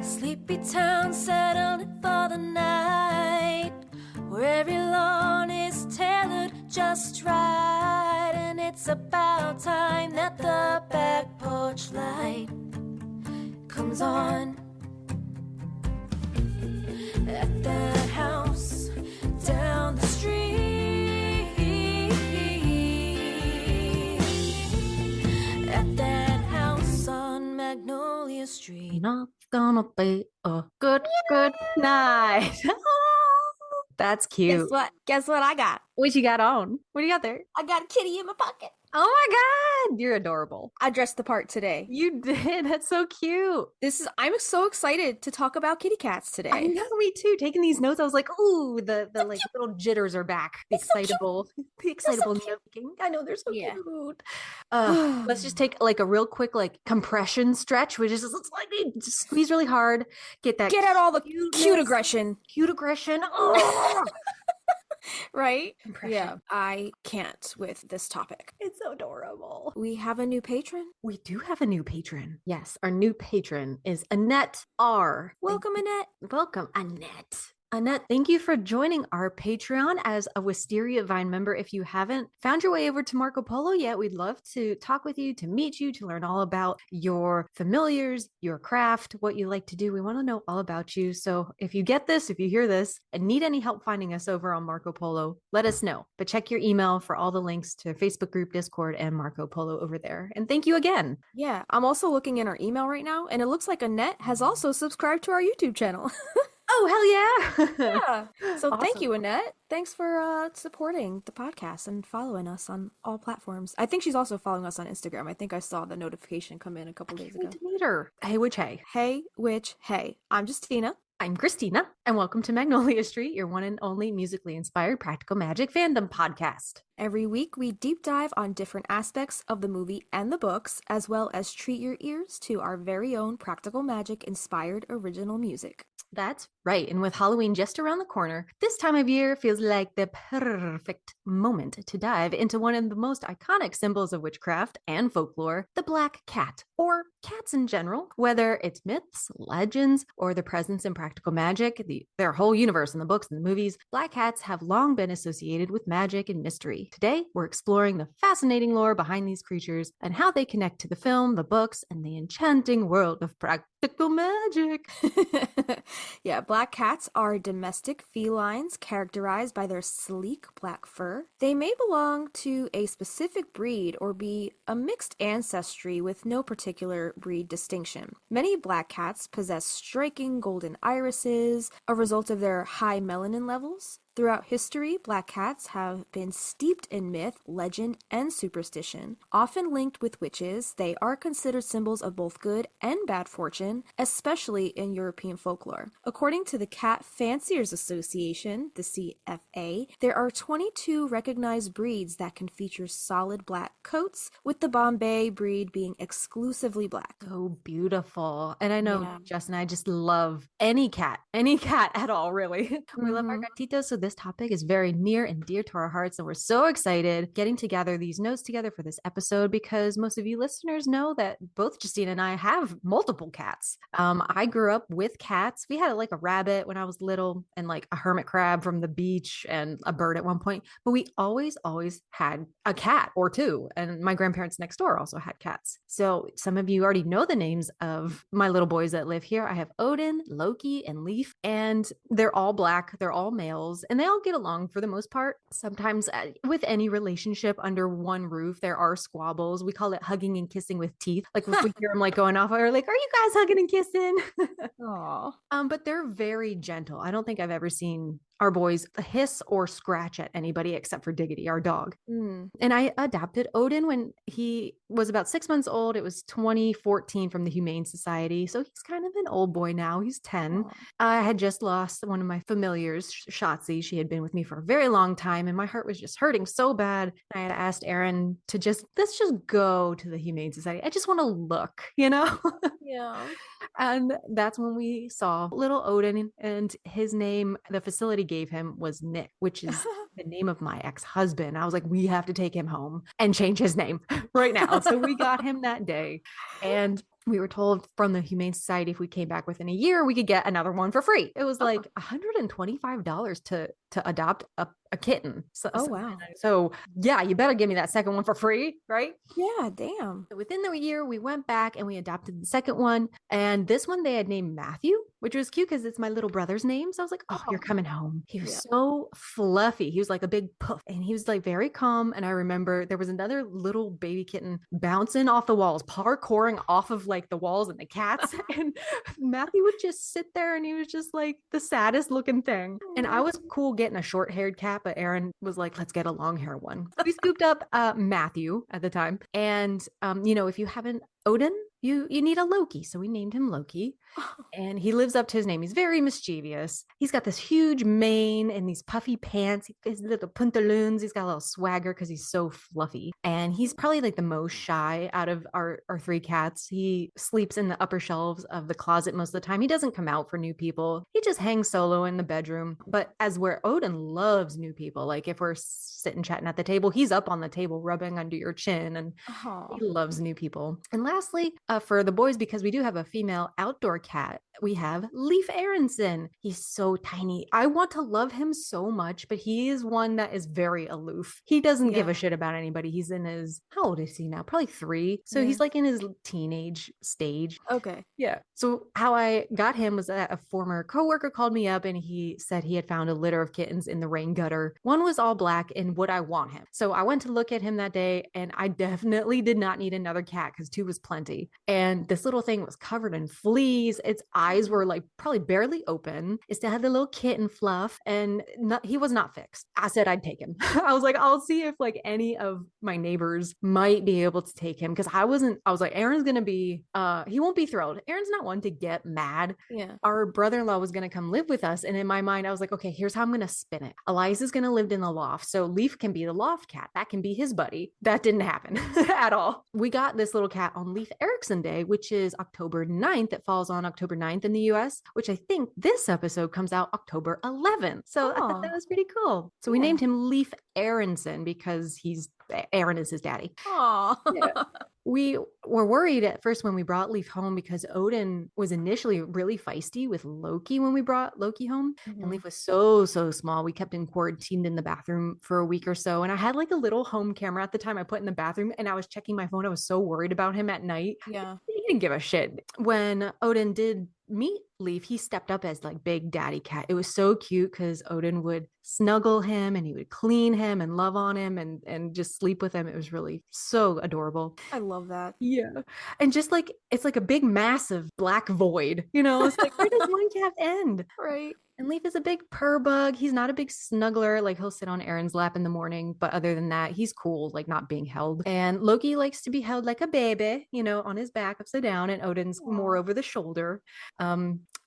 Sleepy town settled for the night, where every lawn is tailored just right. And it's about time that the back porch light comes on. At that house down the street, at that house on Magnolia Street. Not gonna be a good night. That's cute. Guess what I got? What you got on? What do you got there? I got a kitty in my pocket. Oh my God, you're adorable. I dressed the part today. You did. That's so cute. I'm so excited to talk about kitty cats today. I know, me too. Taking these notes, I was like, ooh, the like little jitters are back. The excitable note-taking. I know, they're so cute. Let's just take like a real quick like compression stretch, which is looks like they just squeeze really hard. Get out all the cute aggression. Oh. Right? Impression. Yeah, I can't with this topic. It's so adorable. We have a new patron. We do have a new patron. Yes, our new patron is Annette R. Welcome, Annette. Welcome, Annette. Annette, thank you for joining our Patreon as a Wisteria Vine member. If you haven't found your way over to Marco Polo yet, we'd love to talk with you, to meet you, to learn all about your familiars, your craft, what you like to do. We want to know all about you. So if you get this, if you hear this and need any help finding us over on Marco Polo, let us know. But check your email for all the links to Facebook group, Discord, and Marco Polo over there. And thank you again. Yeah, I'm also looking in our email right now, and it looks like Annette has also subscribed to our YouTube channel. Oh, hell yeah. Yeah. So Awesome. Thank you, Annette. Thanks for supporting the podcast and following us on all platforms. I think she's also following us on Instagram. I think I saw the notification come in a couple days ago. To meet her. Hey, Witch, hey. Hey, Witch, hey. I'm Justina. I'm Christina, and welcome to Magnolia Street, your one and only musically inspired practical magic fandom podcast. Every week, we deep dive on different aspects of the movie and the books, as well as treat your ears to our very own practical magic inspired original music. That's right. And with Halloween just around the corner, this time of year feels like the perfect moment to dive into one of the most iconic symbols of witchcraft and folklore, the black cat, or cats in general. Whether it's myths, legends, or the presence in practical magic, their whole universe in the books and the movies, black cats have long been associated with magic and mystery. Today, we're exploring the fascinating lore behind these creatures and how they connect to the film, the books, and the enchanting world of practical magic. Yeah, black cats are domestic felines characterized by their sleek black fur. They may belong to a specific breed or be a mixed ancestry with no particular breed distinction. Many black cats possess striking golden irises, a result of their high melanin levels. Throughout history, black cats have been steeped in myth, legend, and superstition. Often linked with witches, they are considered symbols of both good and bad fortune, especially in European folklore. According to the Cat Fanciers Association, the CFA, there are 22 recognized breeds that can feature solid black coats, with the Bombay breed being exclusively black. So beautiful. And I know Jess and I just love any cat at all, really. We love our gatitos, so this topic is very near and dear to our hearts, and we're so excited getting to gather these notes together for this episode because most of you listeners know that both Justina and I have multiple cats. I grew up with cats. We had like a rabbit when I was little and like a hermit crab from the beach and a bird at one point, but we always had a cat or two, and my grandparents next door also had cats. So some of you already know the names of my little boys that live here. I have Odin, Loki, and Leaf, and they're all black. They're all males. And they all get along for the most part. Sometimes with any relationship under one roof, there are squabbles. We call it hugging and kissing with teeth. Like if we hear them like going off, we're like, are you guys hugging and kissing? Aww. But they're very gentle. I don't think I've ever seen our boys hiss or scratch at anybody except for Diggity, our dog. And I adopted Odin when he was about 6 months old. It was 2014 from the Humane Society. So he's kind of an old boy now. He's 10. I had just lost one of my familiars, Shotzi. She had been with me for a very long time, and my heart was just hurting so bad. I had asked Aaron to let's just go to the Humane Society. I just want to look, Yeah. And that's when we saw little Odin, and his name, the facility gave him, was Nick, which is the name of my ex-husband. I was like, we have to take him home and change his name right now. So we got him that day. And we were told from the Humane Society if we came back within a year, we could get another one for free. It was like $125 to adopt a kitten. Oh, wow. So yeah, you better give me that second one for free, right? Yeah, damn. So within the year, we went back and we adopted the second one. And this one they had named Matthew, which was cute because it's my little brother's name. So I was like, oh, you're coming home. He was so fluffy. He was like a big puff and he was like very calm. And I remember there was another little baby kitten bouncing off the walls, parkouring off of like the walls and the cats. And Matthew would just sit there and he was just like the saddest looking thing. And I was cool getting a short haired cat, but Aaron was like, let's get a long hair one. So we scooped up Matthew at the time. And, if you haven't, Odin, you need a Loki. So we named him Loki. And he lives up to his name. He's very mischievous. He's got this huge mane and these puffy pants. His little pantaloons. He's got a little swagger because he's so fluffy. And he's probably like the most shy out of our three cats. He sleeps in the upper shelves of the closet most of the time. He doesn't come out for new people. He just hangs solo in the bedroom. But as where Odin loves new people, like if we're sitting chatting at the table, he's up on the table rubbing under your chin and he loves new people. And lastly, for the boys, because we do have a female outdoor cat, we have Leif Aronson. He's so tiny. I want to love him so much, but he is one that is very aloof. He doesn't give a shit about anybody. He's in his, how old is he now? Probably 3. So he's like in his teenage stage. Okay. Yeah. So how I got him was that a former coworker called me up and he said he had found a litter of kittens in the rain gutter. One was all black and would I want him? So I went to look at him that day and I definitely did not need another cat because 2 was plenty. And this little thing was covered in fleas. Its eyes were like probably barely open. It still had the little kitten fluff and he was not fixed. I said I'd take him. I was like, I'll see if like any of my neighbors might be able to take him because I was like, Aaron's going to be, he won't be thrilled. Aaron's not one to get mad. Yeah. Our brother-in-law was going to come live with us. And in my mind, I was like, okay, here's how I'm going to spin it. Eliza's going to live in the loft. So Leaf can be the loft cat. That can be his buddy. That didn't happen at all. We got this little cat on Leif Erikson Day, which is October 9th. It falls on October 9th in the US, which I think this episode comes out October 11th. So I thought that was pretty cool. So we named him Leif Aronson because Aaron is his daddy. Aww. Yeah. We were worried at first when we brought Leaf home because Odin was initially really feisty with Loki when we brought Loki home. And Leaf was so small. We kept him quarantined in the bathroom for a week or so. And I had like a little home camera at the time I put in the bathroom and I was checking my phone. I was so worried about him at night. Yeah. He didn't give a shit. When Odin did meet Leaf, he stepped up as like big daddy cat. It was so cute because Odin would snuggle him and he would clean him and love on him and just sleep with him. It was really so adorable. I love that. Yeah. And just like, it's like a big, massive black void, it's like, where does one cat end? Right. And Leaf is a big purr bug. He's not a big snuggler. Like he'll sit on Aaron's lap in the morning. But other than that, he's cool, like not being held. And Loki likes to be held like a baby, on his back upside down. And Odin's more over the shoulder.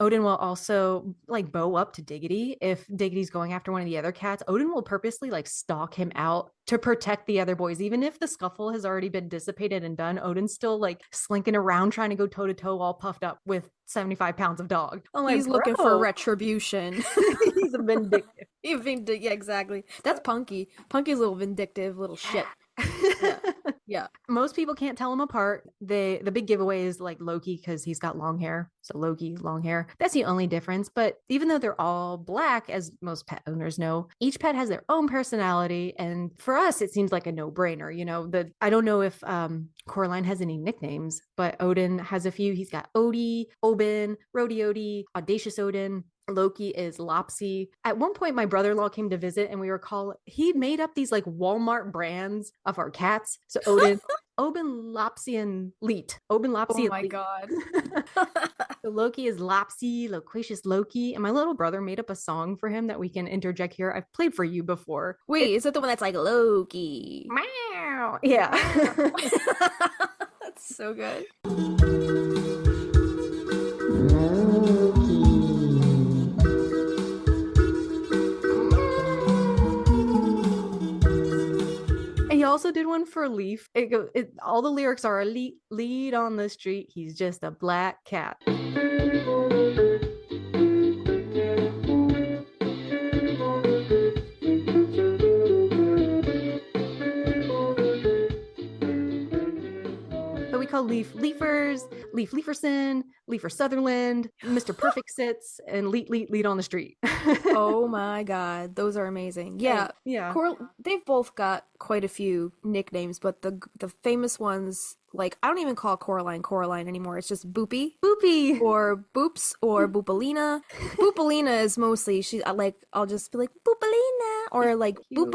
Odin will also like bow up to Diggity. If Diggity's going after one of the other cats, Odin will purposely like stalk him out to protect the other boys. Even if the scuffle has already been dissipated and done, Odin's still like slinking around trying to go toe to toe all puffed up with 75 pounds of dog. He's looking for retribution. He's a vindictive. Yeah, exactly. That's Punky. Punky's a little vindictive little shit. Yeah. Most people can't tell them apart. The big giveaway is like Loki because he's got long hair. So Loki, long hair. That's the only difference. But even though they're all black, as most pet owners know, each pet has their own personality. And for us, it seems like a no-brainer. I don't know if Coraline has any nicknames, but Odin has a few. He's got Odie, Obin, Rhodiote, Audacious Odin. Loki is Lopsy. At one point, my brother-in-law came to visit and he made up these like Walmart brands of our cats. So Odin, Obin, Lopsy, and Leet. Obin, Lopsy, oh my God. So Loki is Lopsy, Loquacious Loki. And my little brother made up a song for him that we can interject here. I've played for you before. Wait, is that the one that's like Loki? Meow. Yeah. That's so good. He also did one for Leaf. All the lyrics are lead on the street. He's just a black cat. called Leafers, Leaferson, Leafer Sutherland, Mr. Perfect Sits, and Leet on the Street. Oh my God, those are amazing. Yeah, Yeah. they've both got quite a few nicknames, but the famous ones, like I don't even call Coraline anymore. It's just Boopy Boopy. or Boops or Boopalina. Boopalina is mostly I'll just be like Boopalina or like Cute.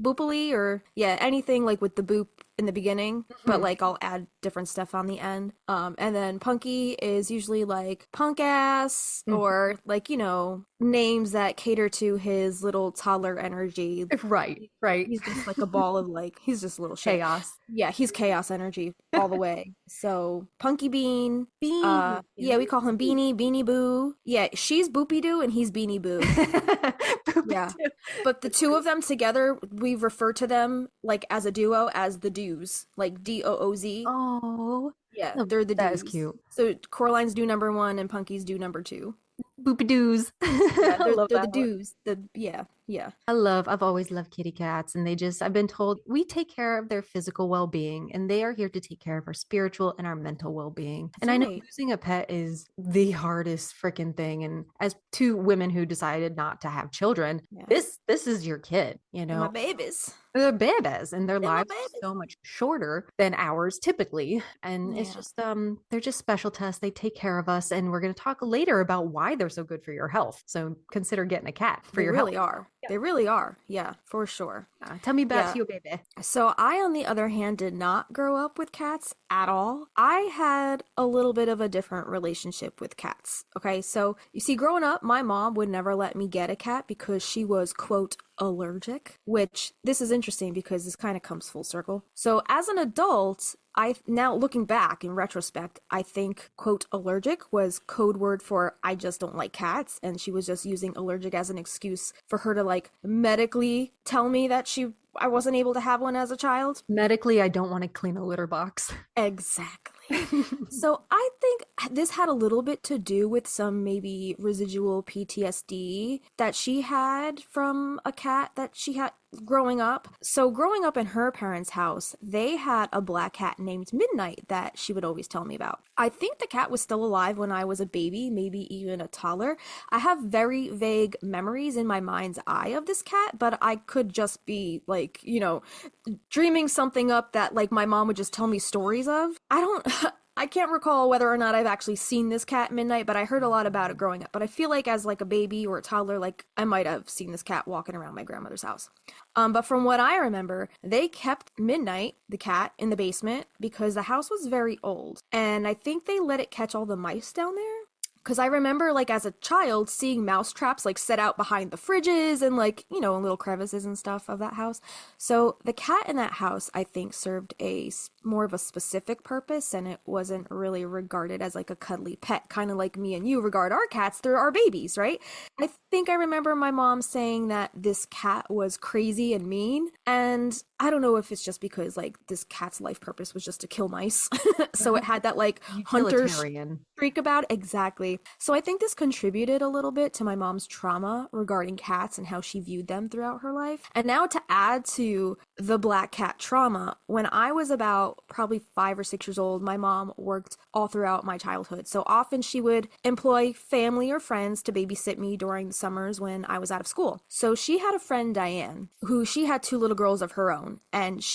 Boopally or yeah, anything like with the boop in the beginning, but Mhm. like I'll add different stuff on the end. And then Punky is usually like punk ass Mhm. or like, names that cater to his little toddler energy. Right. He's just like a ball of he's just a little shit. Chaos. Yeah, he's chaos energy all the way. So Punky Bean, Bean. yeah, we call him Beanie Boo. Yeah, she's Boopy Doo and he's Beanie Boo. Boopy Yeah. too. But the That's two great. of them together, we refer to them like as a duo as the Doos, like Dooz. Oh, Yeah, no, they're the that is Doos. cute. So Coraline's do number one and Punky's do number two. Boopy doos. Yeah, I love they're the that one. Doos. Yeah. I've always loved kitty cats, and I've been told we take care of their physical well being, and they are here to take care of our spiritual and our mental well being. That's And I know right. losing a pet is the hardest freaking thing. And as two women who decided not to have children, Yeah. this is your kid, They're my babies. they're babies and their They're my lives babies. are so much shorter than ours typically. And it's Yeah. just they're just special to us. They take care of us. And we're gonna talk later about why they're so good for your health. So consider getting a cat for They your health. really are. They really are. Yeah, for sure. Tell me about Yeah. you, baby. So I, on the other hand, did not grow up with cats at all. I had a little bit of a different relationship with cats. Okay, so you see, growing up, my mom would never let me get a cat because she was, quote, allergic, which this is interesting because this kind of comes full circle. So as an adult, I now looking back in retrospect, I think quote allergic was code word for I just don't like cats, and she was just using allergic as an excuse for her to like medically tell me that I wasn't able to have one as a child. Medically, I don't want to clean a litter box. Exactly. So I think this had a little bit to do with some maybe residual PTSD that she had from a cat that she had growing up. So growing up in her parents' house, they had a black cat named Midnight that she would always tell me about. I think the cat was still alive when I was a baby, maybe even a toddler. I have very vague memories in my mind's eye of this cat, but I could just be like, dreaming something up that like my mom would just tell me stories of. I can't recall whether or not I've actually seen this cat Midnight, but I heard a lot about it growing up. But I feel like as like a baby or a toddler, like I might have seen this cat walking around my grandmother's house. But from what I remember, they kept Midnight, the cat, in the basement because the house was very old. And I think they let it catch all the mice down there. Because I remember, like, as a child, seeing mouse traps, like, set out behind the fridges and, like, in little crevices and stuff of that house. So the cat in that house, I think, served more of a specific purpose, and it wasn't really regarded as, like, a cuddly pet, kind of like me and you regard our cats. They're our babies, right? I think I remember my mom saying that this cat was crazy and mean, and I don't know if it's just because, like, this cat's life purpose was just to kill mice. So it had that, like, hunter Utilitarian. streak about it. Exactly. So I think this contributed a little bit to my mom's trauma regarding cats and how she viewed them throughout her life. And now to add to the black cat trauma, when I was about probably 5 or 6 years old, my mom worked all throughout my childhood. So often she would employ family or friends to babysit me during the summers when I was out of school. So she had a friend, Diane, who she had 2 little girls of her own. And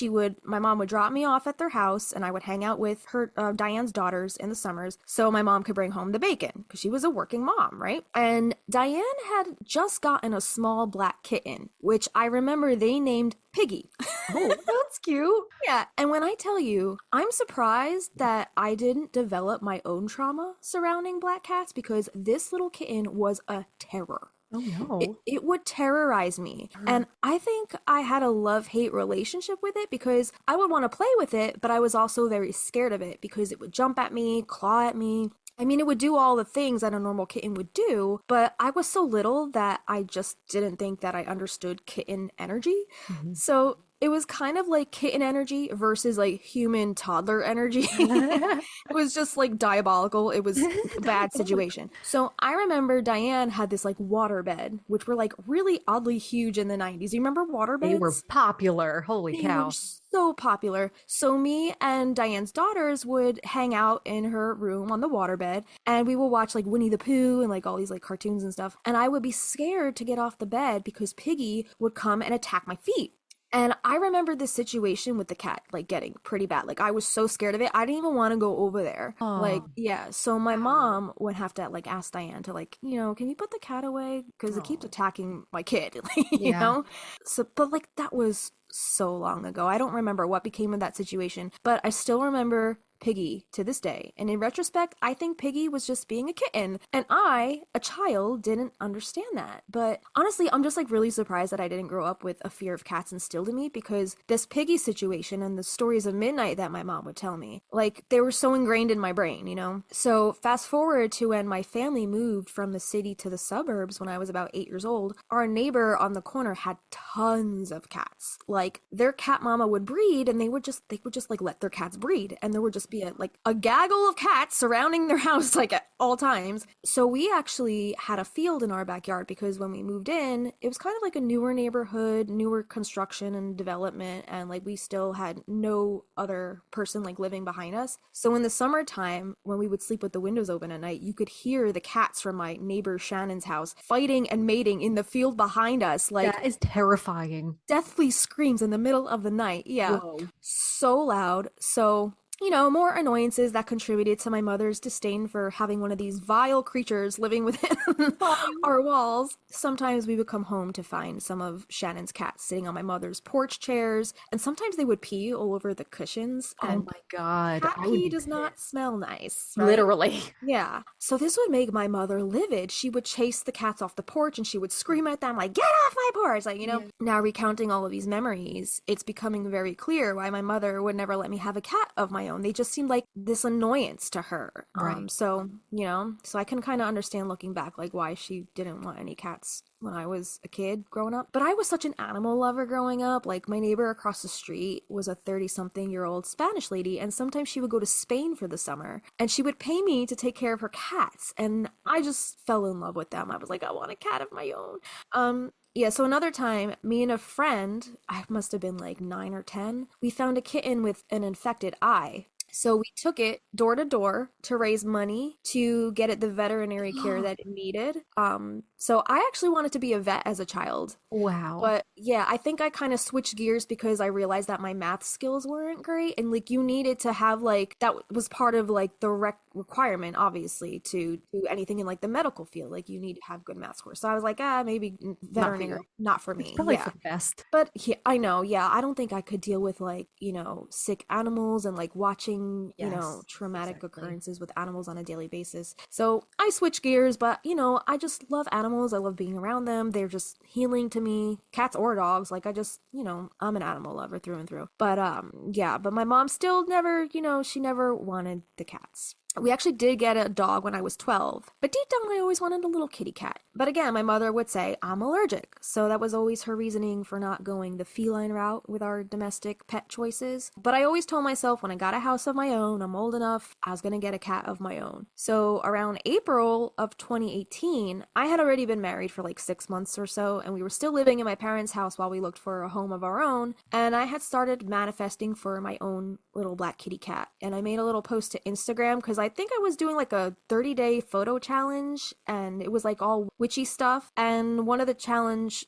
my mom would drop me off at their house and I would hang out with her, Diane's daughters in the summers so my mom could bring home the bacon because she was a working mom, right? And Diane had just gotten a small black kitten, which I remember they named Piggy. Oh, that's cute. Yeah, and when I tell you, I'm surprised that I didn't develop my own trauma surrounding black cats because this little kitten was a terror. Oh no. It would terrorize me. And I think I had a love-hate relationship with it because I would want to play with it, but I was also very scared of it because it would jump at me, claw at me. I mean, it would do all the things that a normal kitten would do, but I was so little that I just didn't think that I understood kitten energy. Mhm. So it was kind of like kitten energy versus like human toddler energy. It was just like diabolical. It was a bad situation. So I remember Diane had this like water bed, which were like really oddly huge in the 90s. You remember water They were beds? popular. Holy They were cow. so popular. So me and Diane's daughters would hang out in her room on the waterbed, and we would watch like Winnie the Pooh and like all these like cartoons and stuff. And I would be scared to get off the bed because Piggy would come and attack my feet. And I remember this situation with the cat like getting pretty bad. Like I was so scared of it. I didn't even want to go over there. Like, Oh, yeah. So my wow. mom would have to like ask Diane to like, can you put the cat away? Because it keeps Oh, attacking my kid, you yeah. know? So, but like that was so long ago. I don't remember what became of that situation, but I still remember Piggy to this day. And in retrospect, I think Piggy was just being a kitten. And I, a child, didn't understand that. But honestly, I'm just like really surprised that I didn't grow up with a fear of cats instilled in me, because this Piggy situation and the stories of midnight that my mom would tell me, like they were so ingrained in my brain, you know? So fast forward to when my family moved from the city to the suburbs when I was about 8 years old, our neighbor on the corner had tons of cats. Like their cat mama would breed and they would just like let their cats breed, and there would just be a gaggle of cats surrounding their house like at all times. So we actually had a field in our backyard because when we moved in, it was kind of like a newer neighborhood, newer construction and development, and like we still had no other person like living behind us. So in the summertime, when we would sleep with the windows open at night, you could hear the cats from my neighbor Shannon's house fighting and mating in the field behind us, like That is terrifying. deathly screams in the middle of the night. Yeah, Whoa. so loud. So more annoyances that contributed to my mother's disdain for having one of these vile creatures living within our walls. Sometimes we would come home to find some of Shannon's cats sitting on my mother's porch chairs, and sometimes they would pee all over the cushions, Oh and my God. cat I would pee be does not pissed. smell nice, right? Literally. Yeah. So this would make my mother livid. She would chase the cats off the porch and she would scream at them like, "Get off my porch!" Like, Yeah. Now recounting all of these memories, it's becoming very clear why my mother would never let me have a cat of my own. They just seemed like this annoyance to her. Right. So I can kind of understand looking back like why she didn't want any cats when I was a kid growing up. But I was such an animal lover growing up. Like my neighbor across the street was a 30-something-year-old Spanish lady, and sometimes she would go to Spain for the summer and she would pay me to take care of her cats, and I just fell in love with them. I was like, I want a cat of my own. Yeah, so another time, me and a friend, I must have been like 9 or 10, we found a kitten with an infected eye. So we took it door to door to raise money to get it the veterinary care that it needed. So I actually wanted to be a vet as a child. Wow. But yeah, I think I kind of switched gears because I realized that my math skills weren't great, and like you needed to have like that was part of like the requirement obviously to do anything in like the medical field. Like you need to have good math scores. So I was like, maybe Not for you. veterinary not for It's me. probably Yeah. for the best. But yeah, I know, yeah, I don't think I could deal with like, sick animals and like watching, Yes, traumatic exactly. occurrences with animals on a daily basis. So I switch gears, but I just love animals. I love being around them. They're just healing to me. Cats or dogs. Like I just, I'm an animal lover through and through. But yeah, but my mom still never, she never wanted the cats. We actually did get a dog when I was 12, but deep down I always wanted a little kitty cat. But again, my mother would say, I'm allergic. So that was always her reasoning for not going the feline route with our domestic pet choices. But I always told myself when I got a house of my own, I'm old enough, I was going to get a cat of my own. So around April of 2018, I had already been married for like 6 months or so, and we were still living in my parents' house while we looked for a home of our own. And I had started manifesting for my own little black kitty cat. And I made a little post to Instagram because I think I was doing like a 30-day photo challenge, and it was like all witchy stuff. And one of the challenge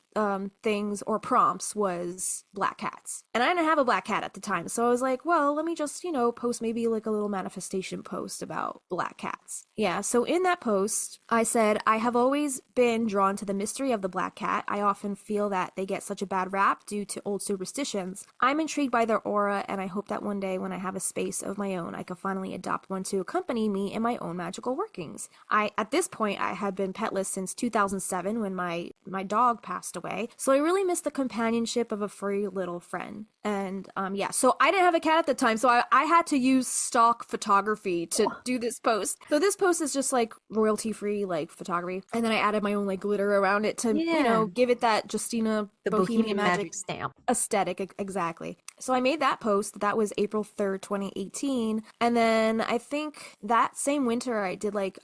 things or prompts was black cats. And I didn't have a black cat at the time. So I was like, well, let me just, post maybe like a little manifestation post about black cats. Yeah. So in that post, I said, I have always been drawn to the mystery of the black cat. I often feel that they get such a bad rap due to old superstitions. I'm intrigued by their aura, and I hope that one day when I have a space of my own, I could finally adopt one to accompany me in my own magical workings. At this point, I had been petless since 2007 when my dog passed away, so I really missed the companionship of a furry little friend. And yeah, so I didn't have a cat at the time, so I had to use stock photography to do this post. So this post is just like royalty free like photography, and then I added my own like glitter around it to give it that Justina the Bohemian Magic stamp aesthetic. Exactly. So I made that post. That was April 3rd, 2018. And then I think that same winter I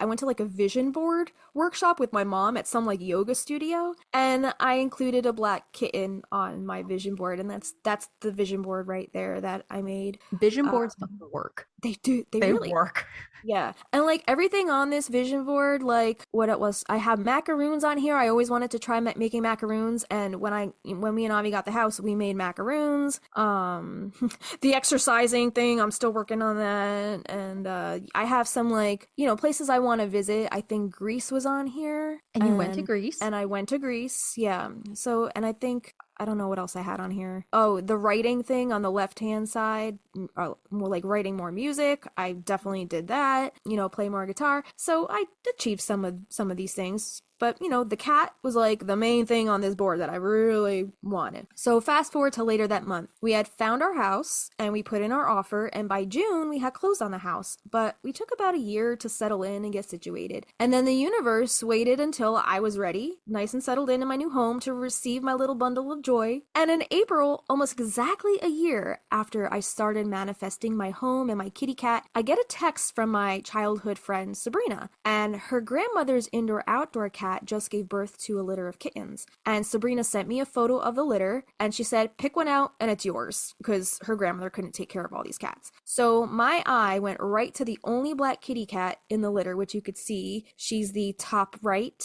went to like a vision board workshop with my mom at some like yoga studio, and I included a black kitten on my vision board, and that's the vision board right there that I made. Vision boards work. They do. They really work. Yeah. And like everything on this vision board, like what it was, I have macaroons on here. I always wanted to try making macaroons. And when me and Avi got the house, we made macaroons. The exercising thing, I'm still working on that. And I have some like, places I want to visit. I think Greece was on here. And you went to Greece? And I went to Greece. Yeah. So, and I think I don't know what else I had on here. Oh, the writing thing on the left-hand side, more like writing more music. I definitely did that. Play more guitar. So I achieved some of these things. But, the cat was like the main thing on this board that I really wanted. So fast forward to later that month. We had found our house and we put in our offer, and by June we had closed on the house. But we took about a year to settle in and get situated. And then the universe waited until I was ready, nice and settled in my new home, to receive my little bundle of joy. And in April, almost exactly a year after I started manifesting my home and my kitty cat, I get a text from my childhood friend Sabrina, and her grandmother's indoor-outdoor cat just gave birth to a litter of kittens. And Sabrina sent me a photo of the litter, and she said, pick one out and it's yours, because her grandmother couldn't take care of all these cats. So my eye went right to the only black kitty cat in the litter, which you could see. She's the top right,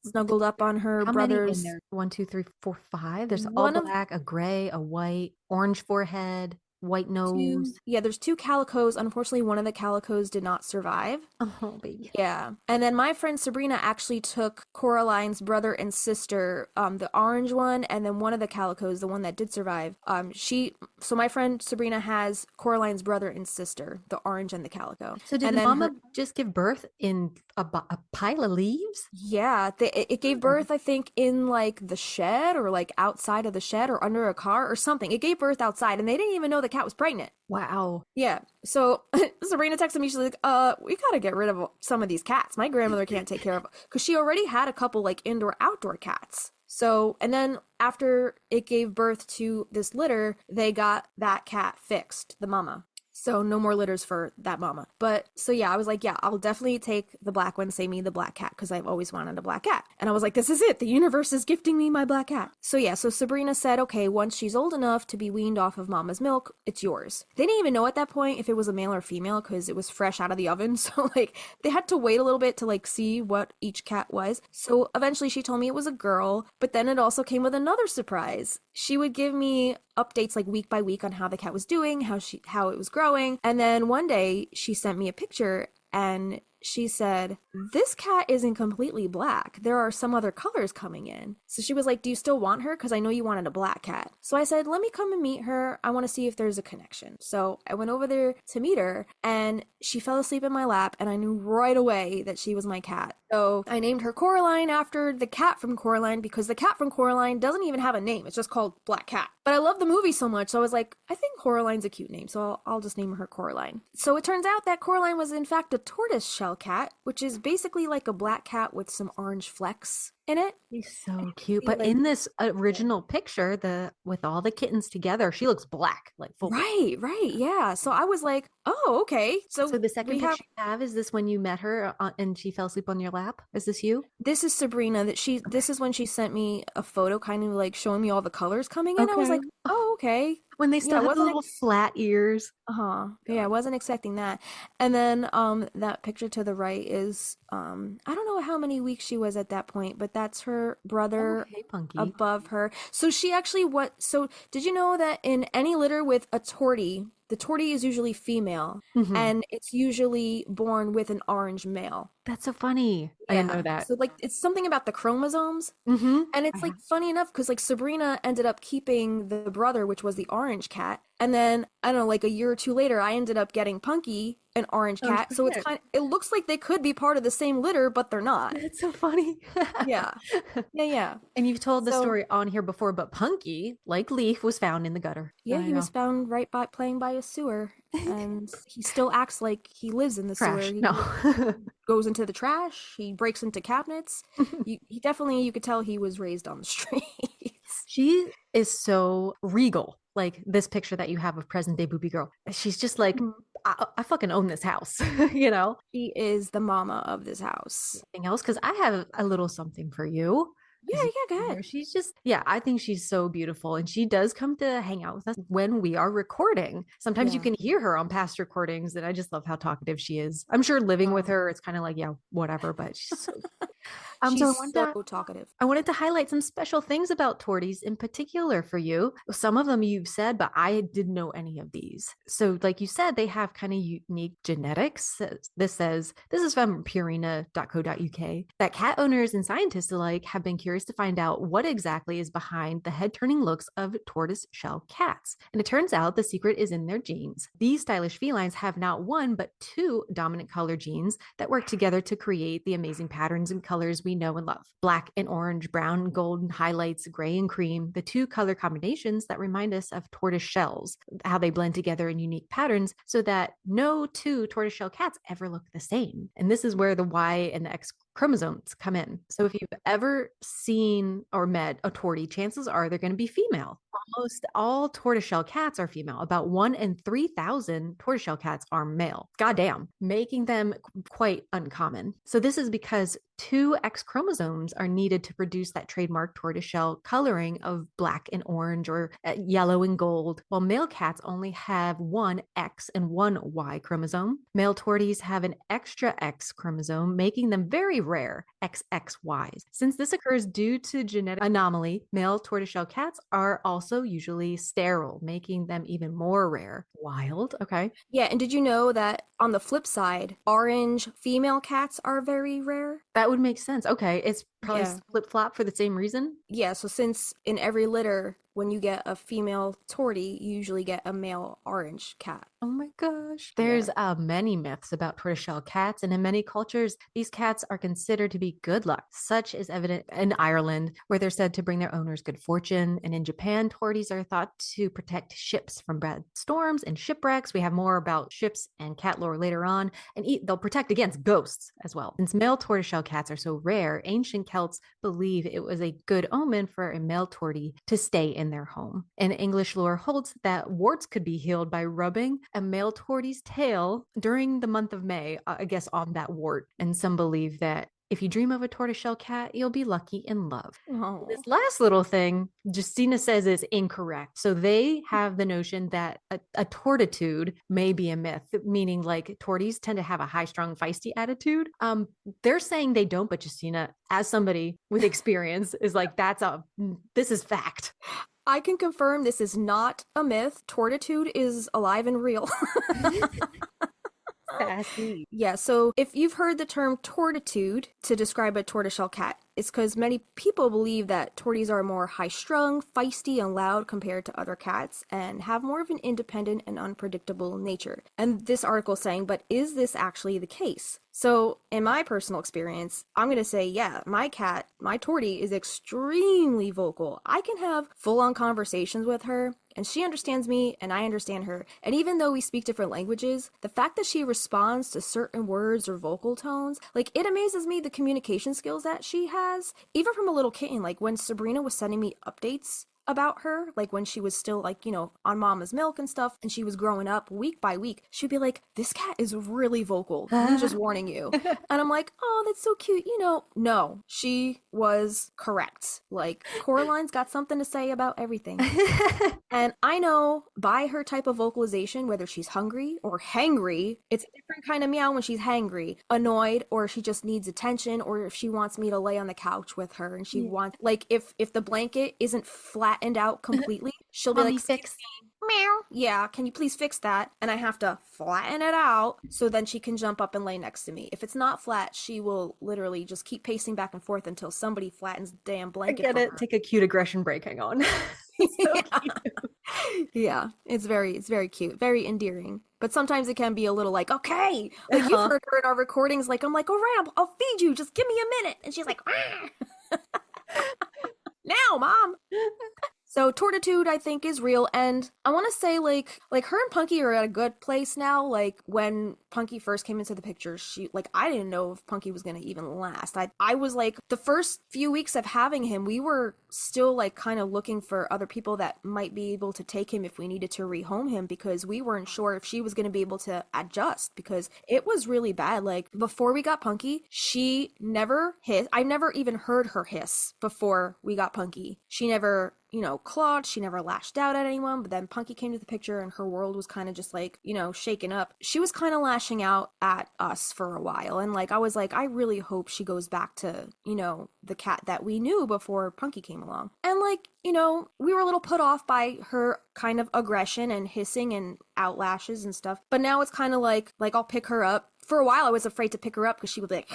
snuggled up on her brother's. Many in there? 1, 2, 3, 4, 5. There's all black, a gray, a white, orange forehead, white nose. There's 2 calicos. Unfortunately, one of the calicos did not survive. Oh, baby. Yeah. And then my friend Sabrina actually took Coraline's brother and sister, the orange one, and then one of the calicos, the one that did survive. So my friend Sabrina has Coraline's brother and sister, the orange and the calico. So did Mama just give birth in a pile of leaves? Yeah. It gave birth, I think, in like the shed, or like outside of the shed, or under a car or something. It gave birth outside, and they didn't even know the cat was pregnant. Wow. Yeah. So Sabrina texted me. She's like, we gotta get rid of some of these cats. My grandmother can't take care of them. Because she already had a couple like indoor-outdoor cats. So, and then after it gave birth to this litter, they got that cat fixed, the mama. So no more litters for that mama. But so yeah, I was like, yeah, I'll definitely take the black one, save me the black cat, because I've always wanted a black cat. And I was like, this is it. The universe is gifting me my black cat. So yeah, so Sabrina said, okay, once she's old enough to be weaned off of mama's milk, it's yours. They didn't even know at that point if it was a male or female, because it was fresh out of the oven. So like they had to wait a little bit to like see what each cat was. So eventually she told me it was a girl, but then it also came with another surprise. She would give me updates like week by week on how the cat was doing, how it was growing. And then one day she sent me a picture, and she said, this cat isn't completely black. There are some other colors coming in. So she was like, do you still want her? Because I know you wanted a black cat. So I said, let me come and meet her. I want to see if there's a connection. So I went over there to meet her, and she fell asleep in my lap, and I knew right away that she was my cat. So I named her Coraline after the cat from Coraline, because the cat from Coraline doesn't even have a name. It's just called Black Cat. But I love the movie so much, so I was like, I think Coraline's a cute name, so I'll just name her Coraline. So it turns out that Coraline was in fact a tortoise shell cat, which is basically like a black cat with some orange flecks in it. She's so cute. But in this original picture, with all the kittens together, she looks black, like full. Right, yeah. So I was like, oh, okay. So the second picture you have, is this when you met her and she fell asleep on your lap? Is this you? This is Sabrina. This is when she sent me a photo, kind of like showing me all the colors coming in. Okay. I was like, oh, okay. When they still have the little flat ears. Yeah, I wasn't expecting that. And then that picture to the right is I don't know how many weeks she was at that point, but that's her brother above her. So she actually did you know that in any litter with a tortie, the tortie is usually female, and it's usually born with an orange male. That's so funny. Yeah. I didn't know that. So like it's something about the chromosomes, and it's like funny enough because like Sabrina ended up keeping the brother, which was the orange cat, And then, I don't know, like a year or two later, I ended up getting Punky, an orange cat. So it's it looks like they could be part of the same litter, but they're not. That's so funny. Yeah. Yeah, yeah. And you've told the So, story on here before, but Punky, like Leaf, was found in the gutter. yeah, I he was know. found right by playing by a sewer. And he still acts like he lives in the sewer. Trash. He No. goes into the trash, he breaks into cabinets. He definitely, you could tell he was raised on the streets. She is so regal. Like this picture that you have of present day Booby Girl. She's just like, I fucking own this house, you know? She is the mama of this house. Anything else? Because I have a little something for you. Yeah, yeah, go ahead. She's just, yeah, I think she's so beautiful. And she does come to hang out with us when we are recording. Sometimes you Yeah. can hear her on past recordings, and I just love how talkative she is. I'm sure living with her, it's kind of like, yeah, whatever, but she's so so She's so talkative. I wanted to highlight some special things about torties in particular for you. Some of them you've said, but I didn't know any of these. So, like you said, they have kind of unique genetics. This is from purina.co.uk that cat owners and scientists alike have been curious to find out what exactly is behind the head turning looks of tortoise shell cats. And it turns out the secret is in their genes. These stylish felines have not one, but two dominant color genes that work together to create the amazing patterns and colors we know and love. Black and orange, brown and gold highlights, gray and cream, the two color combinations that remind us of tortoise shells, how they blend together in unique patterns so that no two tortoiseshell cats ever look the same. And this is where the Y and the X chromosomes come in. So if you've ever seen or met a tortie, chances are they're going to be female. Almost all tortoiseshell cats are female. About 1 in 3,000 tortoiseshell cats are male. Goddamn, making them quite uncommon. So this is because two X chromosomes are needed to produce that trademark tortoiseshell coloring of black and orange or yellow and gold, while male cats only have one X and one Y chromosome. Male torties have an extra X chromosome, making them very rare XXYs. Since this occurs due to genetic anomaly, male tortoiseshell cats are also usually sterile, making them even more rare. Wild, okay. Yeah, and did you know that on the flip side, orange female cats are very rare? That would make sense. Okay, it's probably flip-flop for the same reason? Yeah, so since in every litter, when you get a female tortie, you usually get a male orange cat. Oh my gosh. There's many myths about tortoiseshell cats, and in many cultures, these cats are considered to be good luck. Such is evident in Ireland, where they're said to bring their owners good fortune. And in Japan, torties are thought to protect ships from bad storms and shipwrecks. We have more about ships and cat lore later on, and they'll protect against ghosts as well. Since male tortoiseshell cats are so rare, ancient Celts believe it was a good omen for a male tortie to stay in their home. And English lore holds that warts could be healed by rubbing a male tortie's tail during the month of May, I guess, on that wart. And some believe that if you dream of a tortoiseshell cat, you'll be lucky in love. Oh. This last little thing, Justina says is incorrect. So they have the notion that a tortitude may be a myth, meaning like torties tend to have a high-strung, feisty attitude. They're saying they don't, but Justina, as somebody with experience, is like, this is fact. I can confirm this is not a myth. Tortitude is alive and real. Sassy. Yeah, so if you've heard the term tortitude to describe a tortoiseshell cat, it's because many people believe that torties are more high-strung, feisty, and loud compared to other cats, and have more of an independent and unpredictable nature. And this article is saying, but is this actually the case? So, in my personal experience, I'm going to say, yeah, my cat, my tortie, is extremely vocal. I can have full-on conversations with her, and she understands me, and I understand her. And even though we speak different languages, the fact that she responds to certain words or vocal tones, like, it amazes me the communication skills that she has, even from a little kitten. Like, when Sabrina was sending me updates about her, like when she was still like, on mama's milk and stuff, and she was growing up week by week, she'd be like, this cat is really vocal. I'm just warning you. And I'm like, oh, that's so cute. No, she was correct. Like, Coraline's got something to say about everything. And I know by her type of vocalization, whether she's hungry or hangry, it's a different kind of meow when she's hangry, annoyed, or she just needs attention, or if she wants me to lay on the couch with her and she wants, like, if the blanket isn't flattened out completely, she'll be like, fix meow. Yeah, can you please fix that? And I have to flatten it out so then she can jump up and lay next to me. If it's not flat, she will literally just keep pacing back and forth until somebody flattens the damn blanket. I get it. Take a cute aggression break. Hang on. So cute. Yeah, it's very cute, very endearing. But sometimes it can be a little like, okay, like you've heard her in our recordings, like I'm like, all right, I'll feed you, just give me a minute, and she's like, ah, now, mom. So Tortitude, I think, is real, and I want to say like her and Punky are at a good place now. Like when Punky first came into the picture, she like I didn't know if Punky was gonna even last. I was like the first few weeks of having him, we were still like kind of looking for other people that might be able to take him if we needed to rehome him because we weren't sure if she was gonna be able to adjust because it was really bad. Like before we got Punky, she never hissed. I never even heard her hiss before we got Punky. She never clawed. She never lashed out at anyone. But then Punky came to the picture and her world was kind of just like, shaken up. She was kind of lashing out at us for a while. And like, I was like, I really hope she goes back to, the cat that we knew before Punky came along. And like, we were a little put off by her kind of aggression and hissing and outlashes and stuff. But now it's kind of like I'll pick her up. For a while, I was afraid to pick her up because she would be like,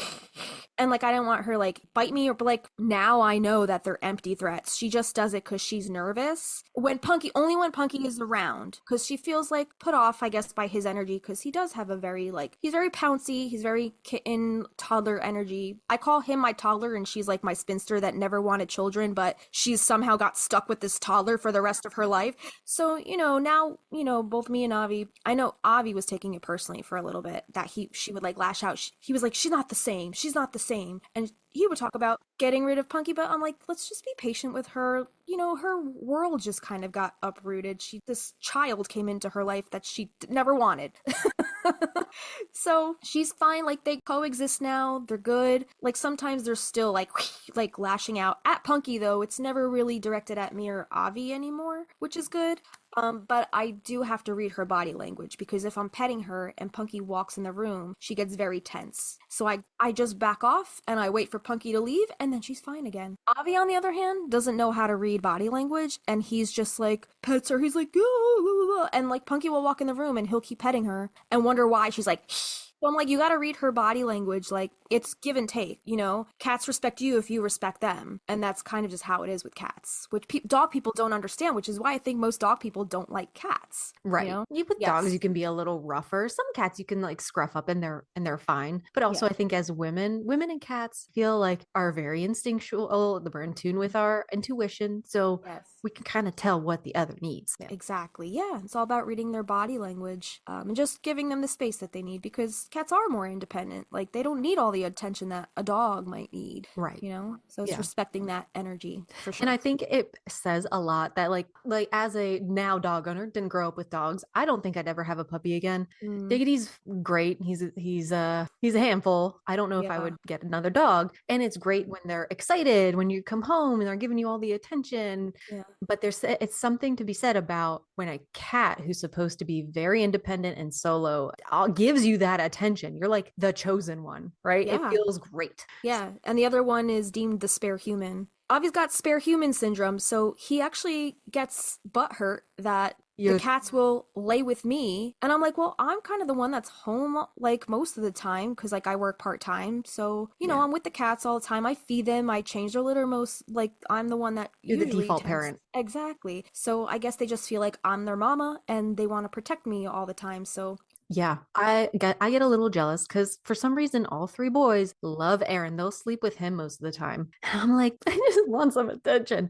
and like I didn't want her like bite me or but like now I know that they're empty threats. She just does it because she's nervous. When Punky is around because she feels like put off, I guess, by his energy because he does have a very he's very pouncy. He's very kitten toddler energy. I call him my toddler and she's like my spinster that never wanted children, but she's somehow got stuck with this toddler for the rest of her life. So now both me and Avi. I know Avi was taking it personally for a little bit that she would like lash out. He was like, she's not the same. She's not the same. And he would talk about getting rid of Punky, but I'm like, let's just be patient with her. Her world just kind of got uprooted. This child came into her life that she never wanted. So she's fine. Like they coexist now. They're good. Like sometimes they're still like lashing out at Punky though. It's never really directed at me or Avi anymore, which is good. But I do have to read her body language because if I'm petting her and Punky walks in the room, she gets very tense. So I just back off and I wait for Punky to leave and then she's fine again. Avi, on the other hand, doesn't know how to read body language and he's just like pets her. He's like, and like Punky will walk in the room and he'll keep petting her and wonder why she's like, so I'm like, you gotta read her body language. Like, it's give and take, Cats respect you if you respect them. And that's kind of just how it is with cats, which dog people don't understand, which is why I think most dog people don't like cats. Right. With dogs, you can be a little rougher. Some cats you can like scruff up and they're fine. But also I think as women and cats feel like are very instinctual. We're in tune with our intuition. So we can kind of tell what the other needs. Yeah. Exactly. Yeah. It's all about reading their body language and just giving them the space that they need because cats are more independent. Like they don't need all the attention that a dog might need. Right. So it's respecting that energy for sure. And I think it says a lot that like as a now dog owner, didn't grow up with dogs. I don't think I'd ever have a puppy again. Diggity's great. He's a handful. I don't know if I would get another dog. And it's great when they're excited, when you come home and they're giving you all the attention. Yeah. But it's something to be said about when a cat who's supposed to be very independent and solo gives you that attention. You're like the chosen one, right? Yeah. It feels great. Yeah. And the other one is deemed the spare human. Avi's got spare human syndrome, so he actually gets butthurt that the cats will lay with me. And I'm like, well, I'm kind of the one that's home like most of the time because like I work part-time. So, I'm with the cats all the time. I feed them. I change their litter most, like I'm the one that you're the default parent. Exactly. So I guess they just feel like I'm their mama and they want to protect me all the time. So yeah, I get a little jealous because for some reason all three boys love Aaron. They'll sleep with him most of the time. And I'm like, I just want some attention.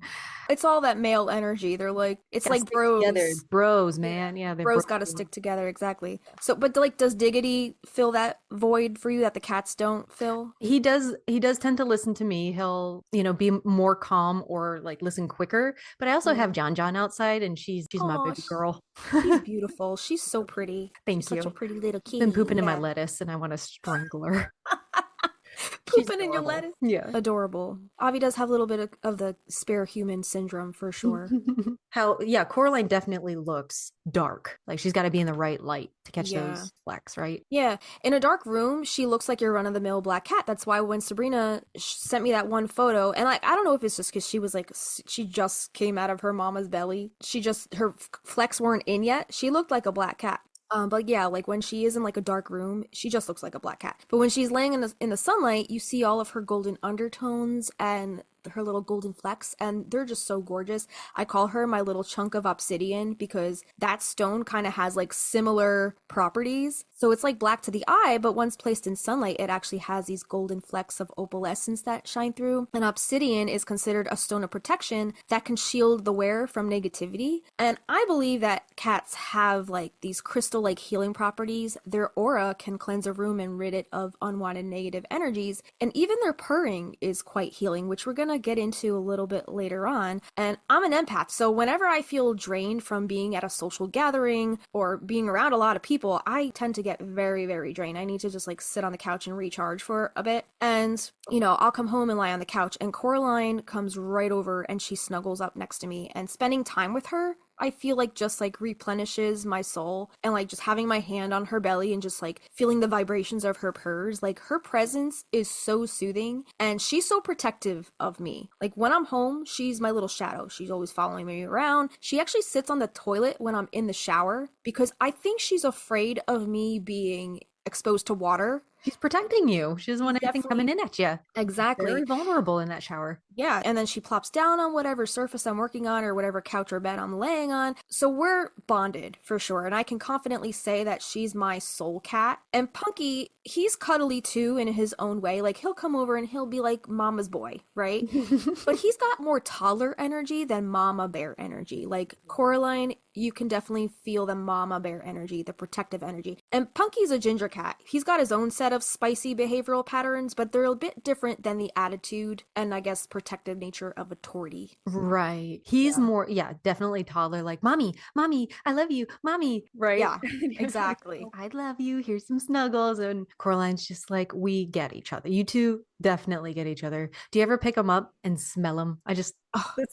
It's all that male energy. They're like, it's like bros. Together. Bros, man. Yeah, bros got to stick together. Exactly. So, but like, does Diggity fill that void for you that the cats don't fill? He does tend to listen to me. He'll, be more calm or like listen quicker. But I also have John outside and she's my baby girl. She's beautiful. She's so pretty. Thank you. Such a pretty little kitty. Been pooping in my lettuce and I want to strangle her. Pooping in your lettuce? Yeah. Adorable. Avi does have a little bit of the spare human syndrome for sure. Coraline definitely looks dark. Like she's got to be in the right light to catch those flecks, right? Yeah. In a dark room, she looks like your run-of-the-mill black cat. That's why when Sabrina sent me that one photo, and like I don't know if it's just because she was like, she just came out of her mama's belly. Her flecks weren't in yet. She looked like a black cat. But yeah, like when she is in like a dark room, she just looks like a black cat. But when she's laying in the sunlight, you see all of her golden undertones and her little golden flecks, and they're just so gorgeous. I call her my little chunk of obsidian because that stone kind of has like similar properties. So it's like black to the eye, but once placed in sunlight, it actually has these golden flecks of opalescence that shine through. And obsidian is considered a stone of protection that can shield the wearer from negativity. And I believe that cats have like these crystal like healing properties. Their aura can cleanse a room and rid it of unwanted negative energies. And even their purring is quite healing, which we're going to get into a little bit later on. And I'm an empath, so whenever I feel drained from being at a social gathering or being around a lot of people, I tend to get very, very drained. I need to just like sit on the couch and recharge for a bit. And, you know, I'll come home and lie on the couch, and Coraline comes right over and she snuggles up next to me. And spending time with her, I feel like just like replenishes my soul, and like just having my hand on her belly and just like feeling the vibrations of her purrs, like her presence is so soothing, and she's so protective of me. Like when I'm home, she's my little shadow. She's always following me around. She actually sits on the toilet when I'm in the shower because I think she's afraid of me being exposed to water. She's protecting you. She doesn't want anything coming in at you. Exactly. Very vulnerable in that shower. Yeah, and then she plops down on whatever surface I'm working on or whatever couch or bed I'm laying on. So we're bonded for sure, and I can confidently say that she's my soul cat. And Punky, he's cuddly too in his own way. Like he'll come over and he'll be like mama's boy, right? But he's got more toddler energy than mama bear energy. Like Coraline, you can definitely feel the mama bear energy, the protective energy. And Punky's a ginger cat. He's got his own set of spicy behavioral patterns, but they're a bit different than the attitude and I guess protective nature of a tortie. Right. He's more, definitely toddler, like, mommy, I love you, mommy. Right. Yeah, exactly. I love you. Here's some snuggles. And Coraline's just like, we get each other. You two definitely get each other. Do you ever pick them up and smell them? It's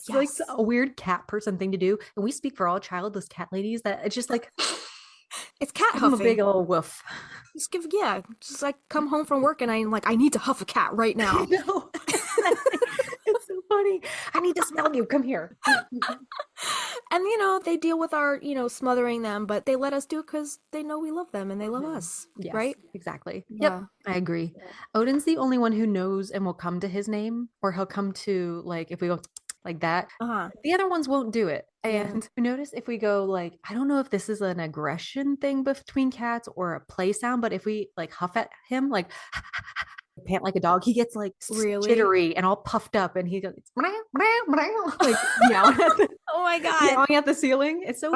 like a weird cat person thing to do. And we speak for all childless cat ladies that it's just like, it's cat huffing. A big old woof. Just like come home from work and I'm like, I need to huff a cat right now. I know. It's so funny. I need to smell you. Come here. And, you know, they deal with our, you know, smothering them, but they let us do it because they know we love them and they love us. Yes, right? Exactly. Yeah. Yep. I agree. Yeah. Odin's the only one who knows and will come to his name, or he'll come to, like, if we go like that, the other ones won't do it. And notice if we go like, I don't know if this is an aggression thing between cats or a play sound, but if we like huff at him, like pant like a dog, he gets like jittery and all puffed up, and he goes like yelling at the, oh my god, yelling at the ceiling. It's so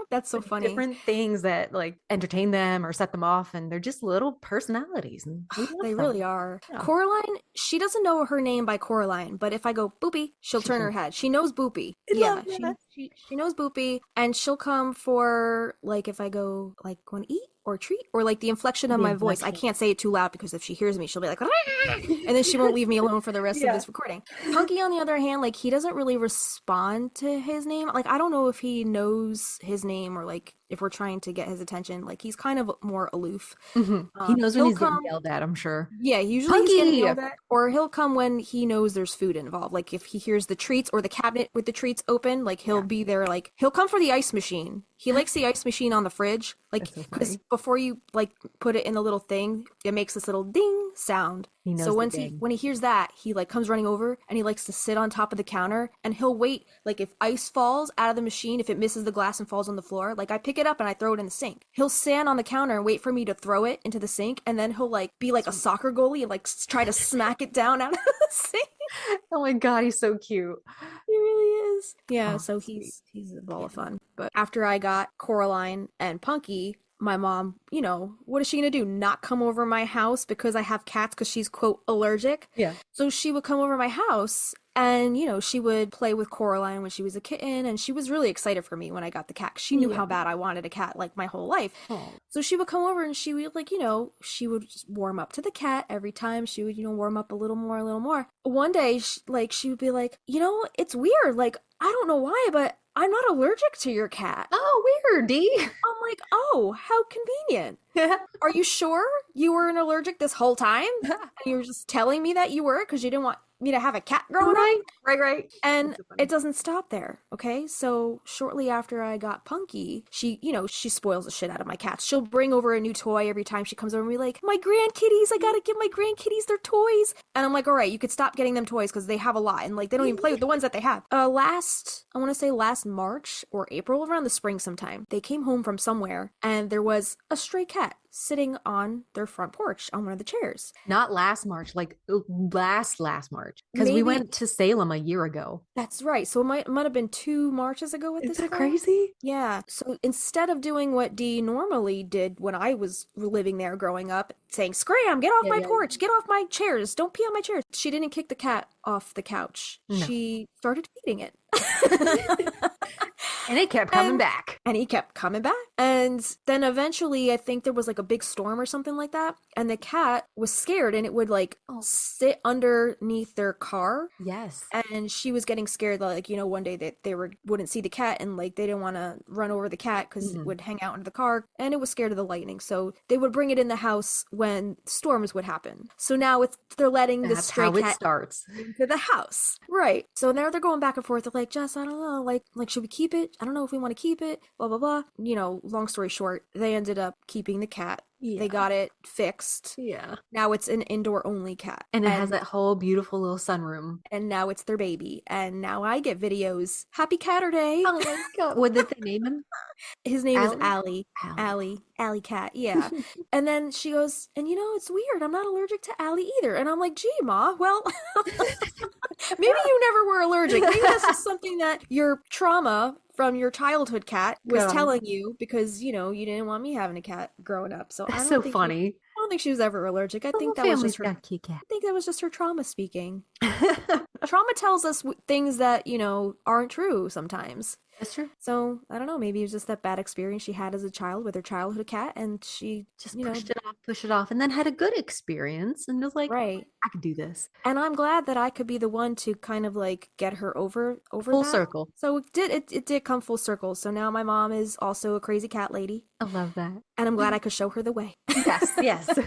that's so funny. Different things that like entertain them or set them off, and they're just little personalities, and they really are. Yeah. Coraline, she doesn't know her name by Coraline, but if I go Boopy, she'll turn her head. She knows Boopy. She knows Boopy, and she'll come for like if I go like want to eat or treat, or like the inflection of my voice. I can't say it too loud because if she hears me, she'll be like, and then she won't leave me alone for the rest of this recording. Punky, on the other hand, like he doesn't really respond to his name. Like I don't know if he knows his name or like if we're trying to get his attention. Like he's kind of more aloof. He knows when he's getting yelled at, I'm sure. Yeah, usually he's getting yelled at, or he'll come when he knows there's food involved. Like if he hears the treats or the cabinet with the treats open, like he'll be there. Like he'll come for the ice machine. He likes the ice machine on the fridge, like because before you like put it in the little thing, it makes this little ding sound. So when he hears that, he like comes running over and he likes to sit on top of the counter, and he'll wait. Like if ice falls out of the machine, if it misses the glass and falls on the floor, like I pick it up and I throw it in the sink. He'll stand on the counter and wait for me to throw it into the sink, and then he'll like be like a soccer goalie and like try to smack it down out of the sink. Oh my god, he's so cute. He really is. Yeah, so he's a ball of fun. But after I got Coraline and Punky, my mom, you know, what is she gonna do? Not come over my house because I have cats because she's, quote, allergic? Yeah. So she would come over my house and, you know, she would play with Coraline when she was a kitten, and she was really excited for me when I got the cat. She knew how bad I wanted a cat, like, my whole life. Oh. So she would come over and she would, like, you know, she would just warm up to the cat every time. She would, you know, warm up a little more. One day, she would be like, you know, it's weird. Like, I don't know why, but I'm not allergic to your cat. Oh, weird, Dee. I'm like, oh, how convenient. Are you sure you weren't allergic this whole time? And you were just telling me that you were because you didn't want me to have a cat growing up? Right. And So it doesn't stop there, okay? So shortly after I got Punky, she spoils the shit out of my cats. She'll bring over a new toy every time she comes over and be like, my grandkitties, I gotta give my grandkitties their toys. And I'm like, all right, you could stop getting them toys because they have a lot and like they don't even play with the ones that they have. I want to say last March or April, around the spring sometime, they came home from somewhere and there was a stray cat sitting on their front porch on one of the chairs. Not last March, like last March, because we Maybe went to Salem a year ago. that's right. So it might have been 2 Marches ago at Is this that point. crazy? Yeah. So instead of doing what Dee normally did when I was living there growing up, saying, Scram, get off my porch, get off my chairs, don't pee on my chairs. She didn't kick the cat off the couch. No. She started feeding it. And it kept coming back. And he kept coming back. And then eventually, I think there was like a big storm or something like that. And the cat was scared and it would like sit underneath their car. Yes. And she was getting scared that, like, one day that they wouldn't see the cat and like they didn't want to run over the cat because it would hang out under the car. And it was scared of the lightning. So they would bring it in the house when storms would happen. So now they're letting the stray cat starts into the house. Right. So now they're going back and forth. They're like, Jess, I don't know. Like, should we keep it? I don't know if we want to keep it. Blah, blah, blah. Long story short, they ended up keeping the cat. Yeah. They got it fixed. Yeah. Now it's an indoor only cat. And it has that whole beautiful little sunroom. And now it's their baby. And now I get videos. Happy Catterday. Oh my God. What did they name him? His name is Allie. Allie Cat. Yeah. And then she goes, and it's weird. I'm not allergic to Allie either. And I'm like, gee, Ma, well, maybe you never were allergic. Maybe this is something that your trauma from your childhood cat was telling you because, you didn't want me having a cat growing up. So that's so funny. I don't think she was ever allergic. I think that was just her. I think that was just her trauma speaking. Trauma tells us things that, aren't true sometimes. That's true. So, I don't know, maybe it was just that bad experience she had as a child with her childhood cat and she just pushed it off, and then had a good experience and was like, right, I could do this. And I'm glad that I could be the one to kind of like get her over full circle. So it did come full circle. So now my mom is also a crazy cat lady. I love that. And I'm glad I could show her the way. Yes.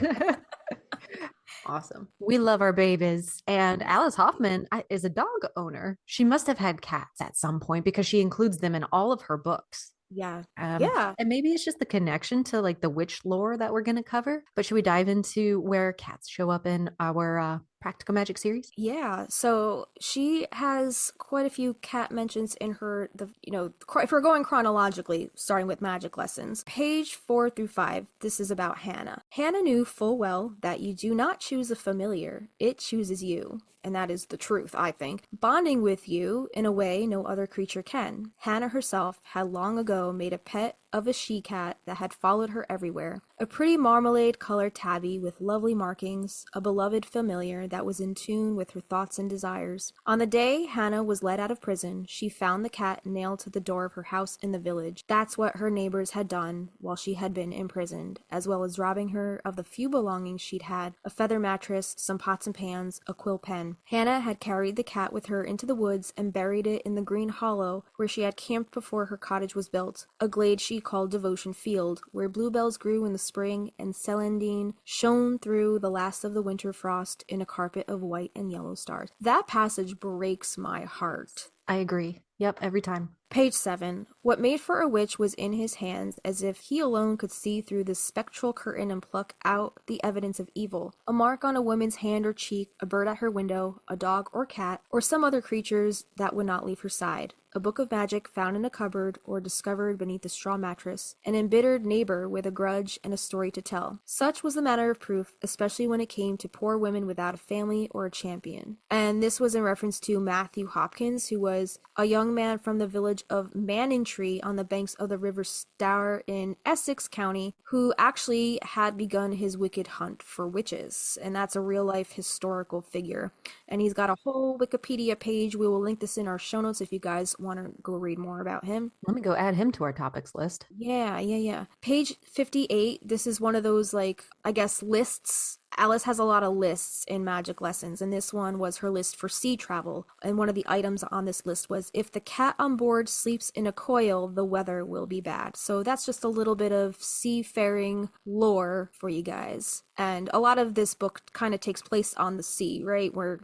Awesome. We love our babies. And Alice Hoffman is a dog owner. She must have had cats at some point because she includes them in all of her books. Yeah. And maybe it's just the connection to like the witch lore that we're going to cover. But should we dive into where cats show up in our Practical Magic series? Yeah. So she has quite a few cat mentions in her, if we're going chronologically, starting with magic lessons, page 4 through 5, this is about Hannah. Hannah knew full well that you do not choose a familiar, it chooses you. And that is the truth, I think, bonding with you in a way no other creature can. Hannah herself had long ago made a pet of a she-cat that had followed her everywhere. A pretty marmalade-colored tabby with lovely markings, a beloved familiar that was in tune with her thoughts and desires. On the day Hannah was let out of prison, she found the cat nailed to the door of her house in the village. That's what her neighbors had done while she had been imprisoned, as well as robbing her of the few belongings she'd had, a feather mattress, some pots and pans, a quill pen. Hannah had carried the cat with her into the woods and buried it in the green hollow where she had camped before her cottage was built, a glade she called Devotion Field, where bluebells grew in the spring and celandine shone through the last of the winter frost in a carpet of white and yellow stars. That passage breaks my heart. I agree. Yep, every time. Page 7. What made for a witch was in his hands, as if he alone could see through the spectral curtain and pluck out the evidence of evil. A mark on a woman's hand or cheek, a bird at her window, a dog or cat, or some other creatures that would not leave her side. A book of magic found in a cupboard or discovered beneath a straw mattress. An embittered neighbor with a grudge and a story to tell. Such was the matter of proof, especially when it came to poor women without a family or a champion. And this was in reference to Matthew Hopkins, who was a young man from the village of Manningtree on the banks of the River Stour in Essex County, who actually had begun his wicked hunt for witches. And that's a real-life historical figure. And he's got a whole Wikipedia page. We will link this in our show notes if you guys want to go read more about him. Let me go add him to our topics list. Yeah. Page 58. This is one of those, like, I guess, lists Alice has a lot of lists in Magic lessons, and this one was her list for sea travel. And one of the items on this list was, if the cat on board sleeps in a coil, the weather will be bad. So that's just a little bit of seafaring lore for you guys. And a lot of this book kind of takes place on the sea, right? Where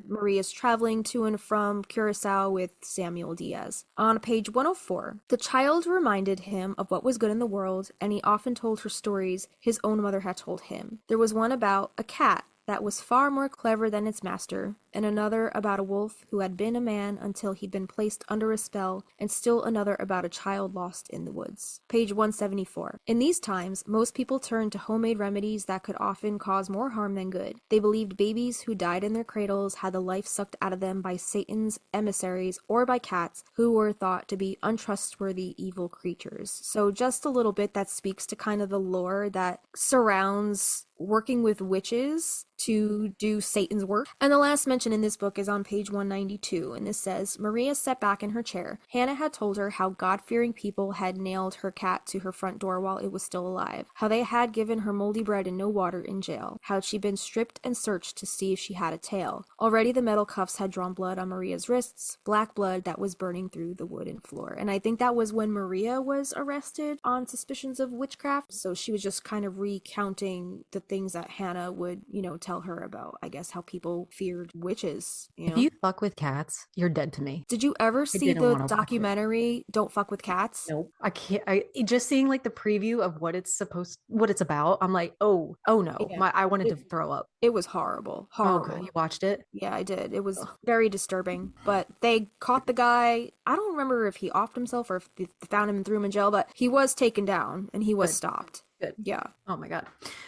Maria's traveling to and from Curacao with Samuel Diaz. On page 104, the child reminded him of what was good in the world, and he often told her stories his own mother had told him. There was one about a cat that was far more clever than its master, and another about a wolf who had been a man until he'd been placed under a spell, and still another about a child lost in the woods. Page 174. In these times, most people turned to homemade remedies that could often cause more harm than good. They believed babies who died in their cradles had the life sucked out of them by Satan's emissaries or by cats who were thought to be untrustworthy evil creatures. So just a little bit that speaks to kind of the lore that surrounds working with witches to do Satan's work. And the last mention in this book is on page 192, and this says, Maria sat back in her chair. Hannah had told her how God-fearing people had nailed her cat to her front door while it was still alive, how they had given her moldy bread and no water in jail, how she'd been stripped and searched to see if she had a tail. Already the metal cuffs had drawn blood on Maria's wrists, black blood that was burning through the wooden floor. And I think that was when Maria was arrested on suspicions of witchcraft, so she was just kind of recounting the things that Hannah would, tell her about, I guess, how people feared witches. If you fuck with cats, you're dead to me. Did you ever see the documentary Don't Fuck with Cats? Nope. I can't. Just seeing like the preview of what it's about, I'm like, oh no. Yeah. I wanted to throw up. It was horrible. Horrible. Oh, God. You watched it? Yeah, I did. It was very disturbing. But they caught the guy. I don't remember if he offed himself or if they found him and threw him in jail, but he was taken down and he was stopped. Good. Yeah. Oh my God.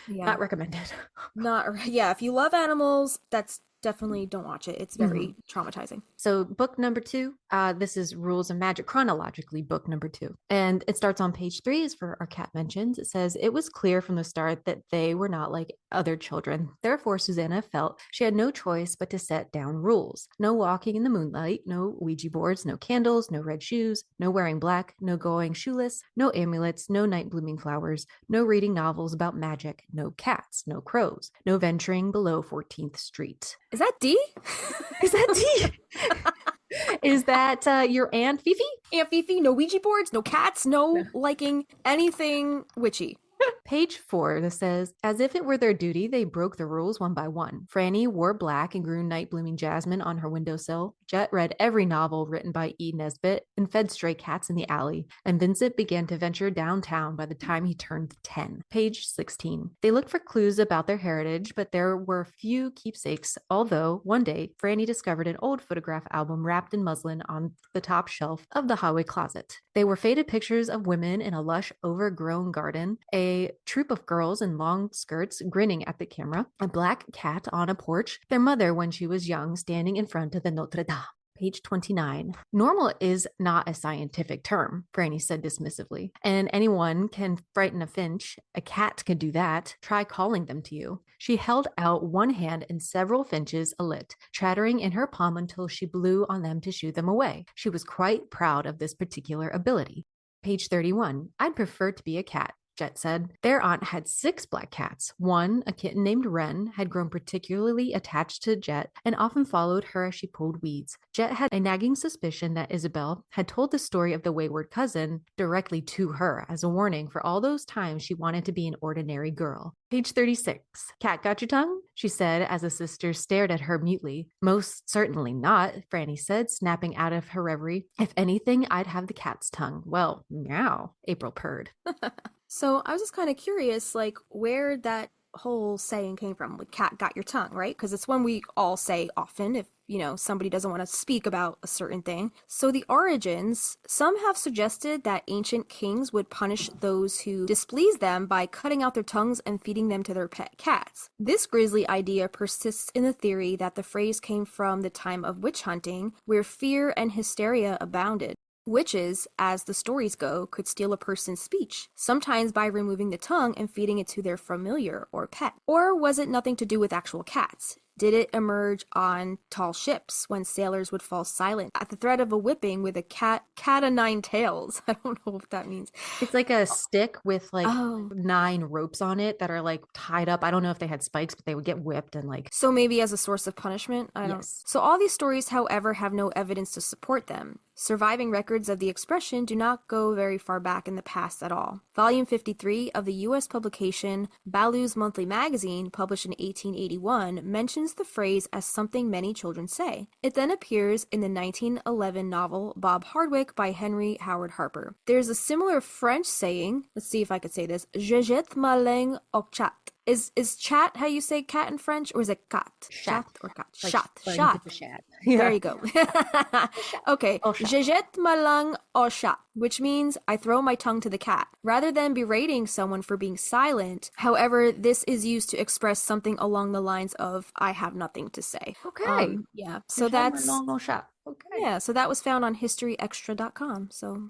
Yeah. Not recommended. Yeah, if you love animals, that's definitely don't watch it. It's very traumatizing. So book number 2, this is Rules of Magic, chronologically book number 2. And it starts on page 3 is for our cat mentions. It says, it was clear from the start that they were not like other children. Therefore, Susanna felt she had no choice but to set down rules. No walking in the moonlight, no Ouija boards, no candles, no red shoes, no wearing black, no going shoeless, no amulets, no night blooming flowers, no reading novels about magic, no cats, no crows, no venturing below 14th Street. Is that D? Is that D? Is that your Aunt Fifi? Aunt Fifi, no Ouija boards, no cats, no liking anything witchy. Page 4, this says, as if it were their duty, they broke the rules one by one. Franny wore black and grew night blooming jasmine on her windowsill. Jet read every novel written by E. Nesbit and fed stray cats in the alley. And Vincent began to venture downtown by the time he turned 10. Page 16. They looked for clues about their heritage, but there were few keepsakes, although one day Franny discovered an old photograph album wrapped in muslin on the top shelf of the hallway closet. They were faded pictures of women in a lush, overgrown garden, a troop of girls in long skirts grinning at the camera, a black cat on a porch, their mother when she was young standing in front of the Notre Dame. Page 29. Normal is not a scientific term, Franny said dismissively. And anyone can frighten a finch. A cat could do that. Try calling them to you. She held out one hand and several finches alit, chattering in her palm until she blew on them to shoo them away. She was quite proud of this particular ability. Page 31. I'd prefer to be a cat, Jet said. Their aunt had 6 black cats. One, a kitten named Wren, had grown particularly attached to Jet and often followed her as she pulled weeds. Jet had a nagging suspicion that Isabel had told the story of the wayward cousin directly to her as a warning for all those times she wanted to be an ordinary girl. Page 36. Cat got your tongue? She said as the sisters stared at her mutely. Most certainly not, Franny said, snapping out of her reverie. If anything, I'd have the cat's tongue. Well, meow, April purred. So I was just kind of curious, like, where that whole saying came from, like, cat got your tongue, right? Because it's one we all say often if, somebody doesn't want to speak about a certain thing. So the origins, some have suggested that ancient kings would punish those who displeased them by cutting out their tongues and feeding them to their pet cats. This grisly idea persists in the theory that the phrase came from the time of witch hunting, where fear and hysteria abounded. Witches, as the stories go, could steal a person's speech, sometimes by removing the tongue and feeding it to their familiar or pet. Or was it nothing to do with actual cats? Did it emerge on tall ships when sailors would fall silent at the threat of a whipping with a cat o' nine tails? I don't know what that means. It's like a stick with like Oh. 9 ropes on it that are like tied up. I don't know if they had spikes, but they would get whipped and like. So maybe as a source of punishment? I don't. Yes. So all these stories, however, have no evidence to support them. Surviving records of the expression do not go very far back in the past at all. Volume 53 of the U.S. publication Baloo's Monthly Magazine, published in 1881, mentions the phrase as something many children say. It then appears in the 1911 novel Bob Hardwick by Henry Howard Harper. There's a similar French saying, let's see if I could say this, Je jette ma langue au chat. Is chat how you say cat in French, or is it cat? Chat or cat? like Chat. Yeah. There you go. Okay. Je jette ma langue au chat, which means I throw my tongue to the cat. Rather than berating someone for being silent, however, this is used to express something along the lines of I have nothing to say. Okay. Yeah. So that's Okay. yeah, so that was found on historyextra.com. So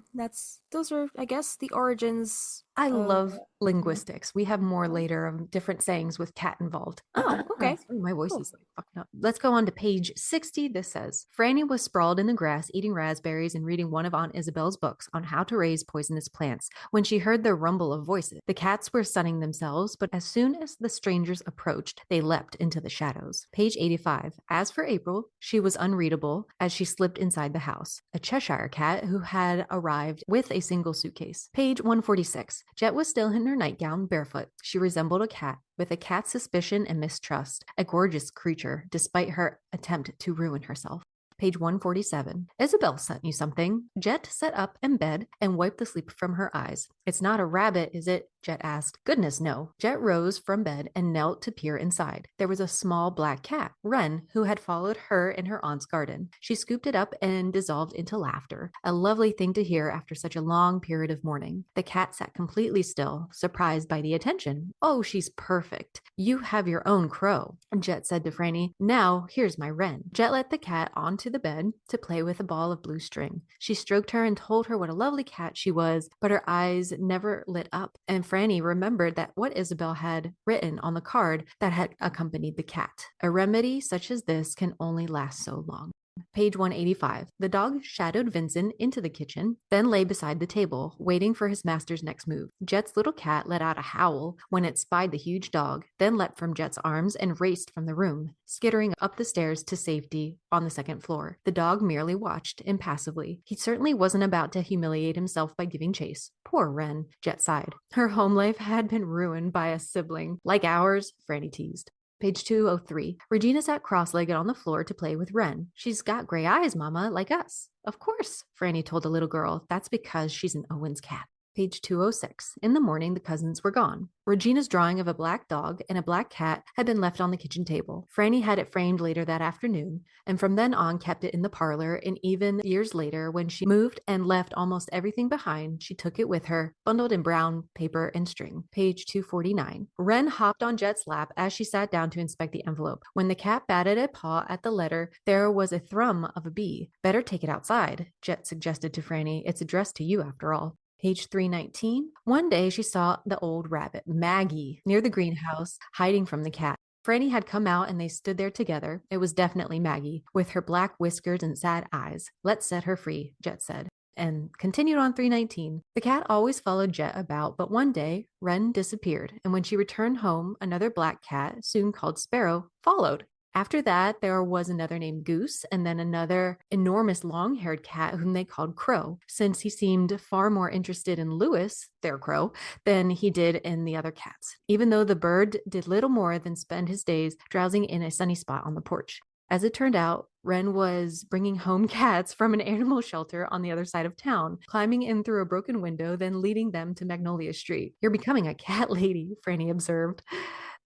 those are, I guess, the origins. I love linguistics. We have more later of different sayings with cat involved. Oh, okay. Sorry, my voice Cool. is like fucking up. Let's go on to page 60. This says, Franny was sprawled in the grass, eating raspberries and reading one of Aunt Isabel's books on how to raise poisonous plants when she heard the rumble of voices. The cats were sunning themselves, but as soon as the strangers approached, they leapt into the shadows. Page 85. As for April, she was unreadable as she slipped inside the house. A Cheshire cat who had arrived with a single suitcase. Page 146. Jet was still in her nightgown, barefoot. She resembled a cat, with a cat's suspicion and mistrust, a gorgeous creature, despite her attempt to ruin herself. Page 147. Isabel sent you something. Jet sat up in bed and wiped the sleep from her eyes. It's not a rabbit, is it? Jet asked. Goodness, no. Jet rose from bed and knelt to peer inside. There was a small black cat, Wren, who had followed her in her aunt's garden. She scooped it up and dissolved into laughter, a lovely thing to hear after such a long period of mourning. The cat sat completely still, surprised by the attention. Oh, she's perfect. You have your own crow, Jet said to Franny. Now, here's my Wren. Jet let the cat onto the bed to play with a ball of blue string. She stroked her and told her what a lovely cat she was, but her eyes never lit up, and Franny remembered that what Isabel had written on the card that had accompanied the cat. A remedy such as this can only last so long. Page 185. The dog shadowed Vincent into the kitchen, then lay beside the table, waiting for his master's next move. Jet's little cat let out a howl when it spied the huge dog, then leapt from Jet's arms and raced from the room, skittering up the stairs to safety on the second floor. The dog merely watched impassively. He certainly wasn't about to humiliate himself by giving chase. Poor Wren, Jet sighed. Her home life had been ruined by a sibling. Like ours, Franny teased. Page 203. Regina sat cross-legged on the floor to play with Wren. She's got gray eyes, Mama, like us. Of course, Franny told the little girl. That's because she's an Owens cat. Page 206. In the morning, the cousins were gone. Regina's drawing of a black dog and a black cat had been left on the kitchen table. Franny had it framed later that afternoon, and from then on kept it in the parlor, and even years later, when she moved and left almost everything behind, she took it with her, bundled in brown paper and string. Page 249. Wren hopped on Jet's lap as she sat down to inspect the envelope. When the cat batted a paw at the letter, there was a thrum of a bee. Better take it outside, Jet suggested to Franny. It's addressed to you after all. Page 319. One day she saw the old rabbit, Maggie, near the greenhouse, hiding from the cat. Franny had come out and they stood there together. It was definitely Maggie, with her black whiskers and sad eyes. Let's set her free, Jet said. And continued on 319. The cat always followed Jet about, but one day, Wren disappeared, and when she returned home, another black cat, soon called Sparrow, followed. After that, there was another named Goose, and then another enormous long-haired cat whom they called Crow, since he seemed far more interested in Lewis, their crow, than he did in the other cats, even though the bird did little more than spend his days drowsing in a sunny spot on the porch. As it turned out, Wren was bringing home cats from an animal shelter on the other side of town, climbing in through a broken window, then leading them to Magnolia Street. You're becoming a cat lady, Franny observed.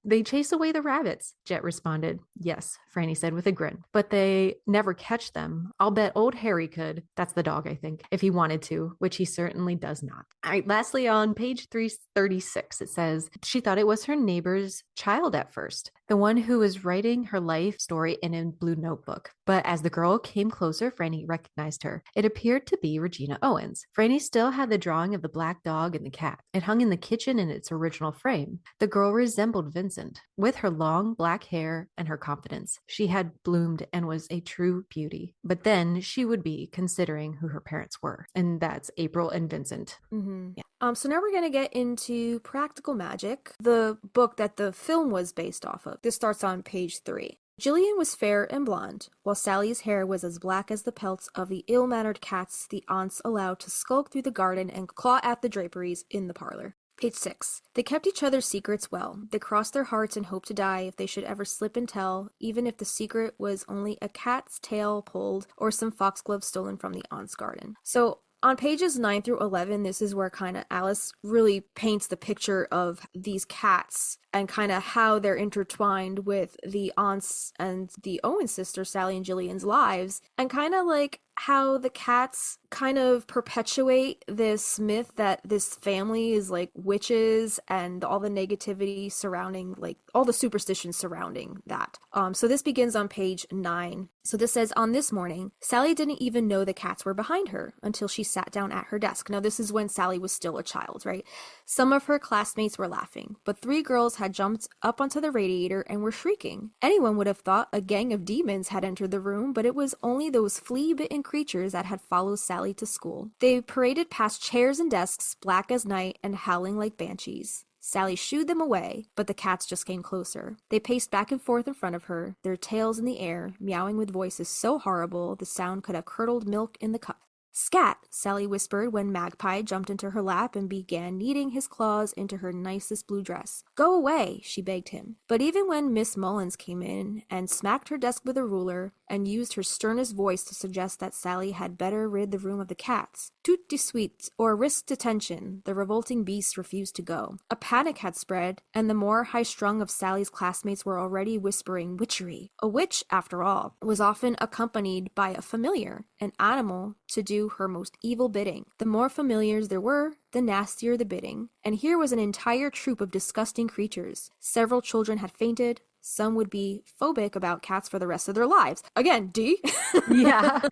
They chase away the rabbits, Jet responded. Yes, Franny said with a grin, but they never catch them. I'll bet old Harry could, that's the dog I think, if he wanted to, which he certainly does not. All right, lastly on page 336, it says, she thought it was her neighbor's child at first. the one who was writing her life story in a blue notebook. But as the girl came closer, Franny recognized her. It appeared to be Regina Owens. Franny still had the drawing of the black dog and the cat. It hung in the kitchen in its original frame. The girl resembled Vincent. With her long black hair and her confidence, she had bloomed and was a true beauty. But then she would be considering who her parents were. And that's April and Vincent. Mm-hmm. Yeah. So now we're going to get into Practical Magic, the book that the film was based off of. This starts on page 3. Gillian was fair and blonde, while Sally's hair was as black as the pelts of the ill-mannered cats the aunts allowed to skulk through the garden and claw at the draperies in the parlor. Page 6. They kept each other's secrets well. They crossed their hearts and hoped to die if they should ever slip and tell, even if the secret was only a cat's tail pulled or some foxglove stolen from the aunt's garden. So on pages 9 through 11, this is where kind of Alice really paints the picture of these cats and kind of how they're intertwined with the aunts and the Owen sisters, Sally and Gillian's lives, and kind of like how the cats kind of perpetuate this myth that this family is like witches and all the negativity surrounding, like all the superstitions surrounding that. So this begins on page 9. So this says, on this morning, Sally didn't even know the cats were behind her until she sat down at her desk. Now this is when Sally was still a child, right? Some of her classmates were laughing, but 3 girls had jumped up onto the radiator and were shrieking. Anyone would have thought a gang of demons had entered the room, but it was only those flea-bitten creatures that had followed Sally to school. They paraded past chairs and desks, black as night and howling like banshees. Sally shooed them away, but the cats just came closer. They paced back and forth in front of her, their tails in the air, meowing with voices so horrible the sound could have curdled milk in the cup. "Scat," Sally whispered when Magpie jumped into her lap and began kneading his claws into her nicest blue dress. "Go away," she begged him. But even when Miss Mullins came in and smacked her desk with a ruler and used her sternest voice to suggest that Sally had better rid the room of the cats, tout de suite, or risk detention, the revolting beast refused to go. A panic had spread, and the more high-strung of Sally's classmates were already whispering witchery. A witch, after all, was often accompanied by a familiar, an animal, to do her most evil bidding. The more familiars there were, the nastier the bidding. And here was an entire troop of disgusting creatures. Several children had fainted. Some would be phobic about cats for the rest of their lives. Again, D. Yeah.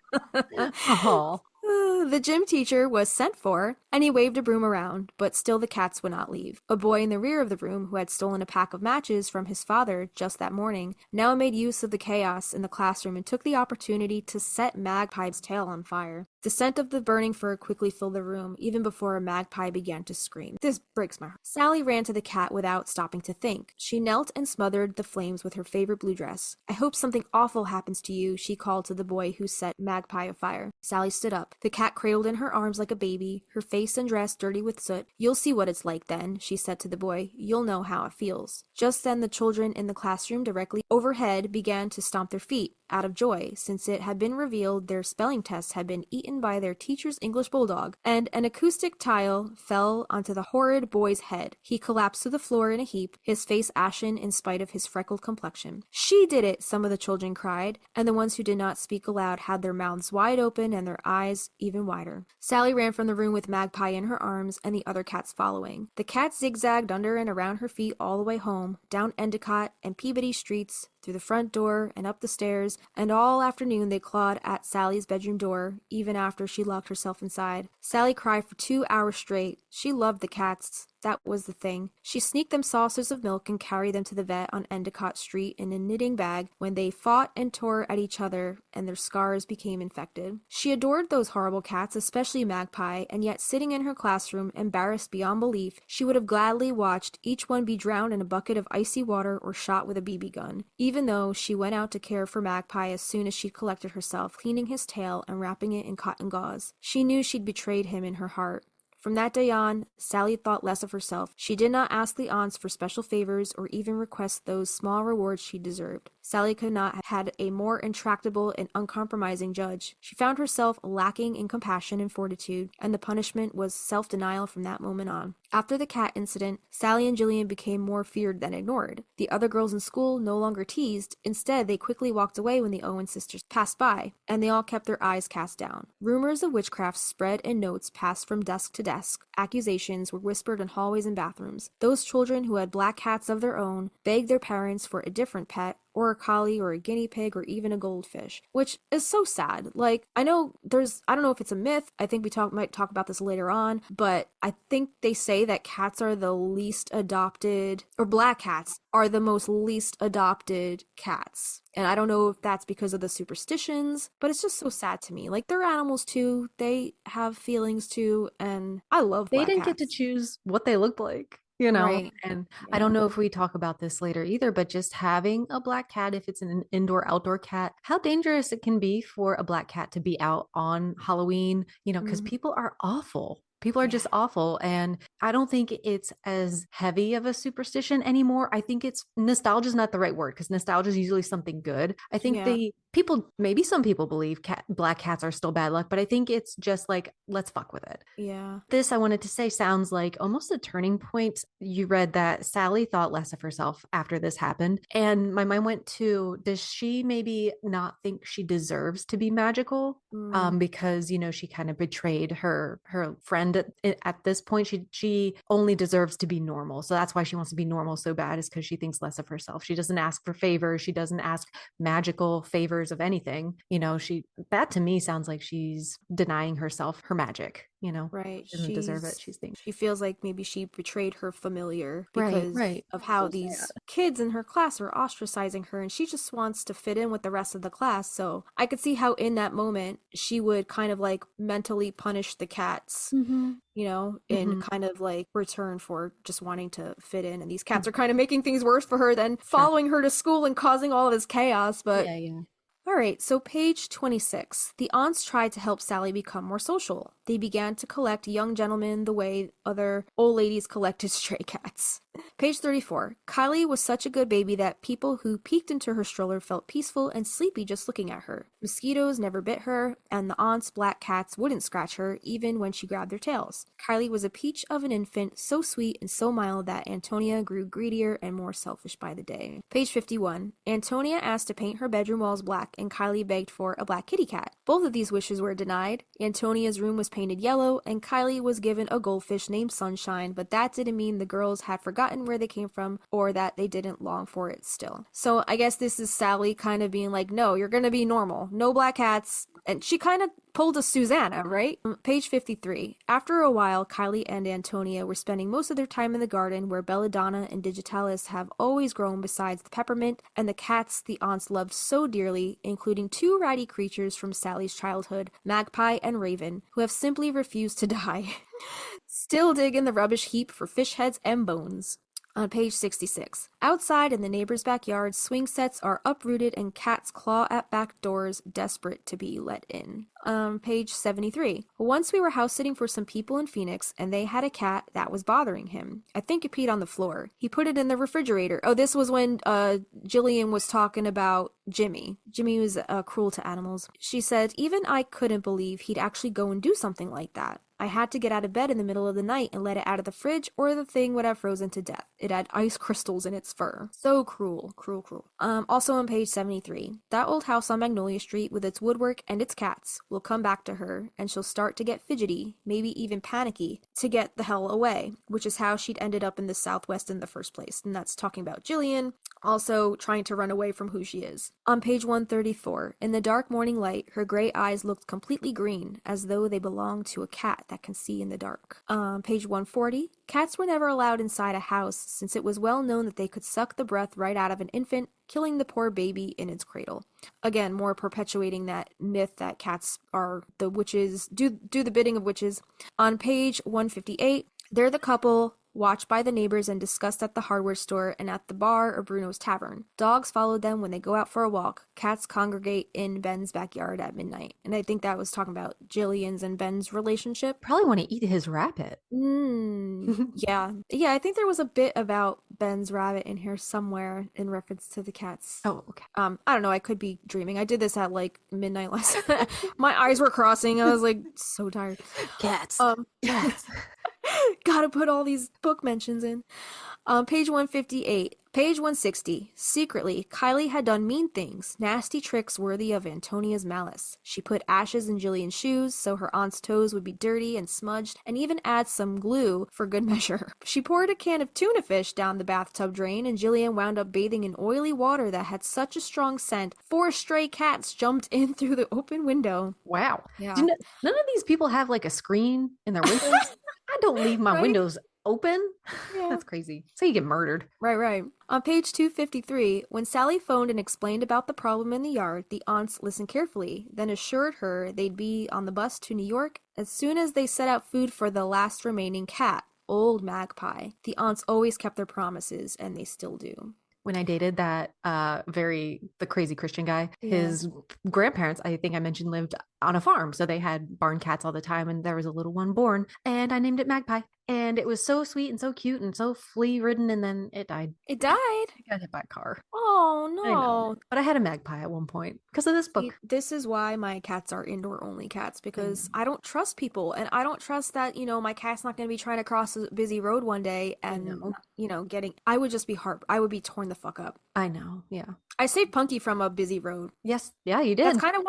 Oh. The gym teacher was sent for, and he waved a broom around, but still the cats would not leave. A boy in the rear of the room, who had stolen a pack of matches from his father just that morning, now made use of the chaos in the classroom and took the opportunity to set Magpie's tail on fire. The scent of the burning fur quickly filled the room, even before a magpie began to scream. This breaks my heart. Sally ran to the cat without stopping to think. She knelt and smothered the flames with her favorite blue dress. "I hope something awful happens to you," she called to the boy who set Magpie afire. Sally stood up. The cat cradled in her arms like a baby, her face and dress dirty with soot. "You'll see what it's like then," she said to the boy. "You'll know how it feels." Just then the children in the classroom directly overhead began to stomp their feet, out of joy, since it had been revealed their spelling tests had been eaten by their teacher's English bulldog, and an acoustic tile fell onto the horrid boy's head. He collapsed to the floor in a heap, his face ashen in spite of his freckled complexion. "She did it!" some of the children cried, and the ones who did not speak aloud had their mouths wide open and their eyes even wider. Sally ran from the room with Magpie in her arms and the other cats following. The cat zigzagged under and around her feet all the way home, down Endicott and Peabody streets, through the front door and up the stairs, and all afternoon they clawed at Sally's bedroom door, even after she locked herself inside. Sally cried for 2 hours straight. She loved the cats. That was the thing. She sneaked them saucers of milk and carried them to the vet on Endicott Street in a knitting bag when they fought and tore at each other and their scars became infected. She adored those horrible cats, especially Magpie, and yet sitting in her classroom, embarrassed beyond belief, she would have gladly watched each one be drowned in a bucket of icy water or shot with a BB gun, even though she went out to care for Magpie as soon as she collected herself, cleaning his tail and wrapping it in cotton gauze. She knew she'd betrayed him in her heart. From that day on, Sally thought less of herself. She did not ask the aunts for special favors or even request those small rewards she deserved. Sally could not have had a more intractable and uncompromising judge. She found herself lacking in compassion and fortitude, and the punishment was self-denial from that moment on. After the cat incident, Sally and Gillian became more feared than ignored. The other girls in school no longer teased. Instead, they quickly walked away when the Owen sisters passed by, and they all kept their eyes cast down. Rumors of witchcraft spread and notes passed from desk to desk. Accusations were whispered in hallways and bathrooms. Those children who had black cats of their own begged their parents for a different pet, or a collie, or a guinea pig, or even a goldfish, which is so sad. Like, I don't know if it's a myth. I think might talk about this later on, but I think they say that cats are the least adopted, or black cats are the most least adopted cats. And I don't know if that's because of the superstitions, but it's just so sad to me. Like, they're animals too. They have feelings too, and I love They black didn't cats. get to choose what they looked like, you know? Right. And I Yeah. don't know if we talk about this later either, but just having a black cat, if it's an indoor outdoor cat, how dangerous it can be for a black cat to be out on Halloween, you know, because Mhm. people are awful. People are Yeah. just awful. And I don't think it's as heavy of a superstition anymore. I think it's nostalgia is not the right word because nostalgia is usually something good. I think Yeah. maybe some people believe black cats are still bad luck, but I think it's just like, let's fuck with it. Yeah. This, I wanted to say, sounds like almost a turning point. You read that Sally thought less of herself after this happened. And my mind went to, does she maybe not think she deserves to be magical? Mm. Because, you know, she kind of betrayed her friend at this point. She only deserves to be normal. So that's why she wants to be normal so bad, is because she thinks less of herself. She doesn't ask for favors. She doesn't ask magical favors of anything. You know, that to me sounds like she's denying herself her magic, you know. Right. She doesn't deserve it. She's thinking. She feels like maybe she betrayed her familiar Right, because right. of So how sad. these kids in her class are ostracizing her, and she just wants to fit in with the rest of the class. So I could see how in that moment she would kind of like mentally punish the cats, Mm-hmm. in Mm-hmm. kind of like return for just wanting to fit in. And these cats are kind of making things worse for her than Sure. following her to school and causing all of this chaos. But Yeah, yeah. all right, so page 26. The aunts tried to help Sally become more social. They began to collect young gentlemen the way other old ladies collected stray cats. Page 34. Kylie was such a good baby that people who peeked into her stroller felt peaceful and sleepy just looking at her. Mosquitoes never bit her, and the aunt's black cats wouldn't scratch her even when she grabbed their tails. Kylie was a peach of an infant, so sweet and so mild that Antonia grew greedier and more selfish by the day. Page 51. Antonia asked to paint her bedroom walls black, and Kylie begged for a black kitty cat. Both of these wishes were denied. Antonia's room was painted yellow, and Kylie was given a goldfish named Sunshine, but that didn't mean the girls had forgotten where they came from or that they didn't long for it still. So I guess this is Sally kind of being like, no, you're gonna be normal. No black cats. And she kind of pulled a Susanna, right? Page 53. After a while, Kylie and Antonia were spending most of their time in the garden where Belladonna and Digitalis have always grown, besides the peppermint and the cats the aunts loved so dearly, including two ratty creatures from Sally's childhood, Magpie and Raven, who have simply refused to die. Still dig in the rubbish heap for fish heads and bones. On page 66. Outside in the neighbor's backyard, swing sets are uprooted and cats claw at back doors, desperate to be let in. Page 73. Once we were house sitting for some people in Phoenix, and they had a cat that was bothering him. I think it peed on the floor. He put it in the refrigerator. Oh, this was when Gillian was talking about Jimmy. Jimmy was cruel to animals. She said, even I couldn't believe he'd actually go and do something like that. I had to get out of bed in the middle of the night and let it out of the fridge, or the thing would have frozen to death. It had ice crystals in its fur. So cruel. Cruel, cruel. Also on page 73. That old house on Magnolia Street with its woodwork and its cats will come back to her, and she'll start to get fidgety, maybe even panicky, to get the hell away, which is how she'd ended up in the Southwest in the first place. And that's talking about Gillian, also trying to run away from who she is. On page 134, in the dark morning light, her gray eyes looked completely green, as though they belonged to a cat that can see in the dark. Page 140, cats were never allowed inside a house, since it was well known that they could suck the breath right out of an infant, killing the poor baby in its cradle. Again, more perpetuating that myth that cats are the witches, do the bidding of witches. On page 158, they're the couple watched by the neighbors and discussed at the hardware store and at the bar or Bruno's tavern. Dogs follow them when they go out for a walk. Cats congregate in Ben's backyard at midnight. And I think that was talking about Gillian's and Ben's relationship. Probably want to eat his rabbit. Yeah. Yeah, I think there was a bit about Ben's rabbit in here somewhere in reference to the cats. Oh, okay. I don't know. I could be dreaming. I did this at like midnight last night. My eyes were crossing. I was like so tired. Cats. Cats. Gotta put all these book mentions in. Page 158. Page 160. Secretly, Kylie had done mean things, nasty tricks worthy of Antonia's malice. She put ashes in Gillian's shoes so her aunt's toes would be dirty and smudged, and even add some glue for good measure. She poured a can of tuna fish down the bathtub drain, and Gillian wound up bathing in oily water that had such a strong scent. 4 stray cats jumped in through the open window. Wow. Yeah. None of these people have like a screen in their windows. I don't leave my windows open. Yeah. That's crazy. So you get murdered. Right. On page 253, when Sally phoned and explained about the problem in the yard, the aunts listened carefully, then assured her they'd be on the bus to New York as soon as they set out food for the last remaining cat, old Magpie. The aunts always kept their promises, and they still do. When I dated that the crazy Christian guy, his grandparents, I think I mentioned, lived on a farm. So they had barn cats all the time, and there was a little one born, and I named it Magpie. And it was so sweet and so cute and so flea ridden, and then it died. It died? It got hit by a car. Oh, no. I know. But I had a magpie at one point because of this book. This is why my cats are indoor only cats, because I don't trust people, and I don't trust that, my cat's not going to be trying to cross a busy road one day and, I would just be I would be torn the fuck up. I know. Yeah. I saved Punky from a busy road. Yes. Yeah, you did. That's kind of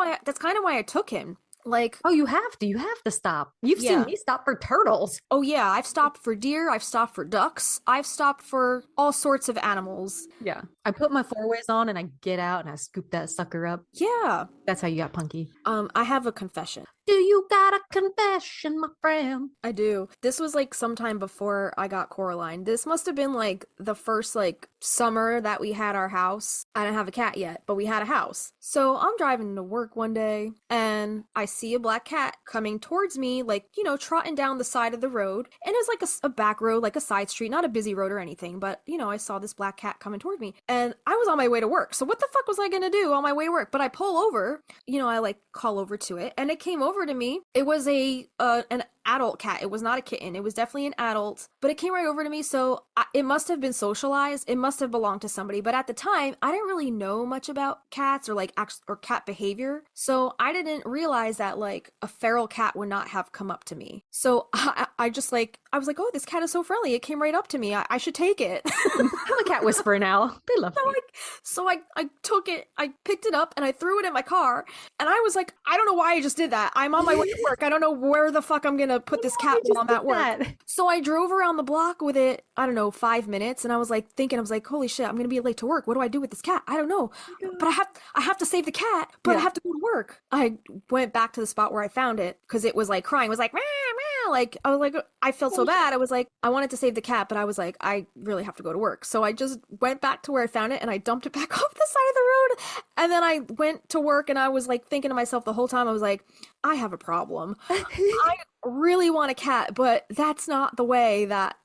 why I took him. Like, oh, you have to stop. You've seen me stop for turtles. Oh yeah, I've stopped for deer, I've stopped for ducks, I've stopped for all sorts of animals. Yeah, I put my 4-ways on and I get out and I scoop that sucker up. Yeah, that's how you got Punky. I have a confession. Do you got a confession, my friend? I do. This was like sometime before I got Coraline. This must have been like the first like summer that we had our house. I didn't have a cat yet, but we had a house. So I'm driving to work one day and I see a black cat coming towards me, like, trotting down the side of the road. And it's like a back road, like a side street, not a busy road or anything. But, I saw this black cat coming toward me and I was on my way to work. So what the fuck was I going to do on my way to work? But I pull over, I like call over to it and it came over to me. It was an adult cat. It was not a kitten. It was definitely an adult, but it came right over to me. So it must have been socialized. It must have belonged to somebody. But at the time, I didn't really know much about cats or or cat behavior. So I didn't realize that like a feral cat would not have come up to me. So I was like, oh, this cat is so friendly. It came right up to me. I should take it. I'm a cat whisperer now. They love me. So I took it. I picked it up and I threw it in my car. And I was like, I don't know why I just did that. I'm on my way to work. I don't know where the fuck I'm gonna put this cat while I'm at work. So I drove around the block with it, I don't know, 5 minutes, and I was like thinking, holy shit, I'm gonna be late to work. What do I do with this cat? I don't know. But I have to save the cat, but I have to go to work. I went back to the spot where I found it because it was like crying. It was like, meow, meow. Like, I was like, I felt so bad. I was like, I wanted to save the cat, but I was like, I really have to go to work. So I just went back to where I found it and I dumped it back off the side of the road. And then I went to work and I was like thinking to myself the whole time, I was like, I have a problem. I really want a cat, but that's not the way that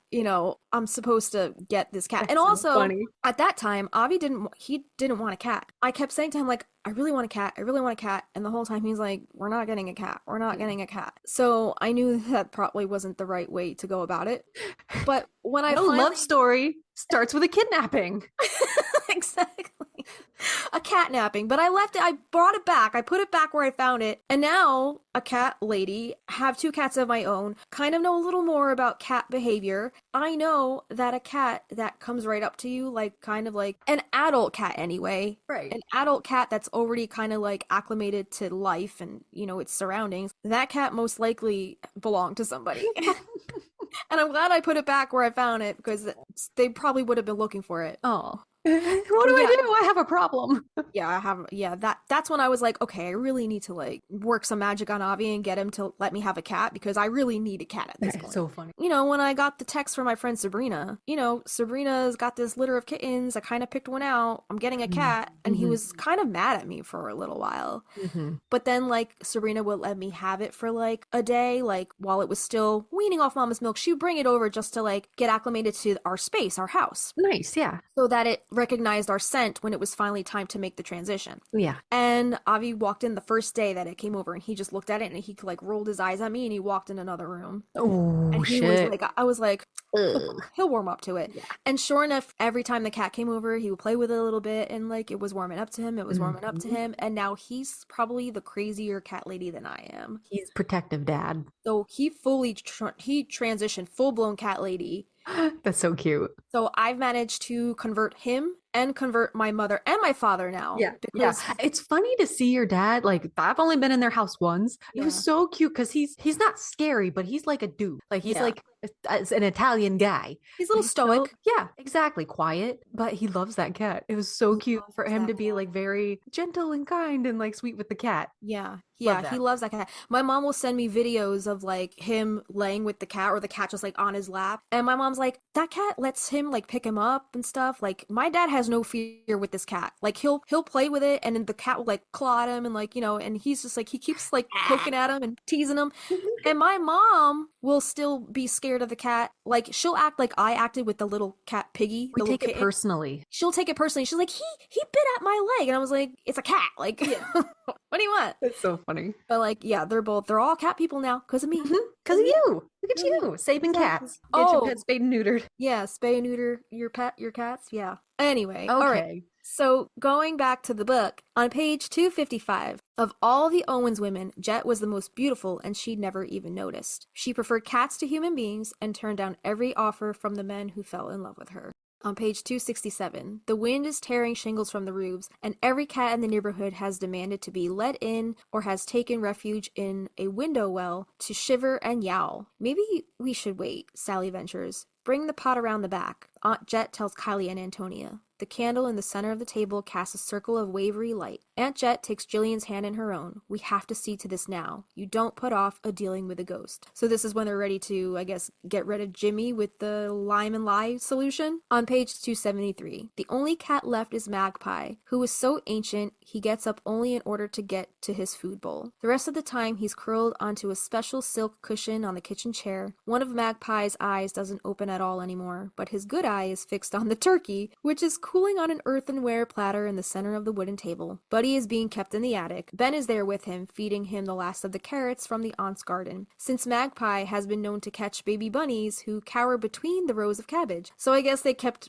I'm supposed to get this cat. That's and also so at that time Avi didn't want a cat. I kept saying to him like, I really want a cat, I really want a cat, and the whole time he's like, we're not getting a cat, we're not getting a cat. So I knew that probably wasn't the right way to go about it. But when I love story starts with a kidnapping. Exactly. A catnapping. But I brought it back, I put it back where I found it, and now a cat lady, have 2 cats of my own, kind of know a little more about cat behavior. I know that a cat that comes right up to you, like kind of like an adult cat anyway, right? An adult cat that's already kind of like acclimated to life and its surroundings, that cat most likely belonged to somebody. And I'm glad I put it back where I found it because they probably would have been looking for it. Oh, What do And I yeah, do? I have a problem. yeah, I have. Yeah, that's when I was like, okay, I really need to like work some magic on Avi and get him to let me have a cat because I really need a cat at this That is point. so funny. You know, when I got the text from my friend Sabrina, you know, Sabrina's got this litter of kittens. I kind of picked one out. I'm getting a cat, and he Mm-hmm. was kind of mad at me for a little while. Mm-hmm. But then, like, Sabrina would let me have it for like a day, like while it was still weaning off mama's milk. She would bring it over just to like get acclimated to our space, our house, Nice, yeah. so that it recognized our scent when it was finally time to make the transition. Yeah. And Avi walked in the first day that it came over, and he just looked at it and he like rolled his eyes at me and he walked in another room. Oh And he was shit. like, I was like, Ugh. he'll warm up to it. Yeah. And sure enough, every time the cat came over, he would play with it a little bit, and like it was warming up to him. It was warming up to Mhm. him. And now he's probably the crazier cat lady than I am. He's protective dad. So he fully he transitioned full blown cat lady. That's so cute. So I've managed to convert him and convert my mother and my father now Yeah. Yeah. because It's funny to see your dad. Like, I've only been in their house once. It was yeah, so cute because he's not scary, but he's like a dude. Like he's yeah, like an Italian guy. he's a But little he's so, stoic. yeah, exactly. Quiet, but he loves that cat. It was so He cute loves for him that to be cat. like very gentle and kind and like sweet with the cat. Yeah, Love yeah, he that. loves that cat. My mom will send me videos of like him laying with the cat or the cat just like on his lap. And my mom's like, that cat lets him like pick him up and stuff. Like my dad has no fear with this cat. Like he'll play with it and then the cat will like claw at him and like, you know, and he's just like he keeps like poking at him and teasing him. And my mom will still be scared of the cat. Like she'll act like I acted with the little cat Piggy, We the little take it kitten. personally. She'll take it personally. She's like, he bit at my leg. And I was like, it's a cat. Like, Yeah. what do you want? That's so funny. But like, yeah, they're all cat people now because of me. Because Because of of me. you. Look at 'Cause of me. you. Saving Exactly. cats. Get your pet Oh, spayed and neutered. yeah, spay and neuter your pet, your cats. Yeah. Anyway, all right. Okay. So going back to the book, on page 255, of all the Owens women, Jet was the most beautiful and she never even noticed. She preferred cats to human beings and turned down every offer from the men who fell in love with her. On page 267, the wind is tearing shingles from the roofs, and every cat in the neighborhood has demanded to be let in or has taken refuge in a window well to shiver and yowl. Maybe we should wait, Sally ventures. Bring the pot around the back, Aunt Jet tells Kylie and Antonia. The candle in the center of the table casts a circle of wavery light. Aunt Jet takes Jillian's hand in her own. We have to see to this now. You don't put off a dealing with a ghost. So this is when they're ready to, I guess, get rid of Jimmy with the lime and lye solution. On page 273, the only cat left is Magpie, who is so ancient he gets up only in order to get to his food bowl. The rest of the time he's curled onto a special silk cushion on the kitchen chair. One of Magpie's eyes doesn't open at all anymore, but his good eye is fixed on the turkey, which is cooling on an earthenware platter in the center of the wooden table. Buddy is being kept in the attic. Ben is there with him, feeding him the last of the carrots from the aunt's garden, since Magpie has been known to catch baby bunnies who cower between the rows of cabbage. So I guess they kept,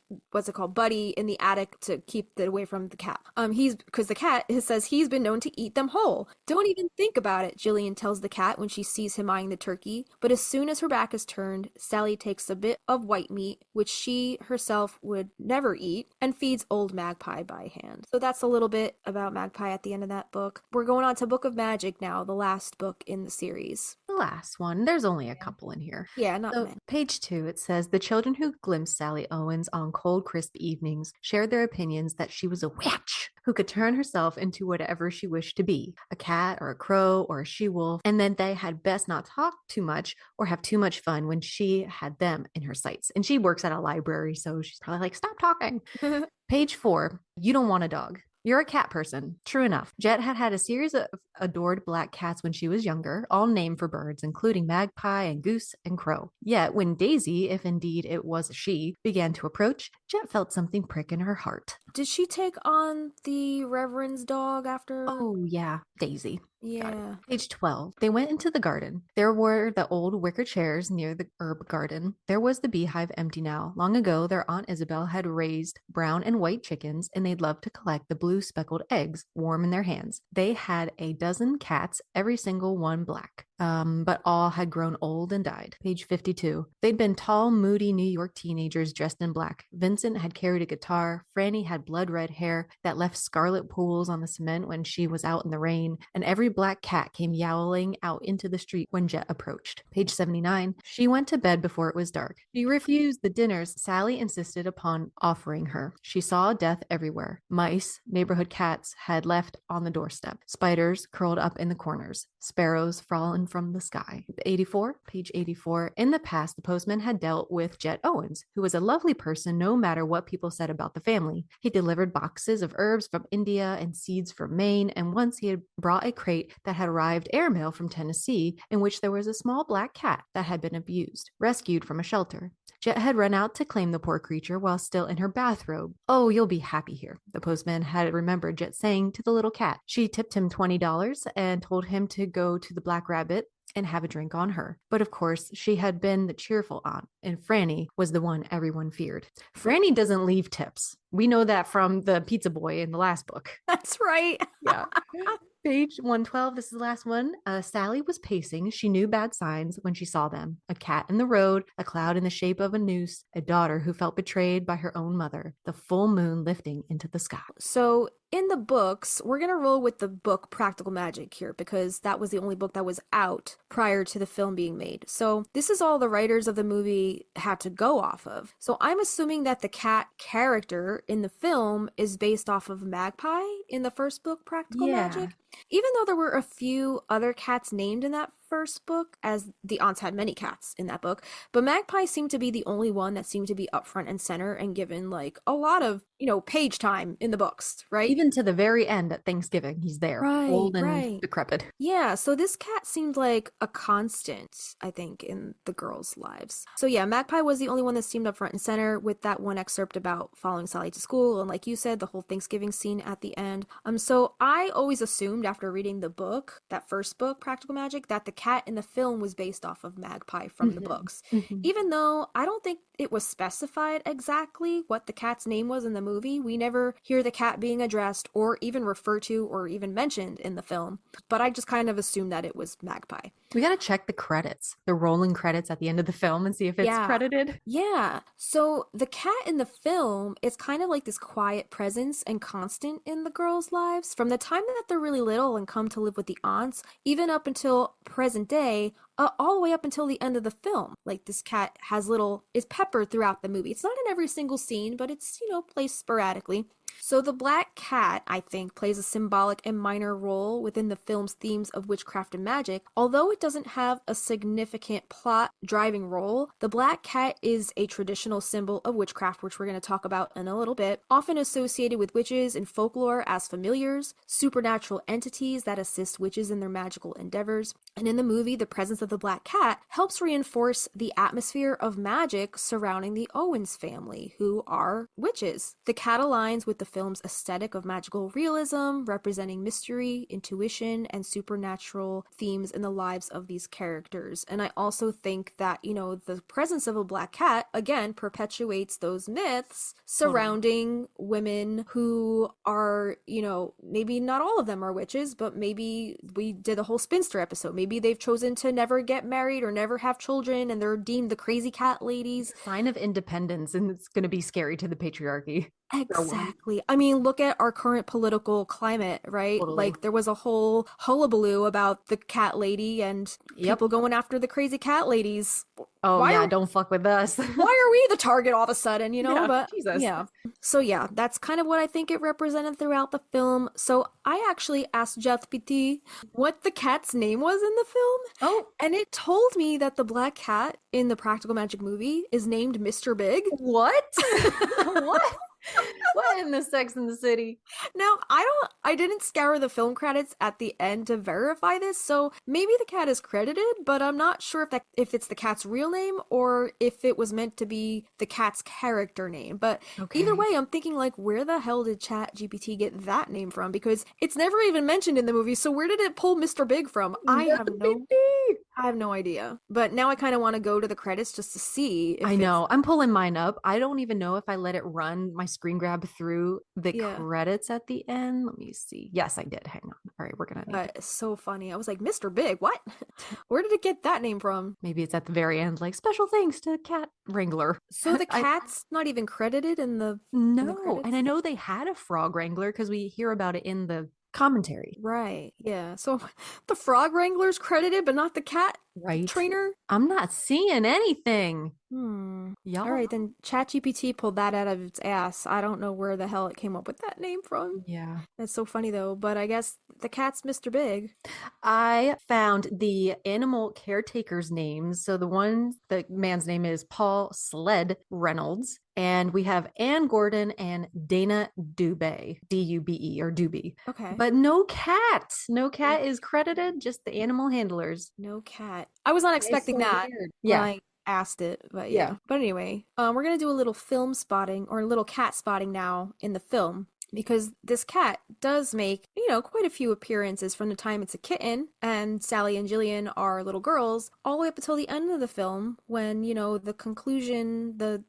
Buddy in the attic to keep it away from the cat. Because the cat says he's been known to eat them whole. Don't even think about it, Jillian tells the cat when she sees him eyeing the turkey. But as soon as her back is turned, Sally takes a bit of white meat, which she herself would never eat, and feeds old Magpie by hand. So that's a little bit about Magpie at the end of that book. We're going on to Book of Magic now, the last book in the series. The last one. There's only a couple in here. Yeah, not So, many. page 2, it says the children who glimpsed Sally Owens on cold, crisp evenings shared their opinions that she was a witch who could turn herself into whatever she wished to be, a cat or a crow or a she-wolf, and then they had best not talk too much or have too much fun when she had them in her sights. And she works at a library, so she's probably like, stop talking. Page 4, you don't want a dog. You're a cat person. True enough. Jet had had a series of adored black cats when she was younger, all named for birds, including Magpie and Goose and Crow. Yet when Daisy, if indeed it was a she, began to approach, Jet felt something prick in her heart. Did she take on the Reverend's dog after? Oh, yeah, Daisy. Yeah. Page 12. They went into the garden. There were the old wicker chairs near the herb garden. There was the beehive empty now. Long ago, their Aunt Isabel had raised brown and white chickens, and they loved to collect the blue speckled eggs, warm in their hands. They had a dozen cats, every single one black. but all had grown old and died. Page 52. They'd been tall, moody New York teenagers dressed in black. Vincent had carried a guitar. Franny had blood red hair that left scarlet pools on the cement when she was out in the rain, and every black cat came yowling out into the street when Jet approached. Page 79. She went to bed before it was dark. She refused the dinners Sally insisted upon offering her. She saw death everywhere. Mice, neighborhood cats, had left on the doorstep. Spiders curled up in the corners. Sparrows fallen from the sky. 84, page 84. In the past, the postman had dealt with Jet Owens, who was a lovely person no matter what people said about the family. He delivered boxes of herbs from India and seeds from Maine, and once he had brought a crate that had arrived airmail from Tennessee, in which there was a small black cat that had been abused, rescued from a shelter. Jet had run out to claim the poor creature while still in her bathrobe. "Oh, you'll be happy here," the postman had remembered Jet saying to the little cat. She tipped him $20 and told him to go to the Black Rabbit and have a drink on her. But of course, she had been the cheerful aunt, and Franny was the one everyone feared. Franny doesn't leave tips. We know that from the pizza boy in the last book. That's right. Yeah. Page 112, this is the last one. Sally was pacing. She knew bad signs when she saw them. A cat in the road, a cloud in the shape of a noose, a daughter who felt betrayed by her own mother, the full moon lifting into the sky. So in the books, we're going to roll with the book Practical Magic here because that was the only book that was out prior to the film being made. So this is all the writers of the movie had to go off of. So I'm assuming that the cat character in the film is based off of Magpie in the first book, Practical Magic. Even though there were a few other cats named in that first book, as the aunts had many cats in that book, but Magpie seemed to be the only one that seemed to be up front and center and given like a lot of, page time in the books, right? Even to the very end at Thanksgiving, he's there, old and decrepit. Yeah, so this cat seemed like a constant, I think, in the girls' lives. So yeah, Magpie was the only one that seemed up front and center with that one excerpt about following Sally to school, and like you said, the whole Thanksgiving scene at the end. So I always assumed after reading the book, that first book, Practical Magic, that the cat in the film was based off of Magpie from the books. Even though I don't think it was specified exactly what the cat's name was in the movie. We never hear the cat being addressed or even referred to or even mentioned in the film, but I just kind of assumed that it was Magpie. We gotta check the credits, the rolling credits at the end of the film and see if it's credited. Yeah. So the cat in the film is kind of like this quiet presence and constant in the girls' lives from the time that they're really little and come to live with the aunts, even up until present day, all the way up until the end of the film. Like this cat is peppered throughout the movie. It's not in every single scene, but it's, placed sporadically. So the black cat, I think, plays a symbolic and minor role within the film's themes of witchcraft and magic. Although it doesn't have a significant plot driving role, the black cat is a traditional symbol of witchcraft, which we're going to talk about in a little bit, often associated with witches in folklore as familiars, supernatural entities that assist witches in their magical endeavors. And in the movie, the presence of the black cat helps reinforce the atmosphere of magic surrounding the Owens family, who are witches. The cat aligns with the film's aesthetic of magical realism, representing mystery, intuition, and supernatural themes in the lives of these characters. And I also think that, the presence of a black cat, again, perpetuates those myths surrounding women who are, maybe not all of them are witches, but maybe we did a whole spinster episode. Maybe they've chosen to never get married or never have children, and they're deemed the crazy cat ladies. Sign of independence, and it's going to be scary to the patriarchy. Exactly. I mean, look at our current political climate, right? Totally. Like there was a whole hullabaloo about the cat lady and people going after the crazy cat ladies. Oh, don't fuck with us. Why are we the target all of a sudden, but Jesus. Yeah. So yeah, that's kind of what I think it represented throughout the film. So I actually asked ChatGPT what the cat's name was in the film. Oh. And it told me that the black cat in the Practical Magic movie is named Mr. Big. What? What? What in the Sex and the City? Now, I didn't scour the film credits at the end to verify this, so maybe the cat is credited, but I'm not sure if it's the cat's real name or if it was meant to be the cat's character name. But either way, I'm thinking like, where the hell did ChatGPT get that name from? Because it's never even mentioned in the movie, so where did it pull Mr. Big from? I have no I have no idea. But now I kind of want to go to the credits just to see if I it's. know. I'm pulling mine up. I don't even know if I let it run my screen grab through the Yeah. credits at the end. Let me see. Yes, I did. Hang on. All right, we're gonna need to. But it's so funny. I was like, Mr. Big, what? Where did it get that name from? Maybe it's at the very end, like special thanks to Cat Wrangler. So the I cat's not even credited in the no, and credits? I know they had a frog wrangler because we hear about it in the commentary. Right. Yeah. So the frog wrangler's credited, but not the cat Right. trainer? I'm not seeing anything. All Y'all. right, then ChatGPT pulled that out of its ass. I don't know where the hell it came up with that name from. Yeah. That's so funny though, but I guess the cat's Mr. Big. I found the animal caretakers' names. So the man's name is Paul Sled Reynolds. And we have Ann Gordon and Dana Dubé, D-U-B-E or Doobie. Okay. But no cat. No cat is credited, just the animal handlers. No cat. I was not It's expecting so that weird. when Yeah. I asked it, but Yeah. yeah. But anyway, we're gonna do a little film spotting or a little cat spotting now in the film. Because this cat does make, quite a few appearances from the time it's a kitten and Sally and Gillian are little girls, all the way up until the end of the film when, the conclusion, the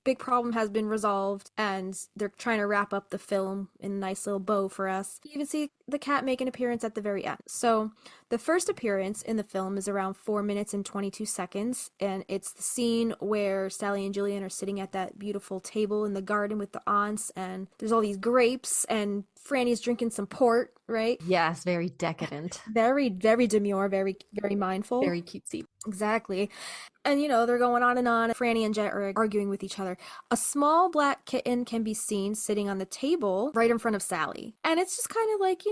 big problem has been resolved and they're trying to wrap up the film in a nice little bow for us. You even see the cat make an appearance at the very end. So the first appearance in the film is around 4 minutes and 22 seconds, and it's the scene where Sally and Gillian are sitting at that beautiful table in the garden with the aunts, and there's all these grapes, and Franny's drinking some port, right? Yes, very decadent. Very, very demure, very, very mindful. Very cutesy. Exactly. And they're going on and on. Franny and Jet are arguing with each other. A small black kitten can be seen sitting on the table right in front of Sally. And it's just kind of like,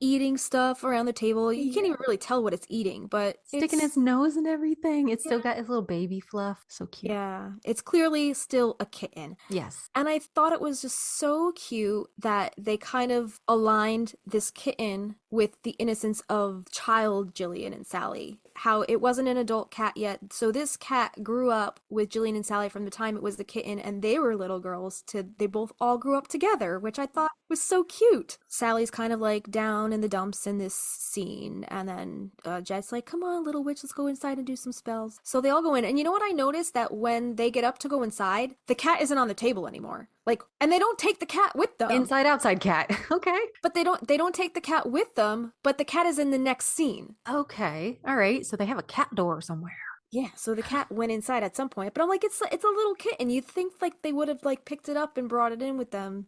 eating stuff around the table. You can't even really tell what it's eating, but Sticking its nose and everything. It's still got its little baby fluff. So cute. Yeah, it's clearly still a kitten. Yes. And I thought it was just so cute that they kind of aligned this kitten with the innocence of child Gillian and Sally. How it wasn't an adult cat yet. So this cat grew up with Gillian and Sally from the time it was the kitten and they were little girls to they both all grew up together, which I thought was so cute. Sally's kind of like down in the dumps in this scene. And then Jed's like, come on, little witch, let's go inside and do some spells. So they all go in. And you know what I noticed? That when they get up to go inside, the cat isn't on the table anymore. And they don't take the cat with them. Inside outside cat. Okay. But they don't take the cat with them, but the cat is in the next scene. Okay. All right. So they have a cat door somewhere. Yeah, so the cat went inside at some point, but I'm like, it's a little kitten. You'd think like they would have like picked it up and brought it in with them,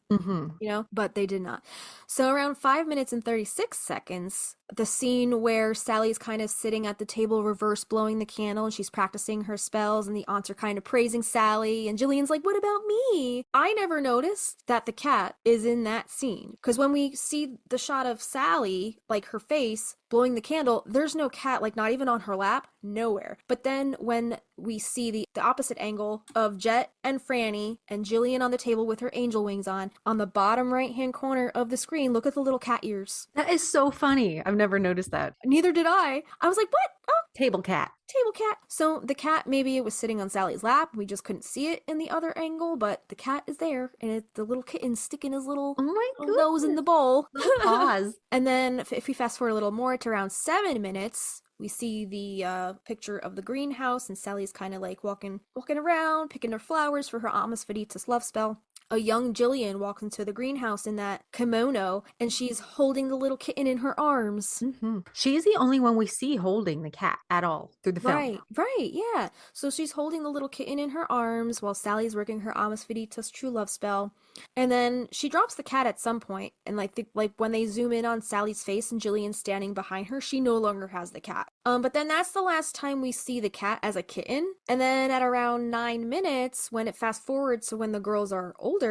but they did not. So around 5 minutes and 36 seconds, the scene where Sally's kind of sitting at the table, reverse blowing the candle, and she's practicing her spells, and the aunts are kind of praising Sally, and Jillian's like, what about me? I never noticed that the cat is in that scene, because when we see the shot of Sally, like her face, blowing the candle, there's no cat, like not even on her lap, nowhere. But then when we see the opposite angle of Jet and Franny and Gillian on the table with her angel wings on the bottom right hand corner of the screen, look at the little cat ears. That is so funny. I've never noticed that. Neither did I. I was like, what? Oh, table cat. Table cat. So the cat, maybe it was sitting on Sally's lap. We just couldn't see it in the other angle, but the cat is there, and the little kitten sticking his little nose in the bowl. Pause. And then if we fast forward a little more to around 7 minutes, we see the picture of the greenhouse, and Sally's kind of like walking around, picking her flowers for her Amos Vanitas love spell. A young Gillian walks into the greenhouse in that kimono, and she's holding the little kitten in her arms. Mm-hmm. She's the only one we see holding the cat at all through the film. Right, yeah. So she's holding the little kitten in her arms while Sally's working her Amos Vanitas true love spell. And then she drops the cat at some point, and like when they zoom in on Sally's face and Gillian standing behind her, she no longer has the cat. But then that's the last time we see the cat as a kitten. And then at around 9 minutes, when it fast forwards to when the girls are older,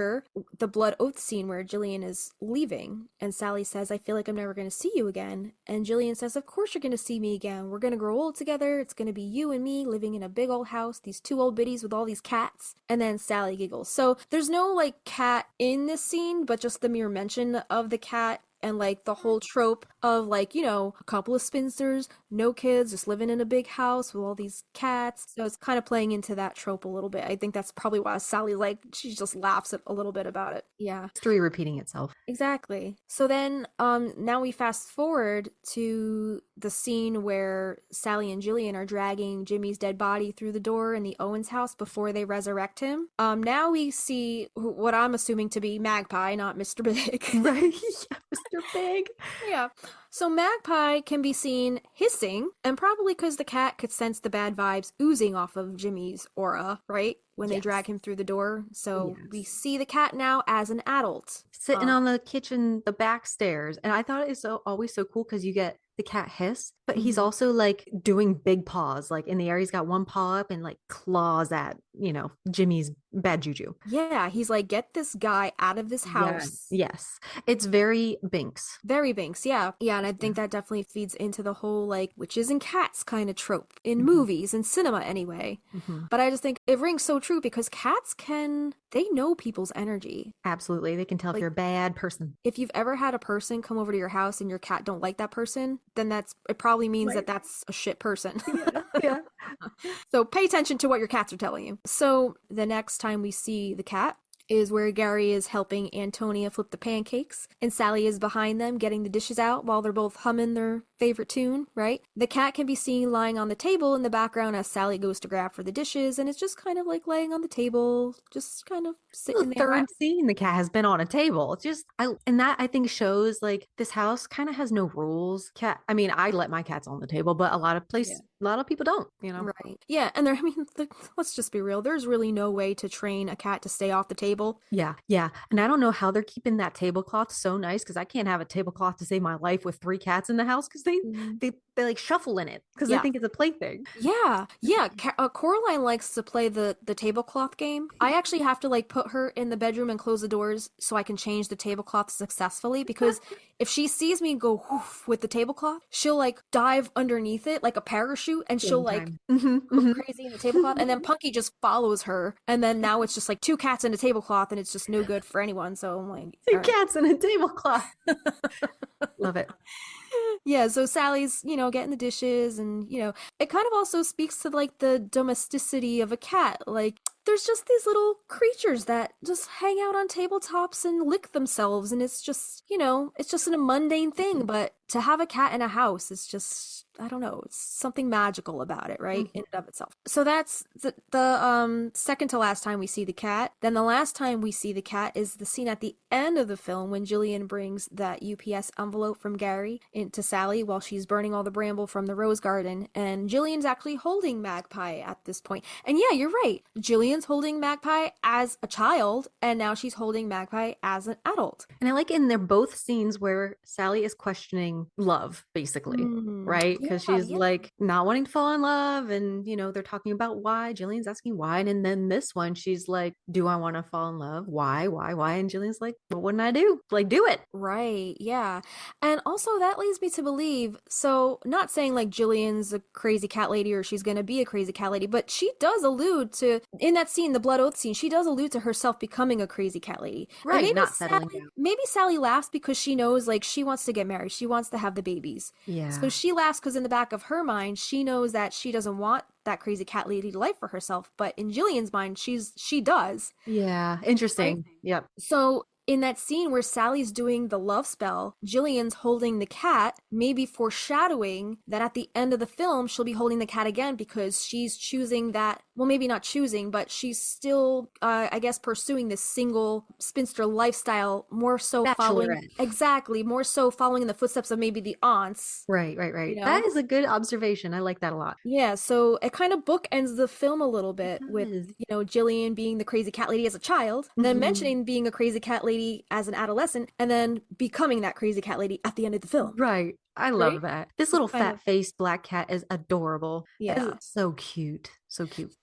the blood oath scene where Gillian is leaving, and Sally says, I feel like I'm never going to see you again. And Gillian says, of course you're going to see me again. We're going to grow old together. It's going to be you and me living in a big old house, these two old biddies with all these cats. And then Sally giggles. So there's no like cat in this scene, but just the mere mention of the cat and like the whole trope of like, you know, a couple of spinsters, no kids, just living in a big house with all these cats. So it's kind of playing into that trope a little bit. I think that's probably why Sally, like, she just laughs at a little bit about it. Yeah. History repeating itself. Exactly. So then now we fast forward to the scene where Sally and Gillian are dragging Jimmy's dead body through the door in the Owens house before they resurrect him. Now we see what I'm assuming to be Magpie, not Mr. Big. Right? Mr. Big. Yeah. So Magpie can be seen hissing, and probably because the cat could sense the bad vibes oozing off of Jimmy's aura, right? When they drag him through the door. So we see the cat now as an adult. Sitting on the kitchen, the back stairs. And I thought it was always so cool because you get the cat hiss, but he's also like doing big paws. Like in the air, he's got one paw up and like claws at, you know, Jimmy's bad juju. Yeah, he's like, get this guy out of this house. Yes. It's very Binks. Very Binks, yeah. Yeah, and I think that definitely feeds into the whole like witches and cats kind of trope in movies and cinema anyway. But I just think it rings so true because cats they know people's energy. Absolutely. They can tell if you're a bad person. If you've ever had a person come over to your house and your cat don't like that person, then it probably means that that's a shit person. Yeah. So pay attention to what your cats are telling you. So the next time we see the cat is where Gary is helping Antonia flip the pancakes, and Sally is behind them getting the dishes out while they're both humming their favorite tune, right? The cat can be seen lying on the table in the background as Sally goes to grab for the dishes, and it's just kind of like laying on the table, just kind of sitting there. Third scene, the cat has been on a table. It's just, and that I think shows like this house kind of has no rules. I mean, I let my cats on the table, but a lot of people don't, you know? Right. Yeah. And let's just be real. There's really no way to train a cat to stay off the table. Yeah. Yeah. And I don't know how they're keeping that tablecloth so nice because I can't have a tablecloth to save my life with 3 cats in the house because they like shuffle in it because they think it's a plaything. Yeah. Yeah. Coraline likes to play the tablecloth game. I actually have to like put her in the bedroom and close the doors so I can change the tablecloth successfully because if she sees me go whoof with the tablecloth, she'll like dive underneath it like a parachute and she'll like go crazy in the tablecloth. And then Punky just follows her. And then now it's just like 2 cats in a tablecloth and it's just no good for anyone. So I'm like, 2 cats in a tablecloth. Love it. Yeah, so Sally's, you know, getting the dishes and, you know, it kind of also speaks to like the domesticity of a cat. Like there's just these little creatures that just hang out on tabletops and lick themselves and it's just, you know, it's just a mundane thing, but to have a cat in a house is just, I don't know, it's something magical about it, right? In and of itself. So that's the second to last time we see the cat. Then the last time we see the cat is the scene at the end of the film when Gillian brings that UPS envelope from Gary into Sally while she's burning all the bramble from the rose garden. And Gillian's actually holding Magpie at this point. And yeah, you're right. Gillian's holding Magpie as a child, and now she's holding Magpie as an adult. And I like in they're both scenes where Sally is questioning love, basically, right? Because she's like not wanting to fall in love, and you know they're talking about why. Gillian's asking why, and then this one she's like, "Do I want to fall in love? Why? And Gillian's like, "What wouldn't I do? Like, do it." Right? Yeah, and also that leads me to believe. So, not saying like Gillian's a crazy cat lady or she's gonna be a crazy cat lady, but she does allude to in that scene, the blood oath scene. She does allude to herself becoming a crazy cat lady, right? Maybe not settling down. Maybe Sally laughs because she knows like she wants to get married. She wants to have the babies. Yeah. So she laughs because in the back of her mind, she knows that she doesn't want that crazy cat lady life for herself. But in Gillian's mind, she does. Yeah. Interesting. Right? Yep. So in that scene where Sally's doing the love spell, Gillian's holding the cat, maybe foreshadowing that at the end of the film, she'll be holding the cat again because she's choosing that, well, maybe not choosing, but she's still, I guess, pursuing this single spinster lifestyle, more so following in the footsteps of maybe the aunts. Right. You know? That is a good observation. I like that a lot. Yeah, so it kind of bookends the film a little bit with, you know, Gillian being the crazy cat lady as a child, and then mentioning being a crazy cat lady as an adolescent, and then becoming that crazy cat lady at the end of the film. Right. I love that. This little fat-faced black cat is adorable. Yeah. So cute.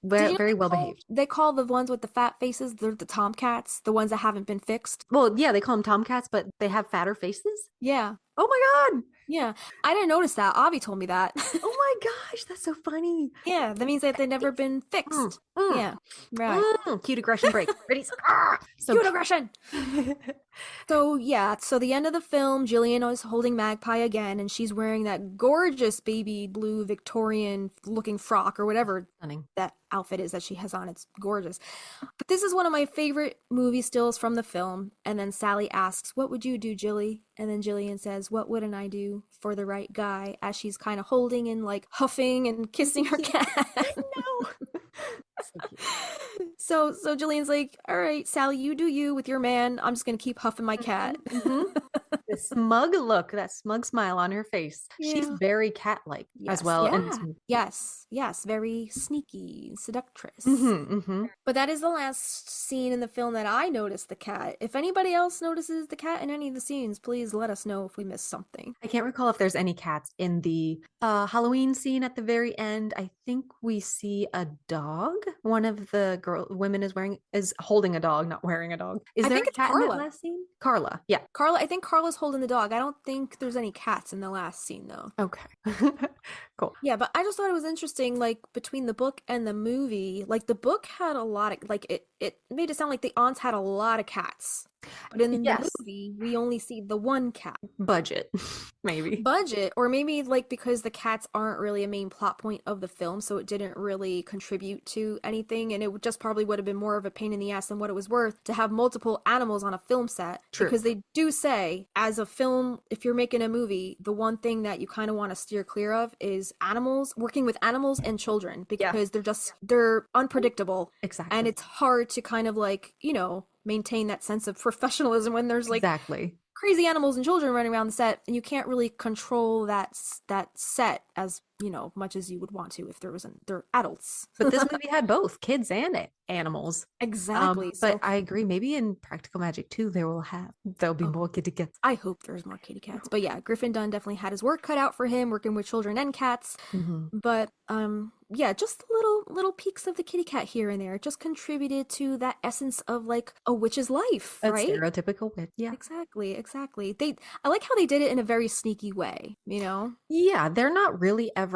Very well behaved. They call the ones with the fat faces, they're the tomcats, the ones that haven't been fixed. Well, yeah, they call them tomcats, but they have fatter faces? Yeah. Oh my God. Yeah. I didn't notice that. Avi told me that. Oh my gosh, that's so funny. Yeah, that means that they've never been fixed. Yeah. Right. Cute aggression break. Ready? So cute aggression. So the end of the film, Gillian is holding Magpie again, and she's wearing that gorgeous baby blue Victorian looking frock or whatever Stunning. that outfit is that she has on. It's gorgeous. But this is one of my favorite movie stills from the film. And then Sally asks, "What would you do, Jilly?" And then Gillian says, "What wouldn't I do for the right guy?" As she's kind of holding and like huffing and kissing her cat. No. So Jillian's like, "All right, Sally, you do you with your man. I'm just gonna keep huffing my cat." The smug look, that smug smile on her face. Yeah. She's very cat-like as well. Yeah. And Yes, very sneaky, seductress. Mm-hmm. But that is the last scene in the film that I noticed the cat. If anybody else notices the cat in any of the scenes, please let us know if we missed something. I can't recall if there's any cats in the Halloween scene at the very end. I think we see a dog. One of the women is holding a dog, not wearing a dog. I think it's a cat Carla. in that last scene? Carla, yeah. I think Carla's holding the dog. I don't think there's any cats in the last scene though. Okay. Cool. Yeah, but I just thought it was interesting, like between the book and the movie, like the book had a lot of, like it made it sound like the aunts had a lot of cats. But in the movie, we only see the one cat. Budget, maybe. Budget, or maybe like because the cats aren't really a main plot point of the film, so it didn't really contribute to anything, and it just probably would have been more of a pain in the ass than what it was worth to have multiple animals on a film set. True. Because they do say, as a film, if you're making a movie, the one thing that you kind of want to steer clear of is working with animals and children, because they're unpredictable. Exactly. And it's hard to kind of like, maintain that sense of professionalism when there's like crazy animals and children running around the set, and you can't really control that set as much as you would want to if they're adults. But this movie had both kids and animals. Exactly. But I agree, maybe in Practical Magic 2 there'll be more kitty cats. I hope there's more kitty cats. But yeah, Griffin Dunn definitely had his work cut out for him working with children and cats. But just little peeks of the kitty cat here and there. It just contributed to that essence of like a witch's life, right? Stereotypical witch. Yeah. Exactly. I like how they did it in a very sneaky way, Yeah, they're not really ever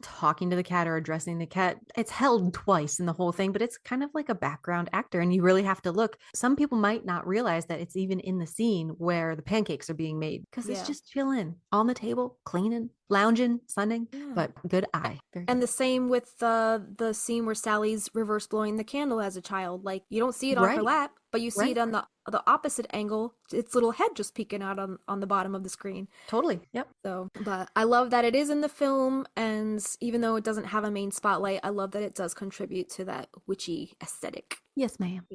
talking to the cat or addressing the cat. It's held twice in the whole thing, but it's kind of like a background actor, and you really have to look. Some people might not realize that it's even in the scene where the pancakes are being made, because it's just chilling on the table, cleaning, lounging, sunning, but good eye. And the same with the scene where Sally's reverse blowing the candle as a child. Like, you don't see it on her lap, but you see it on the opposite angle, its little head just peeking out on the bottom of the screen. Totally. Yep. So, but I love that it is in the film, and even though it doesn't have a main spotlight, I love that it does contribute to that witchy aesthetic. Yes, ma'am.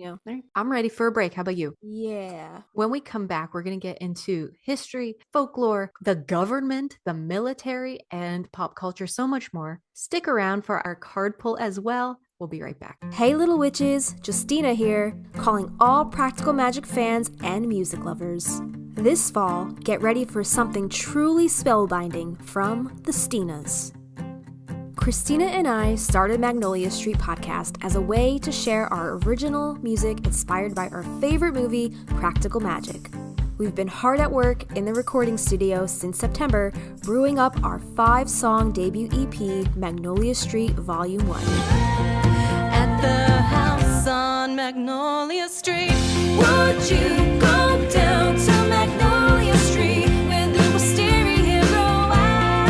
I'm ready for a break. How about you? Yeah. When we come back, we're going to get into history, folklore, the government, the military, and pop culture, so much more. Stick around for our card pull as well. We'll be right back. Hey, little witches, Justina here, calling all Practical Magic fans and music lovers. This fall, get ready for something truly spellbinding from the Stinas. Christina and I started Magnolia Street Podcast as a way to share our original music inspired by our favorite movie, Practical Magic. We've been hard at work in the recording studio since September, brewing up our 5-song debut EP, Magnolia Street Volume 1. At the house on Magnolia Street, would you go down to Magnolia Street where the wisteria grow wild?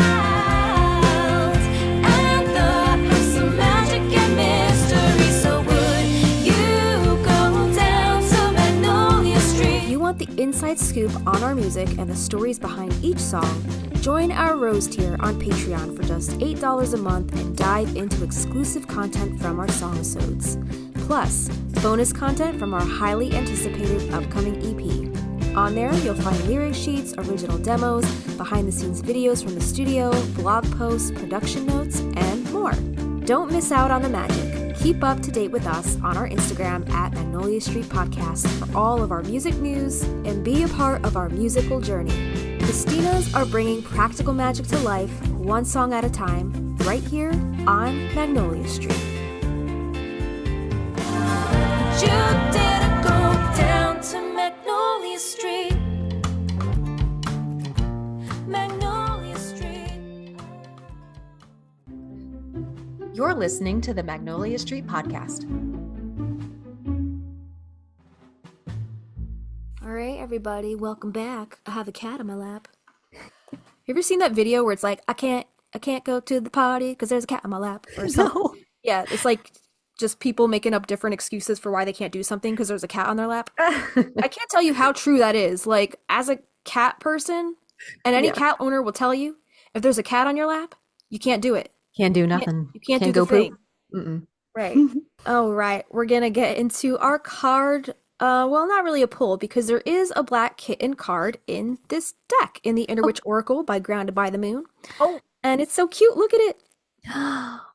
At the house of magic and mystery, so would you go down to Magnolia Street? If you want the inside scoop on our music and the stories behind each song, join our Rose tier on Patreon for just $8 a month and dive into exclusive content from our songisodes. Plus, bonus content from our highly anticipated upcoming EP. On there, you'll find lyric sheets, original demos, behind-the-scenes videos from the studio, blog posts, production notes, and more. Don't miss out on the magic. Keep up to date with us on our Instagram at Magnolia Street Podcast for all of our music news and be a part of our musical journey. The Stinas are bringing Practical Magic to life, one song at a time, right here on Magnolia Street. You didn't go down to Magnolia Street. Magnolia Street. You're listening to the Magnolia Street Podcast. everybody, welcome back. I have a cat on my lap. You ever seen that video where it's like, I can't go to the party because there's a cat on my lap or something? No. Yeah, it's like just people making up different excuses for why they can't do something because there's a cat on their lap. I can't tell you how true that is. Like, as a cat person, and any Yeah. cat owner will tell you, if there's a cat on your lap, you can't do it. Can't do You can't, nothing. you can't do Can't the go thing. poop. Mm-mm. Right. Oh, right. We're gonna get into our card. Well, not really a pull because there is a black kitten card in this deck in the Inner Witch Oracle by Grounded by the Moon. Oh. And it's so cute. Look at it.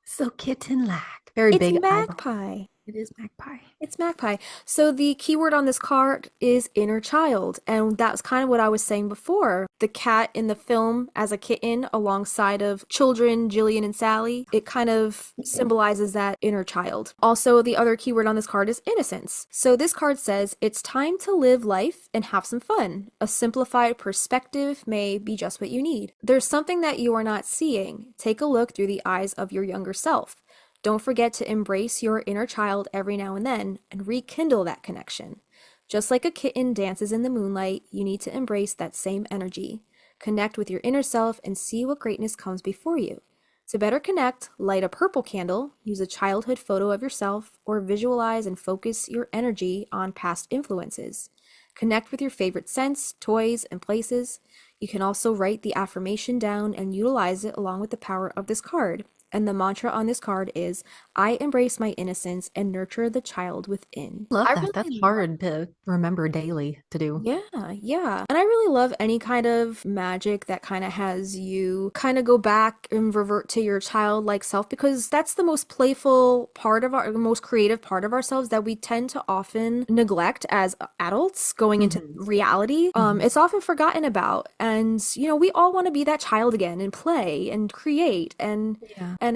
So kitten-like. Very It's big eyebrow. Magpie. It is Magpie. It's Magpie. So the keyword on this card is inner child. And that's kind of what I was saying before. The cat in the film as a kitten alongside of children, Gillian and Sally, it kind of symbolizes that inner child. Also, the other keyword on this card is innocence. So this card says, it's time to live life and have some fun. A simplified perspective may be just what you need. There's something that you are not seeing. Take a look through the eyes of your younger self. Don't forget to embrace your inner child every now and then and rekindle that connection. Just like a kitten dances in the moonlight, you need to embrace that same energy. Connect with your inner self and see what greatness comes before you. To better connect, light a purple candle, use a childhood photo of yourself, or visualize and focus your energy on past influences. Connect with your favorite scents, toys, and places. You can also write the affirmation down and utilize it along with the power of this card. And the mantra on this card is, I embrace my innocence and nurture the child within. Love I that. really That's love- hard to remember daily to do. Yeah. And I really love any kind of magic that kind of has you kind of go back and revert to your childlike self because that's the most playful part of our, most creative part of ourselves that we tend to often neglect as adults going into reality. It's often forgotten about. And, you know, we all want to be that child again and play and create and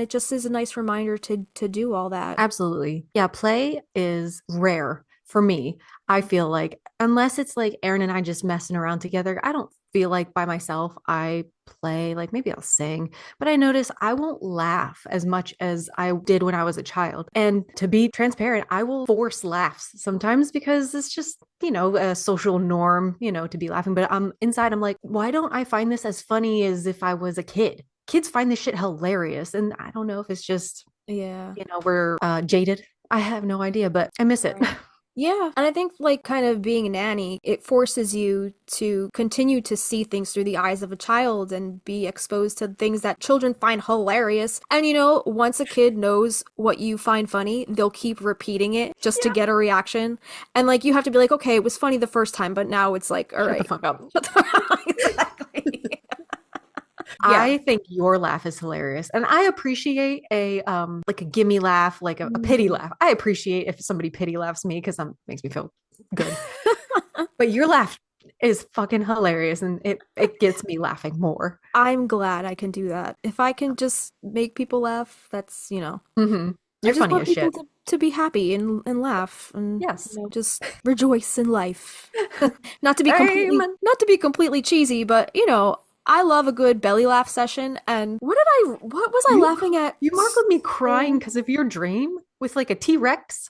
it just is a nice reminder to do all that. Absolutely. Yeah, play is rare for me. I feel like unless it's like Aaron and I just messing around together, I don't feel like by myself I play. Like maybe I'll sing, but I notice I won't laugh as much as I did when I was a child. And to be transparent, I will force laughs sometimes because it's just, you know, a social norm, you know, to be laughing. But inside, I'm like, why don't I find this as funny as if I was a kid? Kids find this shit hilarious. And I don't know if it's just, Yeah. you know, we're jaded. I have no idea, but I miss it. Right. Yeah. And I think like kind of being a nanny, it forces you to continue to see things through the eyes of a child and be exposed to things that children find hilarious. And you know, once a kid knows what you find funny, they'll keep repeating it just to get a reaction. And like you have to be like, okay, it was funny the first time, but now it's like, all right. Shut the fuck up. Exactly. I think your laugh is hilarious. And I appreciate a like a gimme laugh, like a pity laugh. I appreciate if somebody pity laughs me because that makes me feel good. But your laugh is fucking hilarious and it gets me laughing more. I'm glad I can do that. If I can just make people laugh, that's, you know. Mm-hmm. I You're just funny want as people shit. to be happy and laugh and Yes. you know, just rejoice in life. Not to be Amen. completely cheesy, but you know, I love a good belly laugh session. And what was I laughing at? You marveled me crying because of your dream with like a T-Rex.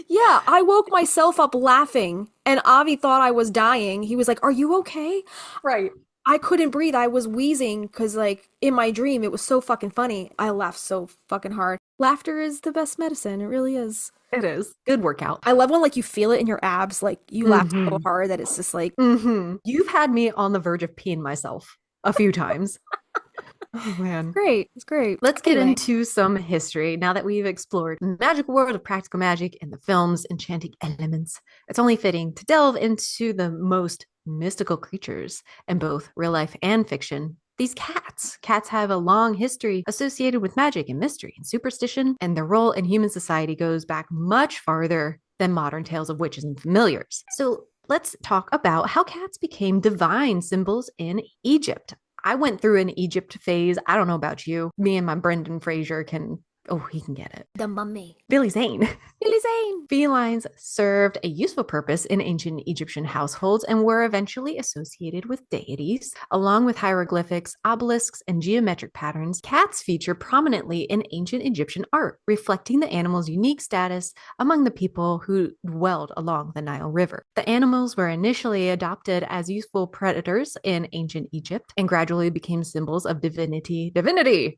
Yeah, I woke myself up laughing and Avi thought I was dying. He was like, "Are you okay?" Right. I couldn't breathe. I was wheezing because, like, in my dream, it was so fucking funny. I laughed so fucking hard. Laughter is the best medicine. It really is. It is. Good workout. I love when, like, you feel it in your abs. Like, you laugh so hard that it's just like... You've had me on the verge of peeing myself a few times. Oh, man. Great. It's great. Let's get Anyway. into some history now that we've explored the magical world of practical magic and the film's enchanting elements. It's only fitting to delve into the most mystical creatures in both real life and fiction. These cats. Cats have a long history associated with magic and mystery and superstition, and their role in human society goes back much farther than modern tales of witches and familiars. So let's talk about how cats became divine symbols in Egypt. I went through an Egypt phase. I don't know about you. Me and my Brendan Fraser can Oh, he can get it. The mummy. Billy Zane. Billy Zane. Felines served a useful purpose in ancient Egyptian households and were eventually associated with deities. Along with hieroglyphics, obelisks, and geometric patterns, cats feature prominently in ancient Egyptian art, reflecting the animal's unique status among the people who dwelled along the Nile River. The animals were initially adopted as useful predators in ancient Egypt and gradually became symbols of divinity,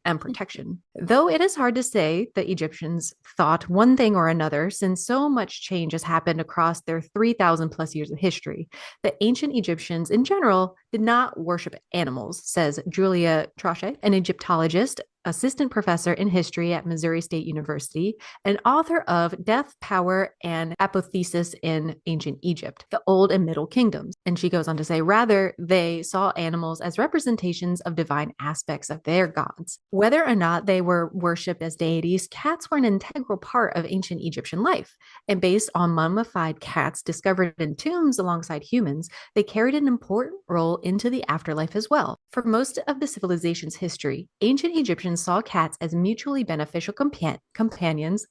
and protection. Though it is hard to say the Egyptians thought one thing or another, since so much change has happened across their 3,000 plus years of history, the ancient Egyptians in general did not worship animals, says Julia Trochet, an Egyptologist, assistant professor in history at Missouri State University, and author of Death, Power, and Apotheosis in Ancient Egypt, the Old and Middle Kingdoms. And she goes on to say, rather, they saw animals as representations of divine aspects of their gods. Whether or not they were worshipped as deities, cats were an integral part of ancient Egyptian life. And based on mummified cats discovered in tombs alongside humans, they carried an important role into the afterlife as well. For most of the civilization's history, ancient Egyptians saw cats as mutually beneficial companions.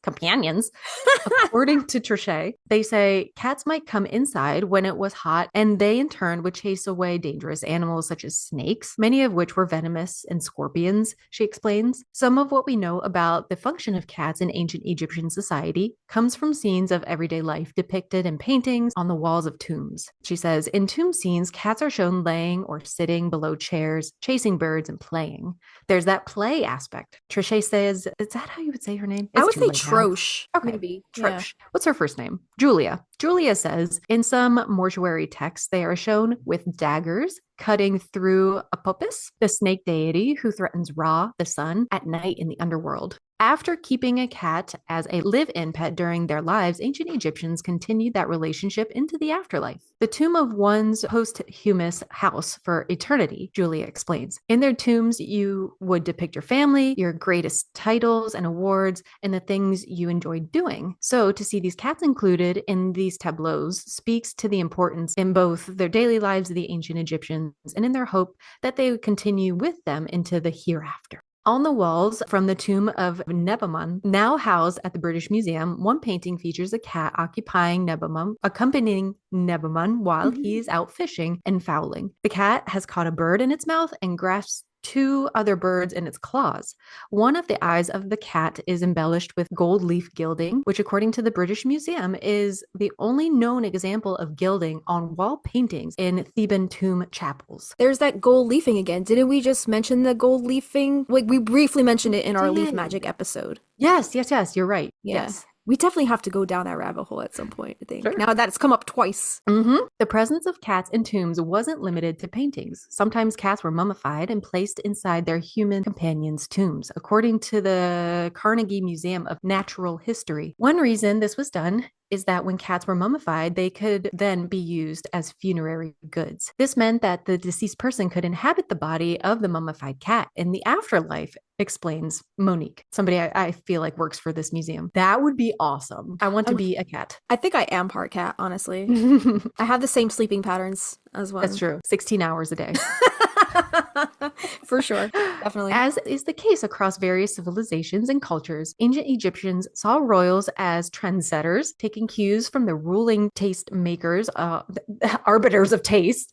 According to Trochet, they say cats might come inside when it was hot, and they in turn would chase away dangerous animals such as snakes, many of which were venomous, and scorpions, she explains. Some of what we know about the function of cats in ancient Egyptian society comes from scenes of everyday life depicted in paintings on the walls of tombs. She says, in tomb scenes, cats are shown laying or sitting below chairs, chasing birds, and playing. There's that play aspect. Trochet says, is that how you would say her name? I would say Troche. Okay. Maybe. Troche. Yeah. What's her first name? Julia. Julia says, in some mortuary texts, they are shown with daggers cutting through Apopis, the snake deity who threatens Ra, the sun, at night in the underworld. After keeping a cat as a live-in pet during their lives, ancient Egyptians continued that relationship into the afterlife. The tomb of one's posthumous house for eternity, Julia explains. In their tombs, you would depict your family, your greatest titles and awards, and the things you enjoyed doing. So to see these cats included in these tableaus speaks to the importance in both their daily lives of the ancient Egyptians and in their hope that they would continue with them into the hereafter. On the walls from the tomb of Nebamun, now housed at the British Museum, one painting features a cat accompanying Nebamun while he is out fishing and fowling. The cat has caught a bird in its mouth and grasps two other birds in its claws. One of the eyes of the cat is embellished with gold leaf gilding, which according to the British Museum is the only known example of gilding on wall paintings in Theban tomb chapels. There's that gold leafing again. Didn't we just mention the gold leafing? Like, we briefly mentioned it in our leaf magic episode. Yes, you're right. Yeah. Yes. We definitely have to go down that rabbit hole at some point, I think. Sure. Now that it's come up twice. Mm-hmm. The presence of cats in tombs wasn't limited to paintings. Sometimes cats were mummified and placed inside their human companions' tombs, according to the Carnegie Museum of Natural History. One reason this was done is that when cats were mummified, they could then be used as funerary goods. This meant that the deceased person could inhabit the body of the mummified cat in the afterlife, explains Monique, somebody I feel like works for this museum. That would be awesome. I want to be a cat. I think I am part cat, honestly. I have the same sleeping patterns as well. That's true. 16 hours a day. For sure. Definitely. As is the case across various civilizations and cultures, ancient Egyptians saw royals as trendsetters, taking cues from the ruling taste makers, arbiters of taste,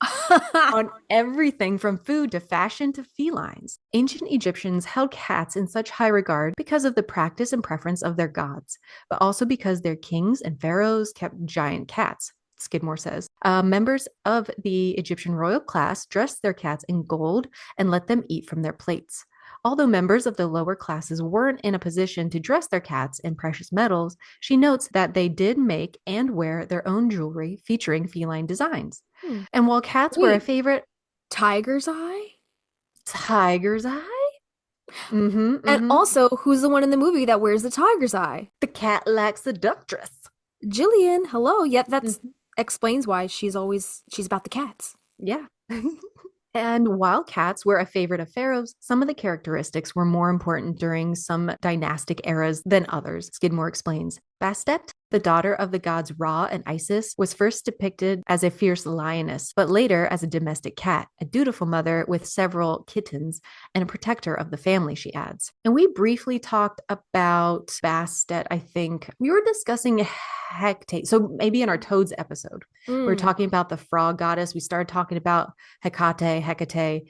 on everything from food to fashion to felines. Ancient Egyptians held cats in such high regard because of the practice and preference of their gods, but also because their kings and pharaohs kept giant cats. Skidmore says, members of the Egyptian royal class dressed their cats in gold and let them eat from their plates. Although members of the lower classes weren't in a position to dress their cats in precious metals, she notes that they did make and wear their own jewelry featuring feline designs. And while cats were a favorite... Tiger's eye? Tiger's eye? And also, who's the one in the movie that wears the tiger's eye? The cat lacks the seductress. Gillian, hello. Yeah, that's... explains why she's about the cats. Yeah. And while cats were a favorite of pharaohs, some of the characteristics were more important during some dynastic eras than others, Skidmore explains. Bastet, The daughter of the gods Ra and Isis was first depicted as a fierce lioness, but later as a domestic cat, a dutiful mother with several kittens, and a protector of the family, she adds. And we briefly talked about Bastet, I think. We were discussing Hecate. So maybe in our Toads episode, we were talking about the frog goddess. We started talking about Hecate.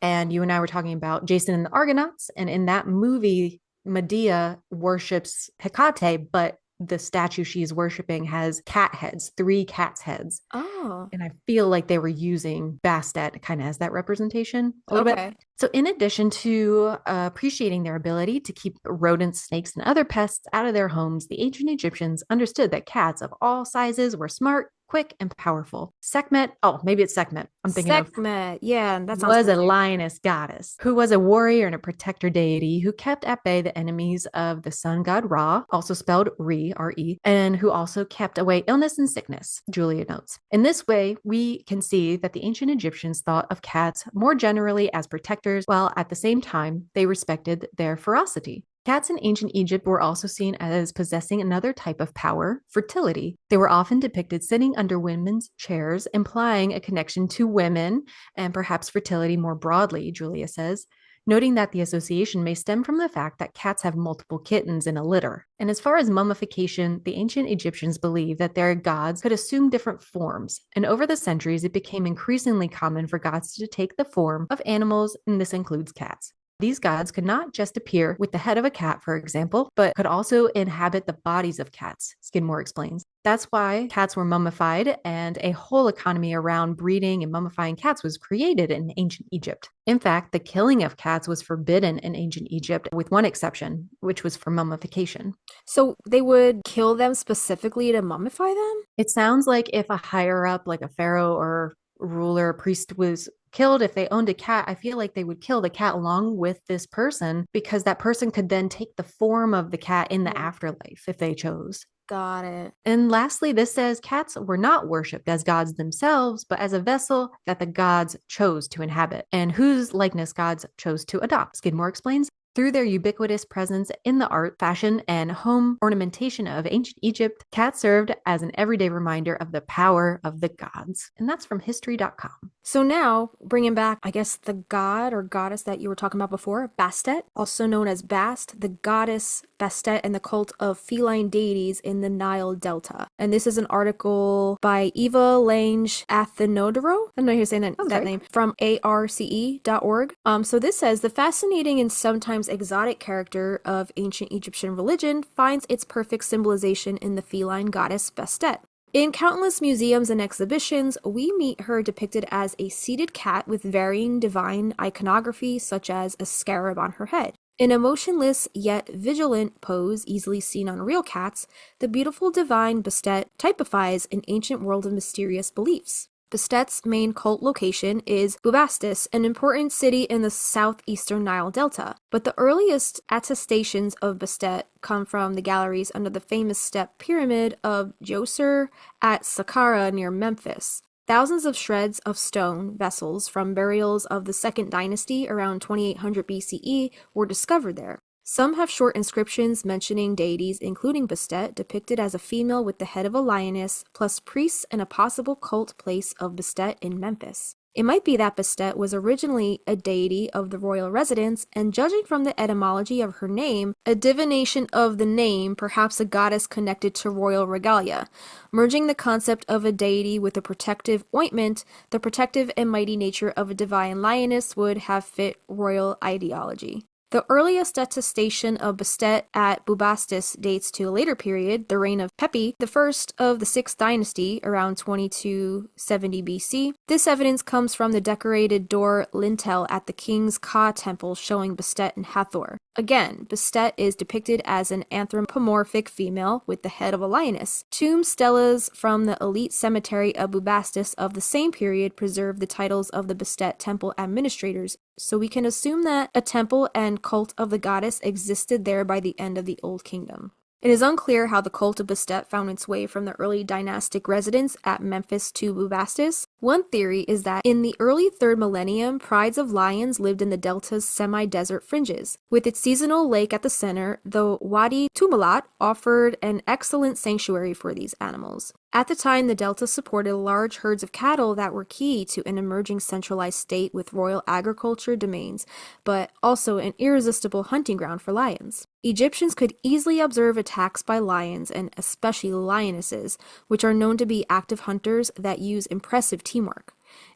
And you and I were talking about Jason and the Argonauts. And in that movie, Medea worships Hecate, but the statue she's worshiping has cat heads, 3 cats' heads. Oh. And I feel like they were using Bastet kind of as that representation a little bit. So in addition to appreciating their ability to keep rodents, snakes, and other pests out of their homes, the ancient Egyptians understood that cats of all sizes were smart, quick, and powerful. Sekhmet, maybe it's Sekhmet. I'm thinking Sekhmet, yeah, that sounds was familiar. a lioness goddess who was a warrior and a protector deity who kept at bay the enemies of the sun god Ra, also spelled Re, R-E, and who also kept away illness and sickness, Julia notes. In this way, we can see that the ancient Egyptians thought of cats more generally as protectors, while at the same time, they respected their ferocity. Cats in ancient Egypt were also seen as possessing another type of power, fertility. They were often depicted sitting under women's chairs, implying a connection to women and perhaps fertility more broadly, Julia says, noting that the association may stem from the fact that cats have multiple kittens in a litter. And as far as mummification, the ancient Egyptians believed that their gods could assume different forms, and over the centuries, it became increasingly common for gods to take the form of animals, and this includes cats. These gods could not just appear with the head of a cat, for example, but could also inhabit the bodies of cats, Skidmore explains. That's why cats were mummified, and a whole economy around breeding and mummifying cats was created in ancient Egypt. In fact, the killing of cats was forbidden in ancient Egypt, with one exception, which was for mummification. So they would kill them specifically to mummify them? It sounds like if a higher up, like a pharaoh or ruler, priest was killed, if they owned a cat, I feel like they would kill the cat along with this person because that person could then take the form of the cat in the afterlife if they chose. Got it. And lastly, this says cats were not worshipped as gods themselves, but as a vessel that the gods chose to inhabit and whose likeness gods chose to adopt. Skidmore explains. Through their ubiquitous presence in the art, fashion, and home ornamentation of ancient Egypt, cats served as an everyday reminder of the power of the gods. And that's from history.com. So now, bringing back, I guess, the god or goddess that you were talking about before, Bastet, also known as Bast, the goddess Bastet and the cult of feline deities in the Nile Delta. And this is an article by Eva Lange Athenodoro. I don't know how you're saying that name, from arce.org. So this says, the fascinating and sometimes exotic character of ancient Egyptian religion finds its perfect symbolization in the feline goddess Bastet. In countless museums and exhibitions, we meet her depicted as a seated cat with varying divine iconography, such as a scarab on her head. In a motionless yet vigilant pose easily seen on real cats, the beautiful divine Bastet typifies an ancient world of mysterious beliefs. Bastet's main cult location is Bubastis, an important city in the southeastern Nile Delta. But the earliest attestations of Bastet come from the galleries under the famous step pyramid of Djoser at Saqqara near Memphis. Thousands of shreds of stone vessels from burials of the Second Dynasty around 2800 BCE were discovered there. Some have short inscriptions mentioning deities, including Bastet, depicted as a female with the head of a lioness, plus priests and a possible cult place of Bastet in Memphis. It might be that Bastet was originally a deity of the royal residence, and judging from the etymology of her name, a divination of the name, perhaps a goddess connected to royal regalia. Merging the concept of a deity with a protective ointment, the protective and mighty nature of a divine lioness would have fit royal ideology. The earliest attestation of Bastet at Bubastis dates to a later period, the reign of Pepi, the first of the 6th dynasty, around 2270 BC. This evidence comes from the decorated door lintel at the king's Ka temple showing Bastet and Hathor. Again, Bastet is depicted as an anthropomorphic female with the head of a lioness. Tomb stelas from the elite cemetery of Bubastis of the same period preserve the titles of the Bastet temple administrators, so we can assume that a temple and cult of the goddess existed there by the end of the Old Kingdom. It is unclear how the cult of Bastet found its way from the early dynastic residence at Memphis to Bubastis. One theory is that in the early 3rd millennium, prides of lions lived in the delta's semi-desert fringes. With its seasonal lake at the center, the Wadi Tumalat offered an excellent sanctuary for these animals. At the time, the delta supported large herds of cattle that were key to an emerging centralized state with royal agriculture domains, but also an irresistible hunting ground for lions. Egyptians could easily observe attacks by lions, and especially lionesses, which are known to be active hunters that use impressive teamwork.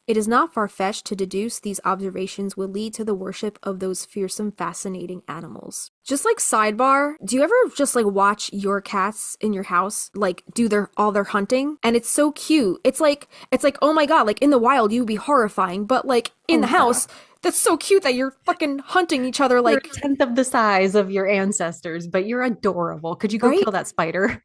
It is not far-fetched to deduce these observations would lead to the worship of those fearsome, fascinating animals. Just like sidebar, do you ever just like watch your cats in your house like do all their hunting? And it's so cute. It's like oh my god, like in the wild you would be horrifying, but like in the house, that's so cute that you're fucking hunting each other like you're a tenth of the size of your ancestors, but you're adorable. Could you go kill that spider?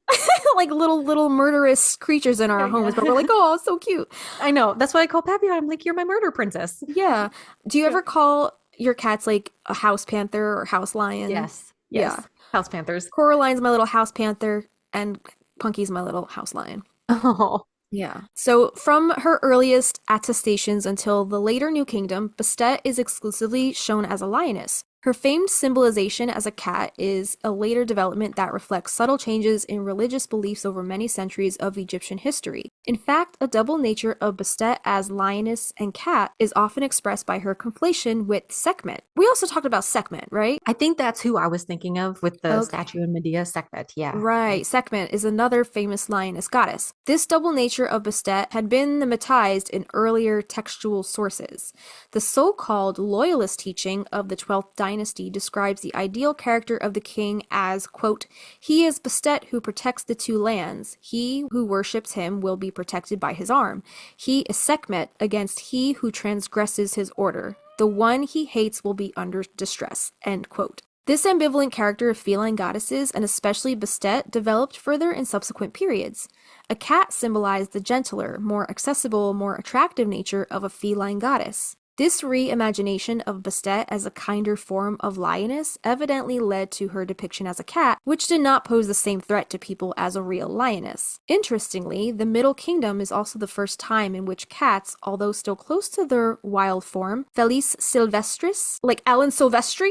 Like little murderous creatures in our homes, but we're like, oh, so cute. I know. That's what I call Peppy. I'm like, you're my murder princess. Yeah. Do you ever call your cats like a house panther or house lion? Yes. Yeah. House panthers. Coraline's my little house panther, and Punky's my little house lion. Oh. Yeah. So from her earliest attestations until the later New Kingdom, Bastet is exclusively shown as a lioness. Her famed symbolization as a cat is a later development that reflects subtle changes in religious beliefs over many centuries of Egyptian history. In fact, a double nature of Bastet as lioness and cat is often expressed by her conflation with Sekhmet. We also talked about Sekhmet, right? I think that's who I was thinking of with the statue in Medea, Sekhmet, yeah. Right, Sekhmet is another famous lioness goddess. This double nature of Bastet had been thematized in earlier textual sources. The so-called loyalist teaching of the 12th dynasty describes the ideal character of the king as, quote, he is Bastet who protects the two lands. He who worships him will be protected by his arm. He is Sekhmet against he who transgresses his order. The one he hates will be under distress, end quote. This ambivalent character of feline goddesses, and especially Bastet, developed further in subsequent periods. A cat symbolized the gentler, more accessible, more attractive nature of a feline goddess. This reimagination of Bastet as a kinder form of lioness evidently led to her depiction as a cat, which did not pose the same threat to people as a real lioness. Interestingly, the Middle Kingdom is also the first time in which cats, although still close to their wild form, Felis sylvestris, like Alan Silvestri,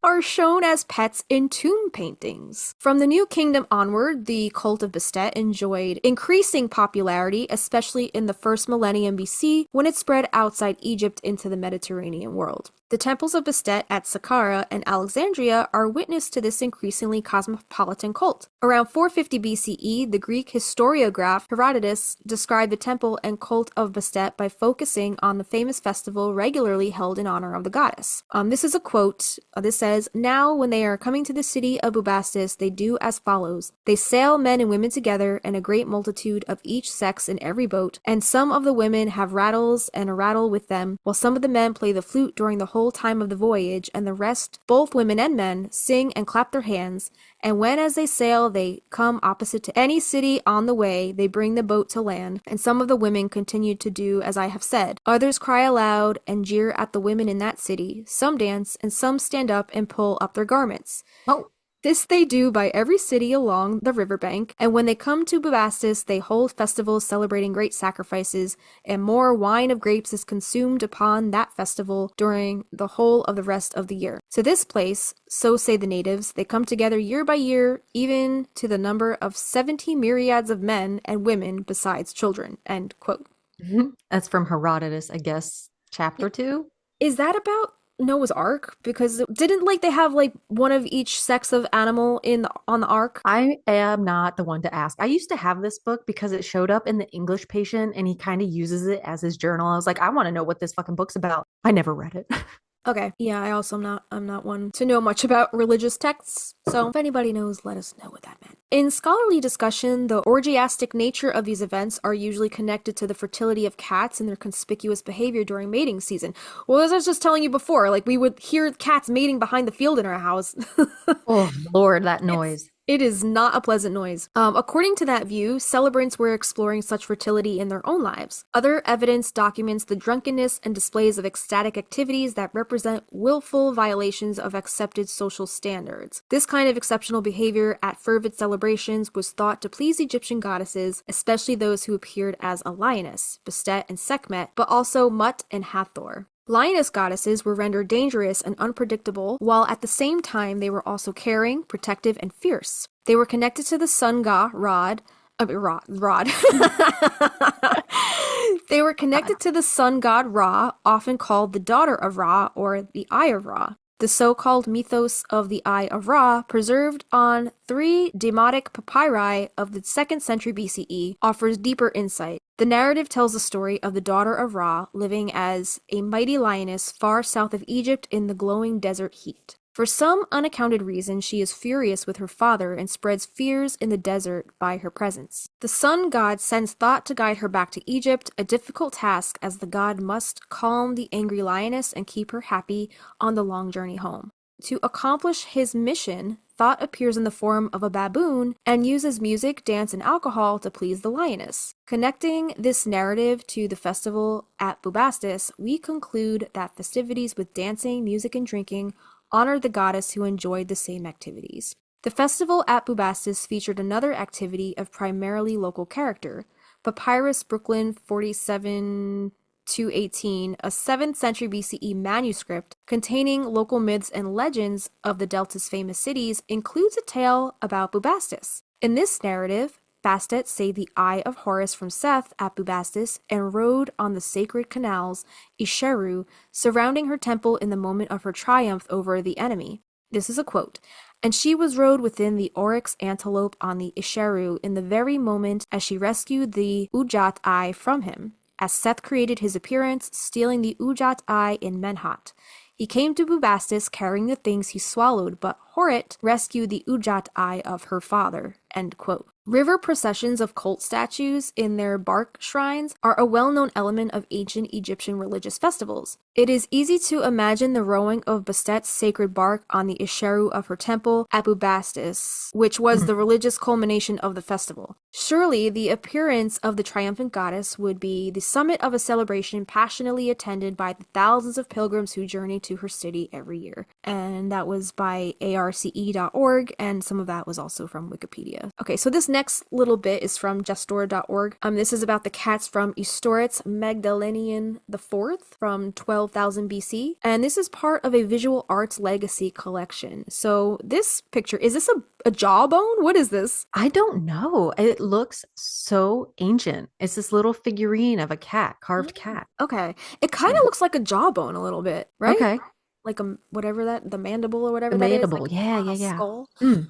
are shown as pets in tomb paintings. From the New Kingdom onward, the cult of Bastet enjoyed increasing popularity, especially in the first millennium BC, when it spread outside Egypt into the Mediterranean world. The temples of Bastet at Saqqara and Alexandria are witness to this increasingly cosmopolitan cult. Around 450 BCE, the Greek historiograph Herodotus described the temple and cult of Bastet by focusing on the famous festival regularly held in honor of the goddess. This is a quote. This says, now when they are coming to the city of Bubastis, they do as follows. They sail men and women together, and a great multitude of each sex in every boat, and some of the women have rattles and a rattle with them, while some of the men play the flute during the whole time of the voyage, and the rest, both women and men, sing and clap their hands, and when as they sail they come opposite to any city on the way, they bring the boat to land, and some of the women continue to do as I have said. Others cry aloud and jeer at the women in that city. Some dance, and some stand up and pull up their garments. Oh. This they do by every city along the riverbank, and when they come to Bubastis, they hold festivals celebrating great sacrifices, and more wine of grapes is consumed upon that festival during the whole of the rest of the year. To this place, so say the natives, they come together year by year, even to the number of 70 myriads of men and women besides children, end quote. That's from Herodotus, I guess, chapter 2. Is that about Noah's Ark? Because didn't they have one of each sex of animal on the ark? I am not the one to ask. I used to have this book because it showed up in the English Patient and he kind of uses it as his journal. I was like, I want to know what this fucking book's about. I never read it. Okay. Yeah, I'm not one to know much about religious texts. So if anybody knows, let us know what that meant. In scholarly discussion, the orgiastic nature of these events are usually connected to the fertility of cats and their conspicuous behavior during mating season. Well, as I was just telling you before, we would hear cats mating behind the field in our house. Oh, Lord, that noise. It is not a pleasant noise. According to that view, celebrants were exploring such fertility in their own lives. Other evidence documents the drunkenness and displays of ecstatic activities that represent willful violations of accepted social standards. This kind of exceptional behavior at fervid celebrations was thought to please Egyptian goddesses, especially those who appeared as a lioness, Bastet and Sekhmet, but also Mut and Hathor. Lioness goddesses were rendered dangerous and unpredictable, while at the same time they were also caring, protective, and fierce. They were connected to the sun god Rod. They were connected to the sun god Ra, often called the daughter of Ra or the Eye of Ra. The so-called mythos of the Eye of Ra, preserved on 3 Demotic papyri of the 2nd century BCE, offers deeper insight. The narrative tells the story of the daughter of Ra living as a mighty lioness far south of Egypt in the glowing desert heat. For some unaccounted reason, she is furious with her father and spreads fears in the desert by her presence. The sun god sends thought to guide her back to Egypt, a difficult task as the god must calm the angry lioness and keep her happy on the long journey home. To accomplish his mission, Thought appears in the form of a baboon and uses music, dance, and alcohol to please the lioness. Connecting this narrative to the festival at Bubastis, we conclude that festivities with dancing, music, and drinking honored the goddess who enjoyed the same activities. The festival at Bubastis featured another activity of primarily local character. Papyrus Brooklyn 47-18, a 7th century BCE manuscript containing local myths and legends of the Delta's famous cities, includes a tale about Bubastis. In this narrative, Bastet saved the Eye of Horus from Seth at Bubastis and rode on the sacred canals, Isheru, surrounding her temple in the moment of her triumph over the enemy. This is a quote. And she was rode within the oryx antelope on the Isheru in the very moment as she rescued the Ujat Eye from him, as Seth created his appearance, stealing the Ujat Eye in Menhat. He came to Bubastis carrying the things he swallowed, but Horit rescued the Ujat Eye of her father. End quote. River processions of cult statues in their bark shrines are a well-known element of ancient Egyptian religious festivals. It is easy to imagine the rowing of Bastet's sacred bark on the Isheru of her temple at Bubastis, which was the religious culmination of the festival. Surely, the appearance of the triumphant goddess would be the summit of a celebration passionately attended by the thousands of pilgrims who journey to her city every year. And that was by arce.org, and some of that was also from Wikipedia. Okay, so this next little bit is from Gestora.org. This is about the cats from Estoritz Magdalenian IV from 12,000 BC, and this is part of a visual arts legacy collection. So this picture, is this a jawbone? What is this? I don't know. It looks so ancient. It's this little figurine of a cat, carved cat. Okay. It kind of looks like a jawbone a little bit, right? Okay. Like the mandible or whatever The that mandible. is. Like Yeah. skull. Mm.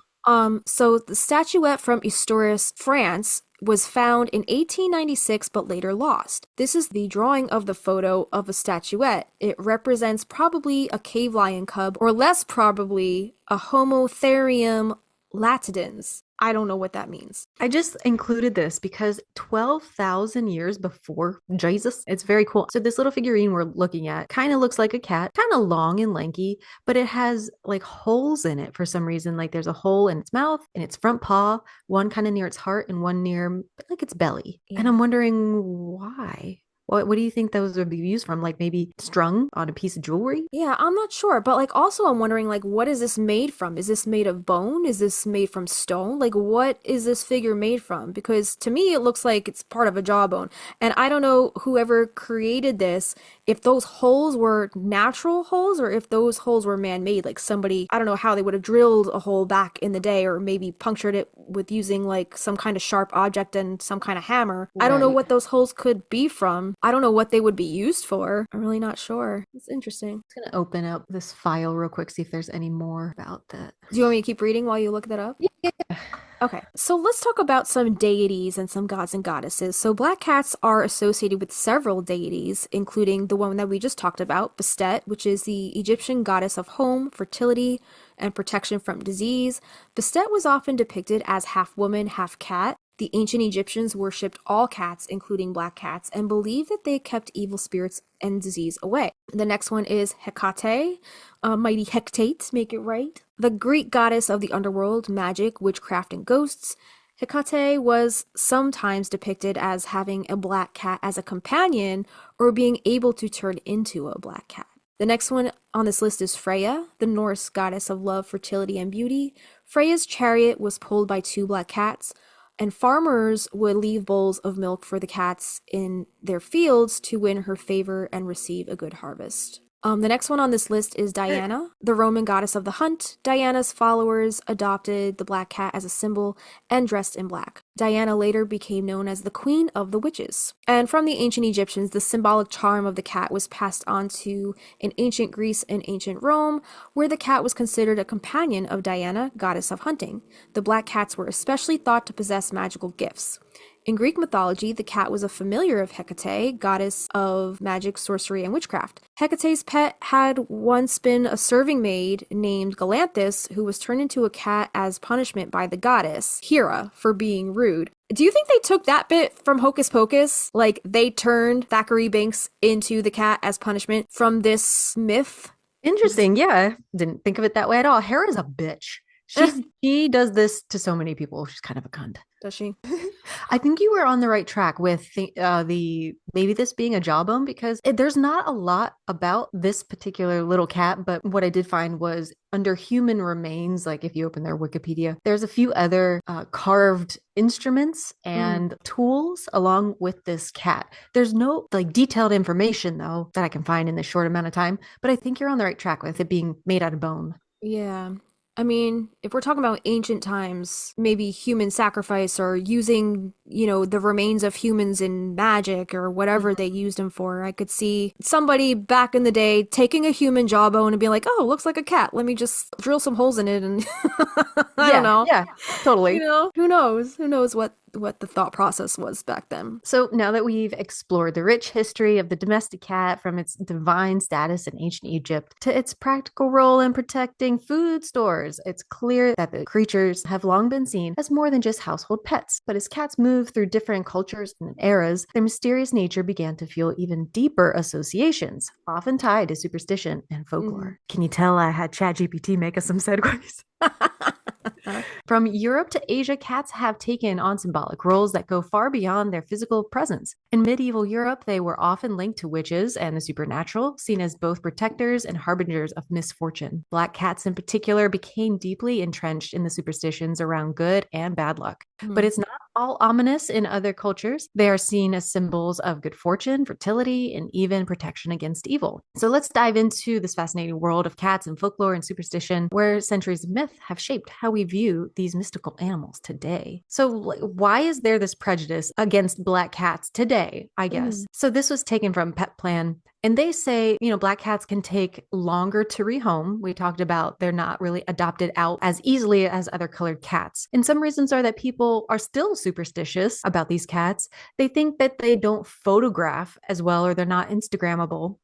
So the statuette from Estoritz, France, was found in 1896 but later lost. This is the drawing of the photo of a statuette. It represents probably a cave lion cub, or less probably a Homotherium latidens. I don't know what that means. I just included this because 12,000 years before Jesus, it's very cool. So this little figurine we're looking at kind of looks like a cat, kind of long and lanky, but it has like holes in it for some reason. Like there's a hole in its mouth and its front paw, one kind of near its heart and one near like its belly. Yeah. And I'm wondering why. What do you think those would be used from? Like maybe strung on a piece of jewelry? Yeah, I'm not sure. But like also I'm wondering like what is this made from? Is this made of bone? Is this made from stone? Like what is this figure made from? Because to me it looks like it's part of a jawbone. And I don't know whoever created this, if those holes were natural holes or if those holes were man-made. Like somebody, I don't know how they would have drilled a hole back in the day or maybe punctured it with using like some kind of sharp object and some kind of hammer. Right. I don't know what those holes could be from. I don't know what they would be used for. I'm really not sure. It's interesting. I'm just gonna open up this file real quick, see if there's any more about that. Do you want me to keep reading while you look that up? Yeah. Okay, so let's talk about some deities and some gods and goddesses. So black cats are associated with several deities, including the one that we just talked about, Bastet, which is the Egyptian goddess of home, fertility, and protection from disease. Bastet was often depicted as half woman, half cat. The ancient Egyptians worshipped all cats, including black cats, and believed that they kept evil spirits and disease away. The next one is Hecate, mighty Hecate, make it right. The Greek goddess of the underworld, magic, witchcraft, and ghosts. Hecate was sometimes depicted as having a black cat as a companion or being able to turn into a black cat. The next one on this list is Freya, the Norse goddess of love, fertility, and beauty. Freya's chariot was pulled by 2 black cats, and farmers would leave bowls of milk for the cats in their fields to win her favor and receive a good harvest. The next one on this list is Diana, the Roman goddess of the hunt. Diana's followers adopted the black cat as a symbol and dressed in black. Diana later became known as the Queen of the Witches. And from the ancient Egyptians, the symbolic charm of the cat was passed on to in ancient Greece and ancient Rome, where the cat was considered a companion of Diana, goddess of hunting. The black cats were especially thought to possess magical gifts. In Greek mythology, the cat was a familiar of Hecate, goddess of magic, sorcery, and witchcraft. Hecate's pet had once been a serving maid named Galanthus, who was turned into a cat as punishment by the goddess, Hera, for being rude. Do you think they took that bit from Hocus Pocus? Like, they turned Thackeray Binks into the cat as punishment from this myth? Interesting. Yeah. Didn't think of it that way at all. Hera's a bitch. She does this to so many people. She's kind of a cunt. Does she? I think you were on the right track with the maybe this being a jawbone, because there's not a lot about this particular little cat, but what I did find was under human remains, like if you open their Wikipedia, there's a few other carved instruments and tools along with this cat. There's no like detailed information though that I can find in this short amount of time, but I think you're on the right track with it being made out of bone. Yeah. I mean, if we're talking about ancient times, maybe human sacrifice or using, the remains of humans in magic or whatever they used them for, I could see somebody back in the day taking a human jawbone and being like, oh, looks like a cat. Let me just drill some holes in it and I don't know. Yeah, totally. Who knows? Who knows what the thought process was back then. So now that we've explored the rich history of the domestic cat from its divine status in ancient Egypt to its practical role in protecting food stores, it's clear that the creatures have long been seen as more than just household pets. But as cats moved through different cultures and eras, their mysterious nature began to feel even deeper associations, often tied to superstition and folklore. Can you tell I had ChatGPT make us some segues? From Europe to Asia, cats have taken on symbolic roles that go far beyond their physical presence. In medieval Europe, they were often linked to witches and the supernatural, seen as both protectors and harbingers of misfortune. Black cats in particular became deeply entrenched in the superstitions around good and bad luck. But it's not all ominous in other cultures. They are seen as symbols of good fortune, fertility, and even protection against evil. So let's dive into this fascinating world of cats and folklore and superstition, where centuries of myth have shaped how we view these mystical animals today. So why is there this prejudice against black cats today, I guess? So this was taken from Pet Plan. And they say, black cats can take longer to rehome. We talked about they're not really adopted out as easily as other colored cats. And some reasons are that people are still superstitious about these cats. They think that they don't photograph as well, or they're not Instagrammable.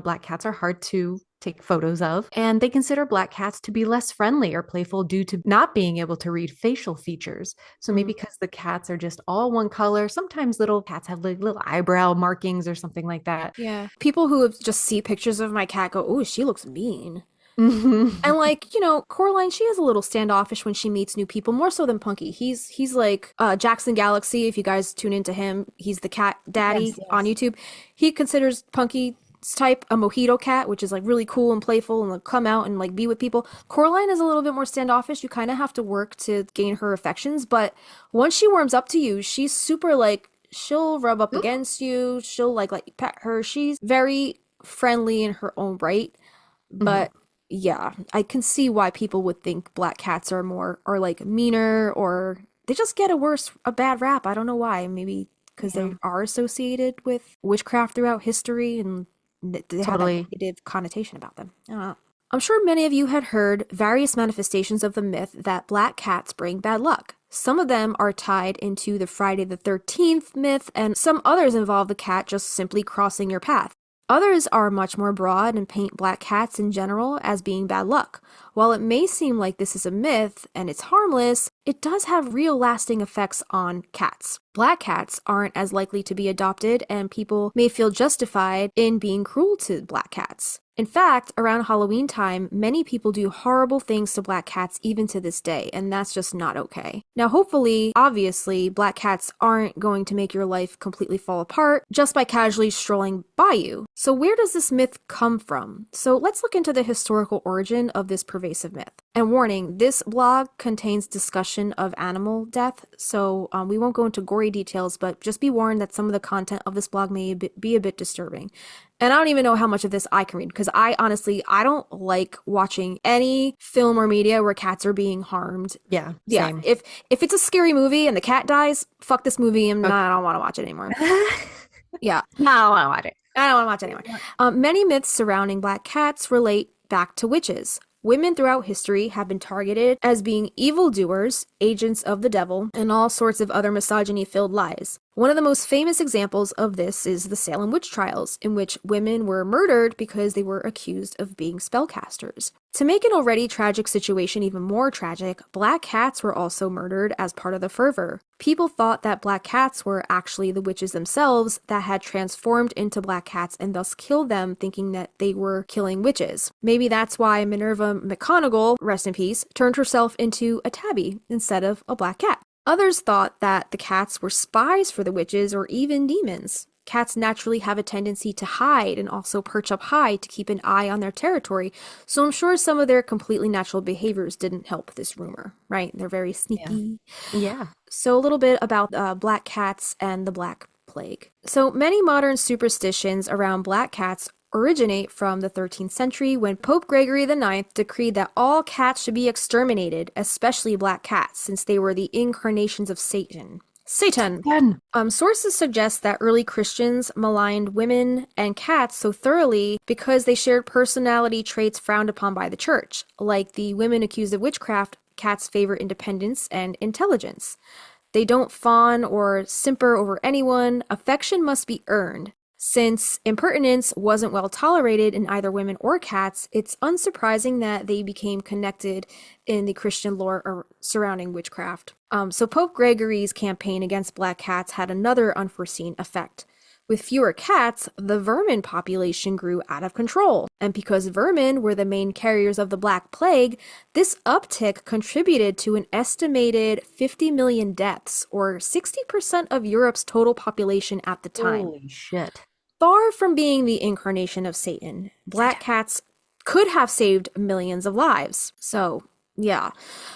Black cats are hard to take photos of, and they consider black cats to be less friendly or playful due to not being able to read facial features. So maybe because the cats are just all one color, sometimes little cats have like little eyebrow markings or something like that. Yeah. People who have just see pictures of my cat go, oh, she looks mean. And Coraline, she is a little standoffish when she meets new people, more so than Punky. He's like Jackson Galaxy, if you guys tune into him. He's the cat daddy on YouTube. He considers Punky type a mojito cat, which is like really cool and playful and like come out and like be with people. Coraline is a little bit more standoffish. You kind of have to work to gain her affections, but once she warms up to you, she's super like, she'll rub up against you, she'll like let you pet her. She's very friendly in her own right. But yeah, I can see why people would think black cats are like meaner, or they just get a bad rap. I don't know why. Maybe because they are associated with witchcraft throughout history and they have a negative connotation about them. I don't know. I'm sure many of you had heard various manifestations of the myth that black cats bring bad luck. Some of them are tied into the Friday the 13th myth, and some others involve the cat just simply crossing your path. Others are much more broad and paint black cats in general as being bad luck. While it may seem like this is a myth and it's harmless, it does have real lasting effects on cats. Black cats aren't as likely to be adopted, and people may feel justified in being cruel to black cats. In fact, around Halloween time, many people do horrible things to black cats even to this day, and that's just not okay. Now, hopefully, obviously, black cats aren't going to make your life completely fall apart just by casually strolling by you. So where does this myth come from? So let's look into the historical origin of this pervasive myth. And warning, this blog contains discussion of animal death, so we won't go into gory details, but just be warned that some of the content of this blog may be a bit disturbing. And I don't even know how much of this I can read, because I don't like watching any film or media where cats are being harmed. Yeah. Same. If it's a scary movie and the cat dies, fuck this movie, and I don't want to watch it anymore. Yeah. No, I don't want to watch it. I don't want to watch it anymore. Many myths surrounding black cats relate back to witches. Women throughout history have been targeted as being evildoers, agents of the devil, and all sorts of other misogyny-filled lies. One of the most famous examples of this is the Salem witch trials, in which women were murdered because they were accused of being spellcasters. To make an already tragic situation even more tragic, black cats were also murdered as part of the fervor. People thought that black cats were actually the witches themselves that had transformed into black cats and thus killed them, thinking that they were killing witches. Maybe that's why Minerva McGonagall, rest in peace, turned herself into a tabby instead of a black cat. Others thought that the cats were spies for the witches or even demons. Cats naturally have a tendency to hide and also perch up high to keep an eye on their territory, so I'm sure some of their completely natural behaviors didn't help this rumor, right? They're very sneaky. Yeah. So a little bit about black cats and the Black Plague. So many modern superstitions around black cats originate from the 13th century, when Pope Gregory IX decreed that all cats should be exterminated, especially black cats, since they were the incarnations of Satan. Sources suggest that early Christians maligned women and cats so thoroughly because they shared personality traits frowned upon by the church. Like the women accused of witchcraft, cats favor independence and intelligence. They don't fawn or simper over anyone. Affection must be earned. Since impertinence wasn't well tolerated in either women or cats, it's unsurprising that they became connected in the Christian lore surrounding witchcraft. So Pope Gregory's campaign against black cats had another unforeseen effect. With fewer cats, the vermin population grew out of control. And because vermin were the main carriers of the Black Plague, this uptick contributed to an estimated 50 million deaths, or 60% of Europe's total population at the time. Holy shit. Far from being the incarnation of Satan, black cats could have saved millions of lives. So, yeah.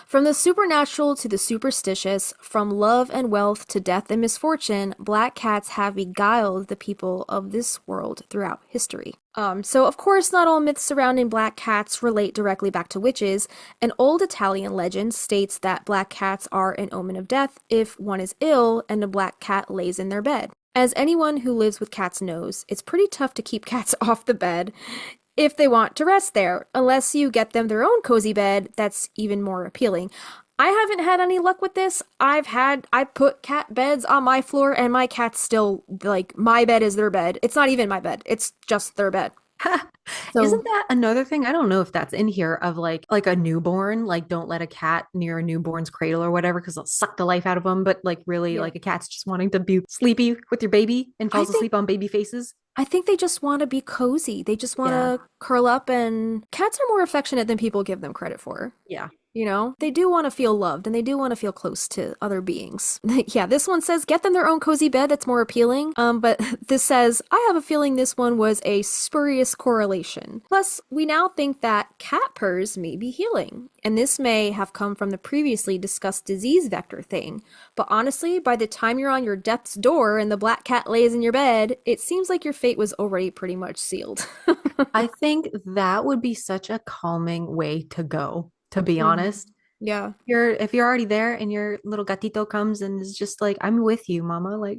From the supernatural to the superstitious, from love and wealth to death and misfortune, black cats have beguiled the people of this world throughout history. So of course, not all myths surrounding black cats relate directly back to witches. An old Italian legend states that black cats are an omen of death if one is ill and a black cat lays in their bed. As anyone who lives with cats knows, it's pretty tough to keep cats off the bed if they want to rest there, unless you get them their own cozy bed that's even more appealing. I haven't had any luck with this. I put cat beds on my floor and my cats still, like, my bed is their bed. It's not even my bed. It's just their bed. So, isn't that another thing? I don't know if that's in here of like a newborn, like don't let a cat near a newborn's cradle or whatever, because they'll suck the life out of them. But like really, like a cat's just wanting to be sleepy with your baby and falls asleep on baby faces. I think they just want to be cozy. They just want to curl up, and cats are more affectionate than people give them credit for. Yeah. You know, they do want to feel loved and they do want to feel close to other beings. Yeah, this one says get them their own cozy bed that's more appealing. But this says, I have a feeling this one was a spurious correlation. Plus, we now think that cat purrs may be healing. And this may have come from the previously discussed disease vector thing. But honestly, by the time you're on your death's door and the black cat lays in your bed, it seems like your fate was already pretty much sealed. I think that would be such a calming way to go. To be honest. Yeah. If you're already there and your little gatito comes and is just like, I'm with you, mama. Like,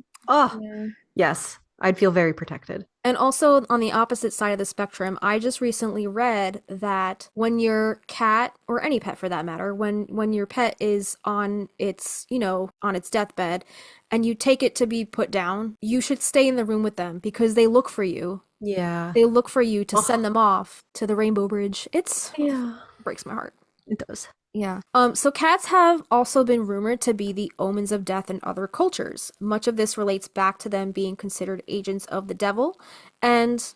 yes, I'd feel very protected. And also on the opposite side of the spectrum, I just recently read that when your cat, or any pet for that matter, when your pet is on its, on its deathbed and you take it to be put down, you should stay in the room with them because they look for you. Yeah. They look for you to Oh. send them off to the Rainbow Bridge. It breaks my heart. It does. Yeah. So cats have also been rumored to be the omens of death in other cultures. Much of this relates back to them being considered agents of the devil and,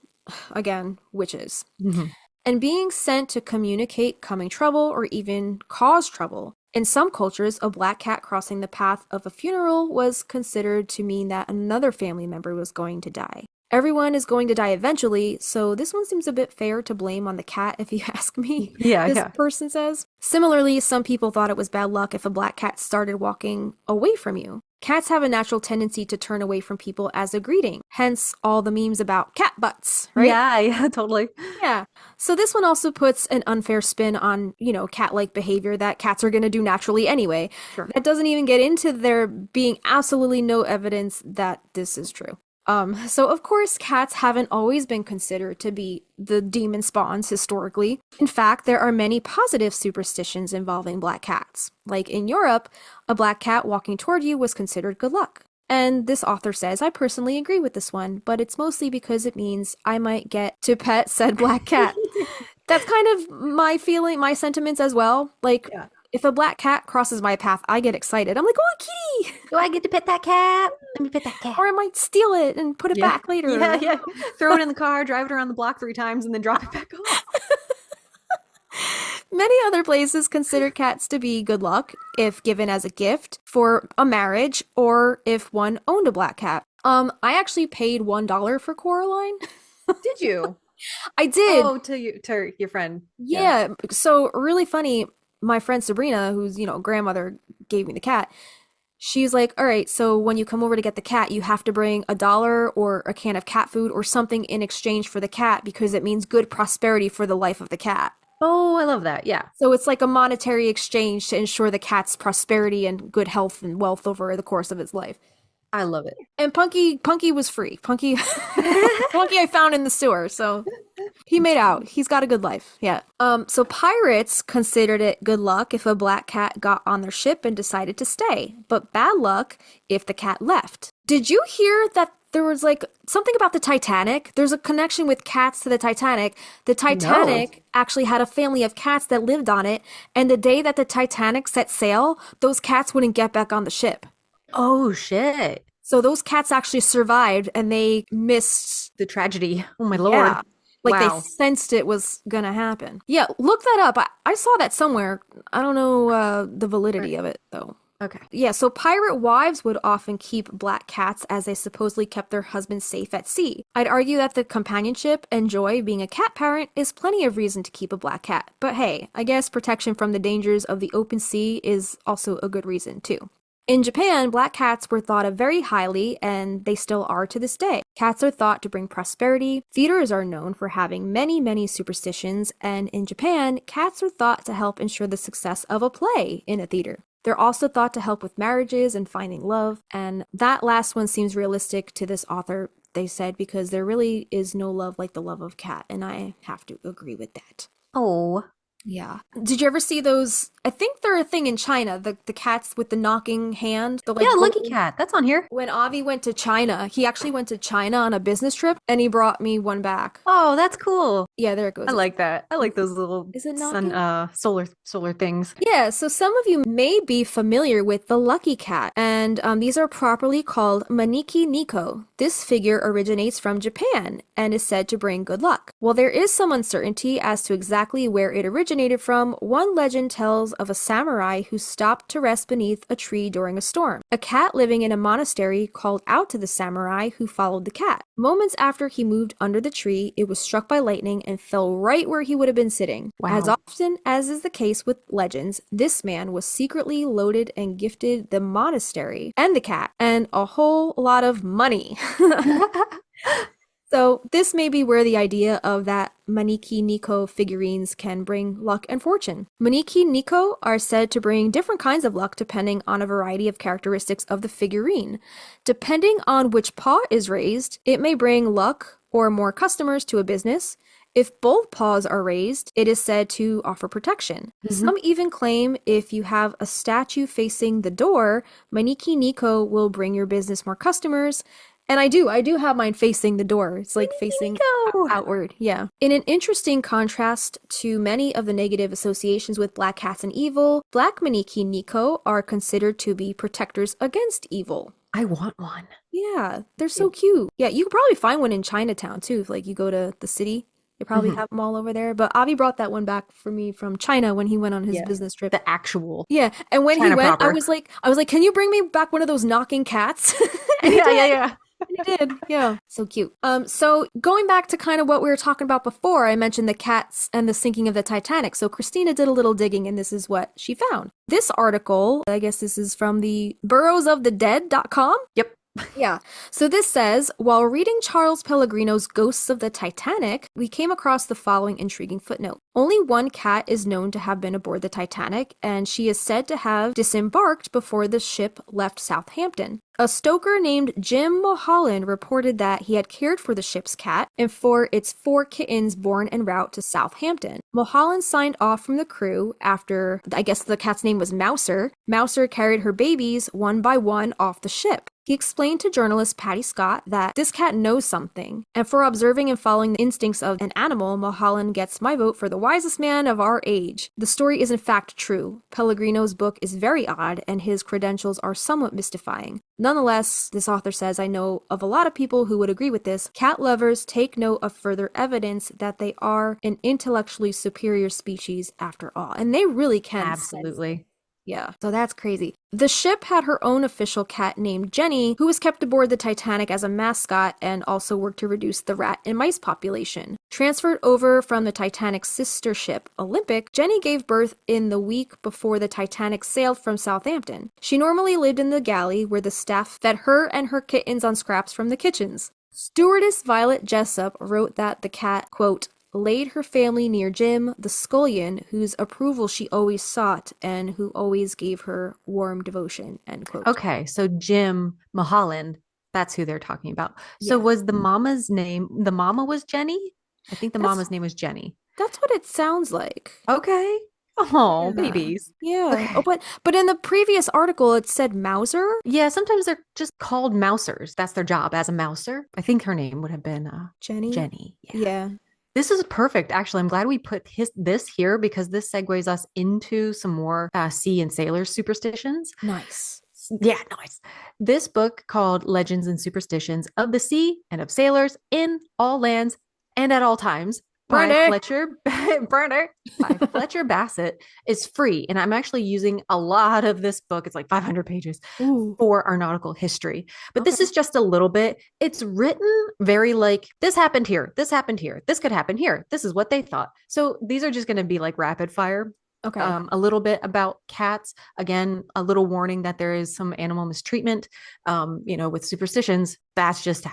again, witches. Mm-hmm. And being sent to communicate coming trouble or even cause trouble. In some cultures, a black cat crossing the path of a funeral was considered to mean that another family member was going to die. Everyone is going to die eventually, so this one seems a bit fair to blame on the cat, if you ask me. This person says. Similarly, some people thought it was bad luck if a black cat started walking away from you. Cats have a natural tendency to turn away from people as a greeting, hence all the memes about cat butts, right? Yeah, totally. Yeah. So this one also puts an unfair spin on, cat-like behavior that cats are going to do naturally anyway. Sure. That doesn't even get into there being absolutely no evidence that this is true. So of course, cats haven't always been considered to be the demon spawns historically. In fact, there are many positive superstitions involving black cats. Like in Europe, a black cat walking toward you was considered good luck. And this author says, I personally agree with this one, but it's mostly because it means I might get to pet said black cat. That's kind of my feeling, my sentiments as well. Like, if a black cat crosses my path, I get excited. I'm like, oh, kitty! Do I get to pet that cat? Let me pet that cat. Or I might steal it and put it back later. Yeah. Throw it in the car, drive it around the block 3 times, and then drop it back off. Many other places consider cats to be good luck if given as a gift for a marriage or if one owned a black cat. I actually paid $1 for Coraline. Did you? I did. Oh, to your friend. Yeah. So really funny. My friend Sabrina, whose, grandmother gave me the cat, she's like, all right, so when you come over to get the cat, you have to bring $1 or a can of cat food or something in exchange for the cat because it means good prosperity for the life of the cat. Oh, I love that. Yeah. So it's like a monetary exchange to ensure the cat's prosperity and good health and wealth over the course of its life. I love it. And Punky was free. Punky I found in the sewer, so he made out. He's got a good life. Yeah. So pirates considered it good luck if a black cat got on their ship and decided to stay, but bad luck if the cat left. Did you hear that there was like something about the Titanic? There's a connection with cats to the Titanic. The Titanic actually had a family of cats that lived on it, and the day that the Titanic set sail, those cats wouldn't get back on the ship. Oh, shit. So those cats actually survived and they missed the tragedy. Oh, my Lord. Yeah. Like wow. They sensed it was going to happen. Yeah, look that up. I saw that somewhere. I don't know the validity of it, though. Okay. Yeah, so pirate wives would often keep black cats as they supposedly kept their husbands safe at sea. I'd argue that the companionship and joy of being a cat parent is plenty of reason to keep a black cat. But hey, I guess protection from the dangers of the open sea is also a good reason, too. In Japan, black cats were thought of very highly, and they still are to this day. Cats are thought to bring prosperity. Theaters are known for having many, many superstitions, and in Japan, cats are thought to help ensure the success of a play in a theater. They're also thought to help with marriages and finding love, and that last one seems realistic to this author, they said, because there really is no love like the love of cat, and I have to agree with that. Oh. Yeah. Did you ever see those? I think they're a thing in China, the cats with the knocking hand. The, yeah, Lucky Cat. That's on here. When Avi went to China, he actually went to China on a business trip, and he brought me one back. Oh, that's cool. Yeah, there it goes. I like that. I like those little solar things. Yeah, so some of you may be familiar with the Lucky Cat, and these are properly called Maneki Niko. This figure originates from Japan and is said to bring good luck. While there is some uncertainty as to exactly where it originated from, one legend tells of a samurai who stopped to rest beneath a tree during a storm. A cat living in a monastery called out to the samurai who followed the cat. Moments after he moved under the tree, it was struck by lightning and fell right where he would have been sitting. Wow. As often as is the case with legends, this man was secretly loaded and gifted the monastery and the cat and a whole lot of money. So this may be where the idea of that Maneki Niko figurines can bring luck and fortune. Maneki Niko are said to bring different kinds of luck depending on a variety of characteristics of the figurine. Depending on which paw is raised, it may bring luck or more customers to a business. If both paws are raised, it is said to offer protection. Some even claim if you have a statue facing the door, Maniki Nico will bring your business more customers. And I do have mine facing the door. It's like facing outward. Yeah. In an interesting contrast to many of the negative associations with black cats and evil, black Maniki Nico are considered to be protectors against evil. I want one. Yeah, they're so cute. Yeah, you could probably find one in Chinatown too. If like you go to the city, they probably have them all over there. But Avi brought that one back for me from China when he went on his business trip. The actual. Yeah, and when China he went, proper. I was like, can you bring me back one of those knocking cats? And he Yeah, did. yeah, yeah. And he did. Yeah, so cute. So going back to kind of what we were talking about before, I mentioned the cats and the sinking of the Titanic. So Christina did a little digging, and this is what she found. This article, I guess this is from the burrowsofthedead.com. Yep. Yeah. So this says, while reading Charles Pellegrino's Ghosts of the Titanic, we came across the following intriguing footnote. Only one cat is known to have been aboard the Titanic, and she is said to have disembarked before the ship left Southampton. A stoker named Jim Mulholland reported that he had cared for the ship's cat and for its 4 kittens born en route to Southampton. Mulholland signed off from the crew after, I guess the cat's name was Mouser. Mouser carried her babies one by one off the ship. He explained to journalist Patty Scott that this cat knows something, and for observing and following the instincts of an animal, Mulholland gets my vote for the wisest man of our age. The story is in fact true. Pellegrino's book is very odd, and his credentials are somewhat mystifying. Nonetheless, this author says, I know of a lot of people who would agree with this. Cat lovers take note of further evidence that they are an intellectually superior species after all. And they really can. Absolutely. Yeah, so that's crazy. The ship had her own official cat named Jenny, who was kept aboard the Titanic as a mascot and also worked to reduce the rat and mice population. Transferred over from the Titanic's sister ship, Olympic, Jenny gave birth in the week before the Titanic sailed from Southampton. She normally lived in the galley where the staff fed her and her kittens on scraps from the kitchens. Stewardess Violet Jessup wrote that the cat, quote, laid her family near Jim, the scullion, whose approval she always sought and who always gave her warm devotion, end quote. Okay, so Jim Mulholland, that's who they're talking about. So was the mama's name, the mama was Jenny? I think the mama's name was Jenny. That's what it sounds like. Okay. Oh, babies. Yeah. Okay. Oh, but in the previous article, it said Mouser. Yeah, sometimes they're just called mousers. That's their job as a mouser. I think her name would have been Jenny. Jenny. Yeah. This is perfect. Actually, I'm glad we put this here because this segues us into some more sea and sailor superstitions. Nice. Yeah, nice. This book called Legends and Superstitions of the Sea and of Sailors in All Lands and at All Times by Fletcher Bassett is free. And I'm actually using a lot of this book. It's like 500 pages for our nautical history. But this is just a little bit. It's written very like, this happened here. This happened here. This could happen here. This is what they thought. So these are just going to be like rapid fire. Okay. A little bit about cats. Again, a little warning that there is some animal mistreatment, with superstitions. That just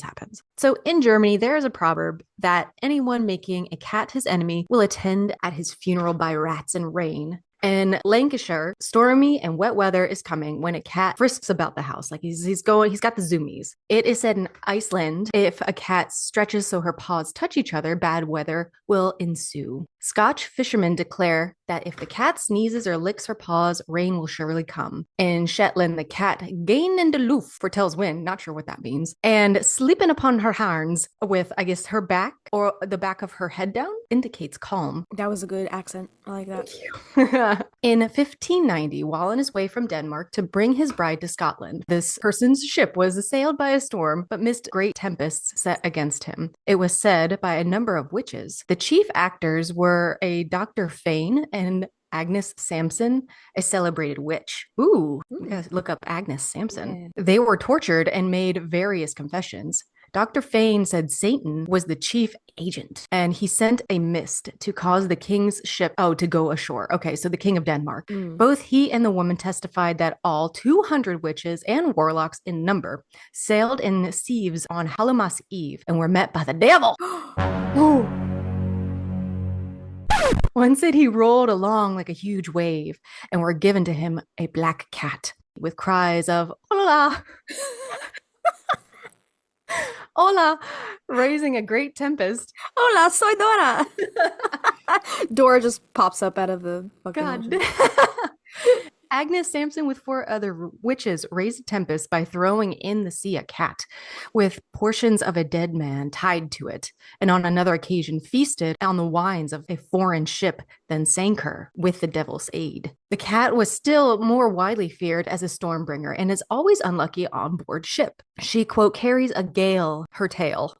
happens. So in Germany, there is a proverb that anyone making a cat his enemy will attend at his funeral by rats and rain. In Lancashire, stormy and wet weather is coming when a cat frisks about the house. Like he's got the zoomies. It is said in Iceland, if a cat stretches so her paws touch each other, bad weather will ensue. Scotch fishermen declare that if the cat sneezes or licks her paws, rain will surely come. In Shetland, the cat gain in the loof foretells wind, not sure what that means, and sleeping upon her harns with, I guess, her back or the back of her head down indicates calm. That was a good accent. I like that. Thank you. In 1590, while on his way from Denmark to bring his bride to Scotland, this person's ship was assailed by a storm, but missed great tempests set against him. It was said by a number of witches. The chief actors were a Dr. Fane and Agnes Sampson, a celebrated witch. Ooh, look up Agnes Sampson. Yeah. They were tortured and made various confessions. Dr. Fane said Satan was the chief agent, and he sent a mist to cause the king's ship to go ashore. Okay, so the king of Denmark. Both he and the woman testified that all 200 witches and warlocks in number sailed in sieves on Hallowmas Eve and were met by the devil. One said he rolled along like a huge wave and were given to him a black cat with cries of, "Oh la la." Hola, raising a great tempest. Hola, soy Dora. Dora just pops up out of the fucking God. ocean. Agnes Sampson with 4 other witches raised a tempest by throwing in the sea a cat with portions of a dead man tied to it, and on another occasion feasted on the wines of a foreign ship, then sank her with the devil's aid. The cat was still more widely feared as a storm bringer and is always unlucky on board ship. She, quote, carries a gale her tail,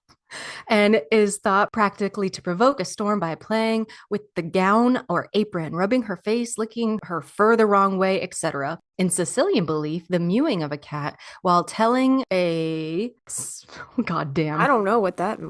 and is thought practically to provoke a storm by playing with the gown or apron, rubbing her face, licking her fur the wrong way, etc. In Sicilian belief, the mewing of a cat while telling a goddamn. I don't know what that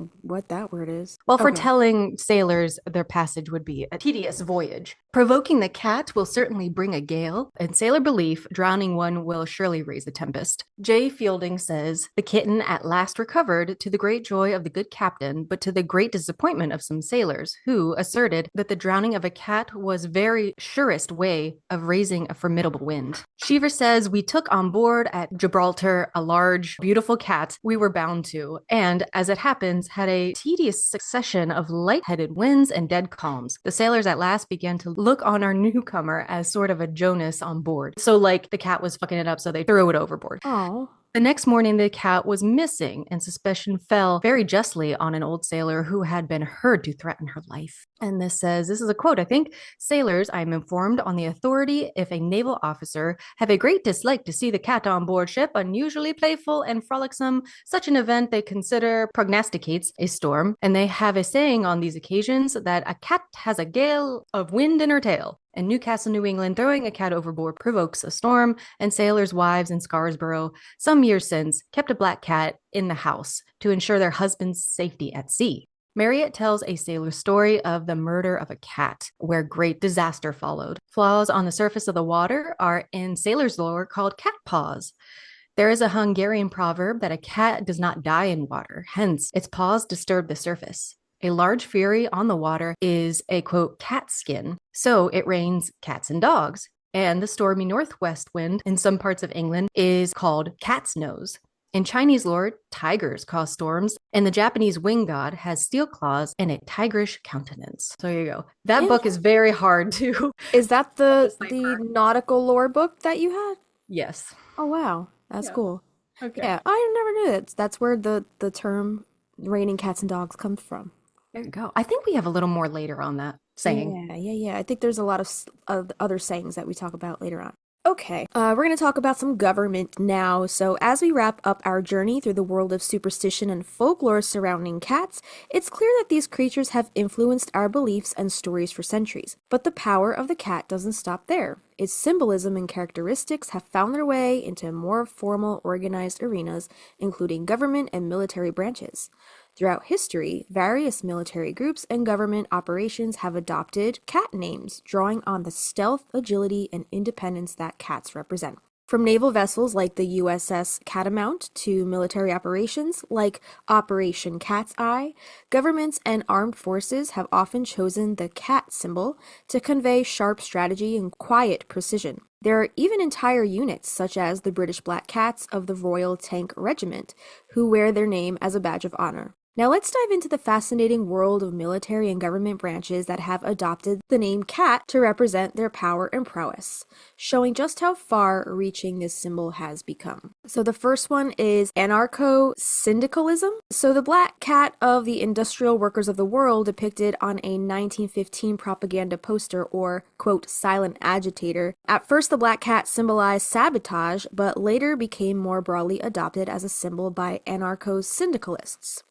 word is. Well, for telling sailors their passage would be a tedious voyage. Provoking the cat will certainly bring a gale. In sailor belief, drowning one will surely raise a tempest. J. Fielding says, the kitten at last recovered to the great joy of the good captain, but to the great disappointment of some sailors, who asserted that the drowning of a cat was very surest way of raising a formidable wind. Cheever says, we took on board at Gibraltar a large, beautiful cat we were bound to, and, as it happens, had a tedious succession of light-headed winds and dead calms. The sailors at last began to look on our newcomer as sort of a Jonas on board. So, like, the cat was fucking it up, so they threw it overboard. Oh. The next morning, the cat was missing, and suspicion fell very justly on an old sailor who had been heard to threaten her life. And this is a quote, I think, sailors, I am informed on the authority, if a naval officer, have a great dislike to see the cat on board ship, unusually playful and frolicsome. Such an event they consider prognosticates a storm, and they have a saying on these occasions that a cat has a gale of wind in her tail. In Newcastle, New England, throwing a cat overboard provokes a storm, and sailors' wives in Scarsborough, some years since, kept a black cat in the house to ensure their husband's safety at sea. Marriott tells a sailor's story of the murder of a cat, where great disaster followed. Flaws on the surface of the water are in sailors' lore called cat paws. There is a Hungarian proverb that a cat does not die in water, hence its paws disturb the surface. A large fury on the water is a, quote, cat skin, so it rains cats and dogs. And the stormy northwest wind in some parts of England is called cat's nose. In Chinese lore, tigers cause storms, and the Japanese wind god has steel claws and a tigerish countenance. So there you go. That book is very hard to. Is that the nautical lore book that you had? Yes. Oh wow, that's cool. Okay. Yeah, I never knew that. That's where the term raining cats and dogs comes from. There you go. I think we have a little more later on that saying. Yeah. I think there's a lot of other sayings that we talk about later on. Okay, we're going to talk about some government now. So as we wrap up our journey through the world of superstition and folklore surrounding cats, it's clear that these creatures have influenced our beliefs and stories for centuries. But the power of the cat doesn't stop there. Its symbolism and characteristics have found their way into more formal, organized arenas, including government and military branches. Throughout history, various military groups and government operations have adopted cat names, drawing on the stealth, agility, and independence that cats represent. From naval vessels like the USS Catamount to military operations like Operation Cat's Eye, governments and armed forces have often chosen the cat symbol to convey sharp strategy and quiet precision. There are even entire units, such as the British Black Cats of the Royal Tank Regiment, who wear their name as a badge of honor. Now let's dive into the fascinating world of military and government branches that have adopted the name cat to represent their power and prowess, showing just how far-reaching this symbol has become. So the first one is anarcho-syndicalism. So the black cat of the industrial workers of the world depicted on a 1915 propaganda poster or, quote, silent agitator. At first the black cat symbolized sabotage, but later became more broadly adopted as a symbol by anarcho-syndicalists.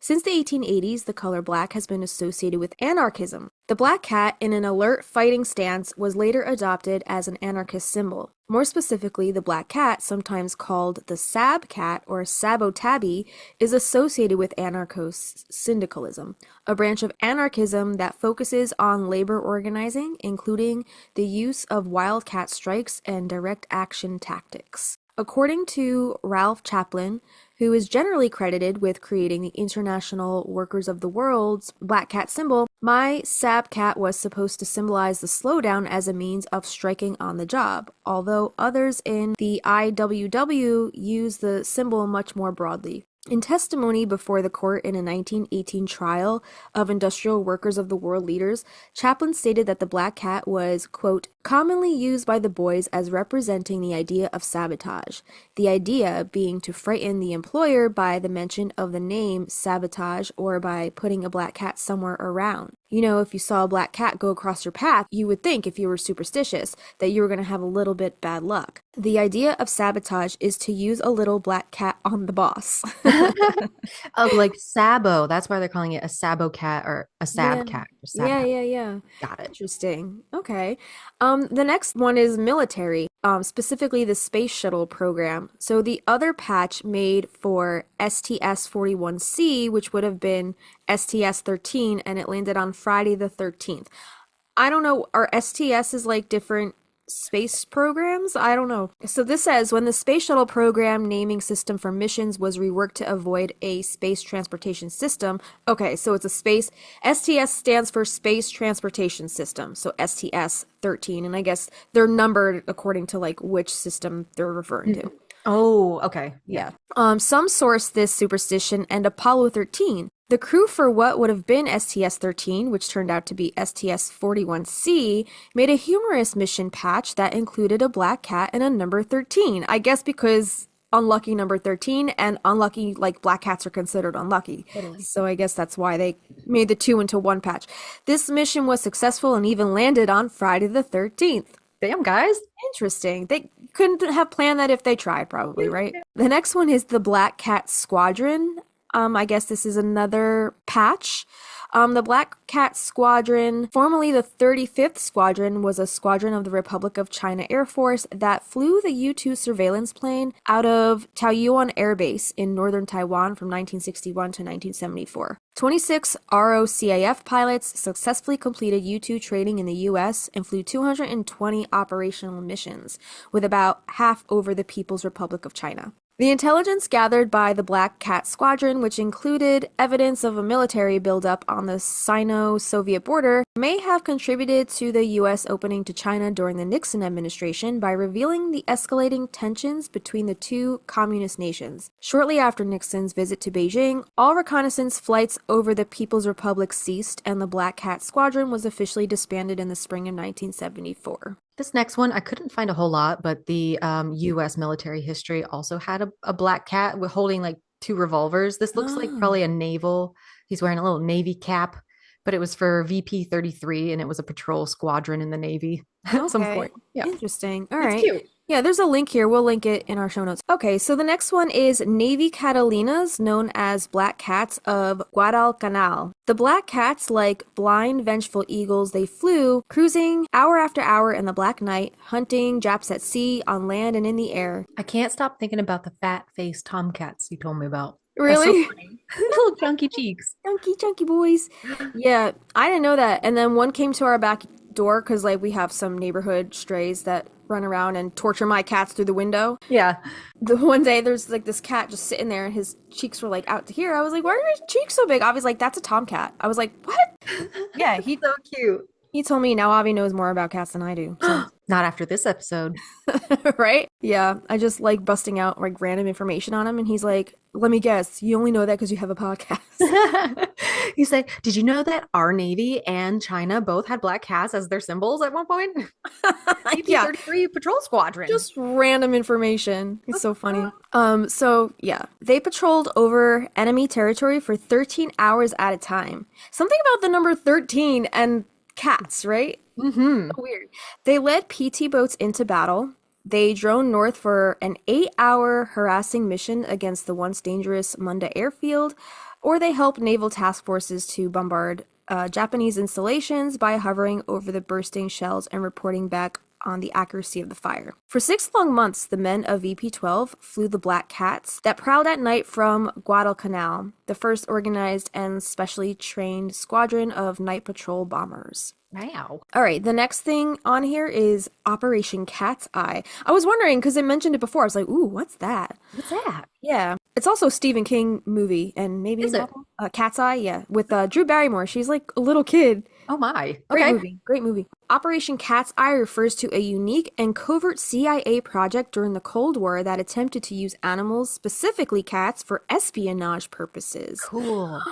Since the 1880s, the color black has been associated with anarchism. The black cat, in an alert fighting stance, was later adopted as an anarchist symbol. More specifically, the black cat, sometimes called the sab cat or sabotabi, is associated with anarcho-syndicalism, a branch of anarchism that focuses on labor organizing, including the use of wildcat strikes and direct action tactics. According to Ralph Chaplin, who is generally credited with creating the International Workers of the World's black cat symbol, my sab cat was supposed to symbolize the slowdown as a means of striking on the job, although others in the IWW use the symbol much more broadly. In testimony before the court in a 1918 trial of industrial workers of the world leaders, Chaplin stated that the black cat was, quote, commonly used by the boys as representing the idea of sabotage, the idea being to frighten the employer by the mention of the name sabotage or by putting a black cat somewhere around. You know, if you saw a black cat go across your path, you would think, if you were superstitious, that you were going to have a little bit bad luck. The idea of sabotage is to use a little black cat on the boss. Oh, like Sabo. That's why they're calling it a Sabo cat or a Sab cat. Or Sab cat. Yeah. Got it. Interesting. Okay. The next one is military, specifically the space shuttle program. So the other patch made for STS-41C, which would have been STS-13, and it landed on Friday the 13th. I don't know, are STSs like different space programs? I don't know. So this says, when the space shuttle program naming system for missions was reworked to avoid a space transportation system. Okay, so it's a space. STS stands for Space Transportation System. So STS 13. And I guess they're numbered according to like which system they're referring to. Oh, okay. Yeah. Some source this superstition and Apollo 13. The crew for what would have been STS-13, which turned out to be STS-41C, made a humorous mission patch that included a black cat and a number 13. I guess because unlucky number 13 and unlucky, like, black cats are considered unlucky. Totally. So I guess that's why they made the two into one patch. This mission was successful and even landed on Friday the 13th. Damn, guys. Interesting. They couldn't have planned that if they tried, probably, right? The next one is the Black Cat Squadron. I guess this is another patch. The Black Cat Squadron, formerly the 35th Squadron, was a squadron of the Republic of China Air Force that flew the U-2 surveillance plane out of Taoyuan Air Base in northern Taiwan from 1961 to 1974. 26 ROCAF pilots successfully completed U-2 training in the U.S. and flew 220 operational missions, with about half over the People's Republic of China. The intelligence gathered by the Black Cat Squadron, which included evidence of a military buildup on the Sino-Soviet border, may have contributed to the U.S. opening to China during the Nixon administration by revealing the escalating tensions between the two communist nations. Shortly after Nixon's visit to Beijing, all reconnaissance flights over the People's Republic ceased, and the Black Cat Squadron was officially disbanded in the spring of 1974. This next one, I couldn't find a whole lot, but the U.S. military history also had a black cat holding like two revolvers. This looks like probably a naval. He's wearing a little Navy cap, but it was for VP 33, and it was a patrol squadron in the Navy at some point. Yeah. Interesting. All right. It's cute. Yeah, there's a link here. We'll link it in our show notes. Okay, so the next one is Navy Catalinas, known as Black Cats of Guadalcanal. The black cats, like blind, vengeful eagles, they flew, cruising hour after hour in the black night, hunting Japs at sea, on land, and in the air. I can't stop thinking about the fat-faced tomcats you told me about. Really? So little chunky cheeks. Chunky boys. Yeah, I didn't know that. And then one came to our back door because like we have some neighborhood strays that run around and torture my cats through the window. Yeah. The one day there's like this cat just sitting there and his cheeks were like out to here. I was like, why are your cheeks so big? Avi's like, that's a tomcat. I was like, what? Yeah, he's so cute. He told me now Avi knows more about cats than I do. So. Not after this episode. Right? Yeah. I just like busting out like random information on him and he's like, let me guess, you only know that because you have a podcast. You say, did you know that our Navy and China both had black cats as their symbols at one point? Yeah. 33 Patrol Squadron. Just random information. It's so funny. So yeah, they patrolled over enemy territory for 13 hours at a time. Something about the number 13 and cats, right? Mm-hmm. So weird. They led PT boats into battle. They droned north for an 8-hour harassing mission against the once dangerous Munda airfield, or they helped naval task forces to bombard Japanese installations by hovering over the bursting shells and reporting back on the accuracy of the fire. For 6 long months, the men of VP-12 flew the Black Cats that prowled at night from Guadalcanal, the first organized and specially trained squadron of night patrol bombers. Wow. All right, the next thing on here is Operation Cat's Eye. I was wondering, because it mentioned it before, I was like, ooh, what's that? What's that? Yeah. It's also a Stephen King movie, and maybe Is it? Cat's Eye, yeah, with Drew Barrymore. She's like a little kid. Oh my. Great Okay. movie. Great movie. Operation Cat's Eye refers to a unique and covert CIA project during the Cold War that attempted to use animals, specifically cats, for espionage purposes. Cool.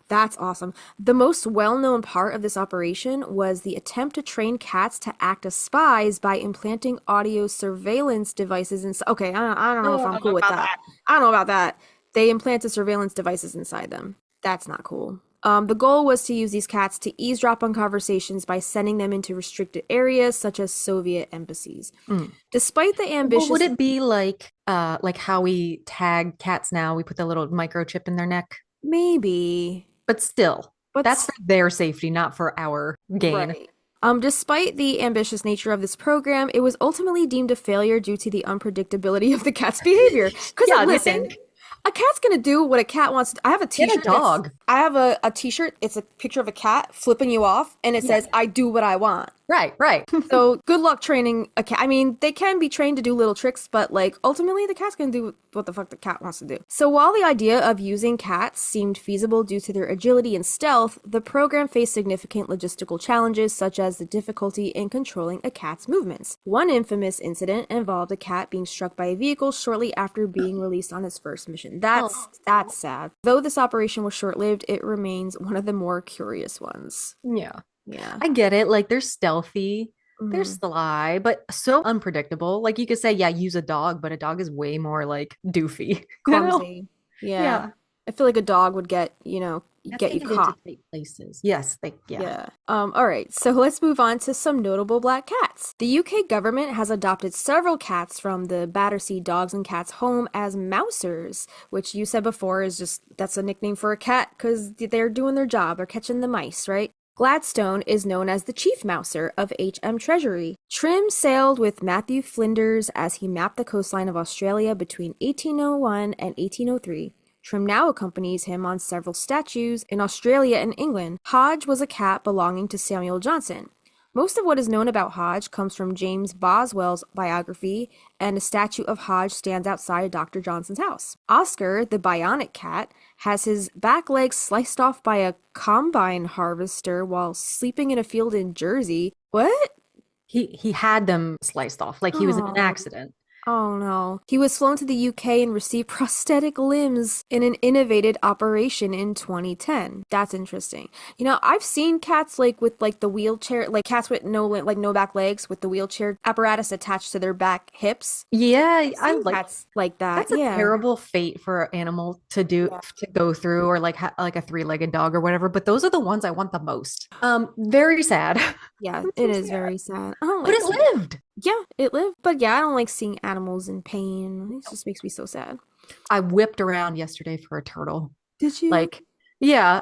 That's awesome. The most well-known part of this operation was the attempt to train cats to act as spies by implanting audio surveillance devices inside. Okay, I don't know if I'm cool with that. I don't know about that. They implanted surveillance devices inside them. That's not cool. The goal was to use these cats to eavesdrop on conversations by sending them into restricted areas such as Soviet embassies. Despite the ambitious, Well, would it be like how we tag cats now? We put the little microchip in their neck, maybe, but still, but that's for their safety, not for our gain. right. Despite the ambitious nature of this program, it was ultimately deemed a failure due to the unpredictability of the cat's behavior. Because Yeah, listen, a cat's gonna do what a cat wants to do. I have a Get a t-shirt. dog. I have a t-shirt. It's a picture of a cat flipping you off, and it says, "I do what I want." Right, right. So good luck training a cat. I mean, they can be trained to do little tricks, but like ultimately the cat's gonna do what the fuck the cat wants to do. So while the idea of using cats seemed feasible due to their agility and stealth, the program faced significant logistical challenges such as the difficulty in controlling a cat's movements. One infamous incident involved a cat being struck by a vehicle shortly after being released on its first mission. That's sad. Though this operation was short-lived, it remains one of the more curious ones. Yeah. Yeah. I get it. Like they're stealthy, they're Mhm. sly, but so unpredictable. Like you could say, yeah, use a dog, but a dog is way more like doofy. You know? Clumsy. Yeah. Yeah. I feel like a dog would get, Cats get you can get caught. into tight places. Yes, yeah. Yeah. All right. So let's move on to some notable black cats. The UK government has adopted several cats from the Battersea Dogs and Cats home as mousers, which you said before is just that's a nickname for a cat because they're doing their job. They're catching the mice, right? Gladstone is known as the chief mouser of HM Treasury. Trim sailed with Matthew Flinders as he mapped the coastline of Australia between 1801 and 1803. Trim now accompanies him on several statues in Australia and England. Hodge was a cat belonging to Samuel Johnson. Most of what is known about Hodge comes from James Boswell's biography, and a statue of Hodge stands outside Dr. Johnson's house. Oscar, the bionic cat, has his back legs sliced off by a combine harvester while sleeping in a field in Jersey. What? He had them sliced off, like he was in an accident. Oh no. He was flown to the UK and received prosthetic limbs in an innovated operation in 2010. That's interesting. I've seen cats with the wheelchair, like cats with no back legs with the wheelchair apparatus attached to their back hips. Yeah, I like cats like that. That's a terrible fate for an animal to go through, or like a three-legged dog or whatever. But those are the ones I want the most. Very sad. Yeah, it is very sad. I don't But like it lived. Yeah, it lived. But yeah, I don't like seeing animals in pain. It just makes me so sad. I whipped around yesterday for a turtle. Did you? Like, yeah,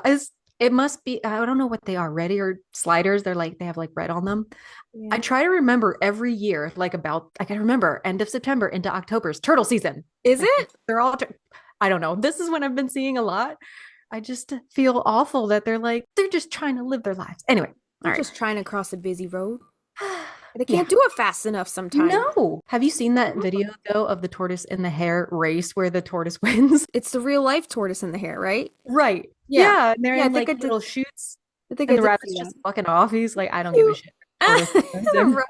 it must be, I don't know what they are, Reddy or sliders. They have like red on them. Yeah. I try to remember every year, I can remember end of September into October's turtle season. Is it? They're all, I don't know. This is when I've been seeing a lot. I just feel awful that they're just trying to live their lives. Anyway. They're just trying to cross a busy road. They can't do it fast enough sometimes. No. Have you seen that video though of the tortoise and the hare race where the tortoise wins? It's the real life tortoise and the hare, right? Right. Yeah. And they're in like little shoots. I think And the rabbit's just fucking off. He's like, I don't give a shit. The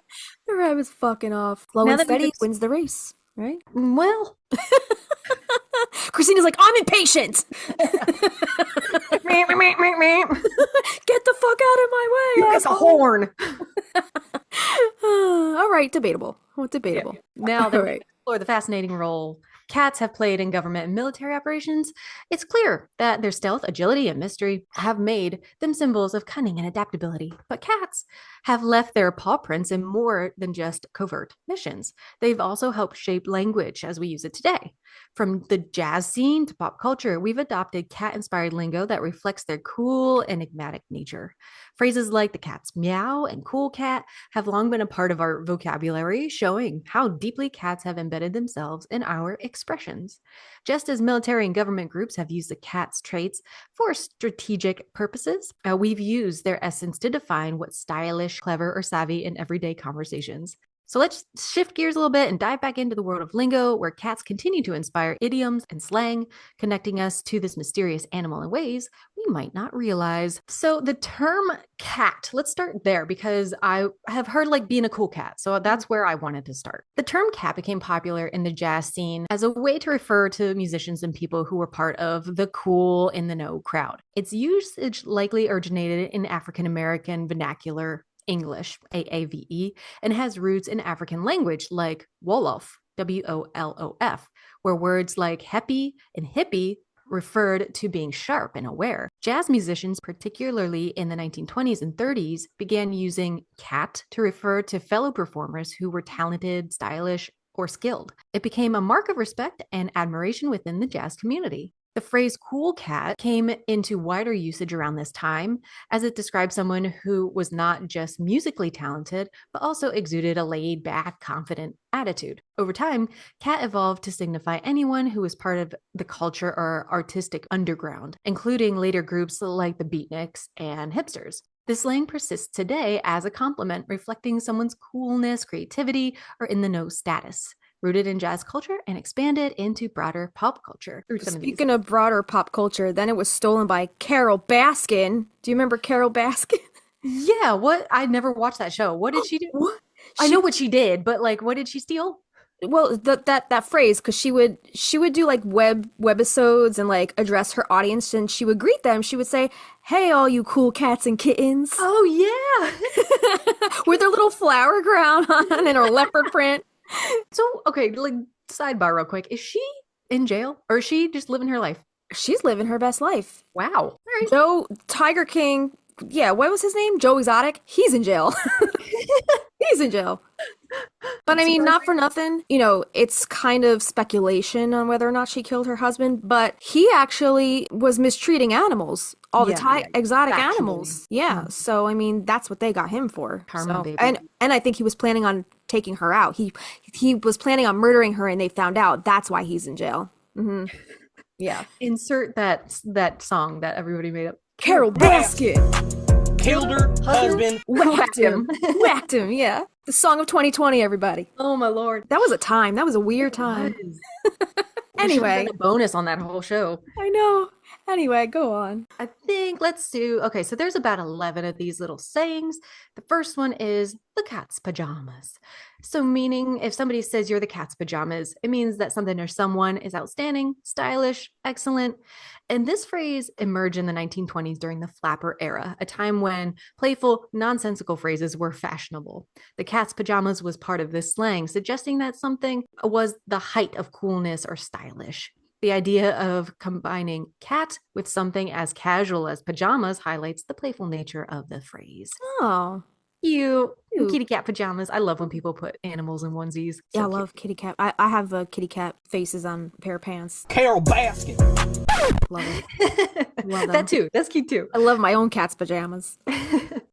rabbit's fucking off. Slow and steady wins the race, right? Well, Christina's like, I'm impatient. Get the fuck out of my way. You get a horn. All right, debatable. Well, debatable. Yeah. Now that we explore the fascinating role cats have played in government and military operations, it's clear that their stealth, agility, and mystery have made them symbols of cunning and adaptability. But cats have left their paw prints in more than just covert missions. They've also helped shape language as we use it today. From the jazz scene to pop culture, we've adopted cat-inspired lingo that reflects their cool, enigmatic nature. Phrases like the cat's meow and cool cat have long been a part of our vocabulary, showing how deeply cats have embedded themselves in our expressions. Just as military and government groups have used the cat's traits for strategic purposes, we've used their essence to define what's stylish, clever, or savvy in everyday conversations. So let's shift gears a little bit and dive back into the world of lingo, where cats continue to inspire idioms and slang, connecting us to this mysterious animal in ways we might not realize. So the term cat, let's start there because I have heard like being a cool cat. So that's where I wanted to start. The term cat became popular in the jazz scene as a way to refer to musicians and people who were part of the cool in the know crowd. Its usage likely originated in African American vernacular English, AAVE, and has roots in African language like Wolof, WOLOF, where words like happy and hippie referred to being sharp and aware. Jazz musicians, particularly in the 1920s and 30s, began using cat to refer to fellow performers who were talented, stylish, or skilled. It became a mark of respect and admiration within the jazz community. The phrase cool cat came into wider usage around this time, as it described someone who was not just musically talented, but also exuded a laid back, confident attitude. Over time, cat evolved to signify anyone who was part of the culture or artistic underground, including later groups like the beatniks and hipsters. This slang persists today as a compliment, reflecting someone's coolness, creativity, or in the know status. Rooted in jazz culture and expanded into broader pop culture. Speaking of broader pop culture, then it was stolen by Carol Baskin. Do you remember Carol Baskin? Yeah, what? I never watched that show. What did she do? What? I know what she did, but like, what did she steal? Well, that phrase, because she would do like webisodes and like address her audience, and she would greet them. She would say, "Hey, all you cool cats and kittens!" Oh yeah, with her little flower crown on and her leopard print. So, okay, like sidebar real quick. Is she in jail or is she just living her life? She's living her best life. Wow. All right. Joe Tiger King, yeah, what was his name? Joe Exotic? He's in jail. He's in jail. But I mean, not for nothing, you know, it's kind of speculation on whether or not she killed her husband, but he actually was mistreating animals all the time, exotic animals. Yeah. So, I mean, that's what they got him for. Karma, baby. And I think he was planning on taking her out. He was planning on murdering her and they found out. That's why he's in jail. Mm-hmm. Yeah. Insert that song that everybody made up. Carol Baskin. Killed her husband. Whacked him. Whacked him, yeah. The song of 2020, everybody. Oh my Lord. That was a time. That was a weird time. Anyway. A bonus on that whole show. I know. Anyway, go on. I think let's do, okay, so there's about 11 of these little sayings. The first one is the cat's pajamas. So meaning if somebody says you're the cat's pajamas, it means that something or someone is outstanding, stylish, excellent. And this phrase emerged in the 1920s during the flapper era, a time when playful, nonsensical phrases were fashionable. The cat's pajamas was part of this slang, suggesting that something was the height of coolness or stylish. The idea of combining cat with something as casual as pajamas highlights the playful nature of the phrase. Oh. Cute. Kitty cat pajamas. I love when people put animals in onesies. So yeah, I love kitty cat. I have kitty cat faces on a pair of pants. Carol Baskin. Love it. Love that too. That's cute too. I love my own cat's pajamas.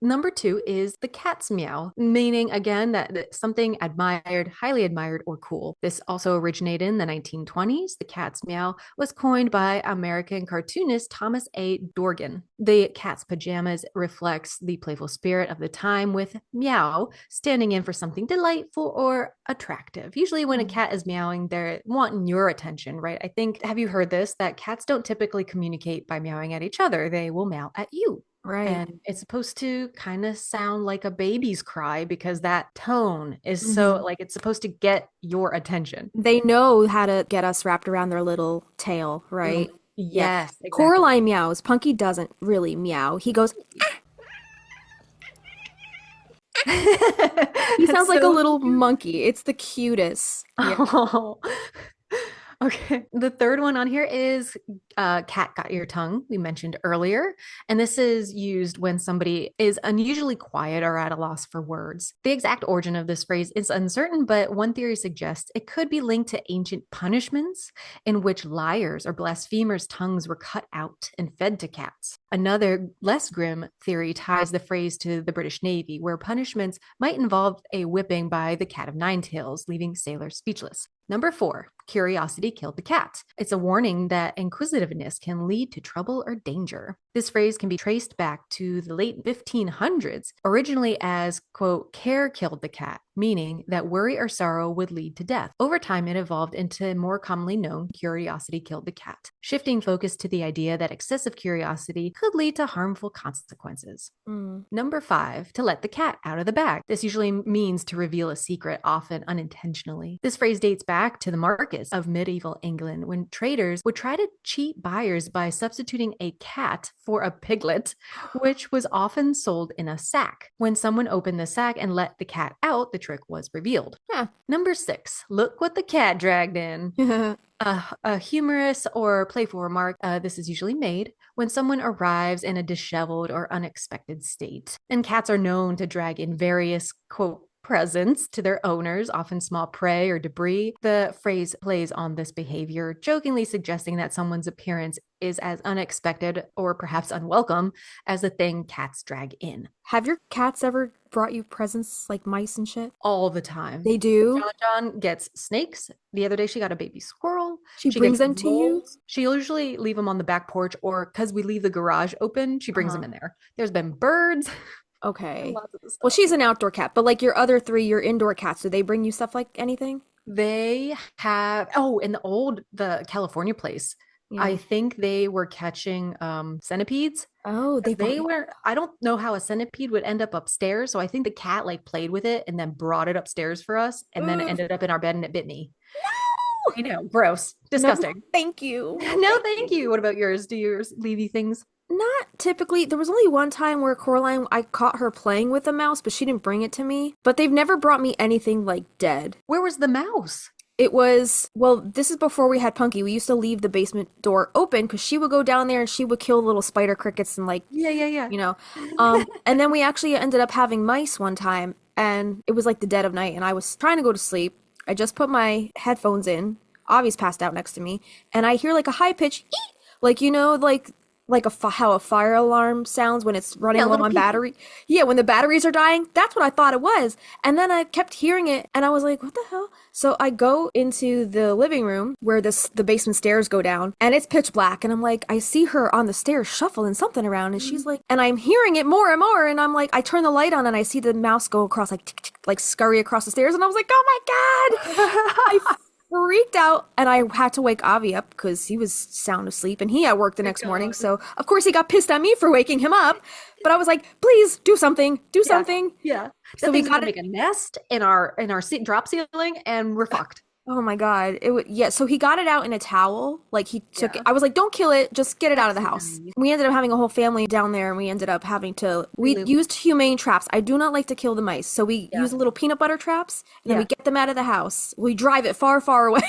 Number 2 is the cat's meow, meaning again that something admired, highly admired, or cool. This also originated in the 1920s. The cat's meow was coined by American cartoonist Thomas A. Dorgan. The cat's pajamas reflects the playful spirit of the time, with meow standing in for something delightful or attractive. Usually when a cat is meowing, they're wanting your attention, right? I think, have you heard this? That cats don't typically communicate by meowing at each other. They will meow at you. Right. And it's supposed to kind of sound like a baby's cry because that tone is so like it's supposed to get your attention. They know how to get us wrapped around their little tail, right? Yes. Exactly. Coraline meows. Punky doesn't really meow. He goes, he sounds like a little monkey. It's the cutest. Yeah. Oh. Okay. The third one on here is cat got your tongue, we mentioned earlier. And this is used when somebody is unusually quiet or at a loss for words. The exact origin of this phrase is uncertain, but one theory suggests it could be linked to ancient punishments in which liars or blasphemers' tongues were cut out and fed to cats. Another less grim theory ties the phrase to the British Navy, where punishments might involve a whipping by the cat of nine tails, leaving sailors speechless. Number 4, curiosity killed the cat. It's a warning that inquisitiveness can lead to trouble or danger. This phrase can be traced back to the late 1500s, originally as, quote, care killed the cat, meaning that worry or sorrow would lead to death. Over time, it evolved into more commonly known curiosity killed the cat, shifting focus to the idea that excessive curiosity could lead to harmful consequences. Number 5, to let the cat out of the bag. This usually means to reveal a secret, often unintentionally. This phrase dates back to the markets of medieval England, when traders would try to cheat buyers by substituting a cat for a piglet, which was often sold in a sack. When someone opened the sack and let the cat out, the trick was revealed. Number 6, look what the cat dragged in. A humorous or playful remark, this is usually made when someone arrives in a disheveled or unexpected state. And cats are known to drag in various, quote, presents to their owners, often small prey or debris. The phrase plays on this behavior, jokingly suggesting that someone's appearance is as unexpected or perhaps unwelcome as the thing cats drag in. Have your cats ever brought you presents like mice and shit? All the time. They do? John gets snakes. The other day she got a baby squirrel. She brings gets them to you? moles. She usually leave them on the back porch, or because we leave the garage open, she brings them in there. There's been birds. Okay. Well, she's an outdoor cat, but like your other 3, your indoor cats, do they bring you stuff like anything? They have, in the California place, I think they were catching centipedes. Oh, they were, I don't know how a centipede would end up upstairs. So I think the cat like played with it and then brought it upstairs for us. And then it ended up in our bed and it bit me. No! I know. Gross. Disgusting. No, thank you. No, thank you. What about yours? Do yours leave you things? Not typically. There was only one time where Coraline, I caught her playing with a mouse, but she didn't bring it to me. But they've never brought me anything like dead. Where was the mouse? It was, well, this is before we had Punky. We used to leave the basement door open because she would go down there and she would kill little spider crickets and like, you know. And then we actually ended up having mice one time, and it was like the dead of night, and I was trying to go to sleep. I just put my headphones in. Avi's passed out next to me, and I hear like a high pitch, eek! Like, you know, like how a fire alarm sounds when it's running low on battery. Yeah, when the batteries are dying. That's what I thought it was. And then I kept hearing it, and I was like, what the hell? So I go into the living room where the basement stairs go down, and it's pitch black. And I'm like, I see her on the stairs shuffling something around, and she's like, and I'm hearing it more and more. And I'm like, I turn the light on, and I see the mouse go across, like, tick, tick, like scurry across the stairs. And I was like, oh my God. I freaked out, and I had to wake Avi up because he was sound asleep and he had work the next morning. So of course he got pissed at me for waking him up, but I was like, please do something. Yeah. So we got to make a nest in our drop ceiling, and we're fucked. Oh my God. So he got it out in a towel. Like he took it. I was like, don't kill it. Just get it out of the house. We ended up having a whole family down there, and we ended up having to, we used humane traps. I do not like to kill the mice. So we use little peanut butter traps, and then we get them out of the house. We drive it far, far away.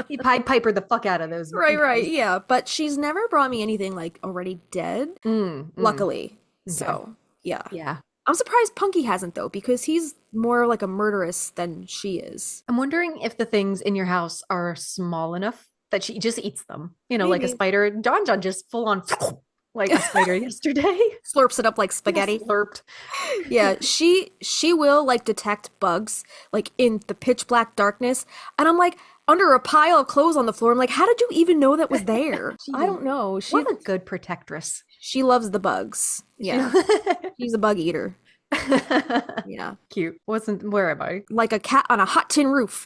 He Pied Piper the fuck out of those. Right. Yeah. But she's never brought me anything like already dead. Luckily. Okay. So yeah. I'm surprised Punky hasn't, though, because he's more like a murderess than she is. I'm wondering if the things in your house are small enough that she just eats them. You know, Maybe. like a spider. John just full on like a spider yesterday. Slurps it up like spaghetti. Slurped. Yeah, she will like detect bugs like in the pitch black darkness. And I'm like, under a pile of clothes on the floor. I'm like, how did you even know that was there? I don't know. What a good protectress. She loves the bugs. Yeah. She's a bug eater. Yeah. Cute. Where am I? Like a cat on a hot tin roof.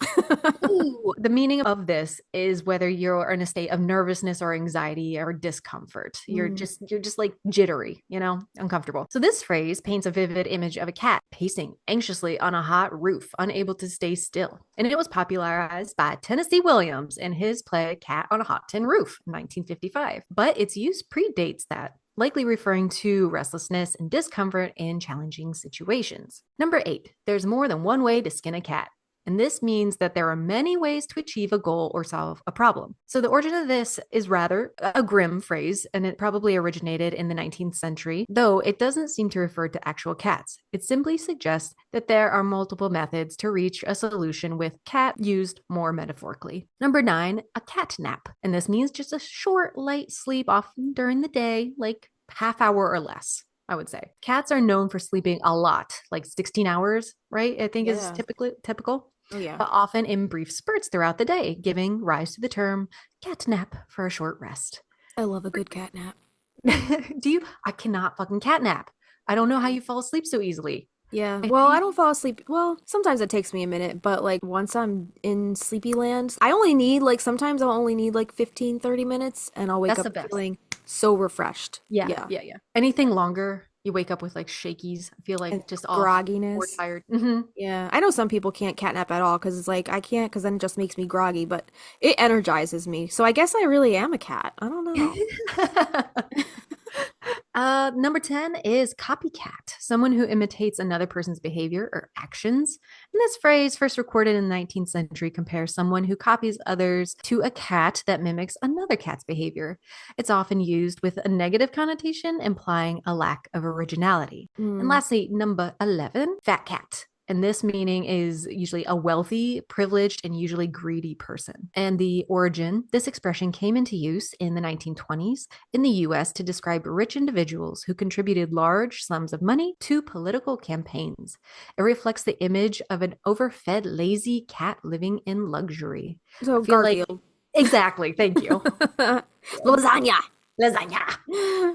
Ooh, the meaning of this is whether you're in a state of nervousness or anxiety or discomfort. You're just like jittery, you know, uncomfortable. So this phrase paints a vivid image of a cat pacing anxiously on a hot roof, unable to stay still. And it was popularized by Tennessee Williams in his play Cat on a Hot Tin Roof in 1955. But its use predates that, likely referring to restlessness and discomfort in challenging situations. Number 8, there's more than one way to skin a cat. And this means that there are many ways to achieve a goal or solve a problem. So the origin of this is rather a grim phrase, and it probably originated in the 19th century, though it doesn't seem to refer to actual cats. It simply suggests that there are multiple methods to reach a solution, with cat used more metaphorically. Number 9, a cat nap. And this means just a short, light sleep, often during the day, like half hour or less, I would say. Cats are known for sleeping a lot, like 16 hours, right? I think is typical. Oh, yeah. But often in brief spurts throughout the day, giving rise to the term cat nap for a short rest. I love a good cat nap. I cannot fucking catnap. I don't know how you fall asleep so easily. Yeah. Well, I don't fall asleep. Well, sometimes it takes me a minute, but like once I'm in sleepy land, sometimes I'll only need like 15, 30 minutes and I'll wake That's up the best. feeling so refreshed. Yeah. Anything longer, you wake up with like shakies. I feel like And just off, grogginess. or tired. Mm-hmm. Yeah. I know some people can't catnap at all because it's like I can't because then it just makes me groggy, but it energizes me. So I guess I really am a cat. I don't know. Number 10 is copycat, someone who imitates another person's behavior or actions. And this phrase, first recorded in the 19th century, compares someone who copies others to a cat that mimics another cat's behavior. It's often used with a negative connotation, implying a lack of originality. And lastly, number 11, fat cat. And this meaning is usually a wealthy, privileged, and usually greedy person. And the origin, this expression came into use in the 1920s in the US to describe rich individuals who contributed large sums of money to political campaigns. It reflects the image of an overfed, lazy cat living in luxury. So I feel like- Garfield. exactly. Thank you. Lasagna. Lasagna.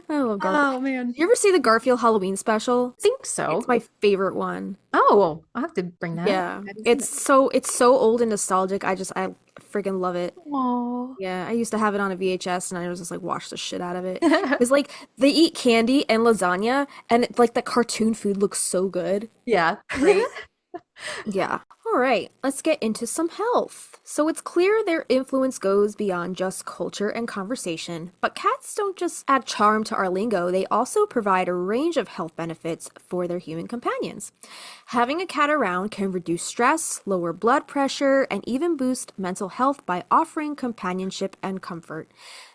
I love Garfield. Oh, man. Did you ever see the Garfield Halloween special? Think so. It's my favorite one. Oh, I'll have to bring that Yeah. up. I haven't seen It's so old and nostalgic. I freaking love it. it. Aw. Yeah, I used to have it on a VHS and I was just like watch the shit out of it. It's like they eat candy and lasagna and like the cartoon food looks so good. Yeah. Right? Yeah. All right, let's get into some health. So it's clear their influence goes beyond just culture and conversation, but cats don't just add charm to our lingo, they also provide a range of health benefits for their human companions. Having a cat around can reduce stress, lower blood pressure, and even boost mental health by offering companionship and comfort.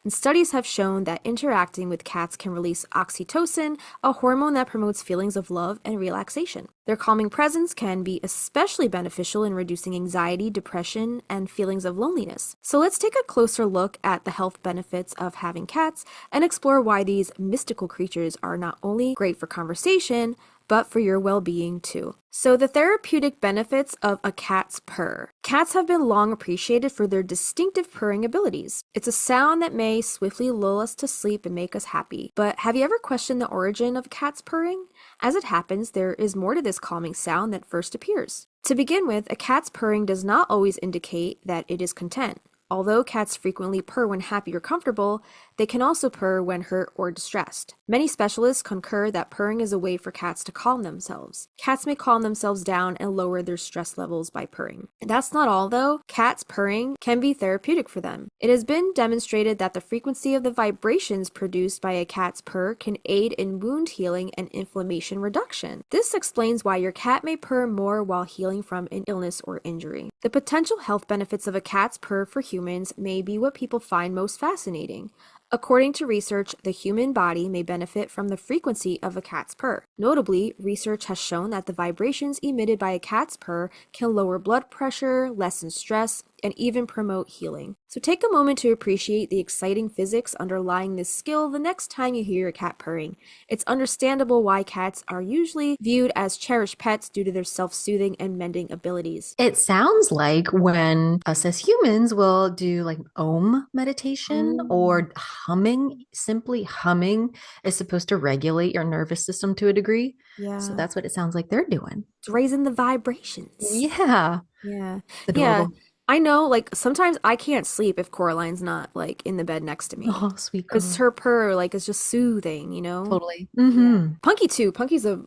And studies have shown that interacting with cats can release oxytocin, a hormone that promotes feelings of love and relaxation. Their calming presence can be especially beneficial in reducing anxiety, depression, and feelings of loneliness. So let's take a closer look at the health benefits of having cats and explore why these mystical creatures are not only great for conversation, but for your well-being too. So the therapeutic benefits of a cat's purr. Cats have been long appreciated for their distinctive purring abilities. It's a sound that may swiftly lull us to sleep and make us happy. But have you ever questioned the origin of a cat's purring? As it happens, there is more to this calming sound that first appears. To begin with, a cat's purring does not always indicate that it is content. Although cats frequently purr when happy or comfortable, they can also purr when hurt or distressed. Many specialists concur that purring is a way for cats to calm themselves. Cats may calm themselves down and lower their stress levels by purring. That's not all though. Cats purring can be therapeutic for them. It has been demonstrated that the frequency of the vibrations produced by a cat's purr can aid in wound healing and inflammation reduction. This explains why your cat may purr more while healing from an illness or injury. The potential health benefits of a cat's purr for humans may be what people find most fascinating. According to research, the human body may benefit from the frequency of a cat's purr. Notably, research has shown that the vibrations emitted by a cat's purr can lower blood pressure, lessen stress, and even promote healing. So take a moment to appreciate the exciting physics underlying this skill the next time you hear a cat purring. It's understandable why cats are usually viewed as cherished pets due to their self-soothing and mending abilities. It sounds like when us as humans will do like Om meditation or humming, simply humming is supposed to regulate your nervous system to a degree. Yeah. So that's what it sounds like they're doing. It's raising the vibrations. Yeah. Yeah. Adorable. Yeah. I know, like, sometimes I can't sleep if Coraline's not, like, in the bed next to me. Oh, sweet girl. Because her purr, like, is just soothing, you know? Totally. Mm-hmm. Punky, too.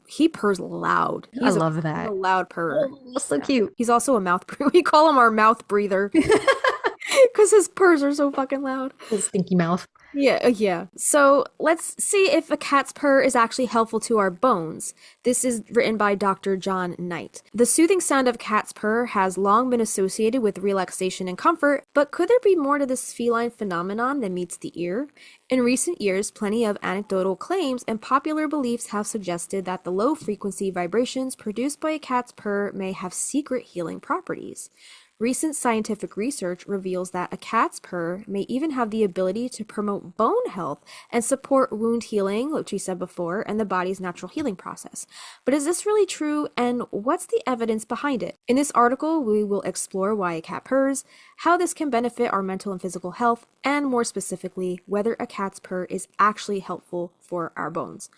He purrs loud. I love that. He's a loud purrer. Oh, so cute. He's also a mouth breather. We call him our mouth breather. Because his purrs are so fucking loud. His stinky mouth. Yeah. So let's see if a cat's purr is actually helpful to our bones. This is written by Dr. John Knight. The soothing sound of cat's purr has long been associated with relaxation and comfort, but could there be more to this feline phenomenon than meets the ear? In recent years, plenty of anecdotal claims and popular beliefs have suggested that the low-frequency vibrations produced by a cat's purr may have secret healing properties. Recent scientific research reveals that a cat's purr may even have the ability to promote bone health and support wound healing, which we said before, and the body's natural healing process. But is this really true, and what's the evidence behind it? In this article, we will explore why a cat purrs, how this can benefit our mental and physical health, and more specifically, whether a cat's purr is actually helpful for our bones.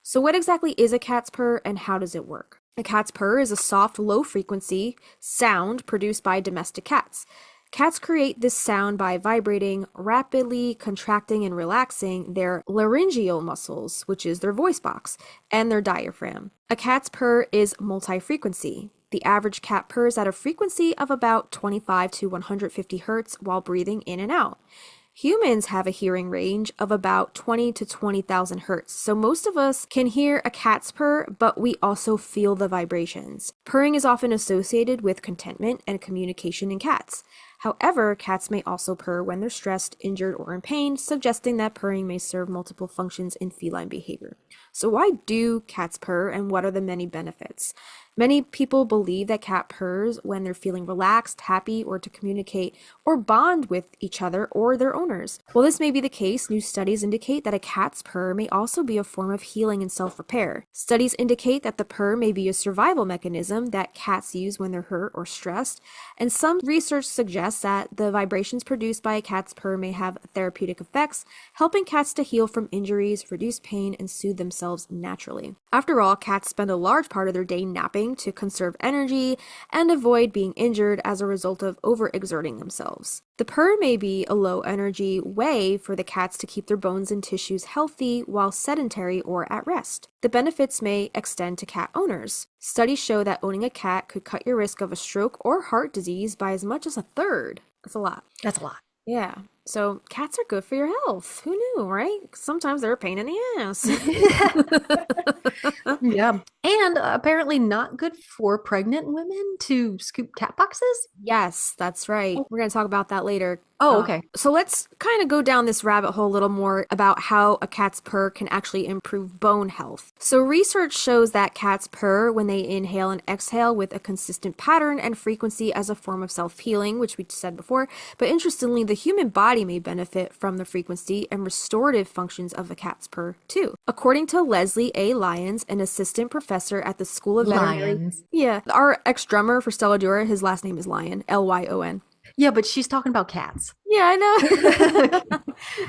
So what exactly is a cat's purr, and how does it work? A cat's purr is a soft, low-frequency sound produced by domestic cats. Cats create this sound by vibrating, rapidly contracting and relaxing their laryngeal muscles, which is their voice box, and their diaphragm. A cat's purr is multi-frequency. The average cat purrs at a frequency of about 25 to 150 hertz while breathing in and out. Humans have a hearing range of about 20 to 20,000 hertz, so most of us can hear a cat's purr, but we also feel the vibrations. Purring is often associated with contentment and communication in cats. However, cats may also purr when they're stressed, injured, or in pain, suggesting that purring may serve multiple functions in feline behavior. So why do cats purr, and what are the many benefits? Many people believe that cat purrs when they're feeling relaxed, happy, or to communicate or bond with each other or their owners. While this may be the case, new studies indicate that a cat's purr may also be a form of healing and self-repair. Studies indicate that the purr may be a survival mechanism that cats use when they're hurt or stressed, and some research suggests that the vibrations produced by a cat's purr may have therapeutic effects, helping cats to heal from injuries, reduce pain, and soothe themselves naturally. After all, cats spend a large part of their day napping to conserve energy and avoid being injured as a result of overexerting themselves. The purr may be a low-energy way for the cats to keep their bones and tissues healthy while sedentary or at rest. The benefits may extend to cat owners. Studies show that owning a cat could cut your risk of a stroke or heart disease by as much as a third. That's a lot. That's a lot. Yeah. So cats are good for your health. Who knew, right? Sometimes they're a pain in the ass. Yeah. And apparently not good for pregnant women to scoop cat boxes. Yes, that's right. We're going to talk about that later. Oh, okay. So let's kind of go down this rabbit hole a little more about how a cat's purr can actually improve bone health. So research shows that cats purr when they inhale and exhale with a consistent pattern and frequency as a form of self-healing, which we said before. But interestingly, the human body may benefit from the frequency and restorative functions of a cat's purr too. According to Leslie A. Lyons, an assistant professor at the School of Veterinary. Yeah, our ex-drummer for Stella Dura, his last name is Lyon, Lyon. Yeah, but she's talking about cats. Yeah, I know.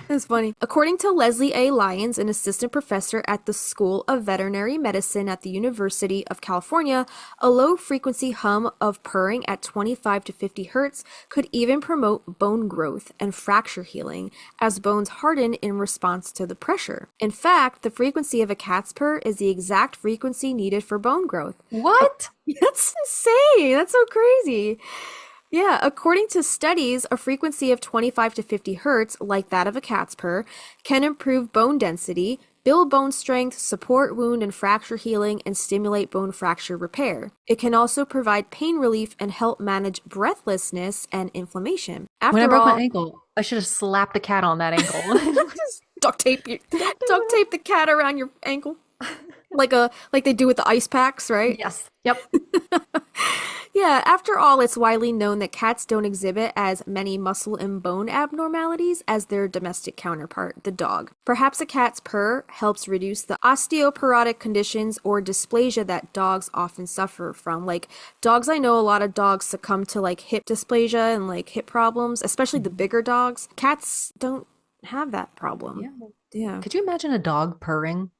That's funny. According to Leslie A. Lyons, an assistant professor at the School of Veterinary Medicine at the University of California, a low-frequency hum of purring at 25 to 50 hertz could even promote bone growth and fracture healing as bones harden in response to the pressure. In fact, the frequency of a cat's purr is the exact frequency needed for bone growth. What? That's insane. That's so crazy. Yeah, according to studies, a frequency of 25 to 50 hertz, like that of a cat's purr, can improve bone density, build bone strength, support wound and fracture healing, and stimulate bone fracture repair. It can also provide pain relief and help manage breathlessness and inflammation. When I broke my ankle, I should have slapped a cat on that ankle. Just duct tape the cat around your ankle. Like they do with the ice packs, right? Yes. Yep. Yeah, after all, it's widely known that cats don't exhibit as many muscle and bone abnormalities as their domestic counterpart, the dog. Perhaps a cat's purr helps reduce the osteoporotic conditions or dysplasia that dogs often suffer from. Like dogs, I know a lot of dogs succumb to like hip dysplasia and like hip problems, especially the bigger dogs. Cats don't have that problem. Yeah. Could you imagine a dog purring?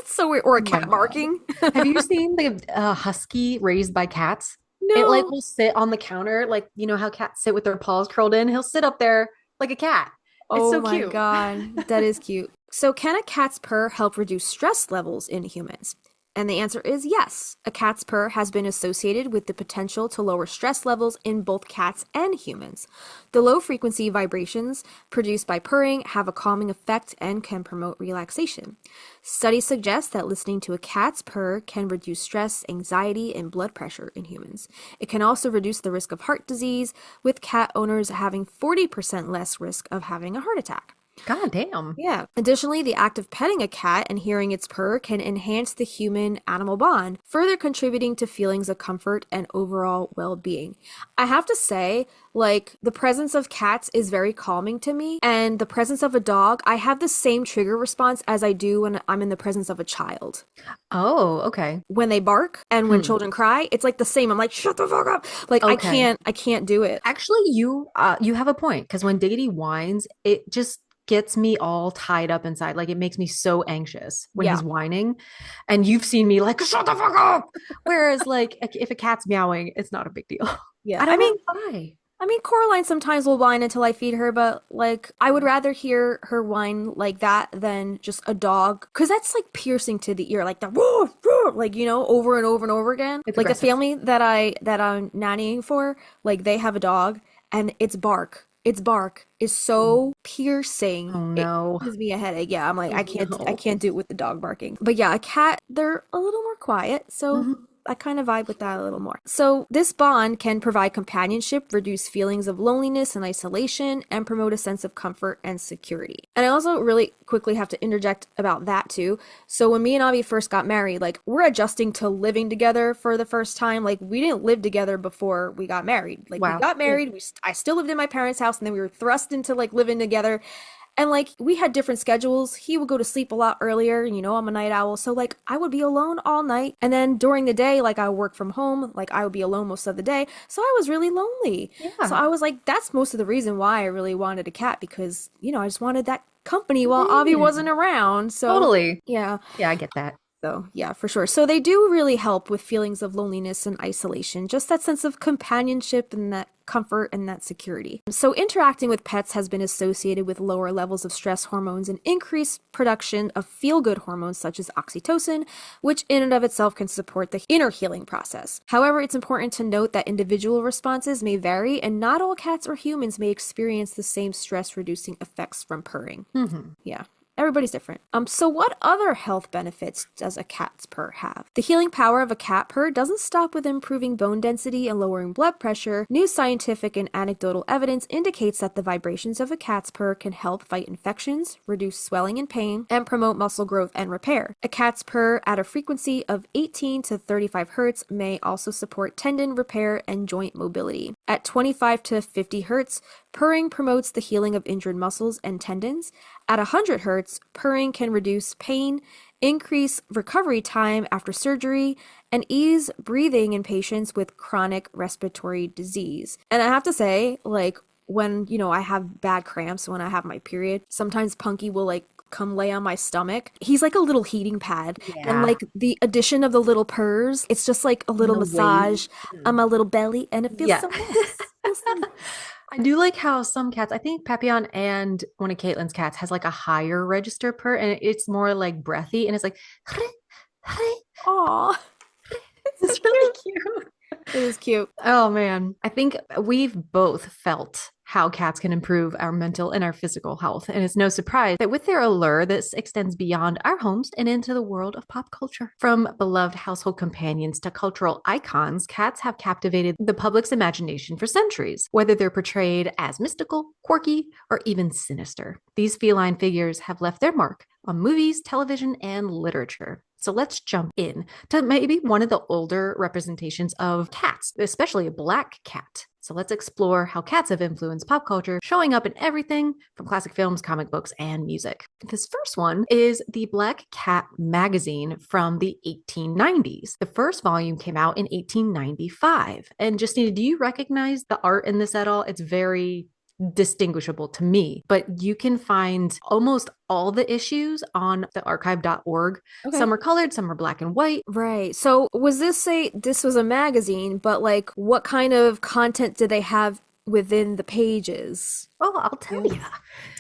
So weird. Or a cat barking. Have you seen the husky raised by cats? No. It like will sit on the counter, like you know how cats sit with their paws curled in. He'll sit up there like a cat. It's so cute. Oh my God, that is cute. So can a cat's purr help reduce stress levels in humans? And the answer is yes. A cat's purr has been associated with the potential to lower stress levels in both cats and humans. The low-frequency vibrations produced by purring have a calming effect and can promote relaxation. Studies suggest that listening to a cat's purr can reduce stress, anxiety, and blood pressure in humans. It can also reduce the risk of heart disease, with cat owners having 40% less risk of having a heart attack. God damn. Yeah. Additionally, the act of petting a cat and hearing its purr can enhance the human-animal bond, further contributing to feelings of comfort and overall well-being. I have to say, like, the presence of cats is very calming to me, and the presence of a dog, I have the same trigger response as I do when I'm in the presence of a child. Oh, okay. When they bark and when children cry, it's like the same. I'm like, shut the fuck up. Like, Okay. I can't do it. Actually, you have a point, because when Deity whines, it just gets me all tied up inside. Like, it makes me so anxious when Yeah. he's whining. And you've seen me like, shut the fuck up. Whereas, like, if a cat's meowing, it's not a big deal. Yeah. I don't know why. I mean, Coraline sometimes will whine until I feed her, but like I would rather hear her whine like that than just a dog, because that's like piercing to the ear, like the woof, woof, like, you know, over and over and over again. It's Like the aggressive. family that I'm nannying for, like they have a dog, and its bark is so piercing. Oh It no. gives me a headache. Yeah, I'm like, I No. can't do it with the dog barking. But yeah, a cat, they're a little more quiet, so Mhm. I kind of vibe with that a little more. So, this bond can provide companionship, reduce feelings of loneliness and isolation, and promote a sense of comfort and security. And I also really quickly have to interject about that too. So, when me and Avi first got married, like, we're adjusting to living together for the first time. Like, we didn't live together before we got married. Like, we Wow. got married, I still lived in my parents' house, and then we were thrust into like living together. And like we had different schedules. He would go to sleep a lot earlier, you know, I'm a night owl. So like I would be alone all night. And then during the day, like I work from home, like I would be alone most of the day. So I was really lonely. Yeah. So I was like, that's most of the reason why I really wanted a cat, because, you know, I just wanted that company while Avi wasn't around. So Totally. yeah. Yeah, I get that. So, yeah, for sure. So they do really help with feelings of loneliness and isolation, just that sense of companionship and that comfort and that security. So interacting with pets has been associated with lower levels of stress hormones and increased production of feel-good hormones such as oxytocin, which in and of itself can support the inner healing process. However, it's important to note that individual responses may vary, and not all cats or humans may experience the same stress-reducing effects from purring. Yeah. Everybody's different. So what other health benefits does a cat's purr have? The healing power of a cat purr doesn't stop with improving bone density and lowering blood pressure. New scientific and anecdotal evidence indicates that the vibrations of a cat's purr can help fight infections, reduce swelling and pain, and promote muscle growth and repair. A cat's purr at a frequency of 18 to 35 hertz may also support tendon repair and joint mobility. At 25 to 50 hertz, purring promotes the healing of injured muscles and tendons. At 100 hertz, purring can reduce pain, increase recovery time after surgery, and ease breathing in patients with chronic respiratory disease. And I have to say, like, when, you know, I have bad cramps, when I have my period, sometimes Punky will, like, come lay on my stomach. He's like a little heating pad. And Yeah. like the addition of the little purrs, it's just like a little The massage weight. on my little belly, and it feels Yeah. so nice. Feels so nice. I do like how some cats, I think Papillon and one of Caitlin's cats has like a higher register purr, and it's more like breathy, and it's like, Aw, it's really cute. it is cute. Oh man. I think we've both felt how cats can improve our mental and our physical health. And it's no surprise that with their allure, this extends beyond our homes and into the world of pop culture. From beloved household companions to cultural icons, cats have captivated the public's imagination for centuries, whether they're portrayed as mystical, quirky, or even sinister. These feline figures have left their mark on movies, television, and literature. So let's jump in to maybe one of the older representations of cats, especially a black cat. So let's explore how cats have influenced pop culture, showing up in everything from classic films, comic books, and music. This first one is the Black Cat magazine from the 1890s. The first volume came out in 1895. And Justina, do you recognize the art in this at all? It's very distinguishable to me, but you can find almost all the issues on the archive.org. Okay. Some are colored, some are black and white. Right. So was this was a magazine, but like what kind of content did they have within the pages? Oh, I'll tell you.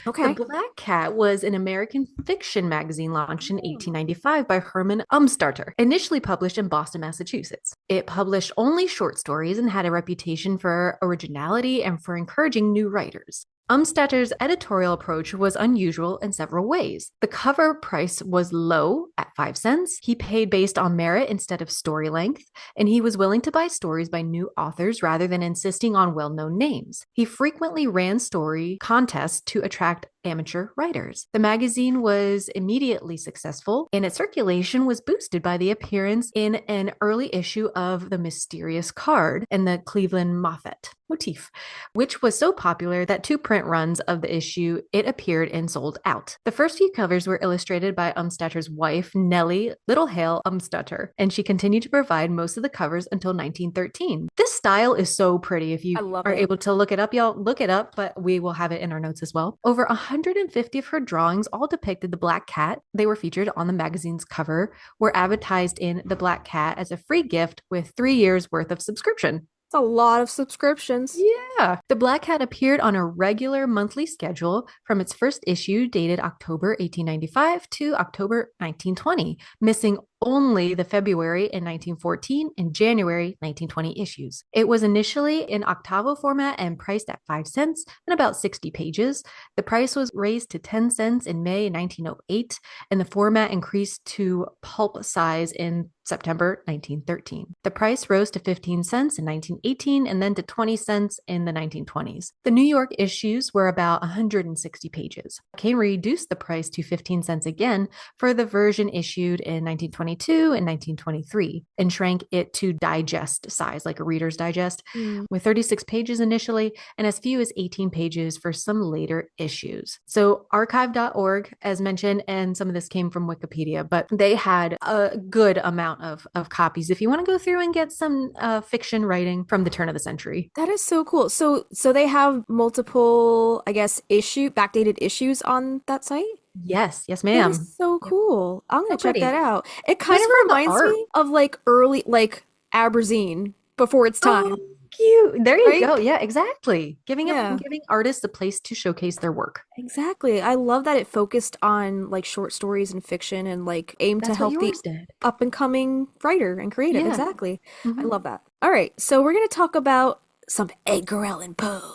Okay. The Black Cat was an American fiction magazine launched in 1895 by Herman Umstarter, initially published in Boston, Massachusetts. It published only short stories and had a reputation for originality and for encouraging new writers. Umstetter's editorial approach was unusual in several ways. The cover price was low at 5 cents. He paid based on merit instead of story length, and he was willing to buy stories by new authors rather than insisting on well-known names. He frequently ran story contests to attract amateur writers. The magazine was immediately successful, and its circulation was boosted by the appearance in an early issue of The Mysterious Card and the Cleveland Moffat motif, which was so popular that 2 print runs of the issue it appeared in sold out. The first few covers were illustrated by Umstetter's wife, Nellie Littlehale Umstetter, and she continued to provide most of the covers until 1913. This style is so pretty. If you are able to look it up, y'all look it up, but we will have it in our notes as well. Over 150 of her drawings all depicted the black cat. They were featured on the magazine's cover, were advertised in The Black Cat as a free gift with 3 years worth of subscription. A lot of subscriptions. Yeah. The Black Cat appeared on a regular monthly schedule from its first issue dated October 1895 to October 1920, missing only the February in 1914 and January 1920 issues. It was initially in octavo format and priced at 5 cents and about 60 pages. The price was raised to 10 cents in May 1908, and the format increased to pulp size in September 1913. The price rose to 15 cents in 1918 and then to 20 cents in the 1920s. The New York issues were about 160 pages. Kane reduced the price to 15 cents again for the version issued in 1922 and 1923 and shrank it to digest size, like a Reader's Digest, with 36 pages initially and as few as 18 pages for some later issues. So archive.org, as mentioned, and some of this came from Wikipedia, but they had a good amount of copies if you want to go through and get some fiction writing from the turn of the century. That is so cool. So they have multiple, I guess, backdated issues on that site? Yes, ma'am. That is so cool. I'm gonna check pretty. that out. It kind of reminds me of like early, like Aberdeen before its time. Oh, cute. There you Right? go. Yeah, exactly. Giving Yeah. artists a place to showcase their work. Exactly. I love that it focused on like short stories and fiction and like aimed to That's what help the yours did. up and coming writer and creative. Yeah. Exactly. I Mhm. love that. All right, so we're gonna talk about some Edgar Allan Poe.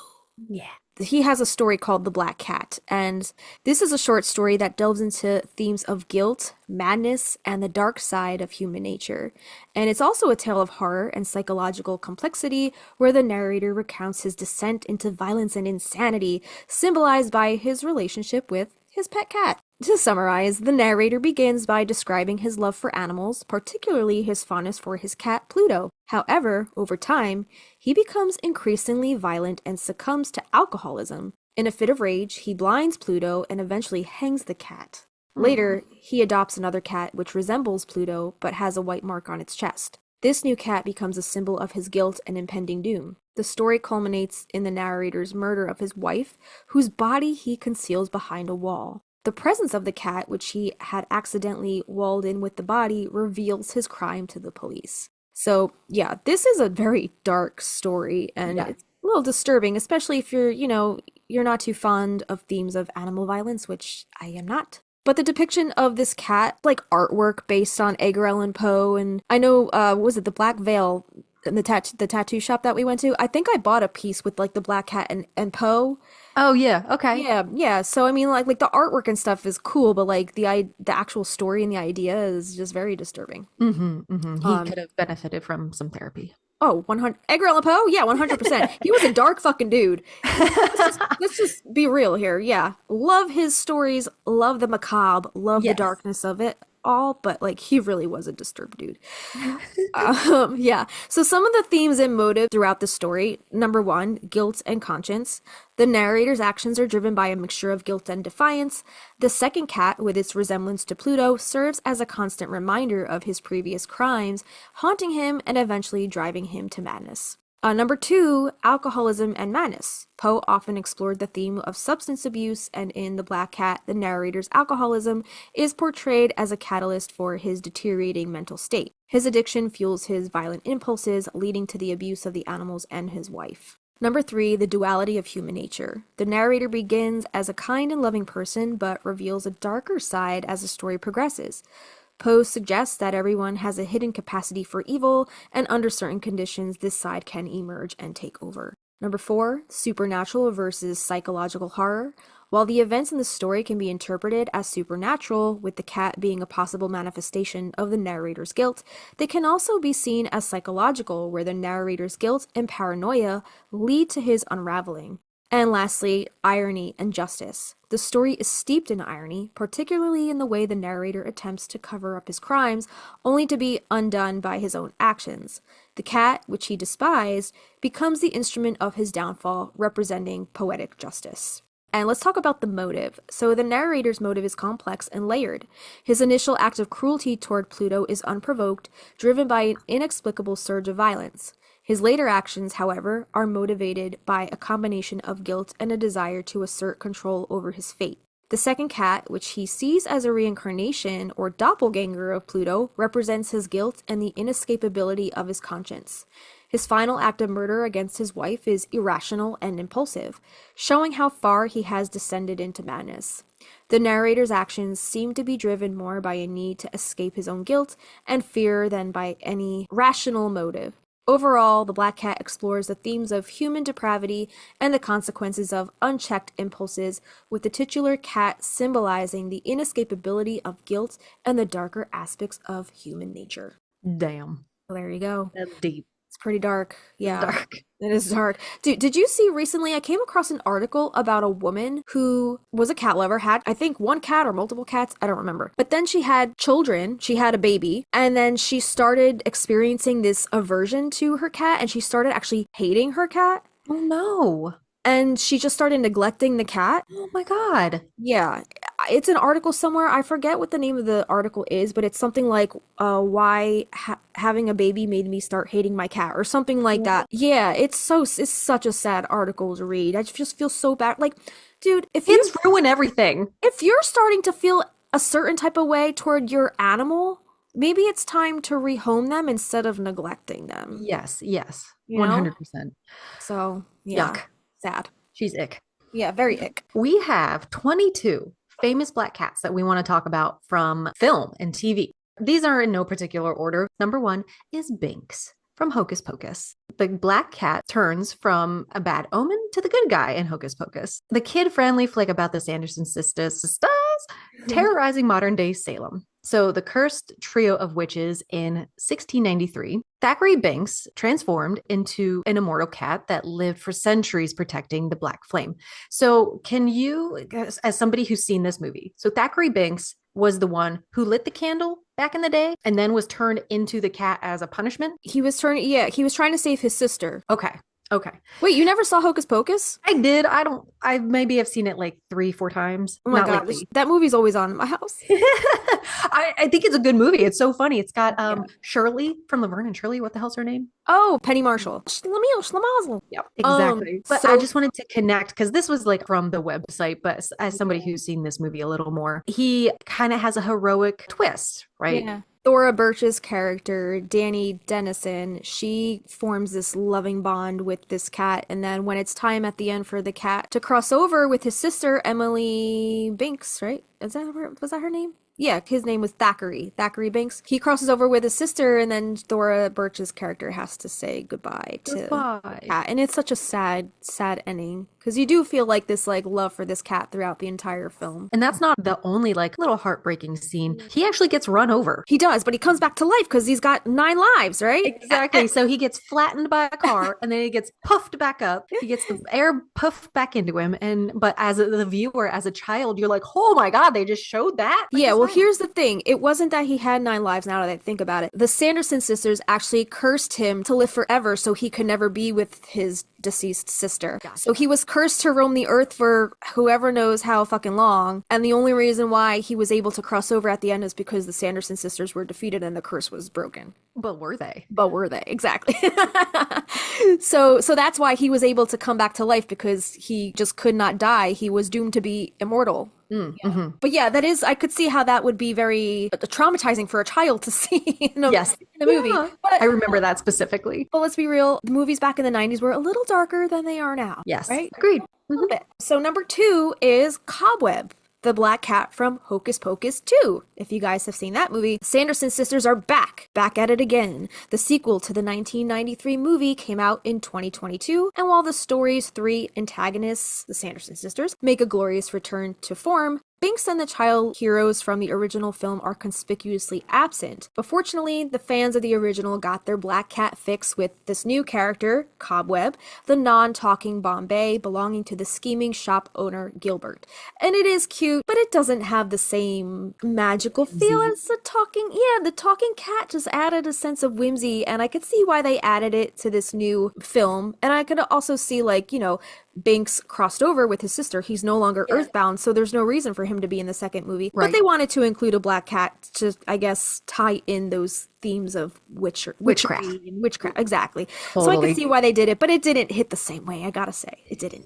Yeah. He has a story called The Black Cat, and this is a short story that delves into themes of guilt, madness, and the dark side of human nature. And it's also a tale of horror and psychological complexity where the narrator recounts his descent into violence and insanity, symbolized by his relationship with his pet cat. To summarize, the narrator begins by describing his love for animals, particularly his fondness for his cat Pluto. However, over time, he becomes increasingly violent and succumbs to alcoholism. In a fit of rage, he blinds Pluto and eventually hangs the cat. Later, he adopts another cat which resembles Pluto but has a white mark on its chest. This new cat becomes a symbol of his guilt and impending doom. The story culminates in the narrator's murder of his wife, whose body he conceals behind a wall. The presence of the cat, which he had accidentally walled in with the body, reveals his crime to the police. So, yeah, this is a very dark story, and it's a little disturbing, especially if you're not too fond of themes of animal violence, which I am not. But the depiction of this cat, like artwork based on Edgar Allan Poe, and I know, what was it, the Black Veil, the tattoo shop that we went to? I think I bought a piece with like the Black Cat and Poe. Oh yeah, okay. Yeah. So I mean, like the artwork and stuff is cool, but like the actual story and the idea is just very disturbing. He could have benefited from some therapy. Oh, 100 Edgar Allan Poe? Yeah, 100%. He was a dark fucking dude. Let's just be real here. Yeah, love his stories, love the macabre, love the darkness of it all, but like he really was a disturbed dude. Yeah. So some of the themes and motives throughout the story: number one, guilt and conscience. The narrator's actions are driven by a mixture of guilt and defiance. The second cat, with its resemblance to Pluto, serves as a constant reminder of his previous crimes, haunting him and eventually driving him to madness. Number two, alcoholism and madness. Poe often explored the theme of substance abuse, and in The Black Cat, the narrator's alcoholism is portrayed as a catalyst for his deteriorating mental state. His addiction fuels his violent impulses, leading to the abuse of the animals and his wife. Number three, the duality of human nature. The narrator begins as a kind and loving person, but reveals a darker side as the story progresses. Poe suggests that everyone has a hidden capacity for evil, and under certain conditions, this side can emerge and take over. Number 4, supernatural versus psychological horror. While the events in the story can be interpreted as supernatural, with the cat being a possible manifestation of the narrator's guilt, they can also be seen as psychological, where the narrator's guilt and paranoia lead to his unraveling. And lastly, irony and justice. The story is steeped in irony, particularly in the way the narrator attempts to cover up his crimes, only to be undone by his own actions. The cat, which he despised, becomes the instrument of his downfall, representing poetic justice. And let's talk about the motive. So the narrator's motive is complex and layered. His initial act of cruelty toward Pluto is unprovoked, driven by an inexplicable surge of violence. His later actions, however, are motivated by a combination of guilt and a desire to assert control over his fate. The second cat, which he sees as a reincarnation or doppelganger of Pluto, represents his guilt and the inescapability of his conscience. His final act of murder against his wife is irrational and impulsive, showing how far he has descended into madness. The narrator's actions seem to be driven more by a need to escape his own guilt and fear than by any rational motive. Overall, The Black Cat explores the themes of human depravity and the consequences of unchecked impulses, with the titular cat symbolizing the inescapability of guilt and the darker aspects of human nature. Damn. Well, there you go. That's deep. It's pretty dark. Yeah. Dark. It is dark. Dude, did you see recently, I came across an article about a woman who was a cat lover, had, I think, one cat or multiple cats, I don't remember. But then she had children, she had a baby, and then she started experiencing this aversion to her cat, and she started actually hating her cat. Oh no. And she just started neglecting the cat. Oh my God. Yeah, it's an article somewhere. I forget what the name of the article is, but it's something like why having a baby made me start hating my cat or something like that. Yeah, it's such a sad article to read. I just feel so bad. Like, dude, if Kids ruin everything. If you're starting to feel a certain type of way toward your animal, maybe it's time to rehome them instead of neglecting them. Yes, yes. You know? 100%. So, yeah. Yuck. Sad. She's ick. Yeah, very ick. We have 22 famous black cats that we want to talk about from film and TV. These are in no particular order. Number 1 is Binks from Hocus Pocus. The black cat turns from a bad omen to the good guy in Hocus Pocus. The kid-friendly flick about the Sanderson sisters terrorizing modern-day Salem. So the cursed trio of witches in 1693, Thackeray Binks transformed into an immortal cat that lived for centuries protecting the Black Flame. So can you, as somebody who's seen this movie, so Thackeray Binks was the one who lit the candle back in the day and then was turned into the cat as a punishment? He was trying to save his sister. Okay. Wait, you never saw Hocus Pocus? I did. I maybe have seen it like 3-4 times. Oh my God, that movie's always on in my house. I think it's a good movie. It's so funny. It's got Shirley from Laverne and Shirley. What the hell's her name? Oh, Penny Marshall. Schlemazel. Yep, exactly. But I just wanted to connect because this was like from the website, but as somebody who's seen this movie a little more, he kind of has a heroic twist, right? Yeah. Thora Birch's character, Dani Dennison, she forms this loving bond with this cat, and then when it's time at the end for the cat to cross over with his sister, Emily Binks, right? Was that her name? Yeah, his name was Thackeray Binks. He crosses over with his sister, and then Thora Birch's character has to say goodbye to the cat. And it's such a sad ending, because you do feel like this like love for this cat throughout the entire film. And that's not the only like little heartbreaking scene. He actually gets run over. He does, but he comes back to life because he's got 9 lives, right? Exactly. So he gets flattened by a car, and then he gets puffed back up. He gets the air puffed back into him. But as the viewer, as a child, you're like, oh my God, they just showed that? Yeah, well, here's the thing. It wasn't that he had 9 lives, now that I think about it. The Sanderson sisters actually cursed him to live forever so he could never be with his deceased sister. Gotcha. So he was cursed to roam the earth for whoever knows how fucking long. And the only reason why he was able to cross over at the end is because the Sanderson sisters were defeated and the curse was broken. But were they? Exactly. So that's why he was able to come back to life, because he just could not die. He was doomed to be immortal. Mm-hmm. But yeah, that is, I could see how that would be very traumatizing for a child to see in a movie. Yeah. But I remember that specifically. But let's be real, the movies back in the 90s were a little darker than they are now. Yes. Right? Agreed. A little bit. So number 2 is Cobweb, the Black Cat from Hocus Pocus 2. If you guys have seen that movie, the Sanderson sisters are back at it again. The sequel to the 1993 movie came out in 2022, and while the story's three antagonists, the Sanderson sisters, make a glorious return to form, Binks and the child heroes from the original film are conspicuously absent, but fortunately, the fans of the original got their Black Cat fix with this new character, Cobweb, the non-talking Bombay belonging to the scheming shop owner Gilbert. And it is cute, but it doesn't have the same magical feel as the talking cat just added a sense of whimsy, and I could see why they added it to this new film. And I could also see, like, you know, Binks crossed over with his sister. He's no longer earthbound, so there's no reason for him to be in the second movie. Right. But they wanted to include a Black Cat to, I guess, tie in those themes of witchcraft. Exactly. Totally. So I could see why they did it, but it didn't hit the same way, I gotta say. It didn't.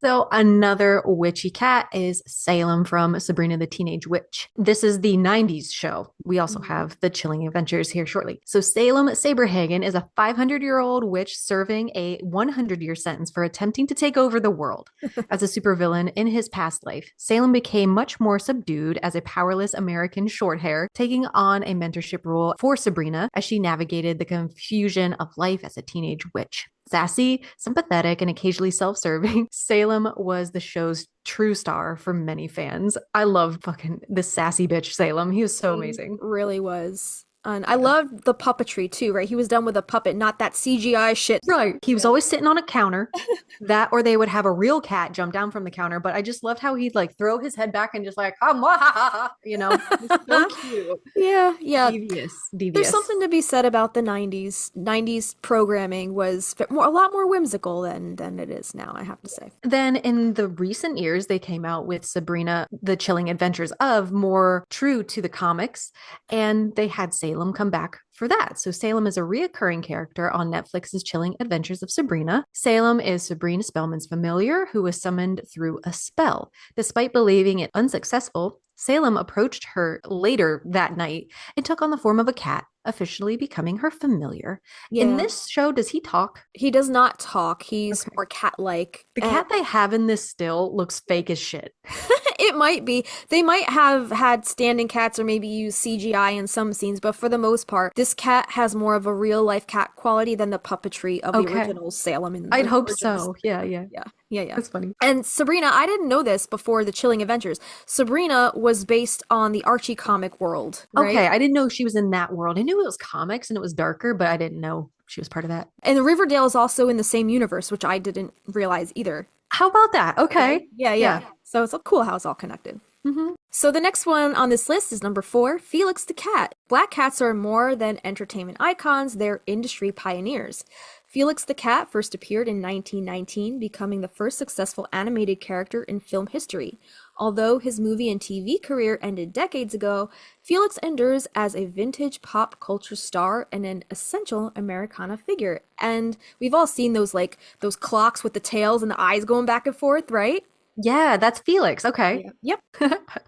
So another witchy cat is Salem from Sabrina the Teenage Witch. This is the 90s show. We also have the Chilling Adventures here shortly. So Salem Saberhagen is a 500-year-old witch serving a 100-year sentence for attempting to take over the world. As a supervillain in his past life, Salem became much more subdued as a powerless American shorthair, taking on a mentorship role for Sabrina as she navigated the confusion of life as a teenage witch. Sassy, sympathetic, and occasionally self-serving, Salem was the show's true star for many fans. I love fucking this sassy bitch, Salem. He was so amazing. Really was. And I loved the puppetry too, right? He was done with a puppet, not that CGI shit. Right. He was always sitting on a counter. That, or they would have a real cat jump down from the counter. But I just loved how he'd like throw his head back and just like, you know, it's so cute. Yeah. Devious. There's something to be said about the 90s. 90s programming was a lot more whimsical than it is now, I have to say. Then in the recent years, they came out with Sabrina, the Chilling Adventures of, more true to the comics. And they had Salem come back for that. So Salem is a reoccurring character on Netflix's Chilling Adventures of Sabrina. Salem is Sabrina Spellman's familiar who was summoned through a spell. Despite believing it unsuccessful, Salem approached her later that night and took on the form of a cat, officially becoming her familiar. Yeah. In this show, does he talk? He does not talk. He's more cat-like. The cat they have in this still looks fake as shit. It might be. They might have had standing cats or maybe use CGI in some scenes, but for the most part, this cat has more of a real-life cat quality than the puppetry of the original Salem. I'd hope so. Yeah. That's funny. And Sabrina, I didn't know this before the Chilling Adventures. Sabrina was based on the Archie comic world. Right? Okay, I didn't know she was in that world. I knew it was comics and it was darker, but I didn't know she was part of that. And Riverdale is also in the same universe, which I didn't realize either. How about that? Okay. Yeah. So it's cool how it's all connected. Mm-hmm. So the next one on this list is number 4, Felix the Cat. Black cats are more than entertainment icons, they're industry pioneers. Felix the Cat first appeared in 1919, becoming the first successful animated character in film history. Although his movie and TV career ended decades ago, Felix endures as a vintage pop culture star and an essential Americana figure. And we've all seen those clocks with the tails and the eyes going back and forth, right? Yeah, that's Felix. Okay. Yep.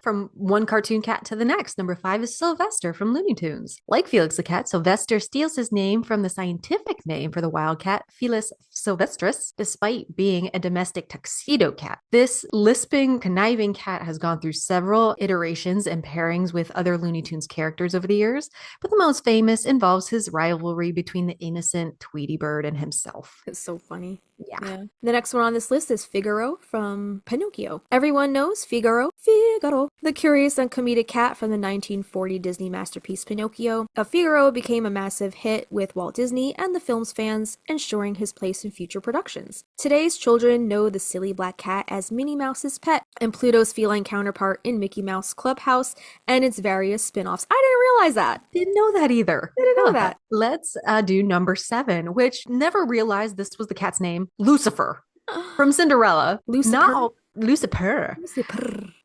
From one cartoon cat to the next. Number 5 is Sylvester from Looney Tunes. Like Felix the cat, Sylvester steals his name from the scientific name for the wild cat, Felis sylvestris, despite being a domestic tuxedo cat. This lisping, conniving cat has gone through several iterations and pairings with other Looney Tunes characters over the years, but the most famous involves his rivalry between the innocent Tweety Bird and himself. It's so funny. Yeah. The next one on this list is Figaro from Pinocchio. Everyone knows Figaro, the curious and comedic cat from the 1940 Disney masterpiece Pinocchio. Figaro became a massive hit with Walt Disney and the film's fans, ensuring his place in future productions. Today's children know the silly black cat as Minnie Mouse's pet and Pluto's feline counterpart in Mickey Mouse Clubhouse and its various spin-offs. I didn't realize that. Didn't know that either. Didn't know that. Let's do number 7, which never realized this was the cat's name. Lucifer from Cinderella. Lucifer.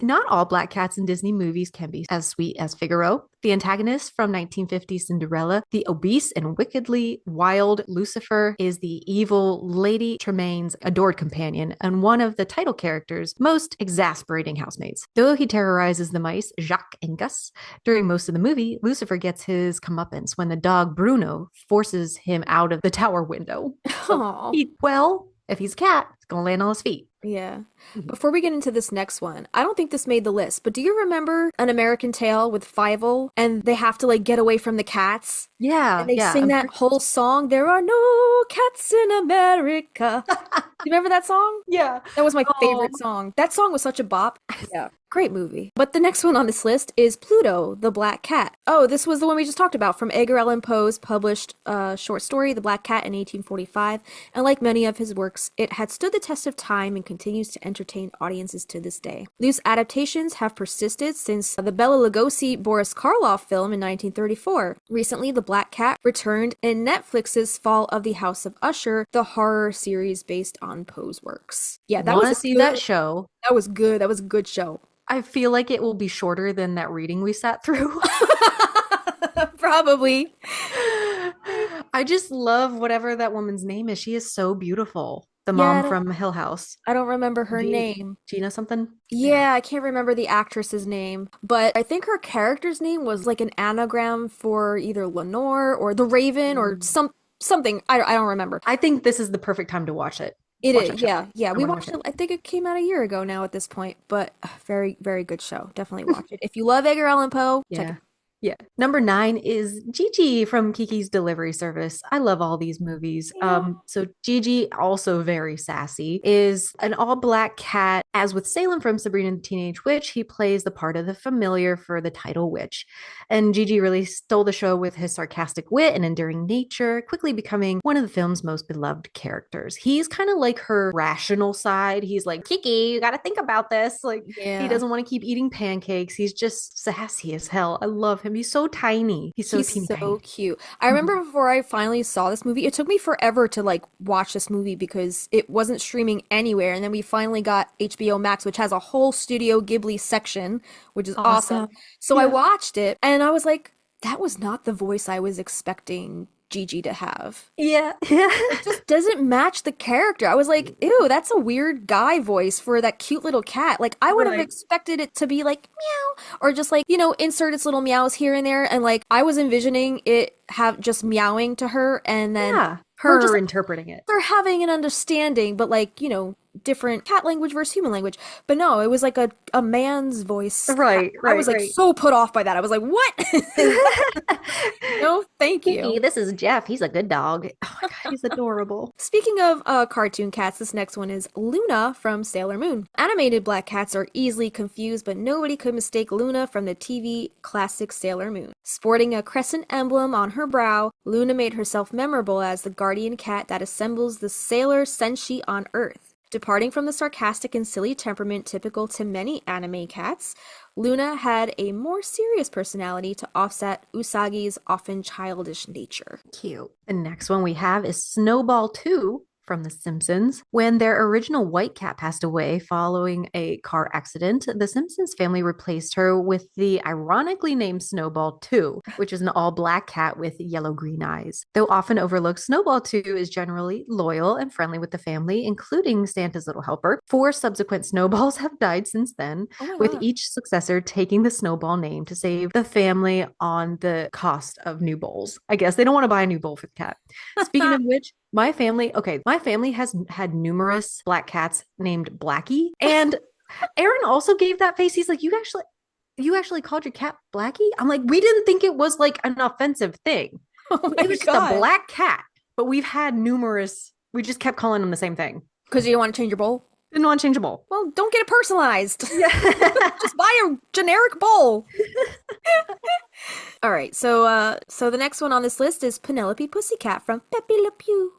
Not all black cats in Disney movies can be as sweet as Figaro. The antagonist from 1950 Cinderella, the obese and wickedly wild Lucifer, is the evil Lady Tremaine's adored companion and one of the title character's most exasperating housemates. Though he terrorizes the mice, Jacques and Gus, during most of the movie, Lucifer gets his comeuppance when the dog Bruno forces him out of the tower window. So if he's a cat, it's going to land on his feet. Yeah. Before we get into this next one, I don't think this made the list, but do you remember An American Tail with Fievel and they have to like get away from the cats? Yeah, And they yeah. sing that whole song, There Are No Cats in America. You remember that song? Yeah. That was my Oh. favorite song. That song was such a bop. Yeah. Great movie. But the next one on this list is Pluto, the Black Cat. Oh, this was the one we just talked about from Edgar Allan Poe's published short story, The Black Cat, in 1845. And like many of his works, it had stood the test of time and continues to entertain audiences to this day. Loose adaptations have persisted since the Bela Lugosi Boris Karloff film in 1934. Recently, The Black Cat returned in Netflix's Fall of the House of Usher, the horror series based on Poe's works. Yeah, that was that show. That was good. That was a good show. I feel like it will be shorter than that reading we sat through. Probably. I just love whatever that woman's name is. She is so beautiful. The mom from Hill House. I don't remember her name. Gina something? Yeah, I can't remember the actress's name, but I think her character's name was like an anagram for either Lenore or the Raven or something. I don't remember. I think this is the perfect time to watch it. It is, yeah. We watched it. I think it came out a year ago now at this point, but very, very good show. Definitely watch it. If you love Edgar Allan Poe, check it. Yeah. Number 9 is Gigi from Kiki's Delivery Service. I love all these movies. Yeah. So Gigi, also very sassy, is an all-black cat. As with Salem from Sabrina the Teenage Witch, he plays the part of the familiar for the title witch. And Gigi really stole the show with his sarcastic wit and endearing nature, quickly becoming one of the film's most beloved characters. He's kind of like her rational side. He's like, Kiki, you gotta think about this. Like, he doesn't want to keep eating pancakes. He's just sassy as hell. I love him. He's so tiny. He's so cute. I remember before I finally saw this movie, it took me forever to like watch this movie because it wasn't streaming anywhere. And then we finally got HBO Max, which has a whole Studio Ghibli section, which is awesome. So I watched it and I was like, that was not the voice I was expecting Gigi to have. Yeah. It just doesn't match the character. I was like, ew, that's a weird guy voice for that cute little cat. Like, I would have expected it to be like, meow, or just like, insert its little meows here and there. And like, I was envisioning it have just meowing to her and then her just interpreting it. They're having an understanding, but like, different cat language versus human language. But no, it was like a man's voice. Right. I was like so put off by that. I was like, what? No, thank you. Hey, this is Jeff. He's a good dog. Oh my God, he's adorable. Speaking of cartoon cats, this next one is Luna from Sailor Moon. Animated black cats are easily confused, but nobody could mistake Luna from the TV classic Sailor Moon. Sporting a crescent emblem on her brow, Luna made herself memorable as the guardian cat that assembles the sailor senshi on Earth. Departing from the sarcastic and silly temperament typical to many anime cats, Luna had a more serious personality to offset Usagi's often childish nature. Cute. The next one we have is Snowball 2 from The Simpsons. When their original white cat passed away following a car accident, the Simpsons family replaced her with the ironically named Snowball 2, which is an all-black cat with yellow-green eyes. Though often overlooked, Snowball 2 is generally loyal and friendly with the family, including Santa's little helper. 4 subsequent Snowballs have died since then, with each successor taking the Snowball name to save the family on the cost of new bowls. I guess they don't want to buy a new bowl for the cat. Speaking of which, my family has had numerous black cats named Blackie, and Aaron also gave that face. He's like, you actually called your cat Blackie? I'm like, we didn't think it was like an offensive thing. It was just a black cat, but we've had numerous. We just kept calling them the same thing. Because you didn't want to change your bowl? Didn't want to change a bowl. Well, don't get it personalized. Just buy a generic bowl. All right, so the next one on this list is Penelope Pussycat from Pepe Le Pew.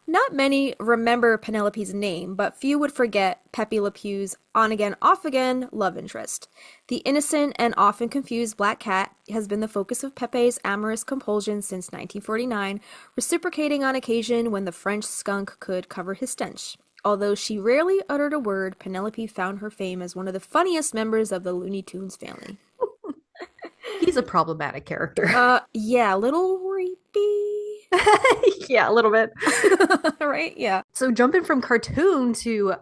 Not many remember Penelope's name, but few would forget Pepe Le Pew's on-again, off-again love interest. The innocent and often confused black cat has been the focus of Pepe's amorous compulsion since 1949, reciprocating on occasion when the French skunk could cover his stench. Although she rarely uttered a word, Penelope found her fame as one of the funniest members of the Looney Tunes family. He's a problematic character. Yeah, a little creepy. Yeah, a little bit. Right? Yeah. So jumping from cartoon to,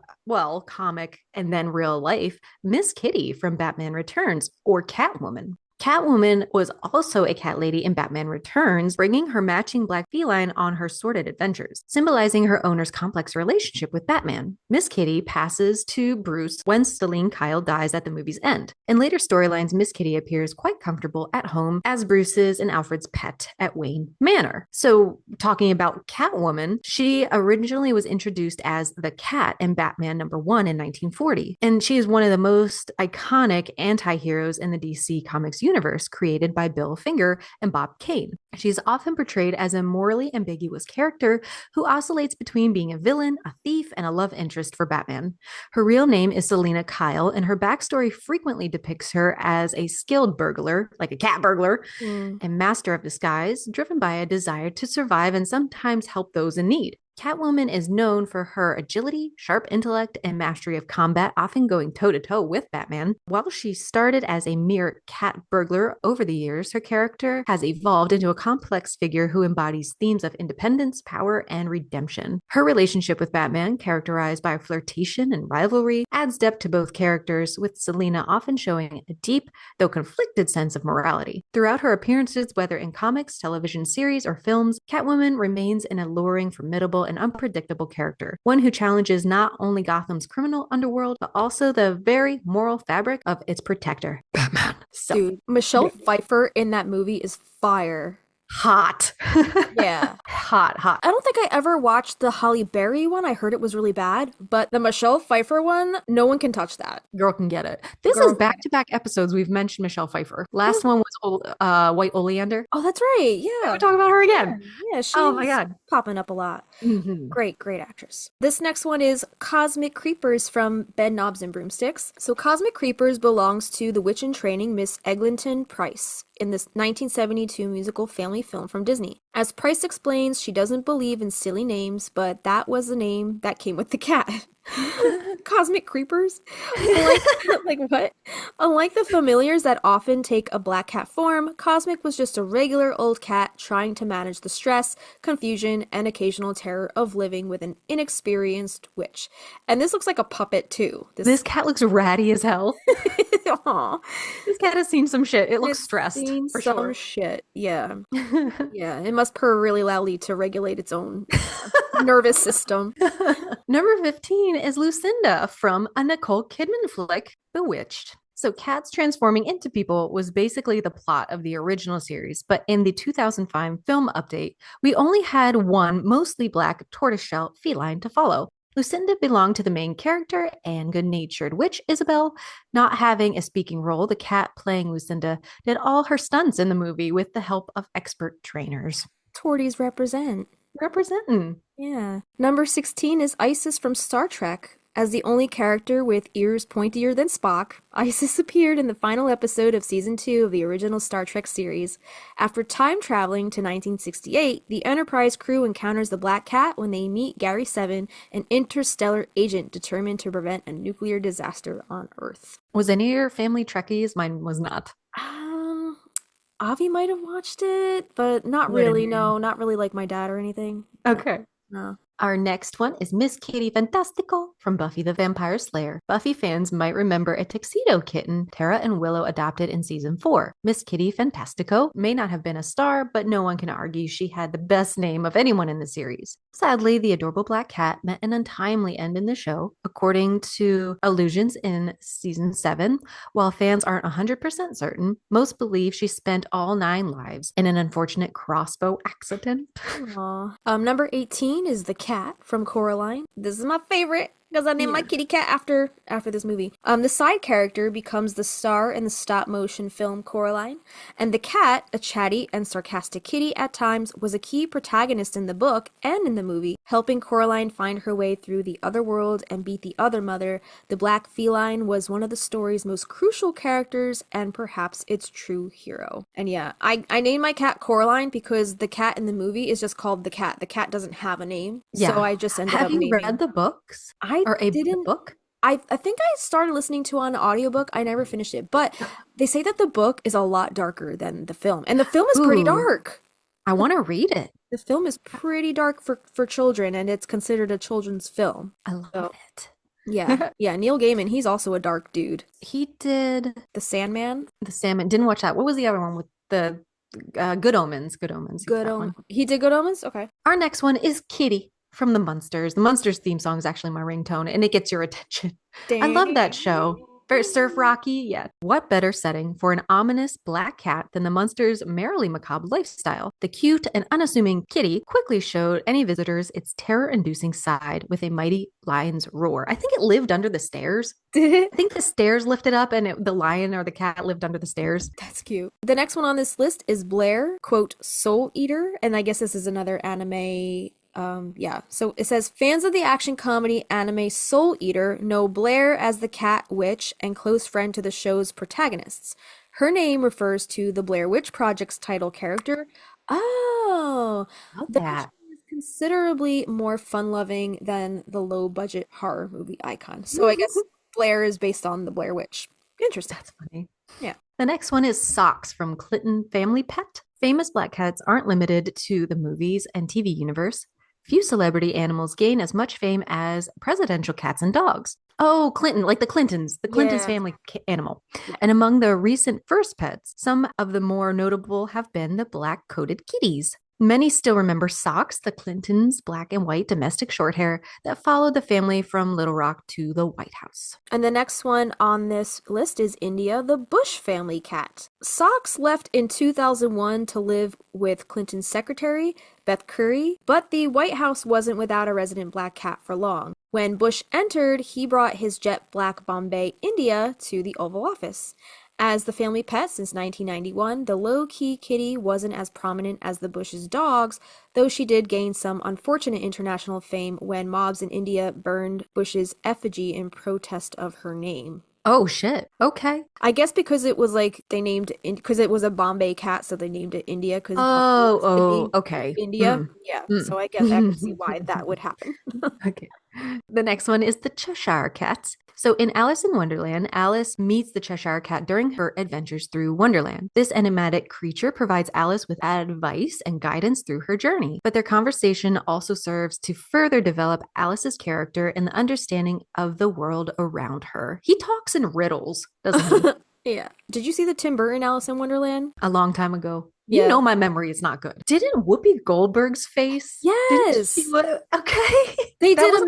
comic and then real life, Miss Kitty from Batman Returns, or Catwoman. Catwoman was also a cat lady in Batman Returns, bringing her matching black feline on her sordid adventures, symbolizing her owner's complex relationship with Batman. Miss Kitty passes to Bruce when Selene Kyle dies at the movie's end. In later storylines, Miss Kitty appears quite comfortable at home as Bruce's and Alfred's pet at Wayne Manor. So, talking about Catwoman, she originally was introduced as the Cat in Batman #1 in 1940, and she is one of the most iconic anti-heroes in the DC Comics universe, created by Bill Finger and Bob Kane. She's often portrayed as a morally ambiguous character who oscillates between being a villain, a thief, and a love interest for Batman. Her real name is Selena Kyle, and her backstory frequently depicts her as a skilled burglar, like a cat burglar, and master of disguise, driven by a desire to survive and sometimes help those in need. Catwoman is known for her agility, sharp intellect, and mastery of combat, often going toe-to-toe with Batman. While she started as a mere cat burglar over the years, her character has evolved into a complex figure who embodies themes of independence, power, and redemption. Her relationship with Batman, characterized by flirtation and rivalry, adds depth to both characters, with Selena often showing a deep, though conflicted sense of morality. Throughout her appearances, whether in comics, television series, or films, Catwoman remains an alluring, formidable, and unpredictable character, one who challenges not only Gotham's criminal underworld, but also the very moral fabric of its protector, Batman. So, dude, Michelle Pfeiffer in that movie is fire. Hot. Yeah. Hot. I don't think I ever watched the Halle Berry one. I heard it was really bad, but the Michelle Pfeiffer one, no one can touch that. Girl can get it. This is back-to-back episodes we've mentioned Michelle Pfeiffer. Last one was White Oleander. Oh, that's right. Yeah. We're talking about her again. Yeah, she's oh my God. popping up a lot. Great actress. This next one is Cosmic Creepers from Bed Knobs and Broomsticks. So Cosmic Creepers belongs to the witch in training, Miss Eglinton Price, in this 1972 musical family film from Disney. As Price explains, she doesn't believe in silly names, but that was the name that came with the cat. Cosmic Creepers? Like what? Unlike the familiars that often take a black cat form, Cosmic was just a regular old cat trying to manage the stress, confusion, and occasional terror of living with an inexperienced witch. And this looks like a puppet too. This cat looks ratty as hell. Aww. This cat has seen some shit. It looks stressed. For some sure. Shit. Yeah. Yeah. It must purr really loudly to regulate its own nervous system. Number 15 is Lucinda from a Nicole Kidman flick, Bewitched. So cats transforming into people was basically the plot of the original series, but in the 2005 film update, we only had one mostly black tortoiseshell feline to follow. Lucinda belonged to the main character and good-natured witch Isabel. Not having a speaking role, the cat playing Lucinda did all her stunts in the movie with the help of expert trainers. Torties represent. Representing. Yeah. Number 16 is Isis from Star Trek. As the only character with ears pointier than Spock, Isis appeared in the final episode of Season 2 of the original Star Trek series. After time traveling to 1968, the Enterprise crew encounters the Black Cat when they meet Gary Seven, an interstellar agent determined to prevent a nuclear disaster on Earth. Was any of your family Trekkies? Mine was not. Avi might have watched it, but not really. No, not really like my dad or anything. Okay. No. Our next one is Miss Kitty Fantastico from Buffy the Vampire Slayer. Buffy fans might remember a tuxedo kitten Tara and Willow adopted in season 4. Miss Kitty Fantastico may not have been a star, but no one can argue she had the best name of anyone in the series. Sadly, the adorable black cat met an untimely end in the show. According to allusions in season 7, while fans aren't 100% certain, most believe she spent all 9 lives in an unfortunate crossbow accident. Aww. Number 18 is the cat from Coraline. This is my favorite because I named my kitty cat after this movie. The side character becomes the star in the stop motion film Coraline, and the cat, a chatty and sarcastic kitty at times, was a key protagonist in the book and in the movie, helping Coraline find her way through the other world and beat the other mother. The black feline was one of the story's most crucial characters and perhaps its true hero. And yeah, I named my cat Coraline because the cat in the movie is just called the cat. The cat doesn't have a name, so I just ended up naming. Have you read the books? Or a book? I think I started listening to an audiobook. I never finished it, but they say that the book is a lot darker than the film, and the film is pretty dark. I want to read it. The film is pretty dark for children, and it's considered a children's film. I love it. Yeah. Yeah, Neil Gaiman, he's also a dark dude. He did The Sandman. The Sandman. Didn't watch that. What was the other one with the Good Omens? Good Omens. He did that one. He did Good Omens? Okay. Our next one is Kitty from the Munsters. The Munsters theme song is actually my ringtone, and it gets your attention. I love that show. Very surf rocky, yeah. What better setting for an ominous black cat than the Munsters' merrily macabre lifestyle? The cute and unassuming Kitty quickly showed any visitors its terror-inducing side with a mighty lion's roar. I think it lived under the stairs. I think the stairs lifted up and the lion or the cat lived under the stairs. That's cute. The next one on this list is Blair, quote, Soul Eater. And I guess this is another anime. So it says fans of the action comedy anime Soul Eater know Blair as the cat witch and close friend to the show's protagonists. Her name refers to the Blair Witch Project's title character. Oh, that is considerably more fun-loving than the low-budget horror movie icon. So I guess Blair is based on the Blair Witch. Interesting. That's funny. Yeah. The next one is Socks from Clinton Family Pet. Famous black cats aren't limited to the movies and TV universe. Few celebrity animals gain as much fame as presidential cats and dogs. Oh, Clinton, like the Clintons family animal. And among the recent first pets, some of the more notable have been the black-coated kitties. Many still remember Socks, the Clintons' black and white domestic short hair that followed the family from Little Rock to the White House. And the next one on this list is India, the Bush family cat. Socks left in 2001 to live with Clinton's secretary, Beth Curry, but the White House wasn't without a resident black cat for long. When Bush entered, he brought his jet black Bombay India to the Oval Office. As the family pet since 1991, the low-key kitty wasn't as prominent as the Bush's dogs, though she did gain some unfortunate international fame when mobs in India burned Bush's effigy in protest of her name. Oh, shit. Okay. I guess because it was like because it was a Bombay cat, so they named it India. Okay. India. So I guess I can see why that would happen. Okay. The next one is the Cheshire Cat. So in Alice in Wonderland, Alice meets the Cheshire Cat during her adventures through Wonderland. This enigmatic creature provides Alice with advice and guidance through her journey, but their conversation also serves to further develop Alice's character and the understanding of the world around her. He talks in riddles, doesn't he? Yeah. Did you see the Tim Burton Alice in Wonderland? A long time ago. Yeah. You know my memory is not good. Didn't Whoopi Goldberg's face? Yes. Okay. They did a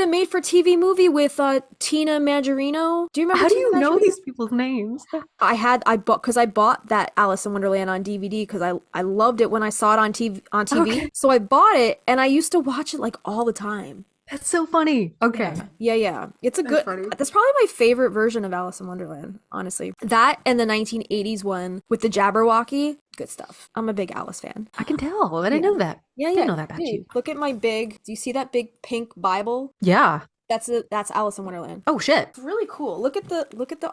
made for TV movie with Tina Majorino. Do you remember? How do you know these people's names? I bought that Alice in Wonderland on DVD because I loved it when I saw it on TV. Okay. So I bought it and I used to watch it like all the time. That's so funny. Okay. Yeah. That's probably my favorite version of Alice in Wonderland, honestly. That and the 1980s one with the Jabberwocky. Good stuff. I'm a big Alice fan. I can tell. I didn't know that. Yeah. Didn't know that about you. Look at do you see that big pink Bible? Yeah. That's Alice in Wonderland. Oh shit. It's really cool. Look at the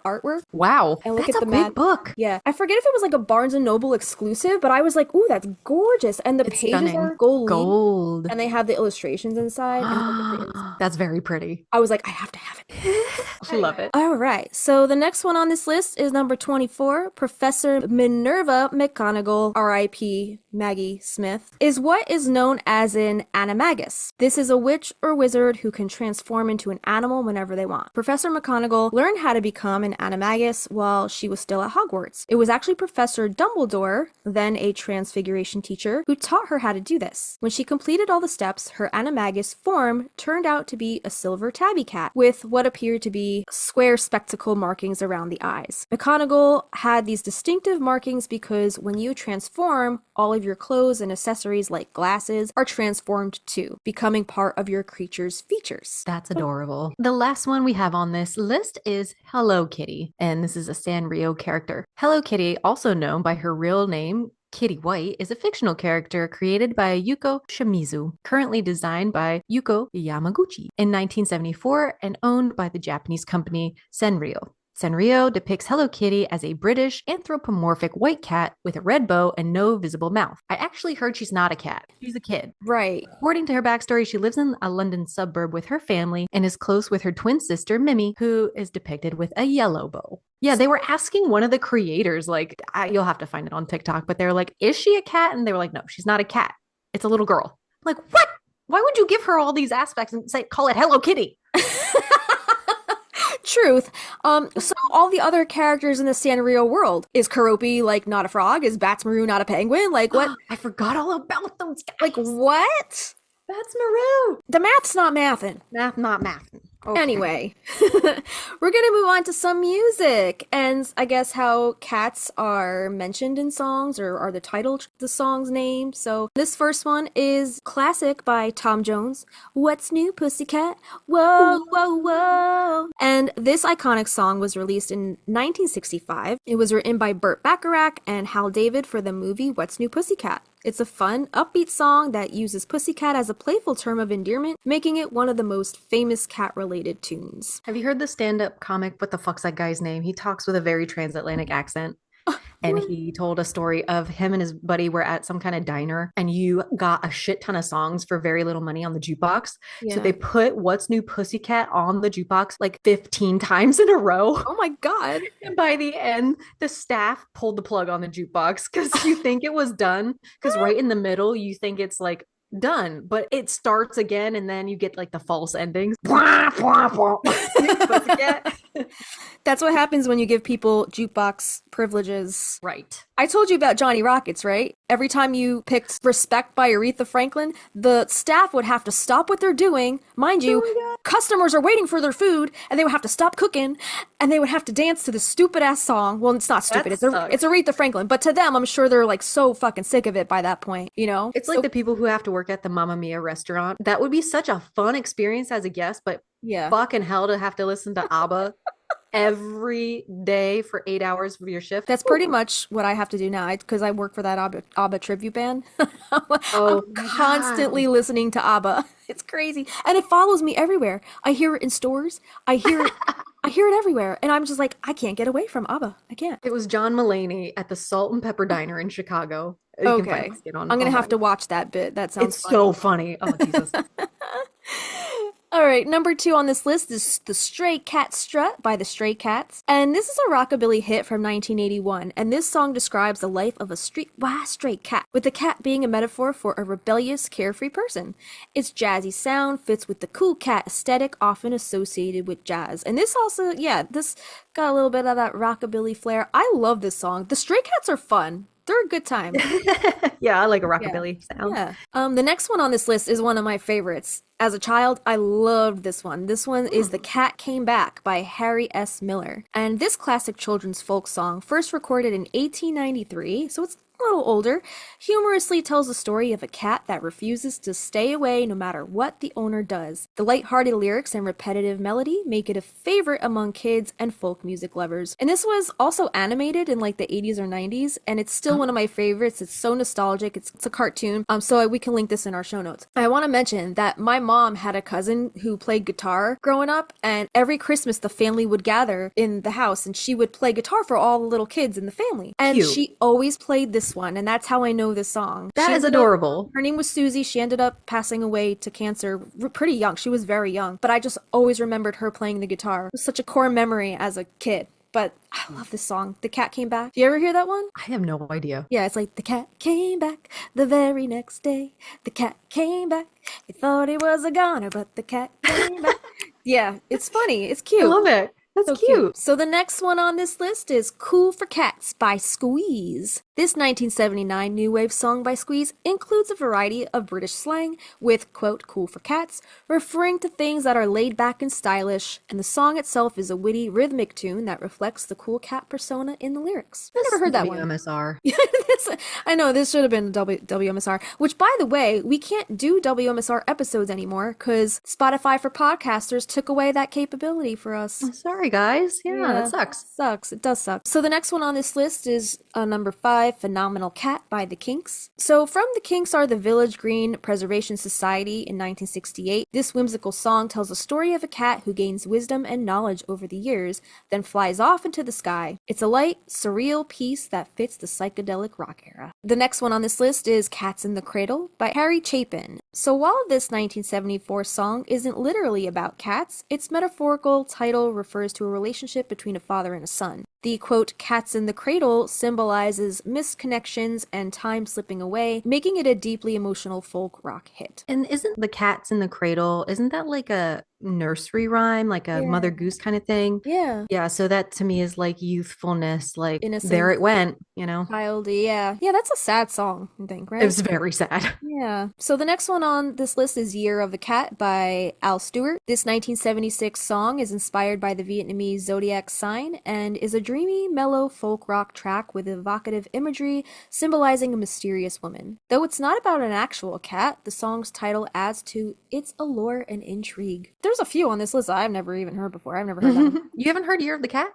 artwork. Wow. And look that's at the big book. Yeah. I forget if it was like a Barnes and Noble exclusive, but I was like, ooh, that's gorgeous. And the pages are gold. And they have the illustrations inside. That's very pretty. I was like, I have to have it. I love it. All right. So the next one on this list is number 24. Professor Minerva McGonagall, R.I.P. Maggie Smith, is what is known as an animagus. This is a witch or wizard who can transform into an animal whenever they want. Professor McGonagall learned how to become an animagus while she was still at Hogwarts. It was actually Professor Dumbledore, then a transfiguration teacher, who taught her how to do this. When she completed all the steps, her animagus form turned out to be a silver tabby cat with what appeared to be square spectacle markings around the eyes. McGonagall had these distinctive markings because when you transform, all of your clothes and accessories like glasses are transformed too, becoming part of your creature's features. That's adorable. The last one we have on this list is Hello Kitty, and this is a Sanrio character. Hello Kitty, also known by her real name, Kitty White, is a fictional character created by Yuko Shimizu, currently designed by Yuko Yamaguchi in 1974 and owned by the Japanese company Sanrio. Sanrio depicts Hello Kitty as a British anthropomorphic white cat with a red bow and no visible mouth. I actually heard she's not a cat. She's a kid. Right. According to her backstory, she lives in a London suburb with her family and is close with her twin sister, Mimi, who is depicted with a yellow bow. Yeah, they were asking one of the creators, like, you'll have to find it on TikTok, but they were like, is she a cat? And they were like, no, she's not a cat. It's a little girl. I'm like, what? Why would you give her all these aspects and call it Hello Kitty? Truth. So all the other characters in the Sanrio world, is Karopi like not a frog? Is Batsmaru not a penguin? Like what? I forgot all about those guys. Like what? That's Maru. The math's not mathin'. Math, not math. Okay. Anyway, we're gonna move on to some music, and I guess how cats are mentioned in songs, or are the song's name. So this first one is Classic by Tom Jones. What's new, pussycat? Whoa, whoa, whoa. And this iconic song was released in 1965. It was written by Burt Bacharach and Hal David for the movie What's New, Pussycat. It's a fun, upbeat song that uses pussycat as a playful term of endearment, making it one of the most famous cat-related tunes. Have you heard the stand-up comic, what the fuck's that guy's name? He talks with a very transatlantic accent. And he told a story of him and his buddy were at some kind of diner, and you got a shit ton of songs for very little money on the jukebox. Yeah. So they put What's New, Pussycat on the jukebox like 15 times in a row. Oh my God. And by the end, the staff pulled the plug on the jukebox because you think it was done. Because right in the middle, you think it's like done, but it starts again, and then you get like the false endings. That's what happens when you give people jukebox privileges. Right. I told you about Johnny Rockets, right? Every time you picked Respect by Aretha Franklin, the staff would have to stop what they're doing. Mind you, customers are waiting for their food, and they would have to stop cooking, and they would have to dance to this stupid-ass song. Well, it's not stupid. It's Aretha Franklin. But to them, I'm sure they're like so fucking sick of it by that point, you know? It's like the people who have to work at the Mamma Mia restaurant. That would be such a fun experience as a guest, but yeah, fucking hell to have to listen to ABBA every day for 8 hours of your shift. That's pretty much what I have to do now, because I work for that ABBA tribute band. Oh, I'm constantly listening to ABBA. It's crazy, and it follows me everywhere. I hear it in stores. I hear it. I hear it everywhere, and I'm just like, I can't get away from ABBA. I can't. It was John Mulaney at the Salt and Pepper Diner in Chicago. Okay, I'm gonna have to watch that bit. That sounds It's so funny. Oh, Jesus. All right, number 2 on this list is The Stray Cat Strut by the Stray Cats. And this is a rockabilly hit from 1981. And this song describes the life of a stray cat, with the cat being a metaphor for a rebellious, carefree person. Its jazzy sound fits with the cool cat aesthetic often associated with jazz. And this also, this got a little bit of that rockabilly flair. I love this song. The Stray Cats are fun. They're a good time. Yeah, I like a rockabilly sound. Yeah. The next one on this list is one of my favorites. As a child, I loved this one. This one is The Cat Came Back by Harry S. Miller. And this classic children's folk song, first recorded in 1893, so it's a little older, humorously tells the story of a cat that refuses to stay away no matter what the owner does. The lighthearted lyrics and repetitive melody make it a favorite among kids and folk music lovers. And this was also animated in like the 80s or 90s, and it's still one of my favorites. It's so nostalgic. It's a cartoon. So we can link this in our show notes. I want to mention that my mom had a cousin who played guitar growing up, and every Christmas the family would gather in the house, and she would play guitar for all the little kids in the family. And Cute. She always played this one, and that's how I know this song. That is adorable. Her name was Susie. She ended up passing away to cancer pretty young. She was very young, but I just always remembered her playing the guitar. It was such a core memory as a kid. But I love this song. The Cat Came Back. Do you ever hear that one? I have no idea. Yeah, it's like, the cat came back the very next day. The cat came back. He thought he was a goner, but the cat came back. Yeah, it's funny. It's cute. I love it. That's So cute. So the next one on this list is Cool for Cats by Squeeze. This 1979 new wave song by Squeeze includes a variety of British slang with, quote, cool for cats, referring to things that are laid back and stylish, and the song itself is a witty, rhythmic tune that reflects the cool cat persona in the lyrics. I never heard that one. WMSR. I know, this should have been WMSR, which, by the way, we can't do WMSR episodes anymore because Spotify for podcasters took away that capability for us. Sorry, guys. Yeah, that sucks. Sucks. It does suck. So the next one on this list is number 5, Phenomenal Cat by the Kinks. So from the Kinks are the Village Green Preservation Society in 1968. This whimsical song tells the story of a cat who gains wisdom and knowledge over the years, then flies off into the sky. It's a light, surreal piece that fits the psychedelic rock era. The next one on this list is Cats in the Cradle by Harry Chapin. So while this 1974 song isn't literally about cats, its metaphorical title refers to a relationship between a father and a son. The, quote, cats in the cradle symbolizes misconnections and time slipping away, making it a deeply emotional folk rock hit. And isn't the Cats in the Cradle, isn't that like a nursery rhyme, like a Mother Goose kind of thing. Yeah. Yeah, so that to me is like youthfulness, like Innocence. there it went, you know? Childy, yeah. Yeah, that's a sad song, I think, right? It was very sad. Yeah. So the next one on this list is Year of the Cat by Al Stewart. This 1976 song is inspired by the Vietnamese zodiac sign and is a dreamy, mellow folk rock track with evocative imagery symbolizing a mysterious woman. Though it's not about an actual cat, the song's title adds to its allure and intrigue. There's a few on this list I've never even heard before. I've never heard that one. You haven't heard Year of the Cat?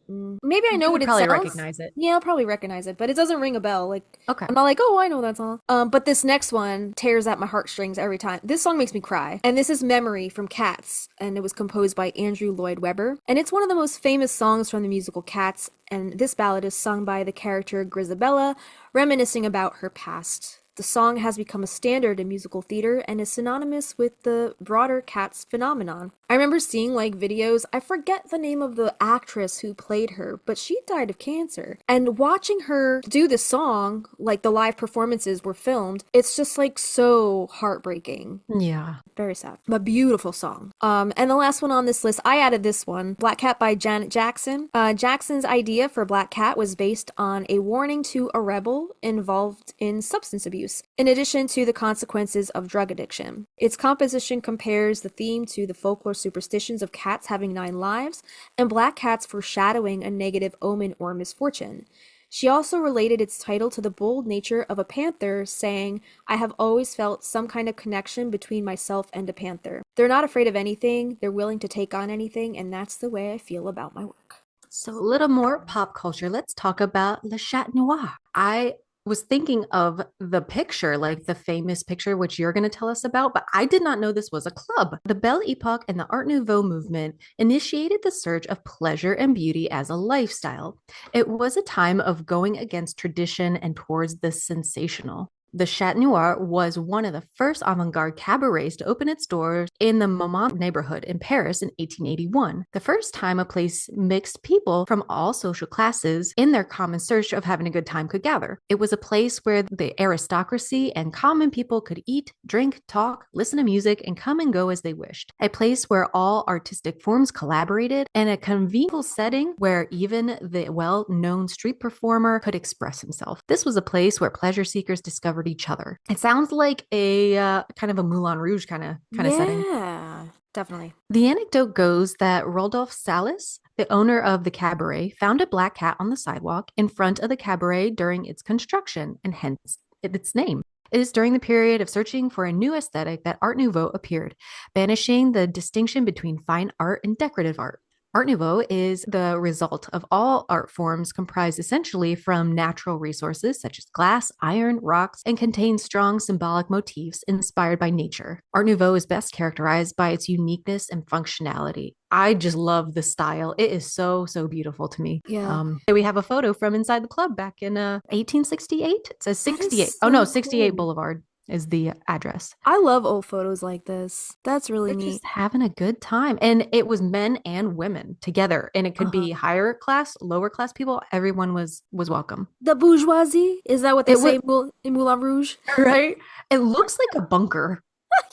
Maybe I know You what would it probably sounds. recognize it. Yeah, I'll probably recognize it, but it doesn't ring a bell. Like, Okay. I'm not like, oh, I know that song. But this next one tears at my heartstrings every time. This song makes me cry, and this is "Memory" from Cats, and it was composed by Andrew Lloyd Webber, and it's one of the most famous songs from the musical Cats. And this ballad is sung by the character Grisabella, reminiscing about her past. The song has become a standard in musical theater and is synonymous with the broader Cats phenomenon. I remember seeing like videos, I forget the name of the actress who played her, but she died of cancer. And watching her do this song, like the live performances were filmed, it's just like so heartbreaking. Yeah. Very sad. A beautiful song. And the last one on this list, I added this one, Black Cat by Janet Jackson. Jackson's idea for Black Cat was based on a warning to a rebel involved in substance abuse, in addition to the consequences of drug addiction. Its composition compares the theme to the folklore superstitions of cats having 9 lives, and black cats foreshadowing a negative omen or misfortune. She also related its title to the bold nature of a panther, saying, "I have always felt some kind of connection between myself and a panther. They're not afraid of anything, they're willing to take on anything, and that's the way I feel about my work." So a little more pop culture. Let's talk about Le Chat Noir. I was thinking of the picture, like the famous picture, which you're going to tell us about, but I did not know this was a club. The Belle Epoque and the Art Nouveau movement initiated the search of pleasure and beauty as a lifestyle. It was a time of going against tradition and towards the sensational. The Chat Noir was one of the first avant-garde cabarets to open its doors in the Montmartre neighborhood in Paris in 1881. The first time a place mixed people from all social classes in their common search of having a good time could gather. It was a place where the aristocracy and common people could eat, drink, talk, listen to music, and come and go as they wished. A place where all artistic forms collaborated, and a convivial setting where even the well-known street performer could express himself. This was a place where pleasure seekers discovered each other. It sounds like a kind of a Moulin Rouge kind of setting. Yeah, definitely. The anecdote goes that Rodolphe Salis, the owner of the cabaret, found a black cat on the sidewalk in front of the cabaret during its construction, and hence its name. It is during the period of searching for a new aesthetic that Art Nouveau appeared, banishing the distinction between fine art and decorative art. Art Nouveau is the result of all art forms comprised essentially from natural resources such as glass, iron, rocks, and contains strong symbolic motifs inspired by nature. Art Nouveau is best characterized by its uniqueness and functionality. I just love the style. It is so, so beautiful to me. Yeah. We have a photo from inside the club back in 1868. It says 68. so 68 cool. Boulevard is the address. I love old photos like this. That's really They're neat. just having a good time. And it was men and women together. And it could be higher class, lower class people. Everyone was welcome. The bourgeoisie? Is that what they say in Moulin Rouge? Right? It looks like a bunker.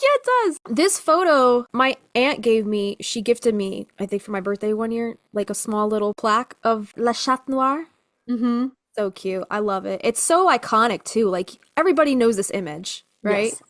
Yeah, it does. This photo, my aunt gave me, she gifted me, I think for my birthday one year, like a small little plaque of Le Chat Noir. Mm-hmm. So cute. I love it. It's so iconic too. Like everybody knows this image, right? Yes.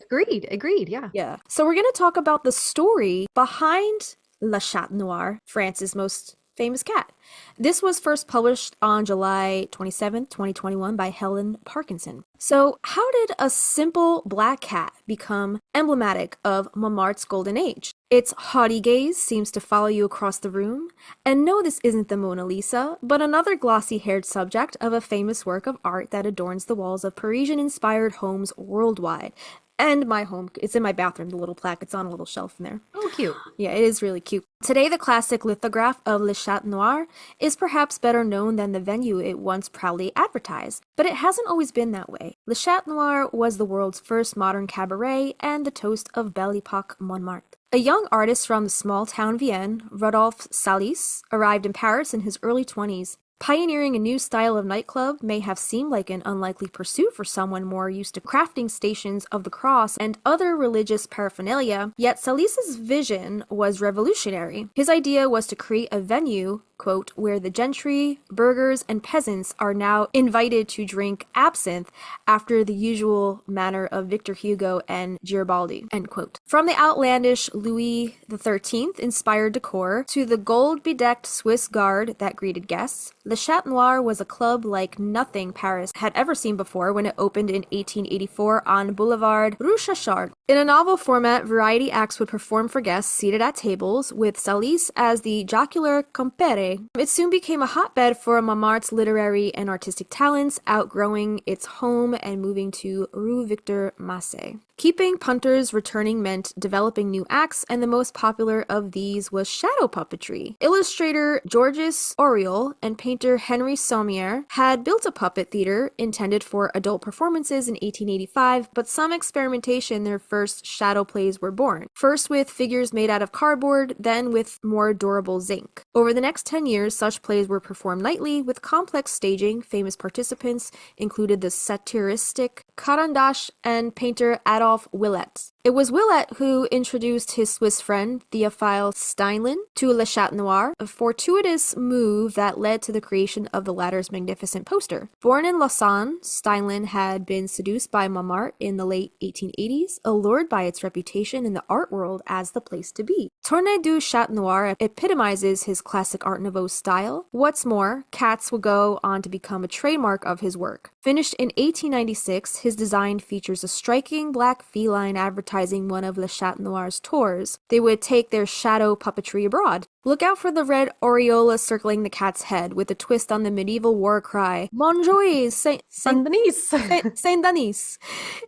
Agreed. Yeah. Yeah. So we're going to talk about the story behind Le Chat Noir, France's most famous cat. This was first published on July 27th, 2021 by Helen Parkinson. So how did a simple black cat become emblematic of Montmartre's golden age? Its haughty gaze seems to follow you across the room. And no, this isn't the Mona Lisa, but another glossy-haired subject of a famous work of art that adorns the walls of Parisian-inspired homes worldwide. And my home, it's in my bathroom, the little plaque, it's on a little shelf in there. Oh, cute. Yeah, it is really cute. Today, the classic lithograph of Le Chat Noir is perhaps better known than the venue it once proudly advertised, but it hasn't always been that way. Le Chat Noir was the world's first modern cabaret and the toast of Belle Epoque Montmartre. A young artist from the small town Vienne, Rodolphe Salis, arrived in Paris in his early 20s. Pioneering a new style of nightclub may have seemed like an unlikely pursuit for someone more used to crafting stations of the cross and other religious paraphernalia, yet Salice's vision was revolutionary. His idea was to create a venue, quote, where the gentry, burghers, and peasants are now invited to drink absinthe after the usual manner of Victor Hugo and Garibaldi, end quote. From the outlandish Louis XIII inspired decor to the gold-bedecked Swiss guard that greeted guests, Le Chat Noir was a club like nothing Paris had ever seen before when it opened in 1884 on Boulevard Rouchechard. In a novel format, variety acts would perform for guests seated at tables, with Salice as the jocular compere. It soon became a hotbed for Montmartre's literary and artistic talents, outgrowing its home and moving to Rue Victor Massé. Keeping punters returning meant developing new acts, and the most popular of these was shadow puppetry. Illustrator Georges Auriol and painter Henri Sommier had built a puppet theater intended for adult performances in 1885, but some experimentation, their first shadow plays were born. First with figures made out of cardboard, then with more durable zinc. Over the next 10 years, such plays were performed nightly with complex staging. Famous participants included the satiristic Carandache and painter Adolphe Willet. It was Willet who introduced his Swiss friend Théophile Steinlen to Le Chat Noir, a fortuitous move that led to the creation of the latter's magnificent poster. Born in Lausanne, Steinlen had been seduced by Montmartre in the late 1880s, allured by its reputation in the art world as the place to be. Tournée du Chat Noir epitomizes his classic Art Nouveau style. What's more, cats would go on to become a trademark of his work. Finished in 1896, his design features a striking black feline advertising one of Le Chat Noir's tours. They would take their shadow puppetry abroad. Look out for the red aureola circling the cat's head, with a twist on the medieval war cry, Bonjour, Saint-Denis! Saint-Denis.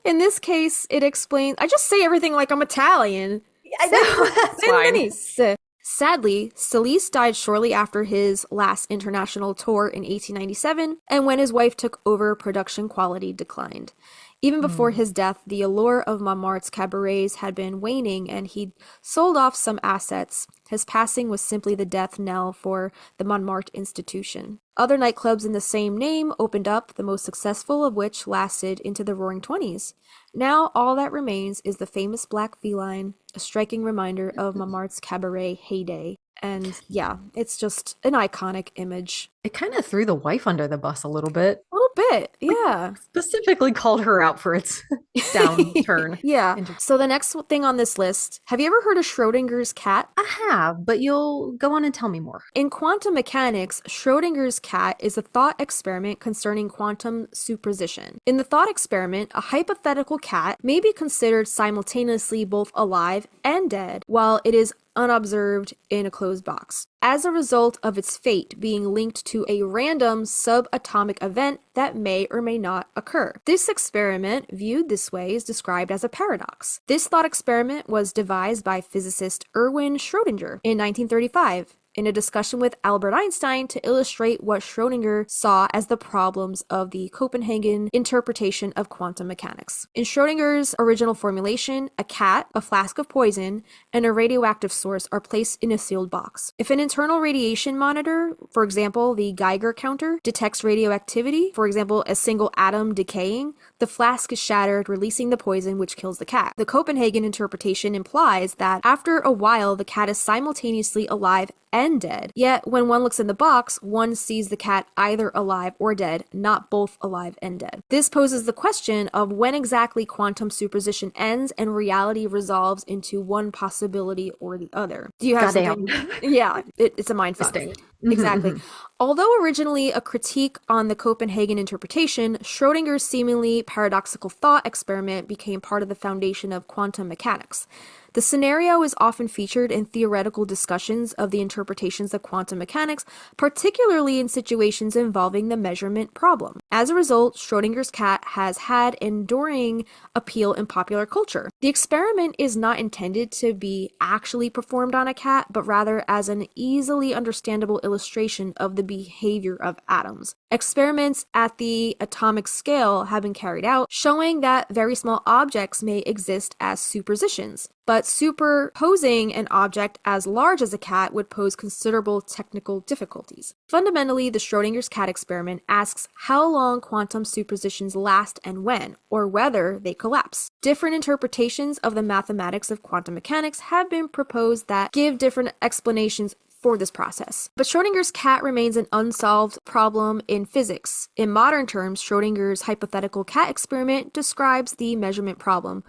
In this case, it explains... I just say everything like I'm Italian. I know, that's fine. Saint-Denis. Sadly, Salice died shortly after his last international tour in 1897, and when his wife took over, production quality declined. Even before his death, the allure of Montmartre's cabarets had been waning, and he'd sold off some assets. His passing was simply the death knell for the Montmartre institution. Other nightclubs in the same name opened up, the most successful of which lasted into the Roaring Twenties. Now all that remains is the famous black feline, a striking reminder of Montmartre's cabaret heyday. And yeah, it's just an iconic image. It kind of threw the wife under the bus a little bit. A little bit, yeah. Specifically called her out for its downturn. Yeah. So the next thing on this list, have you ever heard of Schrodinger's cat? I have, but you'll go on and tell me more. In quantum mechanics, Schrodinger's cat is a thought experiment concerning quantum superposition. In the thought experiment, a hypothetical cat may be considered simultaneously both alive and dead, while it is unobserved in a closed box, as a result of its fate being linked to a random subatomic event that may or may not occur. This experiment, viewed this way, is described as a paradox. This thought experiment was devised by physicist Erwin Schrödinger in 1935. In a discussion with Albert Einstein to illustrate what Schrödinger saw as the problems of the Copenhagen interpretation of quantum mechanics. In Schrödinger's original formulation, a cat, a flask of poison, and a radioactive source are placed in a sealed box. If an internal radiation monitor, for example, the Geiger counter, detects radioactivity, for example, a single atom decaying, the flask is shattered, releasing the poison which kills the cat. The Copenhagen interpretation implies that after a while, the cat is simultaneously alive and dead. Yet, when one looks in the box, one sees the cat either alive or dead, not both alive and dead. This poses the question of when exactly quantum superposition ends and reality resolves into one possibility or the other. Do you have something? Yeah, it's a mindfuck. Exactly. Although originally a critique on the Copenhagen interpretation, Schrödinger's seemingly paradoxical thought experiment became part of the foundation of quantum mechanics. The scenario is often featured in theoretical discussions of the interpretations of quantum mechanics, particularly in situations involving the measurement problem. As a result, Schrödinger's cat has had enduring appeal in popular culture. The experiment is not intended to be actually performed on a cat, but rather as an easily understandable illustration of the behavior of atoms. Experiments at the atomic scale have been carried out, showing that very small objects may exist as superpositions. but superposing an object as large as a cat would pose considerable technical difficulties. Fundamentally, the Schrodinger's cat experiment asks how long quantum superpositions last and when, or whether they collapse. Different interpretations of the mathematics of quantum mechanics have been proposed that give different explanations for this process. But Schrodinger's cat remains an unsolved problem in physics. In modern terms, Schrodinger's hypothetical cat experiment describes the measurement problem.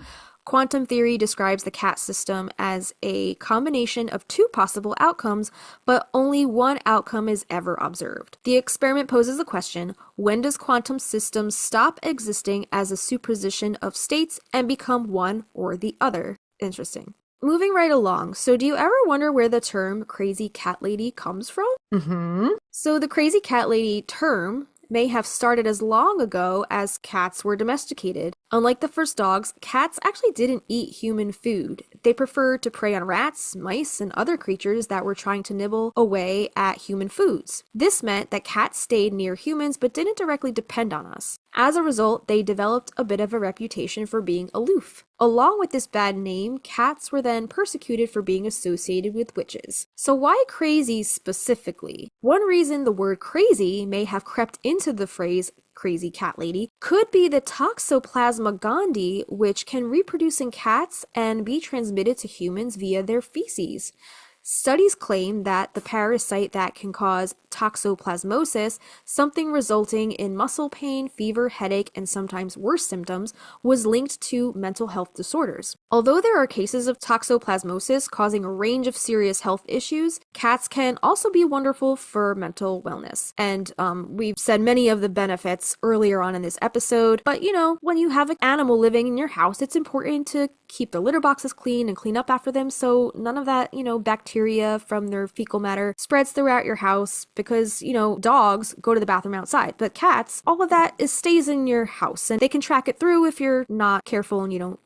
Quantum theory describes the cat system as a combination of two possible outcomes, but only one outcome is ever observed. The experiment poses the question, when does quantum systems stop existing as a superposition of states and become one or the other? Interesting. Moving right along, so do you ever wonder where the term crazy cat lady comes from? So the crazy cat lady term may have started as long ago as cats were domesticated. Unlike the first dogs, cats actually didn't eat human food. They preferred to prey on rats, mice, and other creatures that were trying to nibble away at human foods. This meant that cats stayed near humans but didn't directly depend on us. As a result, they developed a bit of a reputation for being aloof. Along with this bad name, cats were then persecuted for being associated with witches. So why crazy specifically? One reason the word crazy may have crept into the phrase crazy cat lady could be the Toxoplasma gondii, which can reproduce in cats and be transmitted to humans via their feces. Studies claim that the parasite that can cause toxoplasmosis, something resulting in muscle pain, fever, headache, and sometimes worse symptoms, was linked to mental health disorders. Although there are cases of toxoplasmosis causing a range of serious health issues, cats can also be wonderful for mental wellness. And we've said many of the benefits earlier on in this episode, but when you have an animal living in your house, it's important to keep the litter boxes clean and clean up after them so none of that, bacteria from their fecal matter spreads throughout your house because, dogs go to the bathroom outside. But cats, all of that stays in your house and they can track it through if you're not careful and you don't,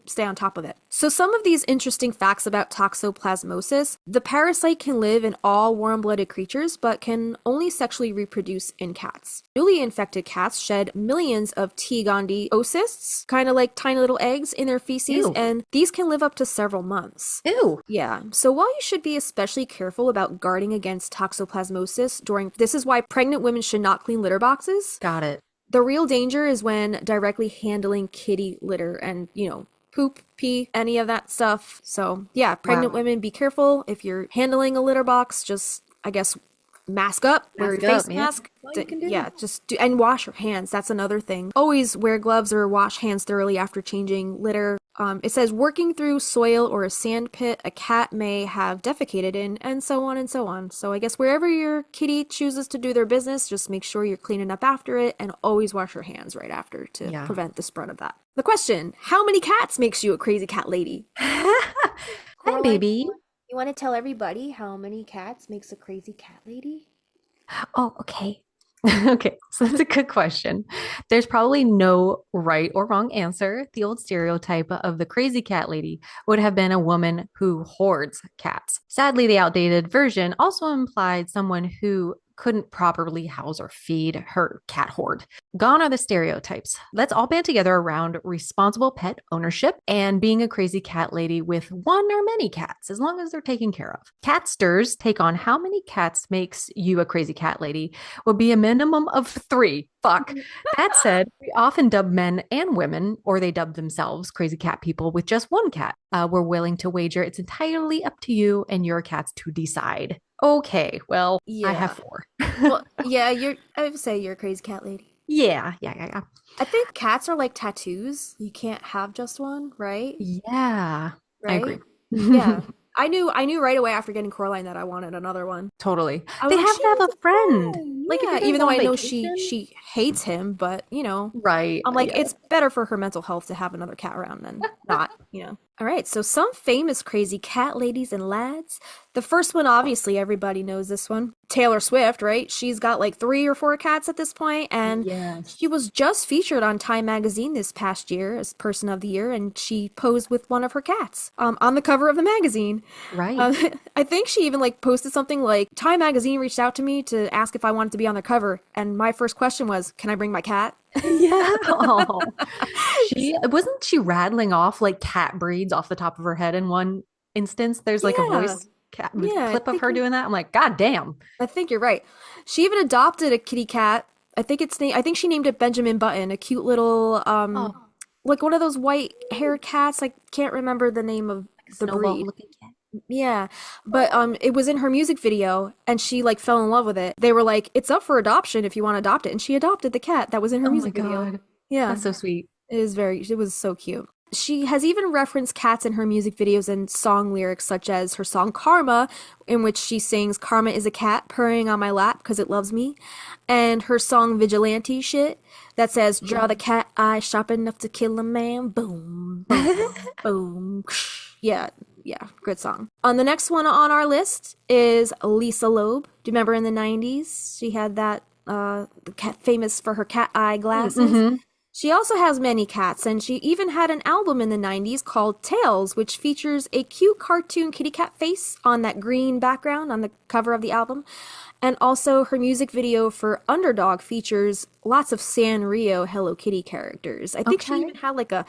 stay on top of it. So some of these interesting facts about toxoplasmosis: the parasite can live in all warm-blooded creatures but can only sexually reproduce in cats. Newly infected cats shed millions of T. gondii oocysts, kind of like tiny little eggs in their feces. Ew. And these can live up to several months. Ew. Yeah. So while you should be especially careful about guarding against toxoplasmosis this is why pregnant women should not clean litter boxes. Got it. The real danger is when directly handling kitty litter and, poop, pee, any of that stuff. So yeah, pregnant women, be careful. If you're handling a litter box, just, I guess, mask up, wear your face mask. And wash your hands. That's another thing. Always wear gloves or wash hands thoroughly after changing litter. It says working through soil or a sand pit a cat may have defecated in, and so on and so on. So I guess wherever your kitty chooses to do their business, just make sure you're cleaning up after it and always wash your hands right after to prevent the spread of that. The question, how many cats makes you a crazy cat lady? Hi, baby. You want to tell everybody how many cats makes a crazy cat lady? Oh, okay. Okay, so that's a good question. There's probably no right or wrong answer. The old stereotype of the crazy cat lady would have been a woman who hoards cats. Sadly, the outdated version also implied someone who couldn't properly house or feed her cat hoard. Gone are the stereotypes. Let's all band together around responsible pet ownership and being a crazy cat lady with one or many cats, as long as they're taken care of. Catsters take on how many cats makes you a crazy cat lady would be a minimum of 3. Fuck. That said, we often dub men and women, or they dub themselves crazy cat people with just one cat. We're willing to wager it's entirely up to you and your cats to decide. Okay, well, I have 4. Well, yeah, I would say you're a crazy cat lady. Yeah. I think cats are like tattoos. You can't have just one, right? Yeah. Right? I agree. Yeah. I knew right away after getting Coraline that I wanted another one. Totally. They have to have a friend. Like, even though I know she hates him, but right. I'm like, it's better for her mental health to have another cat around than not, All right, so some famous crazy cat ladies and lads. The first one, obviously, everybody knows this one. Taylor Swift, right? She's got like 3 or 4 cats at this point, and she was just featured on Time magazine this past year as Person of the Year, and she posed with one of her cats on the cover of the magazine. Right. I think she even posted something like, Time magazine reached out to me to ask if I wanted to be on their cover, and my first question was, can I bring my cat? Yeah. Oh. She rattling off like cat breeds off the top of her head in one instance. There's like a Yeah. voice cat Yeah, clip of her doing that. I'm like, God damn. I think you're right. She even adopted a kitty cat. I think she named it Benjamin Button, a cute little Oh, like one of those white haired cats. I can't remember the name of like a the snowball breed. looking cat. Yeah. But it was in her music video and she like fell in love with it. They were like, "It's up for adoption if you want to adopt it." And she adopted the cat that was in her Oh my music video. God. Yeah. That's so sweet. It was so cute. She has even referenced cats in her music videos and song lyrics, such as her song Karma, in which she sings, "Karma is a cat purring on my lap because it loves me," and her song Vigilante Shit that says, "Draw the cat eye sharp enough to kill a man." Boom, boom, boom. Yeah, yeah, good song. On the next one on our list is Lisa Loeb. Do you remember in the 90s? She had that, the cat famous for her cat eye glasses. Mhm. She also has many cats, and she even had an album in the 90s called Tails, which features a cute cartoon kitty cat face on that green background on the cover of the album. And also, her music video for Underdog features lots of Sanrio Hello Kitty characters. I think she Okay. even had like a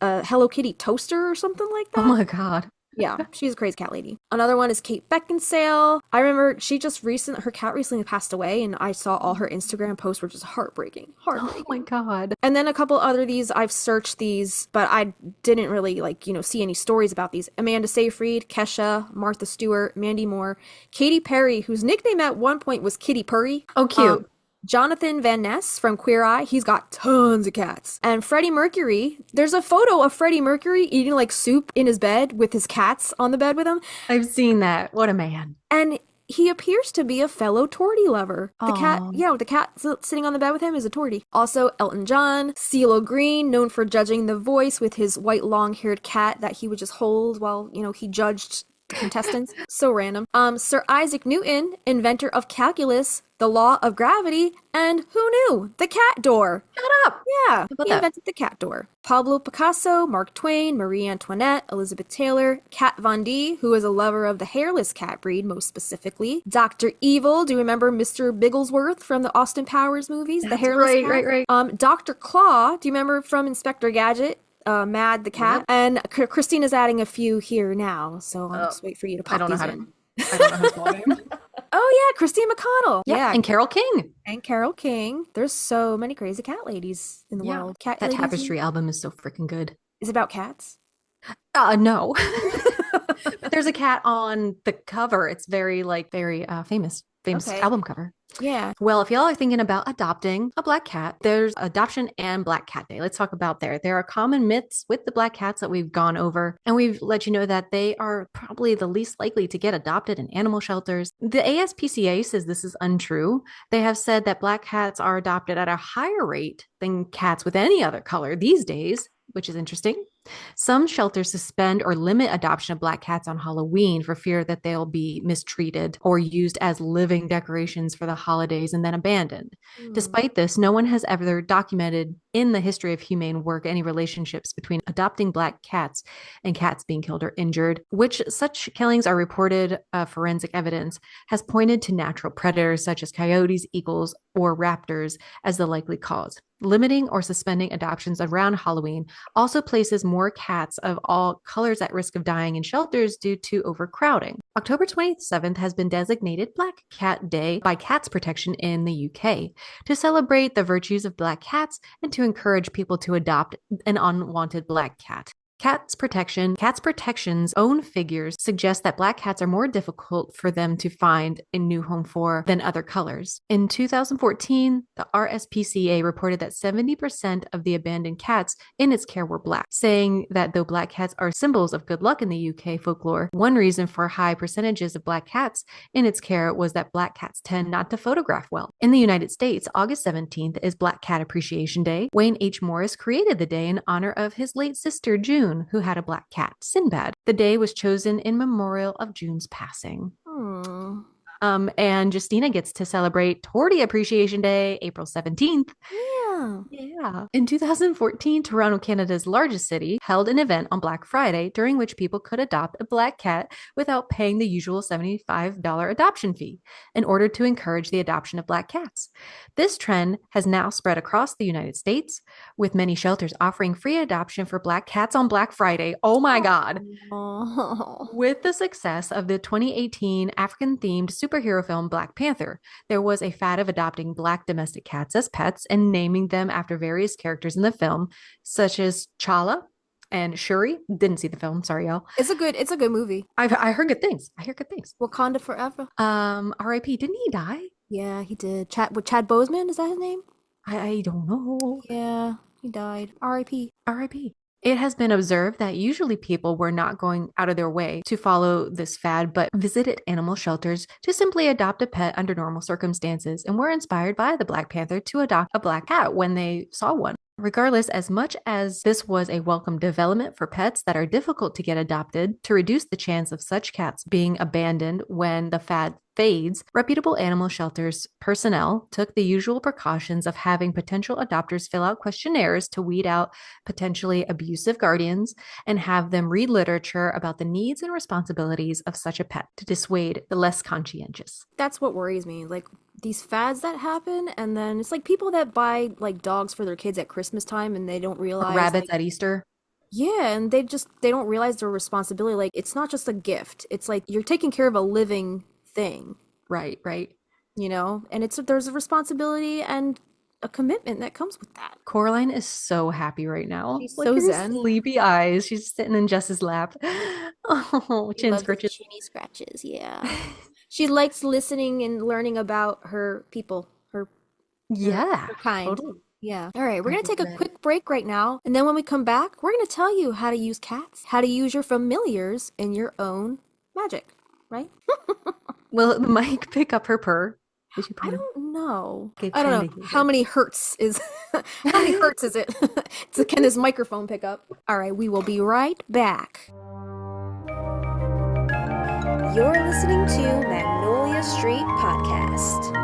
Hello Kitty toaster or something like Oh that. my God. Yeah, she's a crazy cat lady. Another one is Kate Beckinsale. I remember her cat recently passed away, and I saw all her Instagram posts were just heartbreaking. Oh my God. And then a couple other these, I've searched these, but I didn't really see any stories about these. Amanda Seyfried, Kesha, Martha Stewart, Mandy Moore, Katy Perry, whose nickname at one point was Kitty Purry. Oh, cute. Jonathan Van Ness from Queer Eye, he's got tons of cats. And Freddie Mercury, there's a photo of Freddie Mercury eating like soup in his bed with his cats on the bed with him. I've seen that. What a man. And he appears to be a fellow tortie lover. The cat, Aw. the cat sitting on the bed with him is a tortie. Also, Elton John, CeeLo Green, known for judging The Voice with his white long-haired cat that he would just hold while, he judged the contestants. So random. Sir Isaac Newton, inventor of calculus, the law of gravity, and who knew? The cat door. Shut up. Yeah, about he that? invented the cat door. Pablo Picasso, Mark Twain, Marie Antoinette, Elizabeth Taylor, Kat Von D, who is a lover of the hairless cat breed, most specifically. Dr. Evil, do you remember Mr. Bigglesworth from the Austin Powers movies? The hairless cat? Right. Dr. Claw, do you remember from Inspector Gadget? Mad the cat. Yep. And Christina's adding a few here now, so I'll just wait for you to pop I don't know these how in. I don't know his full name. Oh yeah, Christine McConnell. Yeah, and Carole King. And Carole King. There's so many crazy cat ladies in the Yeah. world. Cat That ladies Tapestry album is so freaking good. is about cats. No. But there's a cat on the cover. It's very famous Okay. album cover. Yeah. Well, if y'all are thinking about adopting a black cat, there's Adoption and Black Cat Day. Let's talk about there. There are common myths with the black cats that we've gone over, and we've let you know that they are probably the least likely to get adopted in animal shelters. The ASPCA says this is untrue. They have said that black cats are adopted at a higher rate than cats with any other color these days, which is interesting. Some shelters suspend or limit adoption of black cats on Halloween for fear that they'll be mistreated or used as living decorations for the holidays and then abandoned. Despite this, no one has ever documented in the history of humane work any relationships between adopting black cats and cats being killed or injured, which such killings are reported. Forensic evidence has pointed to natural predators such as coyotes, eagles, or raptors as the likely cause. Limiting or suspending adoptions around Halloween also places more cats of all colors at risk of dying in shelters due to overcrowding. October 27th has been designated Black Cat Day by Cats Protection in the UK to celebrate the virtues of black cats and to encourage people to adopt an unwanted black cat. Cats Protection's own figures suggest that black cats are more difficult for them to find a new home for than other colors. In 2014, the RSPCA reported that 70% of the abandoned cats in its care were black, saying that though black cats are symbols of good luck in the UK folklore, one reason for high percentages of black cats in its care was that black cats tend not to photograph well. In the United States, August 17th is Black Cat Appreciation Day. Wayne H. Morris created the day in honor of his late sister, June, who had a black cat, Sinbad. The day was chosen in memorial of June's passing. And Justina gets to celebrate Tortie Appreciation Day, April 17th. Wow. Yeah. In 2014, Toronto, Canada's largest city, held an event on Black Friday during which people could adopt a black cat without paying the usual $75 adoption fee in order to encourage the adoption of black cats. This trend has now spread across the United States, with many shelters offering free adoption for black cats on Black Friday. Oh my God. Oh. With the success of the 2018 African themed superhero film Black Panther, there was a fad of adopting black domestic cats as pets and naming them after various characters in the film, such as Chala and Shuri. Didn't see the film, sorry, y'all. It's a good movie. I heard good things. I hear good things. Wakanda Forever. R.I.P. Didn't he die? Yeah, he did. Chad Boseman, is that his name? I don't know. Yeah, he died. R.I.P. R.I.P. It has been observed that usually people were not going out of their way to follow this fad, but visited animal shelters to simply adopt a pet under normal circumstances and were inspired by the Black Panther to adopt a black cat when they saw one. Regardless, as much as this was a welcome development for pets that are difficult to get adopted to reduce the chance of such cats being abandoned when the fad fades, reputable animal shelters personnel took the usual precautions of having potential adopters fill out questionnaires to weed out potentially abusive guardians and have them read literature about the needs and responsibilities of such a pet to dissuade the less conscientious. That's what worries me. Like these fads that happen, and then it's like people that buy like dogs for their kids at Christmas time and they don't realize Rabbits at Easter. Yeah, and they don't realize their responsibility. Like it's not just a gift. It's like you're taking care of a living thing. Right. You know, and there's a responsibility and a commitment that comes with that. Coraline is so happy right now. She's Look so at her zen. sleepy eyes. She's sitting in Jess's lap. Oh, chin Loves the scratches. chinny scratches, yeah. She likes listening and learning about her people, her Yeah, kind. totally. Yeah. All right, we're I going to take a love it. quick break right now. And then when we come back, we're going to tell you how to use cats, how to use your familiars in your own magic, right? Will the mic pick up her purr? Did she I purr? don't know. Okay, I don't trying know. to hear How her. many hertz is how many hertz is it? Can this microphone pick up? All right, we will be right back. You're listening to Magnolia Street Podcast.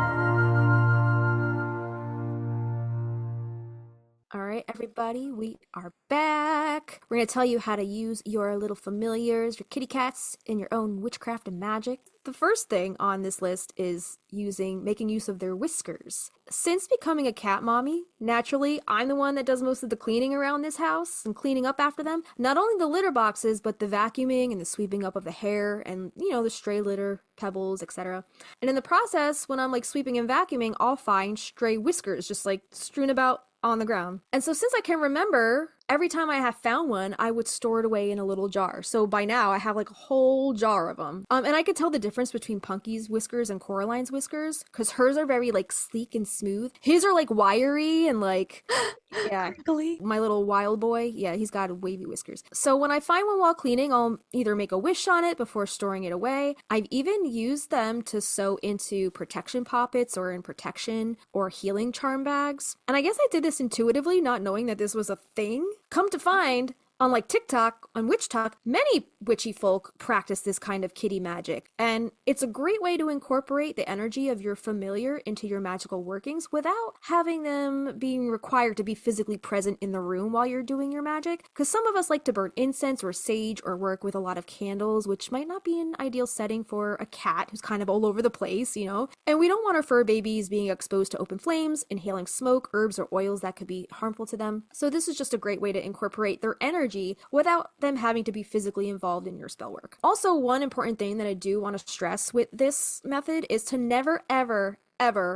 All right, everybody, we are back. We're going to tell you how to use your little familiars, your kitty cats, in your own witchcraft and magic. The first thing on this list is making use of their whiskers. Since becoming a cat mommy, naturally, I'm the one that does most of the cleaning around this house and cleaning up after them. Not only the litter boxes, but the vacuuming and the sweeping up of the hair and, the stray litter, pebbles, etc. And in the process, when I'm like sweeping and vacuuming, I'll find stray whiskers just like strewn about on the ground. And so since I can remember, every time I have found one, I would store it away in a little jar. So by now I have like a whole jar of them. And I could tell the difference between Punky's whiskers and Coraline's whiskers because hers are very like sleek and smooth. His are like wiry and like, yeah. My little wild boy, yeah, he's got wavy whiskers. So when I find one while cleaning, I'll either make a wish on it before storing it away. I've even used them to sew into protection poppets or in protection or healing charm bags. And I guess I did this intuitively, not knowing that this was a thing. Come to find, on like TikTok, on Witch Talk, many witchy folk practice this kind of kitty magic, and it's a great way to incorporate the energy of your familiar into your magical workings without having them being required to be physically present in the room while you're doing your magic, because some of us like to burn incense or sage or work with a lot of candles, which might not be an ideal setting for a cat who's kind of all over the place, and we don't want our fur babies being exposed to open flames, inhaling smoke, herbs, or oils that could be harmful to them. So this is just a great way to incorporate their energy without them having to be physically involved in your spell work. Also, one important thing that I do want to stress with this method is to never, ever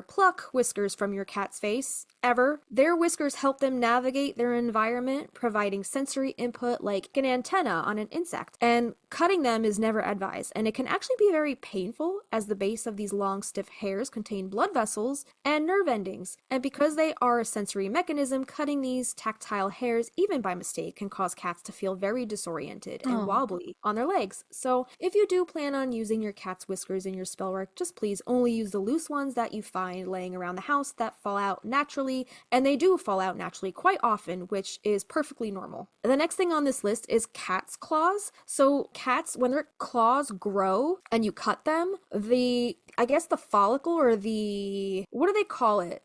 pluck whiskers from your cat's face, ever. Their whiskers help them navigate their environment, providing sensory input like an antenna on an insect, and cutting them is never advised, and it can actually be very painful as the base of these long stiff hairs contain blood vessels and nerve endings, and because they are a sensory mechanism, cutting these tactile hairs even by mistake can cause cats to feel very disoriented and wobbly on their legs. So if you do plan on using your cat's whiskers in your spell work, just please only use the loose ones that you find laying around the house that fall out naturally, and they do fall out naturally quite often, which is perfectly normal. The next thing on this list is cat's claws. So cats, when their claws grow and you cut them, the follicle or what do they call it?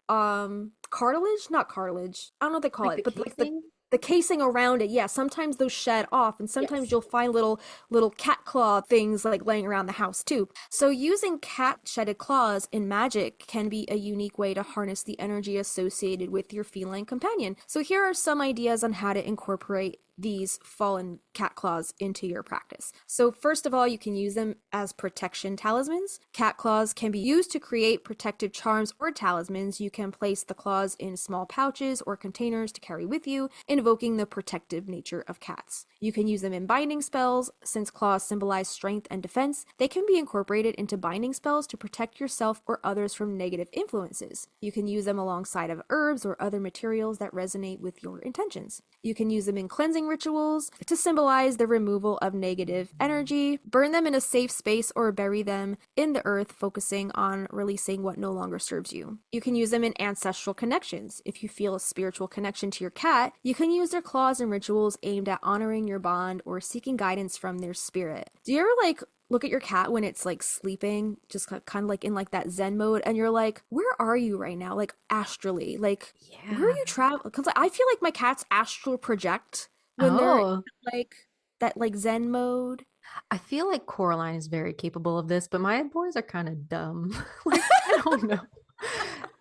cartilage, not cartilage. I don't know what they call Like it, the but like casing? the casing around it. Yeah, sometimes those shed off, and sometimes Yes. you'll find little cat claw things like laying around the house too. So using cat shedded claws in Magic can be a unique way to harness the energy associated with your feline companion. So here are some ideas on how to incorporate these fallen cat claws into your practice. So first of all, you can use them as protection talismans. Cat claws can be used to create protective charms or talismans. You can place the claws in small pouches or containers to carry with you, invoking the protective nature of cats. You can use them in binding spells. Since claws symbolize strength and defense, they can be incorporated into binding spells to protect yourself or others from negative influences. You can use them alongside of herbs or other materials that resonate with your intentions. You can use them in cleansing rituals to symbolize the removal of negative energy. Burn them in a safe space or bury them in the earth, focusing on releasing what no longer serves you. You can use them in ancestral connections. If you feel a spiritual connection to your cat, you can use their claws in rituals aimed at honoring your bond or seeking guidance from their spirit. Do you ever look at your cat when it's like sleeping, just kind of like in like that Zen mode, and you're like, where are you right now? Like astrally, like where are you traveling? Because I feel like my cats astral project when they're in, Oh, like that like Zen mode. I feel like Coraline is very capable of this, but my boys are kind of dumb. Like, I don't know.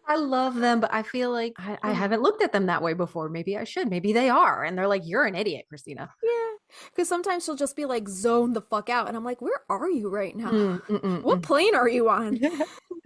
I love them, but I feel like I haven't looked at them that way before. Maybe I should. Maybe they are. And they're like, you're an idiot, Christina. Yeah, because sometimes she'll just be like zoned the fuck out, and I'm like, where are you right now? What plane are you on?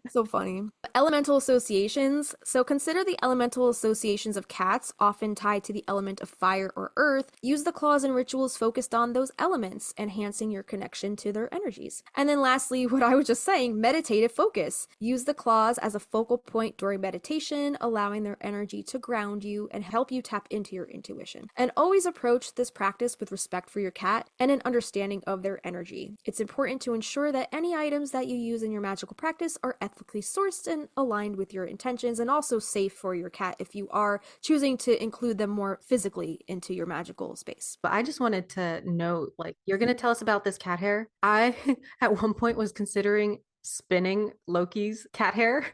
So funny. Elemental associations. So consider the elemental associations of cats, often tied to the element of fire or earth. Use the claws in rituals focused on those elements, enhancing your connection to their energies. And then lastly, what I was just saying, meditative focus. Use the claws as a focal point during meditation, allowing their energy to ground you and help you tap into your intuition. And always approach this practice with respect for your cat and an understanding of their energy. It's important to ensure that any items that you use in your magical practice are ethically sourced and aligned with your intentions, and also safe for your cat if you are choosing to include them more physically into your magical space. But I just wanted to note, like, you're going to tell us about this cat hair. I, at one point, was considering spinning Loki's cat hair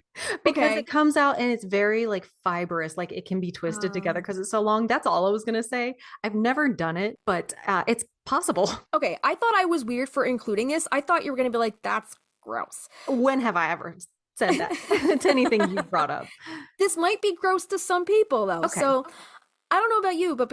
because Okay. it comes out and it's very like fibrous, like it can be twisted together because it's so long. That's all I was going to say. I've never done it, but it's possible. Okay, I thought I was weird for including this. I thought you were going to be like, that's gross. When have I ever said that to anything you brought up? This might be gross to some people though. Okay. So I don't know about you, but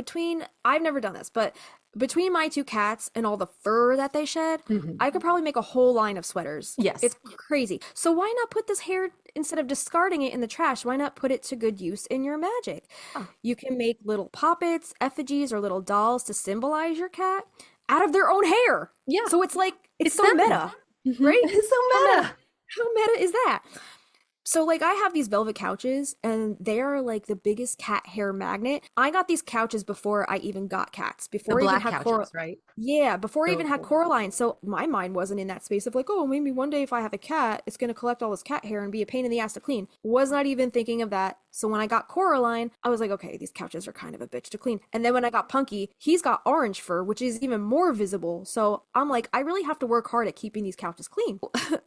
I've never done this, but between my two cats and all the fur that they shed, I could probably make a whole line of sweaters. Yes. It's crazy. So why not put this hair, instead of discarding it in the trash, why not put it to good use in your magic? Oh. You can make little poppets, effigies, or little dolls to symbolize your cat out of their own hair. Yeah. So it's like, it's so them. meta, right? It's so meta. How meta is that? So like I have these velvet couches and they are like the biggest cat hair magnet. I got these couches before I even got cats. Before The I even black had couches, right? Yeah, before I So even had cool. Coraline. So my mind wasn't in that space of like, oh, maybe one day if I have a cat, it's gonna collect all this cat hair and be a pain in the ass to clean. Was not even thinking of that. So when I got Coraline, I was like, okay, these couches are kind of a bitch to clean. And then when I got Punky, he's got orange fur, which is even more visible. So I'm like, I really have to work hard at keeping these couches clean.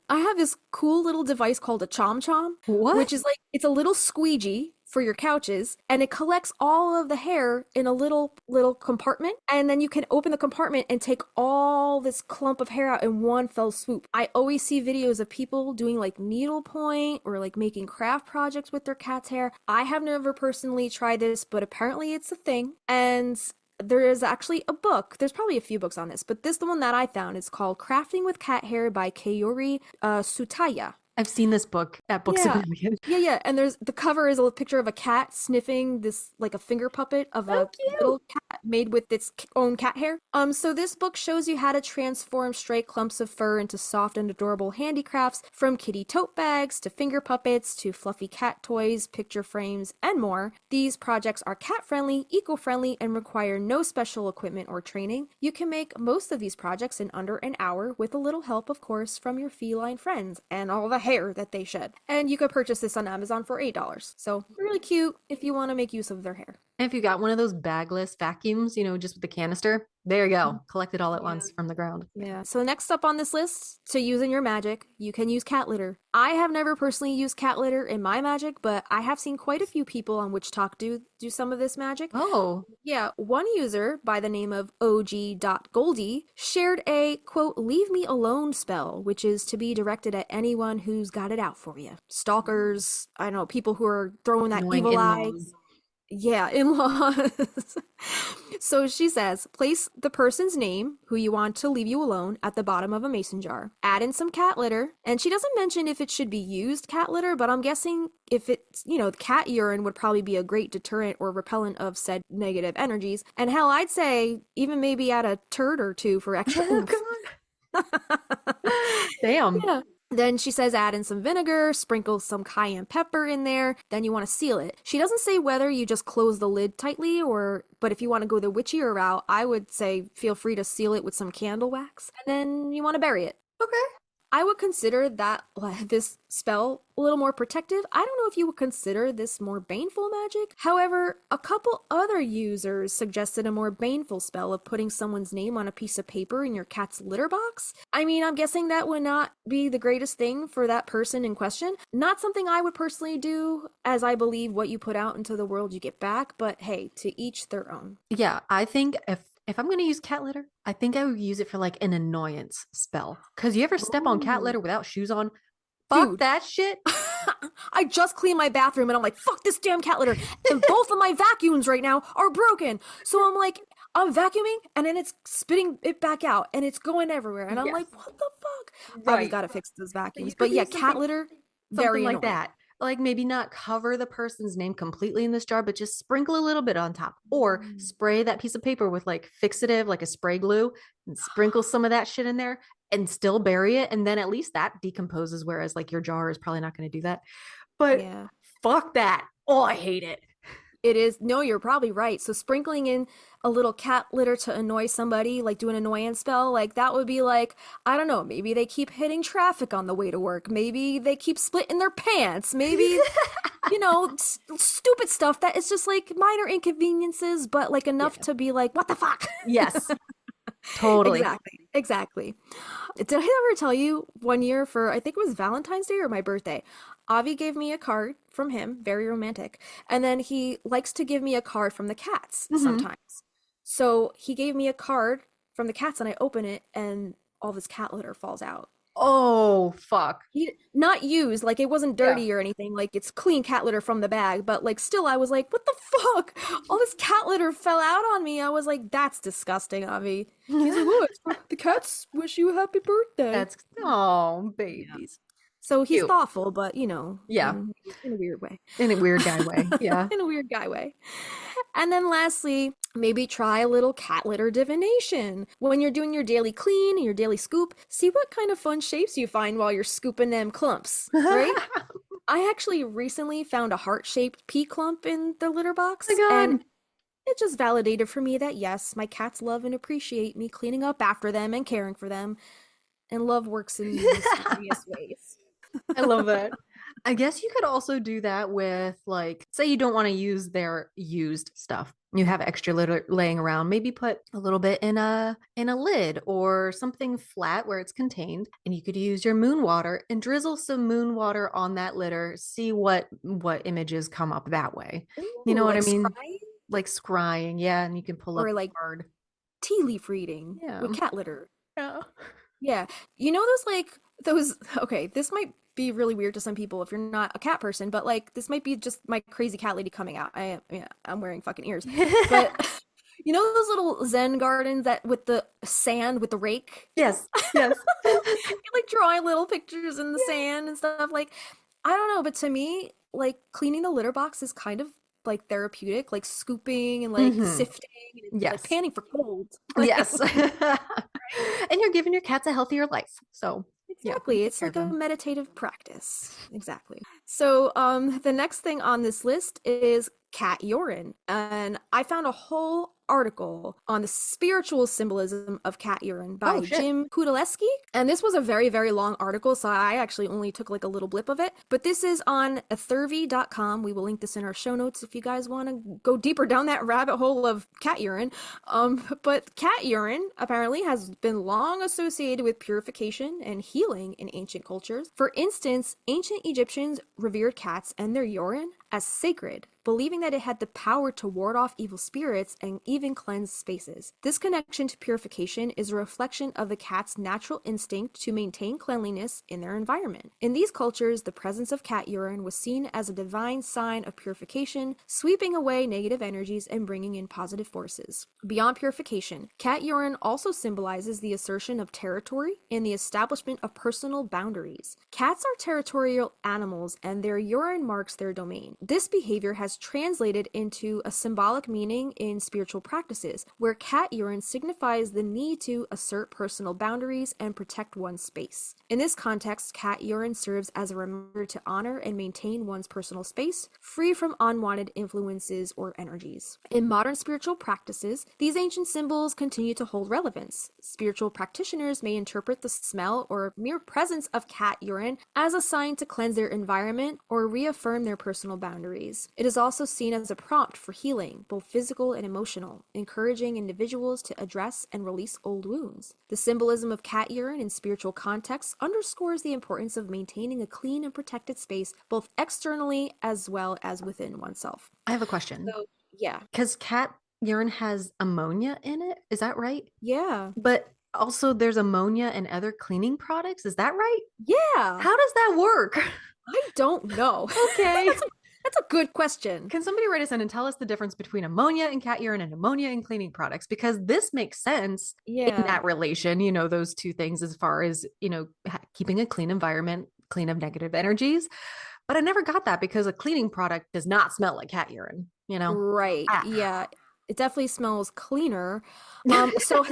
I have this cool little device called a chom chom, What? which is like, it's a little squeegee for your couches, and it collects all of the hair in a little compartment, and then you can open the compartment and take all this clump of hair out in one fell swoop. I always see videos of people doing like needlepoint or like making craft projects with their cat's hair. I have never personally tried this, but apparently it's a thing. And there is actually a book. There's probably a few books on this, but the one that I found is called Crafting with Cat Hair by Kaori Sutaya. I've seen this book at Books Yeah. of Million. Yeah. And there's the cover is a picture of a cat sniffing this like a finger puppet of a little cat made with its own cat hair. So this book shows you how to transform stray clumps of fur into soft and adorable handicrafts, from kitty tote bags to finger puppets to fluffy cat toys, picture frames, and more. These projects are cat friendly, eco-friendly, and require no special equipment or training. You can make most of these projects in under an hour with a little help, of course, from your feline friends and all the hair that they shed. And you could purchase this on Amazon for $8. So really cute if you want to make use of their hair. If you got one of those bagless vacuums, just with the canister, there you go. Collect it all at once from the ground. Yeah. So next up on this list, to use in your magic, you can use cat litter. I have never personally used cat litter in my magic, but I have seen quite a few people on Witchtalk do some of this magic. Oh. Yeah, one user by the name of OG.Goldie shared a, quote, leave me alone spell, which is to be directed at anyone who's got it out for you. Stalkers, I don't know, people who are throwing that Annoying evil eye. in-laws. Yeah, in-laws. So she says, place the person's name, who you want to leave you alone, at the bottom of a mason jar. Add in some cat litter. And she doesn't mention if it should be used cat litter, but I'm guessing if it's, the cat urine would probably be a great deterrent or repellent of said negative energies. And hell, I'd say even maybe add a turd or two for extra oomph. Damn. Yeah. Then she says add in some vinegar, sprinkle some cayenne pepper in there, then you want to seal it. She doesn't say whether you just close the lid tightly but if you want to go the witchier route, I would say feel free to seal it with some candle wax, and then you want to bury it. Okay. I would consider this spell a little more protective. I don't know if you would consider this more baneful magic. However, a couple other users suggested a more baneful spell of putting someone's name on a piece of paper in your cat's litter box. I mean, I'm guessing that would not be the greatest thing for that person in question. Not something I would personally do, as I believe what you put out into the world you get back, but hey, to each their own. Yeah, I think if I'm going to use cat litter, I think I would use it for like an annoyance spell. Because you ever step on cat litter without shoes on? Fuck Dude. that shit. I just cleaned my bathroom and I'm like, fuck this damn cat litter. And both of my vacuums right now are broken. So I'm like, I'm vacuuming and then it's spitting it back out and it's going everywhere. And I'm like, what the fuck? Right. We gotta fix those vacuums. But yeah, cat litter, very like annoying. that. Like maybe not cover the person's name completely in this jar, but just sprinkle a little bit on top, or spray that piece of paper with like fixative, like a spray glue, and sprinkle some of that shit in there and still bury it. And then at least that decomposes. Whereas like your jar is probably not going to do that. But Yeah. fuck that. Oh, I hate it. It is. No, you're probably right. So sprinkling in a little cat litter to annoy somebody, like do an annoyance spell, like that would be like, I don't know, maybe they keep hitting traffic on the way to work. Maybe they keep splitting their pants. Maybe, stupid stuff that is just like minor inconveniences, but like enough to be like, what the fuck? Yes. Totally. Exactly. Did I ever tell you one year for, I think it was Valentine's Day or my birthday, Avi gave me a card from him, very romantic, and then he likes to give me a card from the cats sometimes. So he gave me a card from the cats and I open it and all this cat litter falls out. Oh, fuck. Not used, like it wasn't dirty or anything, like it's clean cat litter from the bag, but like still I was like, what the fuck? All this cat litter fell out on me. I was like, that's disgusting, Avi. He's like, oh, the cats wish you a happy birthday. Babies. So he's thoughtful, but yeah, in a weird way. In a weird guy way. Yeah. In a weird guy way. And then lastly, maybe try a little cat litter divination. When you're doing your daily clean and your daily scoop, see what kind of fun shapes you find while you're scooping them clumps, right? I actually recently found a heart-shaped pea clump in the litter box. Oh my God. And it just validated for me that yes, my cats love and appreciate me cleaning up after them and caring for them. And love works in mysterious ways. I love that. I guess you could also do that with, like, say you don't want to use their used stuff. You have extra litter laying around. Maybe put a little bit in a lid or something flat where it's contained. And you could use your moon water and drizzle some moon water on that litter. See what images come up that way. Ooh, you know what like I mean? scrying? Like scrying, yeah. And you can pull Or up like a card. tea leaf reading with cat litter. Yeah. Yeah. Okay, this might be really weird to some people if you're not a cat person, but like this might be just my crazy cat lady coming out. I'm wearing fucking ears. But you know those little Zen gardens that with the sand with the rake? Yes. You're like drawing little pictures in the sand and stuff. Like, I don't know, but to me, like cleaning the litter box is kind of like therapeutic, like scooping and like sifting and like panning for gold. Yes. And you're giving your cats a healthier life. So exactly. Yeah, it's like a meditative practice. Exactly. So the next thing on this list is cat urine. And I found a whole article on the spiritual symbolism of cat urine by Jim Kudaleski. And this was a very, very long article, so I actually only took like a little blip of it. But this is on athervy.com. We will link this in our show notes if you guys want to go deeper down that rabbit hole of cat urine. But cat urine apparently has been long associated with purification and healing in ancient cultures. For instance, ancient Egyptians revered cats and their urine as sacred, believing that it had the power to ward off evil spirits and even cleanse spaces. This connection to purification is a reflection of the cat's natural instinct to maintain cleanliness in their environment. In these cultures, the presence of cat urine was seen as a divine sign of purification, sweeping away negative energies and bringing in positive forces. Beyond purification, cat urine also symbolizes the assertion of territory and the establishment of personal boundaries. Cats are territorial animals, and their urine marks their domain. This behavior has translated into a symbolic meaning in spiritual practices, where cat urine signifies the need to assert personal boundaries and protect one's space. In this context, cat urine serves as a reminder to honor and maintain one's personal space, free from unwanted influences or energies. In modern spiritual practices, these ancient symbols continue to hold relevance. Spiritual practitioners may interpret the smell or mere presence of cat urine as a sign to cleanse their environment or reaffirm their personal boundaries. It is also seen as a prompt for healing, both physical and emotional, encouraging individuals to address and release old wounds. The symbolism of cat urine in spiritual contexts underscores the importance of maintaining a clean and protected space, both externally as well as within oneself. I have a question. So, yeah. Because cat urine has ammonia in it, is that right? Yeah. But also there's ammonia and other cleaning products, is that right? Yeah. How does that work? I don't know. Okay. That's a good question. Can somebody write us in and tell us the difference between ammonia and cat urine and ammonia and cleaning products? Because this makes sense in that relation, those two things as far as, keeping a clean environment, clean of negative energies. But I never got that because a cleaning product does not smell like cat urine, Right. Yeah. It definitely smells cleaner. So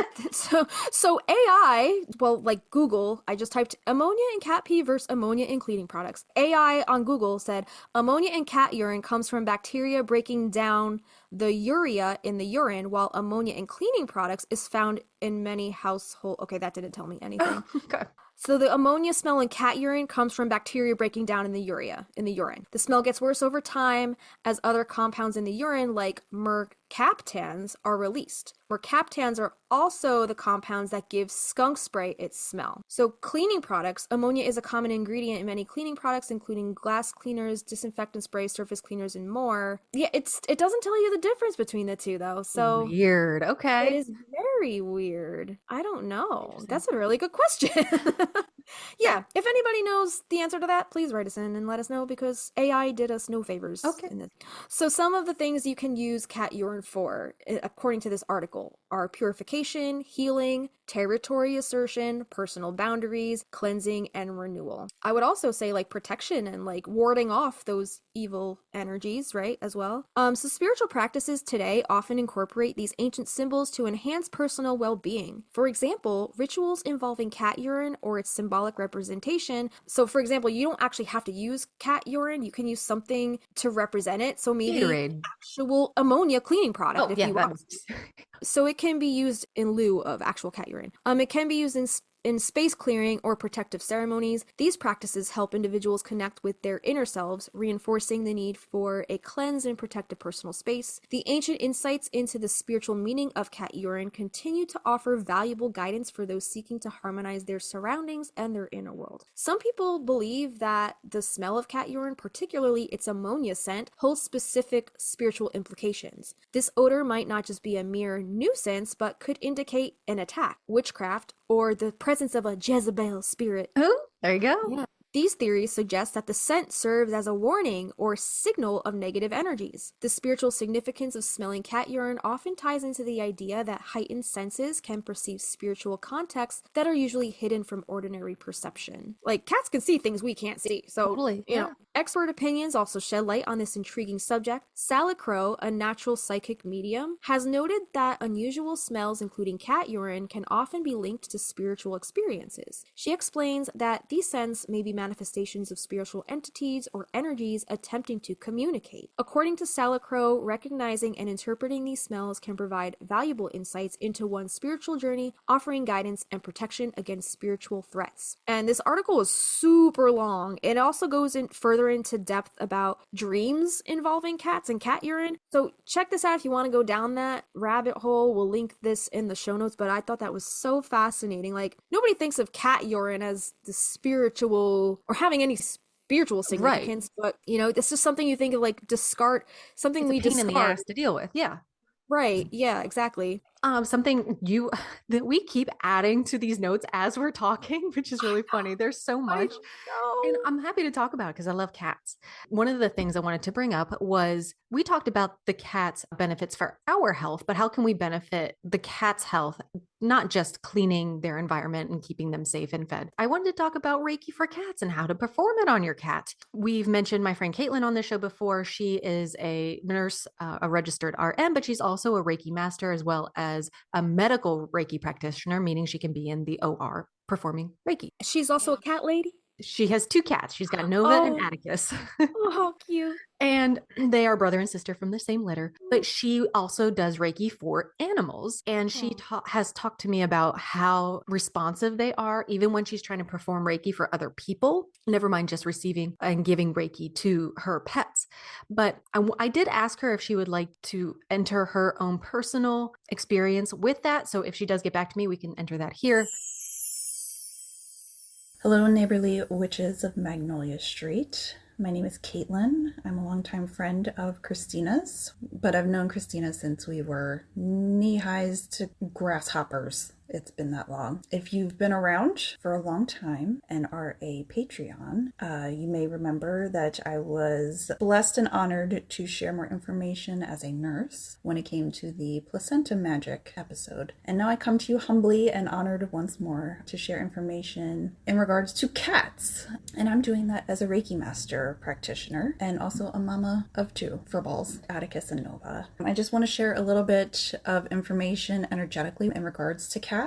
AI, well, like Google, I just typed ammonia in cat pee versus ammonia in cleaning products. AI on Google said ammonia in cat urine comes from bacteria breaking down the urea in the urine, while ammonia in cleaning products is found in many household. Okay, that didn't tell me anything. Okay. So the ammonia smell in cat urine comes from bacteria breaking down in the urine. The smell gets worse over time as other compounds in the urine, like mercaptans, are released. Mercaptans are also the compounds that give skunk spray its smell. So cleaning products, ammonia is a common ingredient in many cleaning products, including glass cleaners, disinfectant sprays, surface cleaners, and more. Yeah, it doesn't tell you the difference between the two, though. So weird. Okay. It is very weird. I don't know. That's a really good question. Yeah, if anybody knows the answer to that, please write us in and let us know, because AI did us no favors. Okay. So some of the things you can use cat urine for, according to this article, are purification, healing, territory assertion, personal boundaries, cleansing, and renewal. I would also say like protection and like warding off those evil energies, right, as well. So spiritual practices today often incorporate these ancient symbols to enhance personal well-being. For example, rituals involving cat urine or its symbolic representation. So for example, you don't actually have to use cat urine. You can use something to represent it. So maybe Gatorade. Actual ammonia cleaning product, if you want. Was... So it can be used in lieu of actual cat urine. It can be used in space clearing or protective ceremonies. These practices help individuals connect with their inner selves, reinforcing the need for a cleansed and protected personal space. The ancient insights into the spiritual meaning of cat urine continue to offer valuable guidance for those seeking to harmonize their surroundings and their inner world. Some people believe that the smell of cat urine, particularly its ammonia scent, holds specific spiritual implications. This odor might not just be a mere nuisance, but could indicate an attack, witchcraft, or the presence of a Jezebel spirit. Oh, there you go. Yeah. These theories suggest that the scent serves as a warning or signal of negative energies. The spiritual significance of smelling cat urine often ties into the idea that heightened senses can perceive spiritual contexts that are usually hidden from ordinary perception. Like, cats can see things we can't see. So, totally. You know, expert opinions also shed light on this intriguing subject. Sally Crow, a natural psychic medium, has noted that unusual smells, including cat urine, can often be linked to spiritual experiences. She explains that these scents may be manifestations of spiritual entities or energies attempting to communicate. According to Salacro, recognizing and interpreting these smells can provide valuable insights into one's spiritual journey, offering guidance and protection against spiritual threats. And this article is super long. It also goes in further into depth about dreams involving cats and cat urine. So check this out if you want to go down that rabbit hole. We'll link this in the show notes, but I thought that was so fascinating. Like, nobody thinks of cat urine as the spiritual or having any spiritual significance, right. But it's just something you think of, like, discard, something we discard. It's a pain in the ass to deal with. Yeah. Right. Yeah, exactly. Something that we keep adding to these notes as we're talking, which is really funny. There's so much. And I'm happy to talk about it because I love cats. One of the things I wanted to bring up was we talked about the cat's benefits for our health, but how can we benefit the cat's health, not just cleaning their environment and keeping them safe and fed. I wanted to talk about Reiki for cats and how to perform it on your cat. We've mentioned my friend Caitlin on the show before. She is a nurse, a registered RN, but she's also a Reiki master as well as a medical Reiki practitioner, meaning she can be in the OR performing Reiki. She's also a cat lady? She has 2 cats. She's got Nova and Atticus. Oh, how cute. And they are brother and sister from the same litter. But she also does Reiki for animals. And she has talked to me about how responsive they are, even when she's trying to perform Reiki for other people, never mind just receiving and giving Reiki to her pets. But I did ask her if she would like to enter her own personal experience with that. So if she does get back to me, we can enter that here. Hello, neighborly witches of Magnolia Street. My name is Caitlin. I'm a longtime friend of Christina's, but I've known Christina since we were knee-highs to grasshoppers. It's been that long. If you've been around for a long time and are a Patreon, you may remember that I was blessed and honored to share more information as a nurse when it came to the placenta magic episode. And now I come to you humbly and honored once more to share information in regards to cats. And I'm doing that as a Reiki master practitioner and also a mama of 2 furballs, Atticus and Nova. I just want to share a little bit of information energetically in regards to cats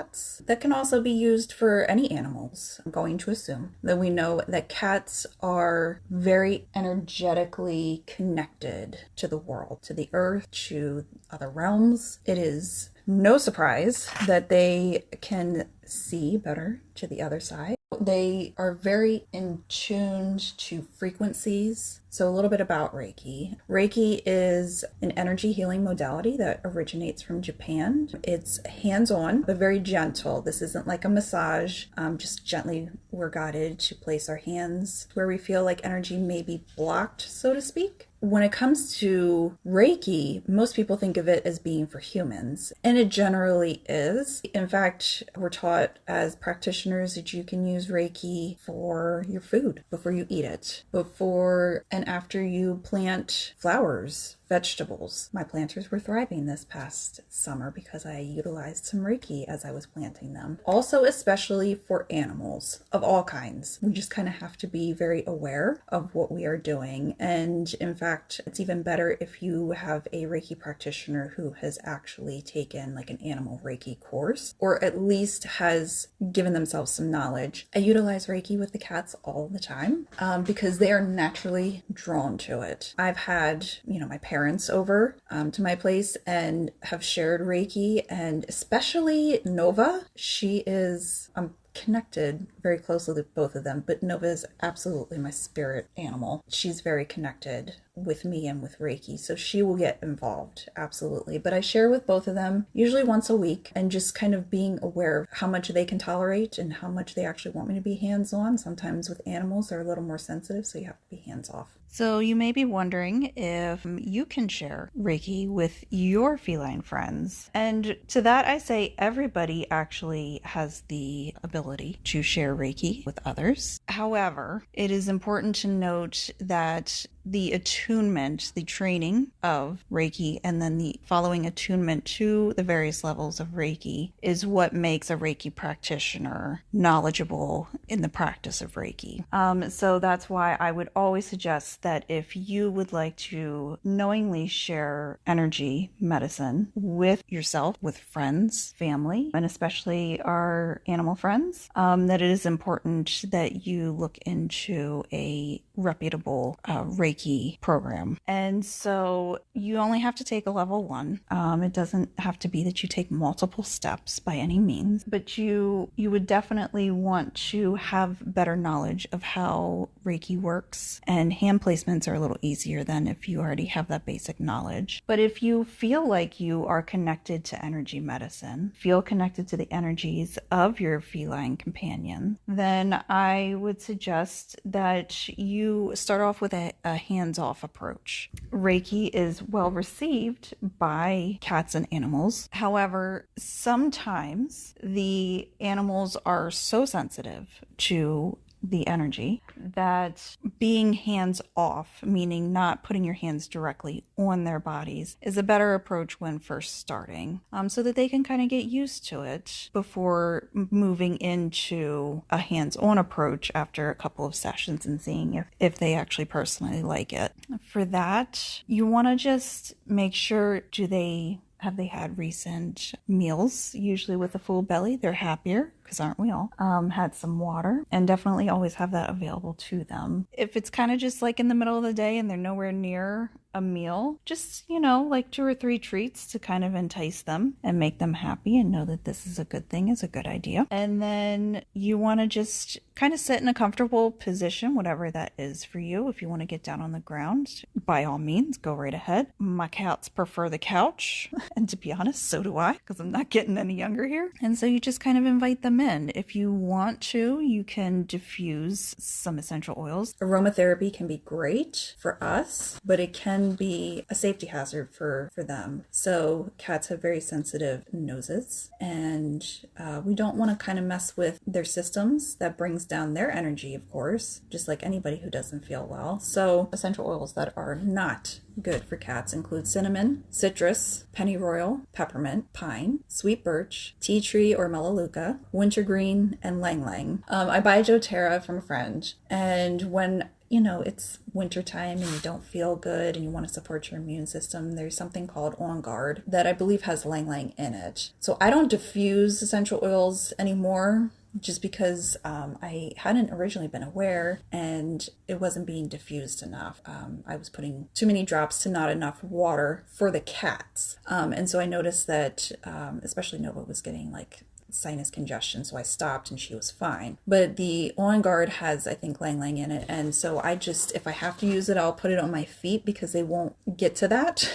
that can also be used for any animals. I'm going to assume that we know that cats are very energetically connected to the world, to the earth, to other realms. It is no surprise that they can see better to the other side. They are very in tuned to frequencies. So a little bit about Reiki. Reiki is an energy healing modality that originates from Japan. It's hands-on, but very gentle. This isn't like a massage. Just gently we're guided to place our hands where we feel like energy may be blocked, so to speak. When it comes to Reiki, most people think of it as being for humans, and it generally is. In fact, we're taught as practitioners that you can use Reiki for your food before you eat it, before and after you plant flowers, vegetables. My planters were thriving this past summer because I utilized some Reiki as I was planting them. Also, especially for animals of all kinds. We just kind of have to be very aware of what we are doing. And in fact, it's even better if you have a Reiki practitioner who has actually taken like an animal Reiki course, or at least has given themselves some knowledge. I utilize Reiki with the cats all the time because they are naturally drawn to it. I've had, my parents over to my place and have shared Reiki, and especially Nova. She is connected very closely with both of them, but Nova is absolutely my spirit animal. She's very connected with me and with Reiki, so she will get involved, absolutely. But I share with both of them usually once a week, and just kind of being aware of how much they can tolerate and how much they actually want me to be hands-on. Sometimes with animals they're a little more sensitive, so you have to be hands-off. So you may be wondering if you can share Reiki with your feline friends. And to that I say everybody actually has the ability to share Reiki with others. However, it is important to note that the attunement, the training of Reiki, and then the following attunement to the various levels of Reiki is what makes a Reiki practitioner knowledgeable in the practice of Reiki. So that's why I would always suggest that if you would like to knowingly share energy medicine with yourself, with friends, family, and especially our animal friends, that it is important that you look into a reputable Reiki program. And so you only have to take a level 1. It doesn't have to be that you take multiple steps by any means, but you would definitely want to have better knowledge of how Reiki works, and hand placements are a little easier than if you already have that basic knowledge. But if you feel like you are connected to energy medicine, feel connected to the energies of your feline companion, then I would suggest that you start off with a hands-off approach. Reiki is well received by cats and animals. However, sometimes the animals are so sensitive to the energy that being hands off, meaning not putting your hands directly on their bodies, is a better approach when first starting, so that they can kind of get used to it before moving into a hands-on approach after a couple of sessions and seeing if they actually personally like it. For that, you want to just make sure, have they had recent meals? Usually with a full belly, they're happier, because aren't we all? Had some water, and definitely always have that available to them. If it's kind of just like in the middle of the day and they're nowhere near a meal, just, like 2 or 3 treats to kind of entice them and make them happy and know that this is a good thing, is a good idea. And then you want to just kind of sit in a comfortable position, whatever that is for you. If you want to get down on the ground, by all means, go right ahead. My cats prefer the couch, and to be honest, so do I, because I'm not getting any younger here. And so you just kind of invite them in. If you want to, you can diffuse some essential oils. Aromatherapy can be great for us, but it can be a safety hazard for them. So cats have very sensitive noses, and we don't want to kind of mess with their systems. That brings down their energy, of course, just like anybody who doesn't feel well. So essential oils that are not good for cats include cinnamon, citrus, pennyroyal, peppermint, pine, sweet birch, tea tree or melaleuca, wintergreen, and lang-lang. I buy doTERRA from a friend, and when it's wintertime and you don't feel good and you want to support your immune system, there's something called On Guard that I believe has lang-lang in it. So I don't diffuse essential oils anymore, just because I hadn't originally been aware and it wasn't being diffused enough. I was putting too many drops to not enough water for the cats. And so I noticed that especially Nova was getting like sinus congestion, so I stopped and she was fine. But the On Guard has, I think, lang-lang in it, and so if I have to use it, I'll put it on my feet because they won't get to that.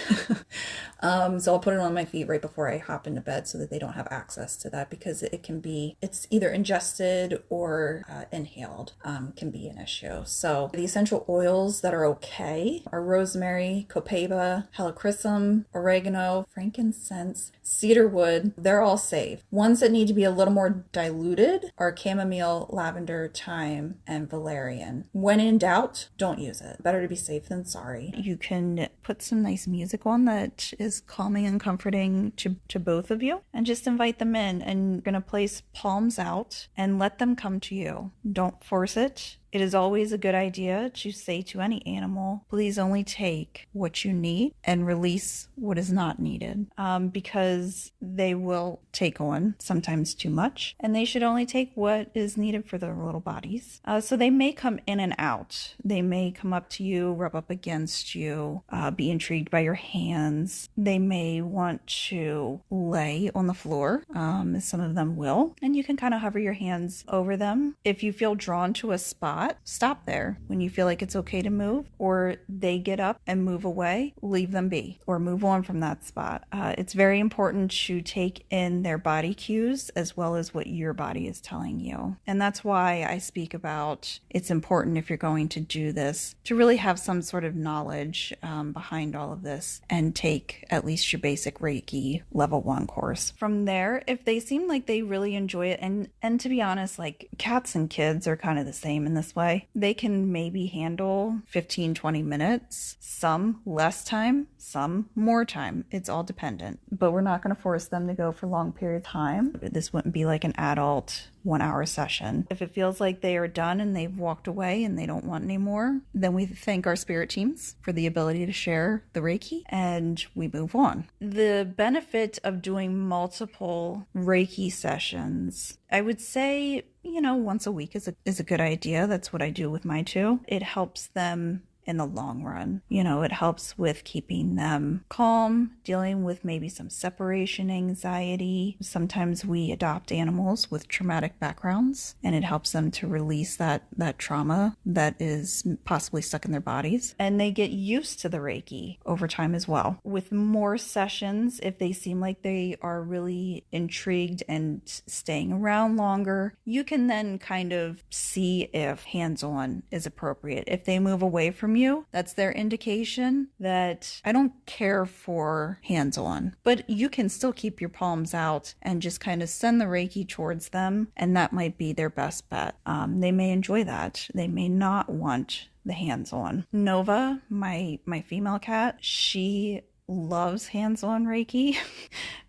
So I'll put it on my feet right before I hop into bed so that they don't have access to that, because it's either ingested or inhaled, can be an issue. So the essential oils that are okay are rosemary, copaiba, helichrysum, oregano, frankincense, cedarwood. They're all safe. Ones that need to be a little more diluted are chamomile, lavender, thyme, and valerian. When in doubt, don't use it. Better to be safe than sorry. You can put some nice music on that is calming and comforting to both of you, and just invite them in, and you're going to place palms out and let them come to you. Don't force it. It is always a good idea to say to any animal, please only take what you need and release what is not needed, because they will take on sometimes too much, and they should only take what is needed for their little bodies. So they may come in and out. They may come up to you, rub up against you, be intrigued by your hands. They may want to lay on the floor. Some of them will, and you can kind of hover your hands over them. If you feel drawn to a spot, stop there. When you feel like it's okay to move, or they get up and move away, leave them be, or move on from that spot. It's very important to take in their body cues as well as what your body is telling you. And that's why I speak about it's important, if you're going to do this, to really have some sort of knowledge behind all of this, and take at least your basic Reiki level 1 course. From there, if they seem like they really enjoy it, and to be honest, like cats and kids are kind of the same in this this way. They can maybe handle 15-20 minutes, some less time, some more time. It's all dependent. But we're not going to force them to go for long periods of time. This wouldn't be like an adult 1-hour session. If it feels like they are done and they've walked away and they don't want any more, then we thank our spirit teams for the ability to share the Reiki and we move on. The benefit of doing multiple Reiki sessions, I would say, once a week is a good idea. That's what I do with my two. It helps them in the long run. It helps with keeping them calm, dealing with maybe some separation anxiety. Sometimes we adopt animals with traumatic backgrounds, and it helps them to release that trauma that is possibly stuck in their bodies. And they get used to the Reiki over time as well. With more sessions, if they seem like they are really intrigued and staying around longer, you can then kind of see if hands-on is appropriate. If they move away from you, that's their indication that I don't care for hands-on, but you can still keep your palms out and just kind of send the Reiki towards them, and that might be their best bet. They may enjoy that. They may not want the hands-on. Nova, my female cat, she loves hands-on Reiki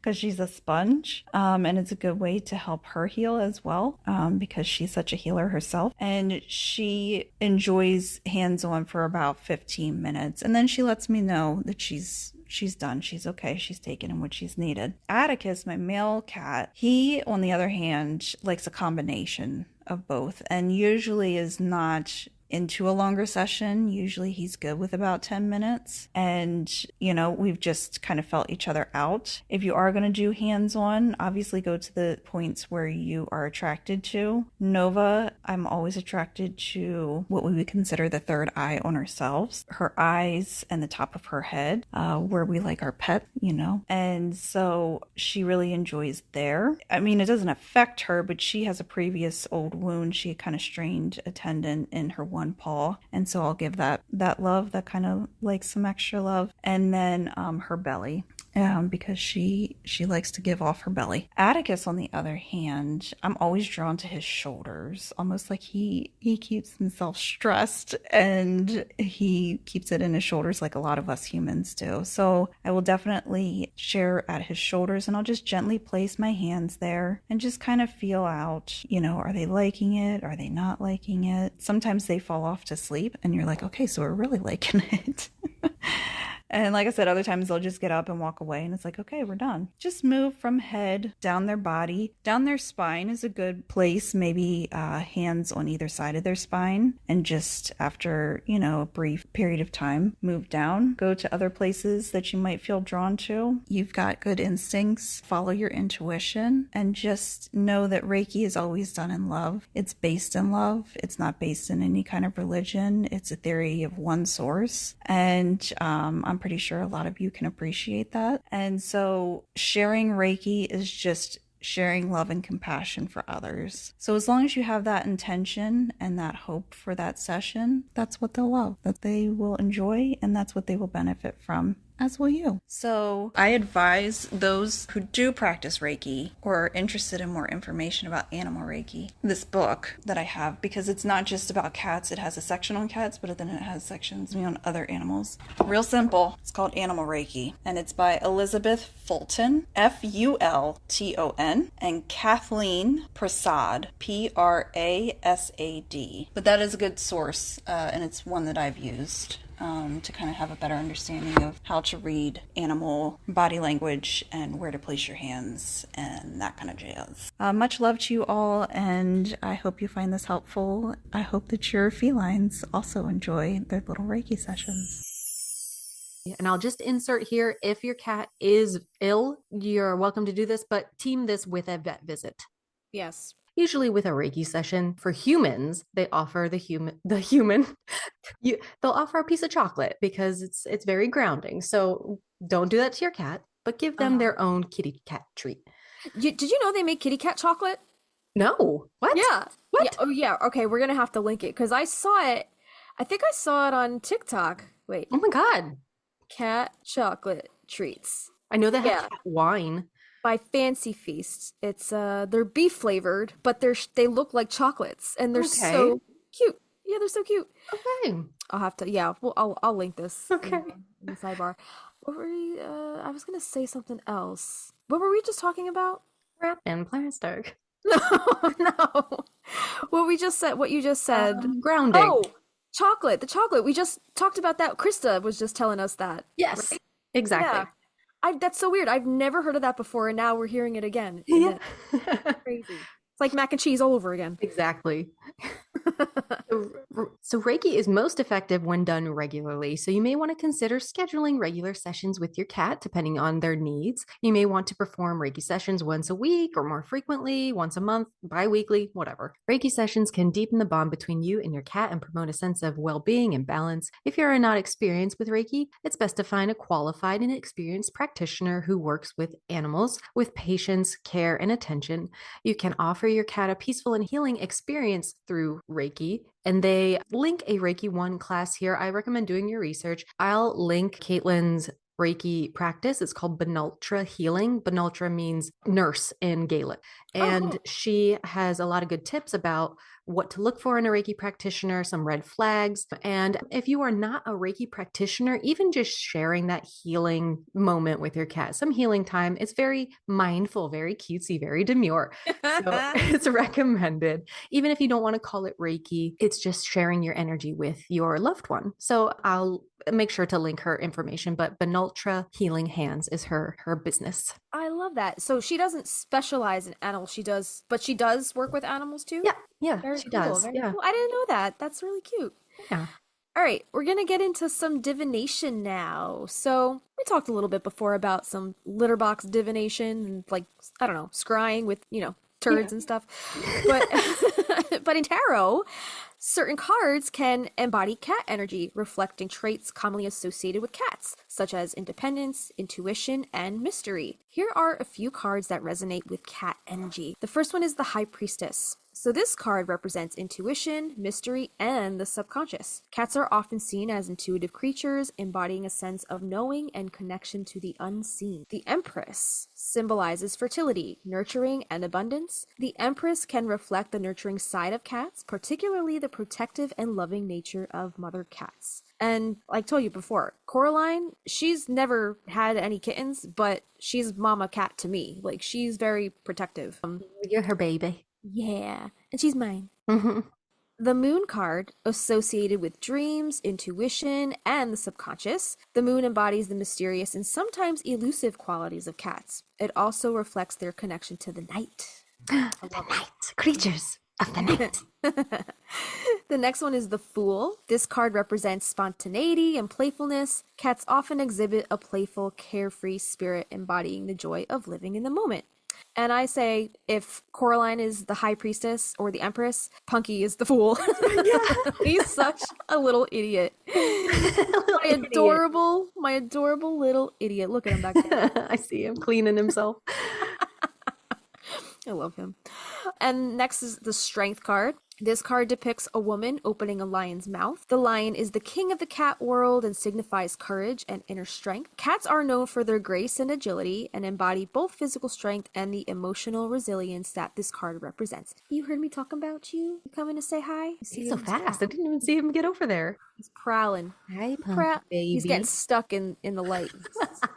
because she's a sponge, and it's a good way to help her heal as well, because she's such a healer herself, and she enjoys hands-on for about 15 minutes, and then she lets me know that she's done, she's okay, she's taken in what she's needed. Atticus, my male cat, he on the other hand likes a combination of both, and usually is not into a longer session. Usually he's good with about 10 minutes. And, we've just kind of felt each other out. If you are going to do hands-on, obviously go to the points where you are attracted to. Nova, I'm always attracted to what we would consider the third eye on ourselves. Her eyes and the top of her head, where we like our pet, And so she really enjoys there. I mean, it doesn't affect her, but she has a previous old wound. She kind of strained a tendon in her one paw, and so I'll give that love, that kind of like some extra love. And then her belly, because she likes to give off her belly. Atticus, on the other hand, I'm always drawn to his shoulders, almost like he keeps himself stressed and he keeps it in his shoulders like a lot of us humans do. So I will definitely share at his shoulders, and I'll just gently place my hands there and just kind of feel out, are they liking it? Are they not liking it? Sometimes they fall off to sleep and you're like, okay, so we're really liking it. And like I said, other times they'll just get up and walk away and it's like, okay, we're done. Just move from head, down their body, down their spine is a good place, maybe hands on either side of their spine. And just after, a brief period of time, move down, go to other places that you might feel drawn to. You've got good instincts, follow your intuition, and just know that Reiki is always done in love. It's based in love. It's not based in any kind of religion. It's a theory of one source. And I'm pretty sure a lot of you can appreciate that. And so sharing Reiki is just sharing love and compassion for others. So as long as you have that intention and that hope for that session, that's what they'll love, that they will enjoy, and that's what they will benefit from, as will you. So I advise those who do practice Reiki or are interested in more information about animal Reiki, this book that I have, because it's not just about cats. It has a section on cats, but then it has sections on other animals. Real simple. It's called Animal Reiki, and it's by Elizabeth Fulton, Fulton, and Kathleen Prasad, Prasad. But that is a good source, and it's one that I've used to kind of have a better understanding of how to read animal body language and where to place your hands and that kind of jazz. Much love to you all, and I hope you find this helpful. I hope that your felines also enjoy their little Reiki sessions. And I'll just insert here, if your cat is ill, you're welcome to do this, but team this with a vet visit. Yes. Usually with a Reiki session for humans, they offer they'll offer a piece of chocolate because it's very grounding. So don't do that to your cat, but give them their own kitty cat treat. Did you know they make kitty cat chocolate? No. What? Yeah. What? Yeah. Oh yeah. Okay, we're gonna have to link it because I saw it. I think I saw it on TikTok. Wait. Oh my God. Cat chocolate treats. I know they have cat wine. By Fancy Feast. It's they're beef flavored, but they look like chocolates and they're so cute. Yeah, they're so cute. Okay. I'll have to, yeah, well, I'll link this Okay. in the sidebar. What were we, I was gonna say something else. What were we just talking about? Wrapped in plastic. No, no. What you just said. Grounding. Oh, chocolate, the chocolate. We just talked about that. Krista was just telling us that. Yes, exactly. Yeah. That's so weird. I've never heard of that before, and now we're hearing it again. Yeah. Crazy. It's like mac and cheese all over again. Exactly. So Reiki is most effective when done regularly. So you may want to consider scheduling regular sessions with your cat depending on their needs. You may want to perform Reiki sessions once a week or more frequently, once a month, bi-weekly, whatever. Reiki sessions can deepen the bond between you and your cat and promote a sense of well-being and balance. If you are not experienced with Reiki, it's best to find a qualified and experienced practitioner who works with animals with patience, care, and attention. You can offer your cat a peaceful and healing experience through Reiki, and they link a Reiki 1 class here. I recommend doing your research. I'll link Caitlin's Reiki practice. It's called Benultra Healing. Benultra means nurse in Gaelic. And she has a lot of good tips about what to look for in a Reiki practitioner, some red flags. And if you are not a Reiki practitioner, even just sharing that healing moment with your cat, some healing time, it's very mindful, very cutesy, very demure. So it's recommended. Even if you don't want to call it Reiki, it's just sharing your energy with your loved one. So I'll make sure to link her information, but Benultra Healing Hands is her business. I love that. So she doesn't specialize in animals, but she does work with animals too? Yeah, Very she cool, does. very Yeah. cool. I didn't know that. That's really cute. Yeah. All right, we're gonna get into some divination now. So we talked a little bit before about some litter box divination and like, I don't know, scrying with, turds and stuff. But but in tarot, certain cards can embody cat energy, reflecting traits commonly associated with cats, such as independence, intuition, and mystery. Here are a few cards that resonate with cat energy. The first one is the High Priestess. So this card represents intuition, mystery, and the subconscious. Cats are often seen as intuitive creatures, embodying a sense of knowing and connection to the unseen. The Empress symbolizes fertility, nurturing, and abundance. The Empress can reflect the nurturing side of cats, particularly the protective and loving nature of mother cats. And like I told you before, Coraline, she's never had any kittens, but she's mama cat to me. Like, she's very protective. You're her baby. Yeah, and she's mine. Mm-hmm. The Moon card, associated with dreams, intuition, and the subconscious. The Moon embodies the mysterious and sometimes elusive qualities of cats. It also reflects their connection to the night. The night. Creatures of the night. The next one is the Fool. This card represents spontaneity and playfulness. Cats often exhibit a playful, carefree spirit embodying the joy of living in the moment. And I say, if Coraline is the High Priestess or the Empress, Punky is the Fool. He's such a little idiot. My adorable little idiot. Look at him back there. I see him cleaning himself. I love him. And next is the Strength card. This card depicts a woman opening a lion's mouth. The lion is the king of the cat world and signifies courage and inner strength. Cats are known for their grace and agility and embody both physical strength and the emotional resilience that this card represents. You heard me talking about you? You coming to say hi? He's so fast. I didn't even see him get over there. He's prowling. Hi, baby. He's getting stuck in the light.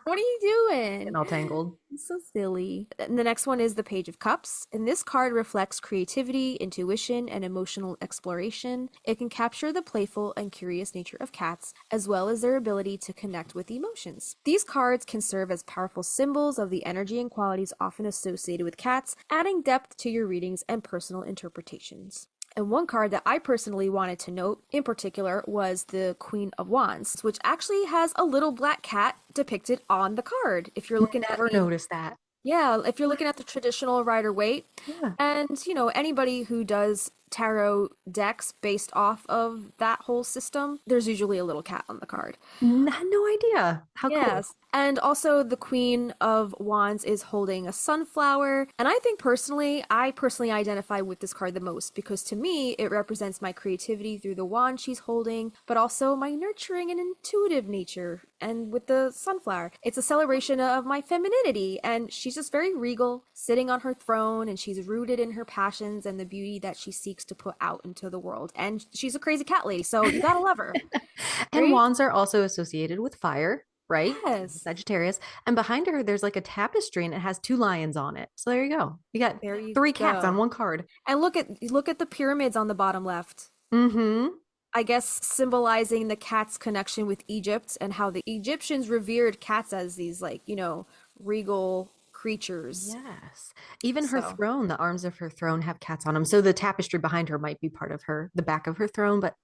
What are you doing? Getting all tangled. He's so silly. And the next one is the Page of Cups. And this card reflects creativity, intuition, and emotional exploration. It can capture the playful and curious nature of cats, as well as their ability to connect with emotions. These cards can serve as powerful symbols of the energy and qualities often associated with cats, adding depth to your readings and personal interpretations. And one card that I personally wanted to note in particular was the Queen of Wands, which actually has a little black cat depicted on the card. If you're looking Never noticed that. Yeah, if you're looking at the traditional Rider-Waite, and anybody who does tarot decks based off of that whole system, there's usually a little cat on the card. I had no idea. How cool. And also the Queen of Wands is holding a sunflower. And I personally identify with this card the most because to me, it represents my creativity through the wand she's holding, but also my nurturing and intuitive nature. And with the sunflower, it's a celebration of my femininity. And she she's just very regal, sitting on her throne, and she's rooted in her passions and the beauty that she seeks to put out into the world. And she's a crazy cat lady, so you gotta love her. And Right? wands are also associated with fire, right? Yes. Sagittarius. And behind her, there's like a tapestry and it has 2 lions on it. So there you go. You got There you 3 cats go. on 1 card. And look at the pyramids on the bottom left. Mm-hmm. I guess symbolizing the cat's connection with Egypt and how the Egyptians revered cats as these, like, regal creatures. Yes. Even her So. throne, the arms of her throne have cats on them. So the tapestry behind her might be part of the back of her throne. But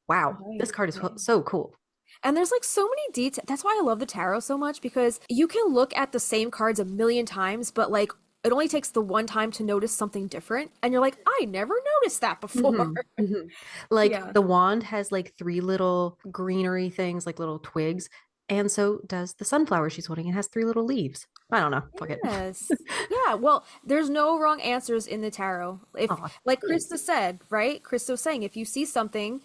wow, this card is so cool. And there's like so many details. That's why I love the tarot so much, because you can look at the same cards a million times, but like it only takes the one time to notice something different. And you're like, I never noticed that before. Mm-hmm. Like the wand has like 3 little greenery things, like little twigs. And so does the sunflower she's holding. It has 3 little leaves. I don't know. Fuck it. Yes. Yeah. Well, there's no wrong answers in the tarot. Like Krista said, right? Krista was saying, if you see something,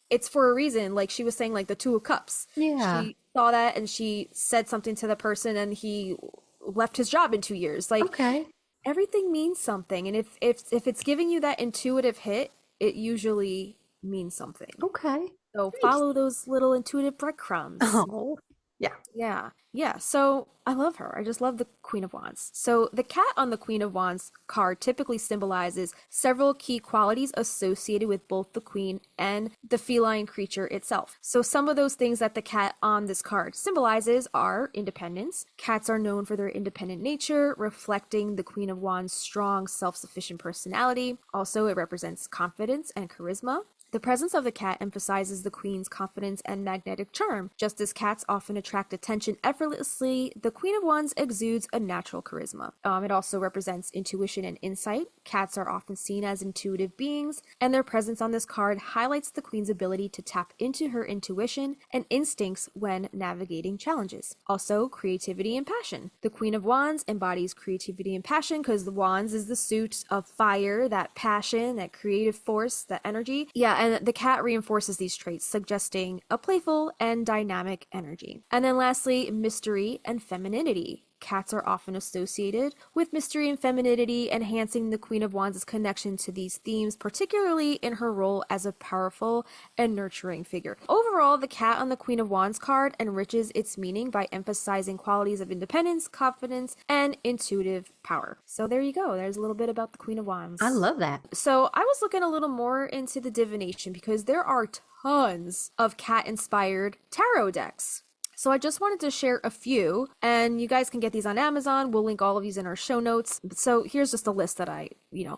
it's for a reason. Like she was saying, like the 2 of Cups. Yeah. She saw that and she said something to the person and he left his job in 2 years. Like, okay. Everything means something. And if it's giving you that intuitive hit, it usually means something. Okay. So follow those little intuitive breadcrumbs. Oh, yeah. Yeah. So I love her. I just love the Queen of Wands. So the cat on the Queen of Wands card typically symbolizes several key qualities associated with both the queen and the feline creature itself. So some of those things that the cat on this card symbolizes are independence. Cats are known for their independent nature, reflecting the Queen of Wands' strong, self-sufficient personality. Also, it represents confidence and charisma. The presence of the cat emphasizes the queen's confidence and magnetic charm. Just as cats often attract attention effortlessly, the Queen of Wands exudes a natural charisma. It also represents intuition and insight. Cats are often seen as intuitive beings, and their presence on this card highlights the queen's ability to tap into her intuition and instincts when navigating challenges. Also, creativity and passion. The Queen of Wands embodies creativity and passion because the wands is the suit of fire, that passion, that creative force, that energy. Yeah, and the cat reinforces these traits, suggesting a playful and dynamic energy. And then lastly, mystery and femininity. Cats are often associated with mystery and femininity, enhancing the Queen of Wands' connection to these themes, particularly in her role as a powerful and nurturing figure. Overall, the cat on the Queen of Wands card enriches its meaning by emphasizing qualities of independence, confidence, and intuitive power. So there you go. There's a little bit about the Queen of Wands. I love that. So I was looking a little more into the divination because there are tons of cat-inspired tarot decks. So I just wanted to share a few, and you guys can get these on Amazon. We'll link all of these in our show notes. So here's just a list that I,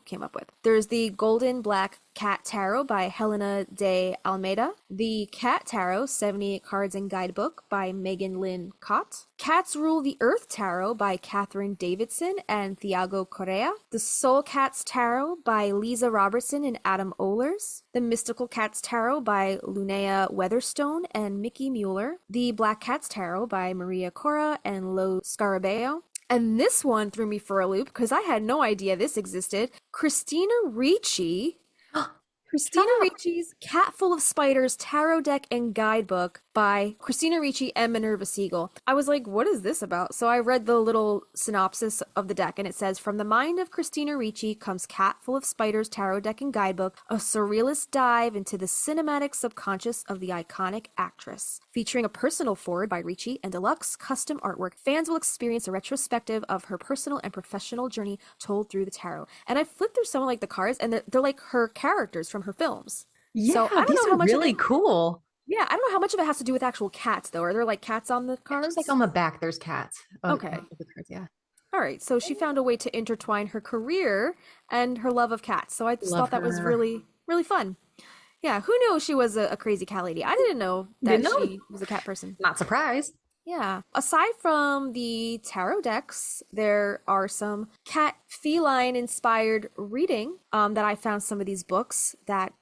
came up with. There's the Golden Black Cat Tarot by Helena de Almeida. The Cat Tarot, 78 Cards and Guidebook by Megan Lynn Cott. Cats Rule the Earth Tarot by Catherine Davidson and Thiago Correa. The Soul Cats Tarot by Lisa Robertson and Adam Ohlers. The Mystical Cats Tarot by Lunea Weatherstone and Mickey Mueller. The Black Cats Tarot by Maria Cora and Lo Scarabeo. And this one threw me for a loop because I had no idea this existed. Christina Ricci. Christina Ricci's Cat Full of Spiders Tarot Deck and Guidebook by Christina Ricci and Minerva Siegel. I was like, what is this about? So I read the little synopsis of the deck, and it says, from the mind of Christina Ricci comes Cat Full of Spiders Tarot Deck and Guidebook, a surrealist dive into the cinematic subconscious of the iconic actress. Featuring a personal foreword by Ricci and deluxe custom artwork, fans will experience a retrospective of her personal and professional journey told through the tarot. And I flipped through some of the cards, and they're like her characters from her films. Yeah, so I don't these know how are much really cool. Yeah, I don't know how much of it has to do with actual cats, though. Are there cats on the cards? It's like on the back, there's cats. Okay. The cards, yeah. All right. So she found a way to intertwine her career and her love of cats. So I just thought that was really, really fun. Yeah. Who knew she was a crazy cat lady? I didn't know that she was a cat person. Not surprised. Yeah. Aside from the tarot decks, there are some cat feline inspired reading that I found some of these books that,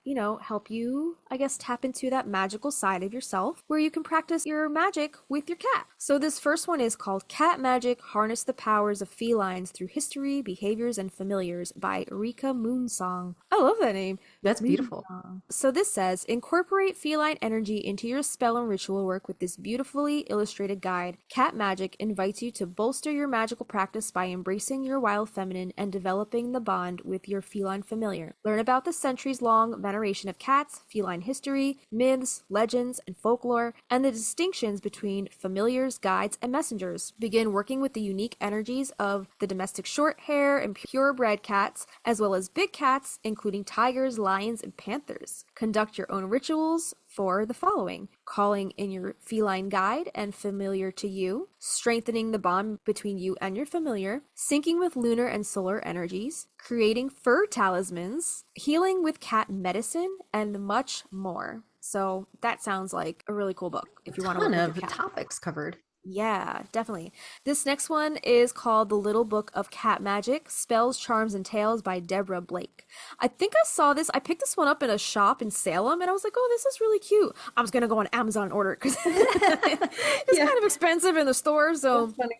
help you, I guess, tap into that magical side of yourself where you can practice your magic with your cat. So this first one is called Cat Magic: Harness the Powers of Felines Through History, Behaviors, and Familiars by Rika Moonsong. I love that name. That's beautiful. So this says, incorporate feline energy into your spell and ritual work with this beautifully illustrated guide. Cat Magic invites you to bolster your magical practice by embracing your wild feminine and developing the bond with your feline familiar. Learn about the centuries-long veneration of cats, feline history, myths, legends, and folklore, and the distinctions between familiars, guides, and messengers. Begin working with the unique energies of the domestic short hair and purebred cats, as well as big cats, including tigers, lions, and panthers. Conduct your own rituals for the following: calling in your feline guide and familiar to you, strengthening the bond between you and your familiar, syncing with lunar and solar energies, creating fur talismans, healing with cat medicine, and much more. So that sounds like a really cool book if you want to work with your cat. Topics covered. Yeah, definitely. This next one is called The Little Book of Cat Magic: Spells, Charms, and Tales by Deborah Blake. I think I saw this. I picked this one up in a shop in Salem, and I was like, oh, this is really cute. I was going to go on Amazon and order it because it's kind of expensive in the store. So That's funny.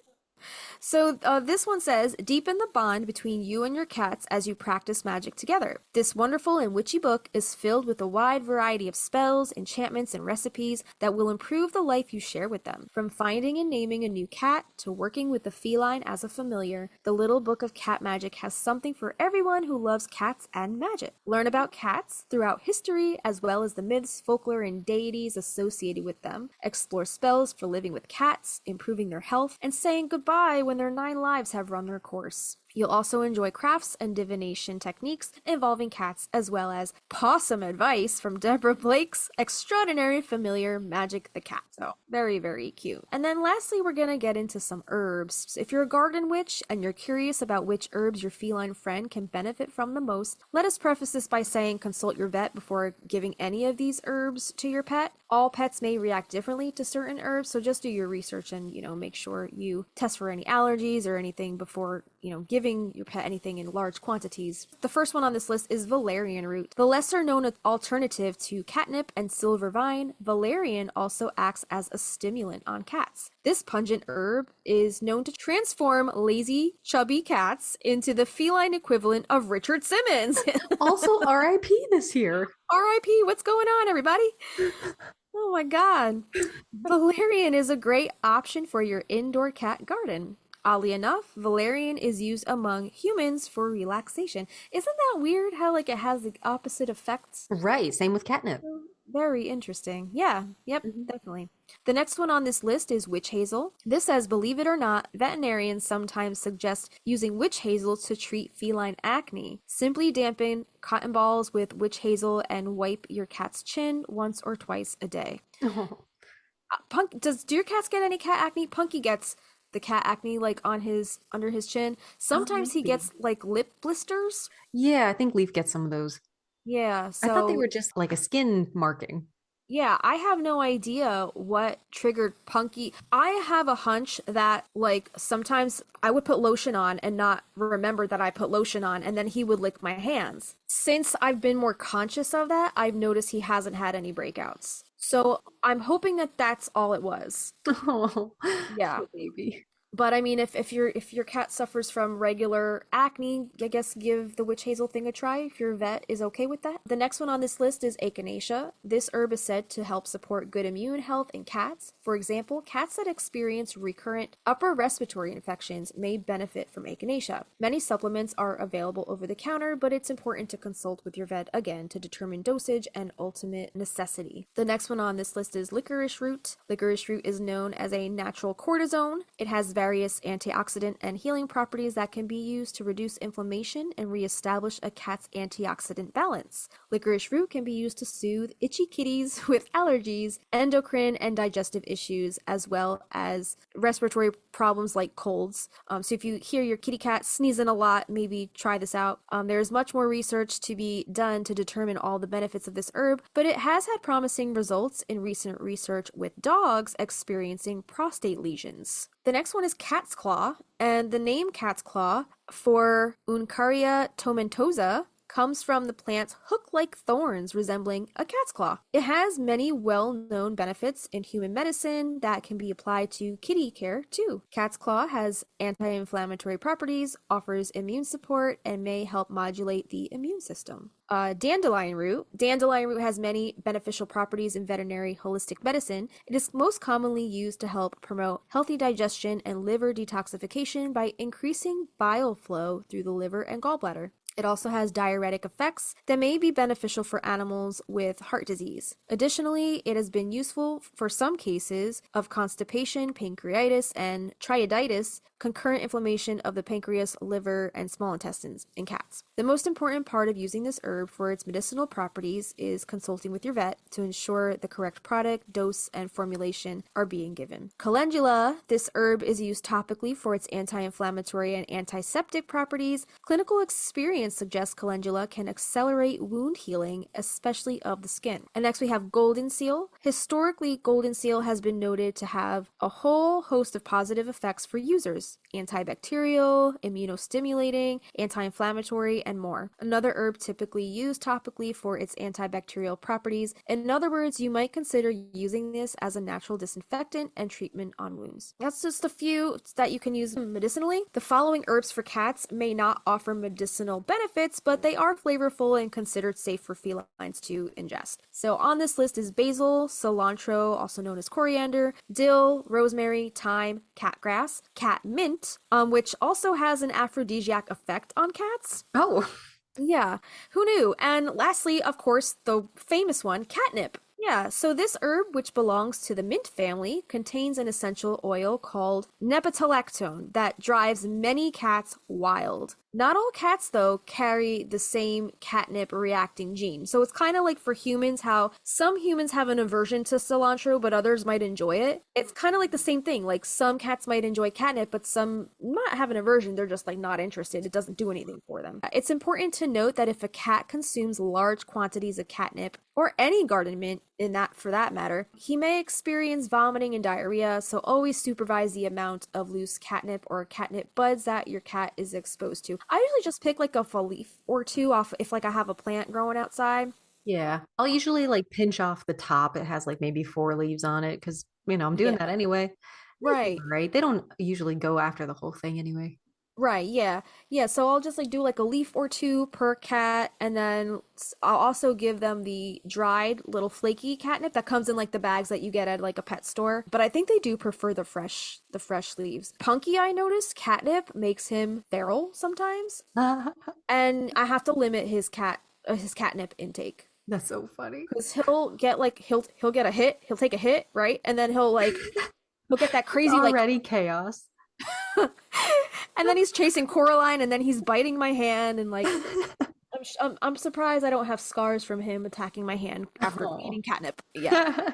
So this one says, deepen the bond between you and your cats as you practice magic together. This wonderful and witchy book is filled with a wide variety of spells, enchantments, and recipes that will improve the life you share with them. From finding and naming a new cat to working with the feline as a familiar, the Little Book of Cat Magic has something for everyone who loves cats and magic. Learn about cats throughout history, as well as the myths, folklore, and deities associated with them. Explore spells for living with cats, improving their health, and saying goodbye when their 9 lives have run their course. You'll also enjoy crafts and divination techniques involving cats, as well as possum advice from Deborah Blake's extraordinary familiar Magick the Cat. So very, very cute. And then lastly, we're going to get into some herbs. If you're a garden witch and you're curious about which herbs your feline friend can benefit from the most, let us preface this by saying consult your vet before giving any of these herbs to your pet. All pets may react differently to certain herbs, so just do your research and, make sure you test for any allergies or anything before, giving your pet anything in large quantities. The first one on this list is valerian root. The lesser known alternative to catnip and silver vine, valerian also acts as a stimulant on cats. This pungent herb is known to transform lazy, chubby cats into the feline equivalent of Richard Simmons. Also, RIP this year. RIP, what's going on, everybody? Oh my God. Valerian is a great option for your indoor cat garden. Oddly enough, valerian is used among humans for relaxation. Isn't that weird how it has the opposite effects? Right, same with catnip. Very interesting. Yeah, yep, definitely. The next one on this list is witch hazel. This says, believe it or not, veterinarians sometimes suggest using witch hazel to treat feline acne. Simply dampen cotton balls with witch hazel and wipe your cat's chin once or twice a day. Oh. Do your cats get any cat acne? Punky gets the cat acne under his chin. Sometimes he gets lip blisters. Yeah, I think Leaf gets some of those. Yeah, so I thought they were just like a skin marking. Yeah, I have no idea what triggered Punky. I have a hunch that sometimes I would put lotion on and not remember that I put lotion on, and then he would lick my hands. Since I've been more conscious of that, I've noticed he hasn't had any breakouts. So I'm hoping that that's all it was. Oh, yeah, baby. But I mean, if your cat suffers from regular acne, I guess give the witch hazel thing a try if your vet is okay with that. The next one on this list is echinacea. This herb is said to help support good immune health in cats. For example, cats that experience recurrent upper respiratory infections may benefit from echinacea. Many supplements are available over the counter, but it's important to consult with your vet again to determine dosage and ultimate necessity. The next one on this list is licorice root. Licorice root is known as a natural cortisone. It has various antioxidant and healing properties that can be used to reduce inflammation and reestablish a cat's antioxidant balance. Licorice root can be used to soothe itchy kitties with allergies, endocrine and digestive issues, as well as respiratory problems like colds. So if you hear your kitty cat sneezing a lot, maybe try this out. There's much more research to be done to determine all the benefits of this herb, but it has had promising results in recent research with dogs experiencing prostate lesions. The next one is is cat's claw, and the name cat's claw for Uncaria tomentosa comes from the plant's hook-like thorns resembling a cat's claw. It has many well-known benefits in human medicine that can be applied to kitty care too. Cat's claw has anti-inflammatory properties, offers immune support, and may help modulate the immune system. Dandelion root. Dandelion root has many beneficial properties in veterinary holistic medicine. It is most commonly used to help promote healthy digestion and liver detoxification by increasing bile flow through the liver and gallbladder. It also has diuretic effects that may be beneficial for animals with heart disease. Additionally, it has been useful for some cases of constipation, pancreatitis, and triaditis, concurrent inflammation of the pancreas, liver, and small intestines in cats. The most important part of using this herb for its medicinal properties is consulting with your vet to ensure the correct product, dose, and formulation are being given. Calendula. This herb is used topically for its anti-inflammatory and antiseptic properties. Clinical experience suggests calendula can accelerate wound healing, especially of the skin. And next we have golden seal. Historically, golden seal has been noted to have a whole host of positive effects for users: antibacterial, immunostimulating, anti-inflammatory, and more. Another herb typically used topically for its antibacterial properties. In other words, you might consider using this as a natural disinfectant and treatment on wounds. That's just a few that you can use medicinally. The following herbs for cats may not offer medicinal benefits, but they are flavorful and considered safe for felines to ingest. So on this list is basil, cilantro, also known as coriander, dill, rosemary, thyme, catgrass, cat mint, which also has an aphrodisiac effect on cats. Oh. Yeah, who knew? And lastly, of course, the famous one, catnip. Yeah, so this herb, which belongs to the mint family, contains an essential oil called nepetalactone that drives many cats wild. Not all cats, though, carry the same catnip reacting gene. So it's kind of like for humans, how some humans have an aversion to cilantro, but others might enjoy it. It's kind of like the same thing. Like some cats might enjoy catnip, but some not have an aversion. They're just like not interested. It doesn't do anything for them. It's important to note that if a cat consumes large quantities of catnip, or any garden mint in that for that matter, he may experience vomiting and diarrhea, so always supervise the amount of loose catnip or catnip buds that your cat is exposed to. I usually just pick like a leaf or two off if like I have a plant growing outside. Yeah. I'll usually like pinch off the top. It has like maybe 4 leaves on it because, I'm doing that anyway. Right. Right. They don't usually go after the whole thing anyway. Right, yeah. Yeah, so I'll just like do like a leaf or two per cat, and then I'll also give them the dried little flaky catnip that comes in like the bags that you get at like a pet store. But I think they do prefer the fresh leaves. Punky, I noticed catnip makes him feral sometimes. And I have to limit his catnip intake. That's so funny. Because he'll get like he'll get a hit, he'll take a hit, right? And then he'll get that crazy already chaos. And then he's chasing Coraline, and then he's biting my hand, and like, I'm surprised I don't have scars from him attacking my hand after eating catnip. Yeah.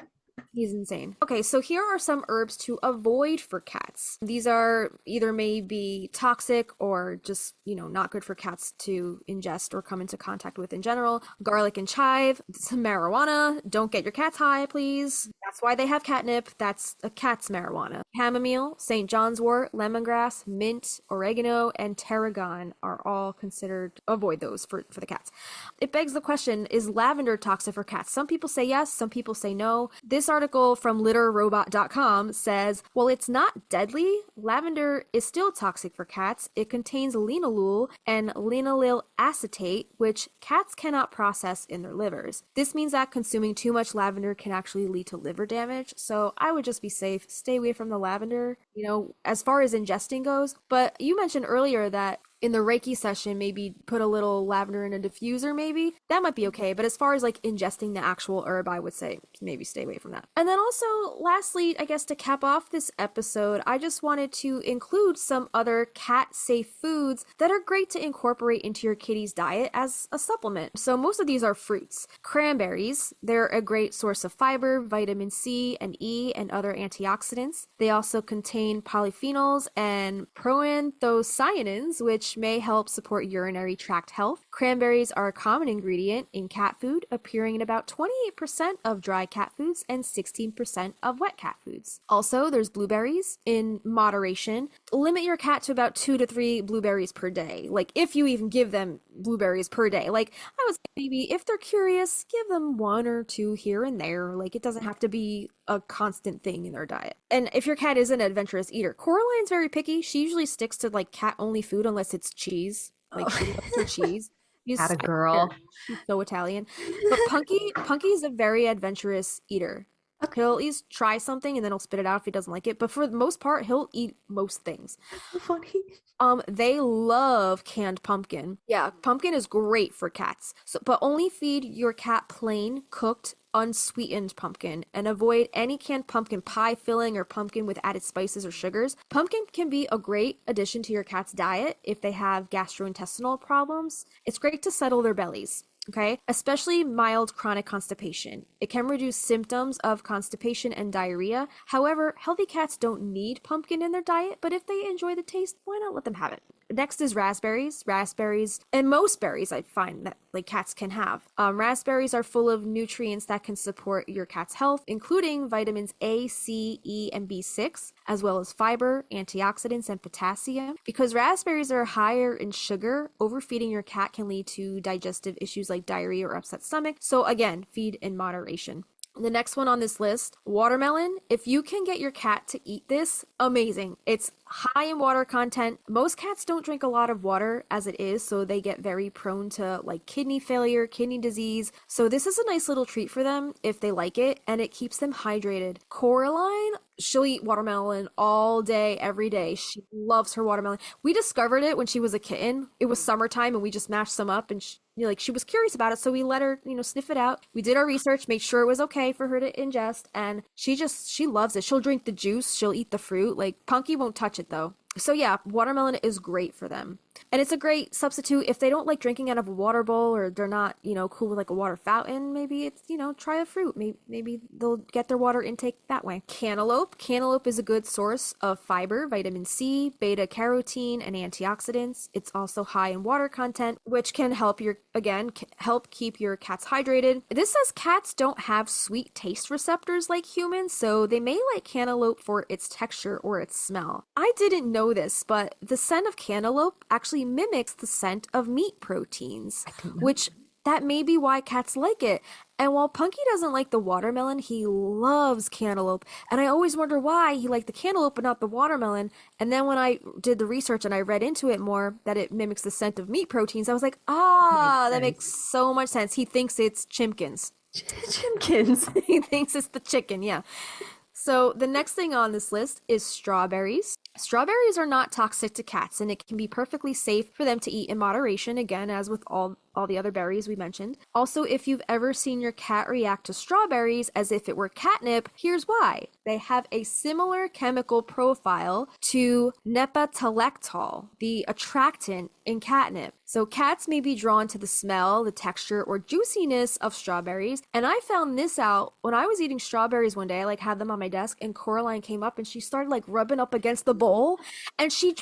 He's insane. Okay, so here are some herbs to avoid for cats. These are either may be toxic or just, not good for cats to ingest or come into contact with in general. Garlic and chive, some marijuana. Don't get your cats high, please. That's why they have catnip. That's a cat's marijuana. Chamomile, St. John's wort, lemongrass, mint, oregano, and tarragon are all considered, avoid those for the cats. It begs the question, is lavender toxic for cats? Some people say yes, some people say no. This article from litterrobot.com says, while it's not deadly, lavender is still toxic for cats. It contains linalool and linalyl acetate, which cats cannot process in their livers. This means that consuming too much lavender can actually lead to liver damage. So I would just be safe. Stay away from the lavender, as far as ingesting goes. But you mentioned earlier that in the Reiki session, maybe put a little lavender in a diffuser, maybe. That might be okay. But as far as like ingesting the actual herb, I would say maybe stay away from that. And then also, lastly, I guess to cap off this episode, I just wanted to include some other cat-safe foods that are great to incorporate into your kitty's diet as a supplement. So most of these are fruits. Cranberries, they're a great source of fiber, vitamin C and E, and other antioxidants. They also contain polyphenols and proanthocyanins, which which may help support urinary tract health. Cranberries are a common ingredient in cat food, appearing in about 28% of dry cat foods and 16% of wet cat foods. Also, there's blueberries in moderation. Limit your cat to about 2 to 3 blueberries per day. Like, if you even give them blueberries per day. Like, I would say maybe if they're curious, give them 1 or 2 here and there. Like, it doesn't have to be a constant thing in their diet. And if your cat is an adventurous eater, Coraline's very picky. She usually sticks to like cat only food unless it's cheese. Like, she loves her cheese. Had a girl. She's so Italian. But Punky's a very adventurous eater. Okay. He'll at least try something and then he'll spit it out if he doesn't like it. But for the most part, he'll eat most things. So funny. They love canned pumpkin. Yeah, pumpkin is great for cats. So, but only feed your cat plain, cooked, unsweetened pumpkin, and avoid any canned pumpkin pie filling or pumpkin with added spices or sugars. Pumpkin can be a great addition to your cat's diet if they have gastrointestinal problems. It's great to settle their bellies. Okay, especially mild chronic constipation. It can reduce symptoms of constipation and diarrhea. However, healthy cats don't need pumpkin in their diet, but if they enjoy the taste, why not let them have it? Next is raspberries. Raspberries, and most berries I find that like cats can have. Raspberries are full of nutrients that can support your cat's health, including vitamins A, C, E, and B6, as well as fiber, antioxidants, and potassium. Because raspberries are higher in sugar, overfeeding your cat can lead to digestive issues like diarrhea or upset stomach. So again, feed in moderation. The next one on this list, watermelon. If you can get your cat to eat this, amazing. It's high in water content. Most cats don't drink a lot of water as it is, so they get very prone to like kidney failure, kidney disease. So this is a nice little treat for them if they like it, and it keeps them hydrated. Coraline, she'll eat watermelon all day, every day. She loves her watermelon. We discovered it when she was a kitten. It was summertime and we just mashed some up and she was curious about it, so we let her, sniff it out. We did our research, made sure it was okay for her to ingest, and she loves it. She'll drink the juice, she'll eat the fruit. Like, Punky won't touch it though. So yeah, watermelon is great for them. And it's a great substitute if they don't like drinking out of a water bowl, or they're not, cool with like a water fountain. Maybe it's, try a fruit. Maybe they'll get their water intake that way. Cantaloupe. Cantaloupe is a good source of fiber, vitamin C, beta carotene, and antioxidants. It's also high in water content, which can help help keep your cats hydrated. This says cats don't have sweet taste receptors like humans, so they may like cantaloupe for its texture or its smell. I didn't know this, but the scent of cantaloupe actually mimics the scent of meat proteins, which that may be why cats like it. And while Punky doesn't like the watermelon, he loves cantaloupe. And I always wonder why he liked the cantaloupe but not the watermelon. And then when I did the research and I read into it more, that it mimics the scent of meat proteins, I was like, that makes so much sense. He thinks it's chimkins. Chimkins. He thinks it's the chicken, yeah. So the next thing on this list is strawberries. Strawberries are not toxic to cats, and it can be perfectly safe for them to eat in moderation, again, as with all the other berries we mentioned. Also, if you've ever seen your cat react to strawberries as if it were catnip, here's why. They have a similar chemical profile to nepetalactol, the attractant in catnip. So cats may be drawn to the smell, the texture, or juiciness of strawberries. And I found this out when I was eating strawberries one day. I had them on my desk, and Coraline came up and she started rubbing up against the bowl. And she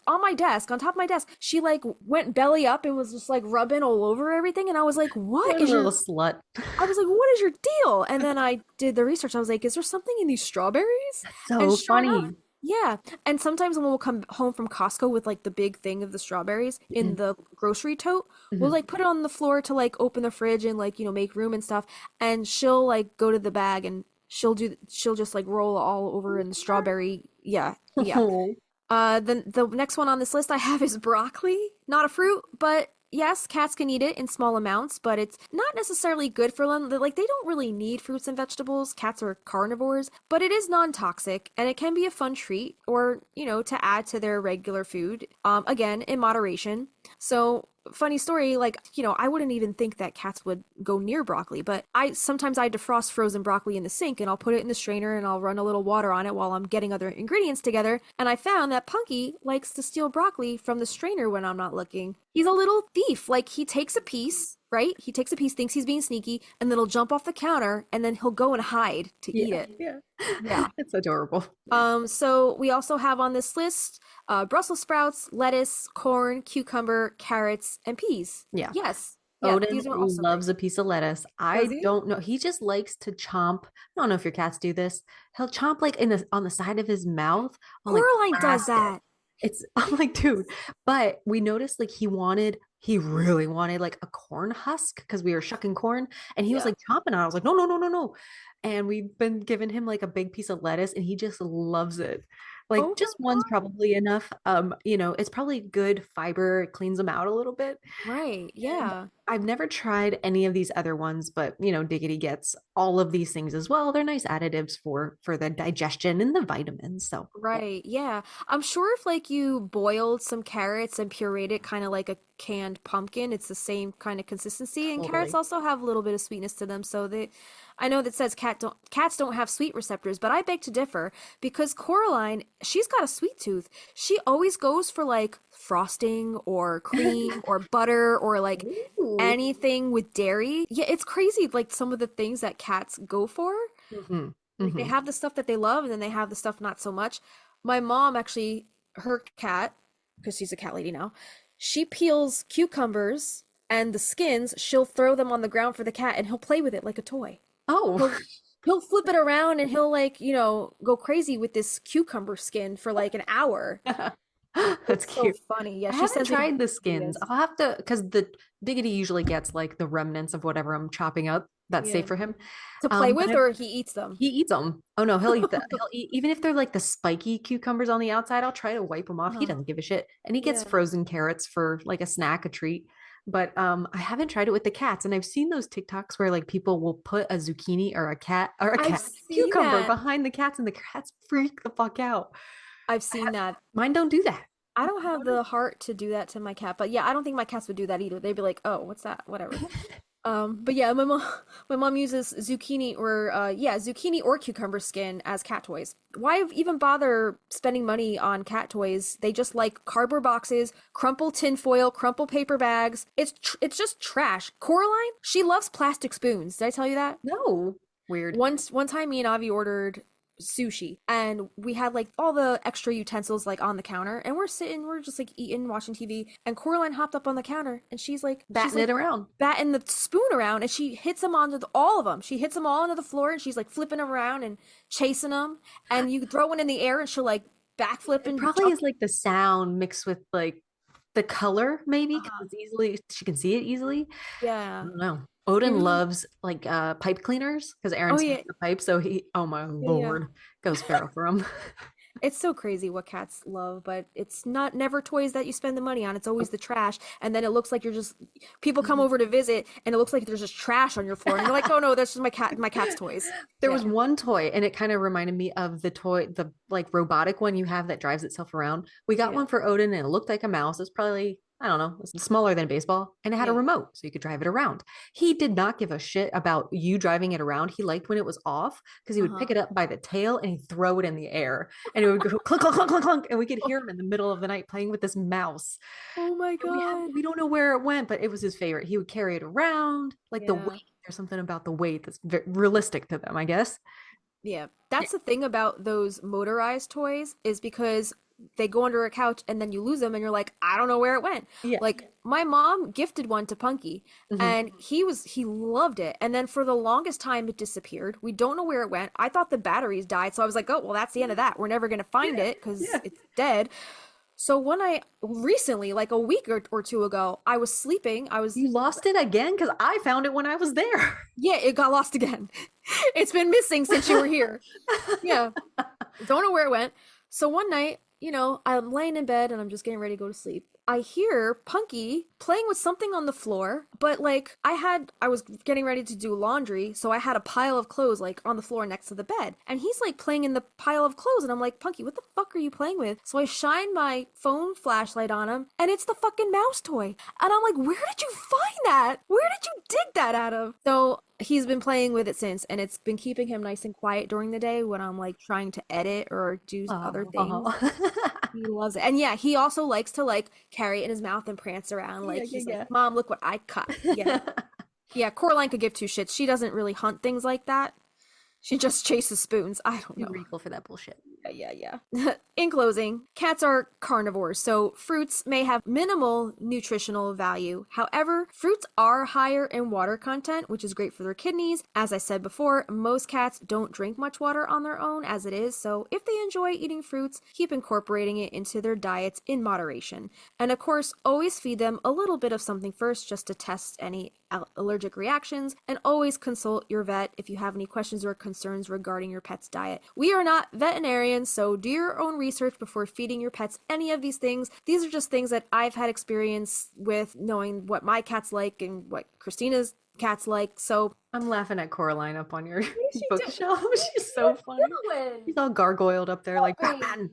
on my desk, on top of my desk, she went belly up and was just rubbing all over everything. And I was like, what is your little slut? I was like, what is your deal? And then I did the research. I was like, is there something in these strawberries? So funny. Enough, yeah. And sometimes when we'll come home from Costco with the big thing of the strawberries in the grocery tote, we'll put it on the floor to open the fridge and make room and stuff. And she'll go to the bag and she'll just roll all over in the strawberry. Yeah. Then the next one on this list I have is broccoli. Not a fruit, but yes, cats can eat it in small amounts, but it's not necessarily good for them. They don't really need fruits and vegetables. Cats are carnivores, but it is non-toxic, and it can be a fun treat or, to add to their regular food, again, in moderation. So, funny story, I wouldn't even think that cats would go near broccoli, but sometimes I defrost frozen broccoli in the sink, and I'll put it in the strainer and I'll run a little water on it while I'm getting other ingredients together. And I found that Punky likes to steal broccoli from the strainer when I'm not looking. He's a little thief. Like he takes a piece, right? He takes a piece, thinks he's being sneaky, and then he'll jump off the counter and then he'll go and hide to eat it. Yeah. Yeah. It's adorable. So we also have on this list Brussels sprouts, lettuce, corn, cucumber, carrots, and peas. Yeah. Yes. Yeah, Odin these are also loves great. a piece of lettuce. Does I he? don't know. He just likes to chomp. I don't know if your cats do this. He'll chomp like on the side of his mouth on like Coraline does plastic. that. I'm like, dude. But we noticed like he really wanted like a corn husk because we were shucking corn, and he was Yeah. like chomping on it. I was like, no, no, no, no, no. And we've been giving him like a big piece of lettuce, and he just loves it. Like Oh just my one's God. probably enough. It's probably good fiber. It cleans them out a little bit. Right. Yeah. I've never tried any of these other ones, but Diggity gets all of these things as well. They're nice additives for the digestion and the vitamins. So Right. Yeah. I'm sure if like you boiled some carrots and pureed it kind of like a canned pumpkin, it's the same kind of consistency. And carrots totally. also have a little bit of sweetness to them. So I know that says cats don't have sweet receptors, but I beg to differ because Coraline, she's got a sweet tooth. She always goes for like frosting or cream or butter or like Ooh. anything with dairy. Yeah, it's crazy like some of the things that cats go for. Mhm, Like they mhm. have the stuff that they love and then they have the stuff not so much. My mom actually, her cat, because she's a cat lady now, she peels cucumbers and the skins, she'll throw them on the ground for the cat and he'll play with it like a toy. Oh, He'll flip it around and he'll like, go crazy with this cucumber skin for like an hour. that's It's so cute. funny. Yeah, I she haven't says it tried the gives her skins. ideas. I'll have to, because the Diggity usually gets like the remnants of whatever I'm chopping up. That's Yeah. safe for him. To play But with or he eats them. he eats them. Oh no, he'll eat he'll eat even if they're like the spiky cucumbers on the outside. I'll try to wipe them off. He Uh-huh. doesn't give a shit, and he gets Yeah. frozen carrots for like a snack, a treat. But I haven't tried it with the cats, and I've seen those TikToks where like people will put a zucchini or a I've cat seen cucumber that. behind the cats, and the cats freak the fuck out. I've seen that. Mine don't do that. I don't have the heart to do that to my cat, but yeah, I don't think my cats would do that either. They'd be like, "Oh, what's that? Whatever." But yeah, my mom uses zucchini or cucumber skin as cat toys. Why even bother spending money on cat toys? They just like cardboard boxes, crumple tin foil, crumple paper bags. It's just trash. Coraline, she loves plastic spoons. Did I tell you that? No, weird. One time me and Avi ordered sushi and we had like all the extra utensils like on the counter and we're just like eating, watching TV, and Coraline hopped up on the counter and Batting it around. batting the spoon around and she hits them all of them. She hits them all onto the floor and she's like flipping them around and chasing them, and you throw one in the air and she'll like backflip It and probably jump. is like the sound mixed with like the color, maybe because it's easily she can see it easily. I Yeah. don't know. It Odin really loves like pipe cleaners because Oh Aaron's yeah. the pipe, so oh my Yeah. lord, goes feral for him. It's so crazy what cats love, but it's not never toys that you spend the money on. It's always the trash. And then it looks like you're just people come over to visit and it looks like there's just trash on your floor. And you're like, oh no, that's just my cat's toys. There Yeah. was one toy, and it kind of reminded me of the like robotic one you have that drives itself around. We got Yeah. one for Odin, and it looked like a mouse. It's probably, I don't know, it's smaller than a baseball, and it had a Yeah. remote, so you could drive it around. He did not give a shit about you driving it around. He liked when it was off because he would Uh-huh. pick it up by the tail and he'd throw it in the air, and it would go clunk, clunk, clunk, clunk, clunk, and we could hear him in the middle of the night playing with this mouse. Oh my God. We don't know where it went, but it was his favorite. He would carry it around, like the Yeah. weight. There's something about the weight that's realistic to them, I guess. Yeah. That's the thing about those motorized toys is because they go under a couch and then you lose them and you're like, I don't know where it went. Yeah. Like my mom gifted one to Punky Mhm. and he loved it. And then for the longest time it disappeared. We don't know where it went. I thought the batteries died. So I was like, oh, well, that's the end of that. We're never going to find it because Yeah. it's dead. So when I recently, like a week or two ago, I was sleeping. You lost it again? Because I found it when I was there. Yeah, it got lost again. It's been missing since you were here. Yeah. Don't know where it went. So one night, I'm laying in bed and I'm just getting ready to go to sleep. I hear Punky playing with something on the floor, but like I was getting ready to do laundry, so I had a pile of clothes like on the floor next to the bed. And he's like playing in the pile of clothes and I'm like, Punky, what the fuck are you playing with? So I shine my phone flashlight on him and it's the fucking mouse toy. And I'm like, where did you find that? Where did you dig that out of? So he's been playing with it since, and it's been keeping him nice and quiet during the day when I'm like trying to edit or do other things. Oh. He loves it. And yeah, he also likes to like carry it in his mouth and prance around. Like he's like, Mom, look what I caught. Yeah. Yeah, Coraline could give two shits. She doesn't really hunt things like that. She just chases spoons. I don't know. Too regal for that bullshit. Yeah. In closing, cats are carnivores, so fruits may have minimal nutritional value. However, fruits are higher in water content, which is great for their kidneys. As I said before, most cats don't drink much water on their own as it is, so if they enjoy eating fruits, keep incorporating it into their diets in moderation. And of course, always feed them a little bit of something first just to test any allergic reactions, and always consult your vet if you have any questions or concerns regarding your pet's diet. We are not veterinarians, so do your own research before feeding your pets any of these things. These are just things that I've had experience with, knowing what my cat's like and what Christina's cat's like. So I'm laughing at Coraline up on your bookshelf. She's so funny. She's all gargoyled up there like Batman.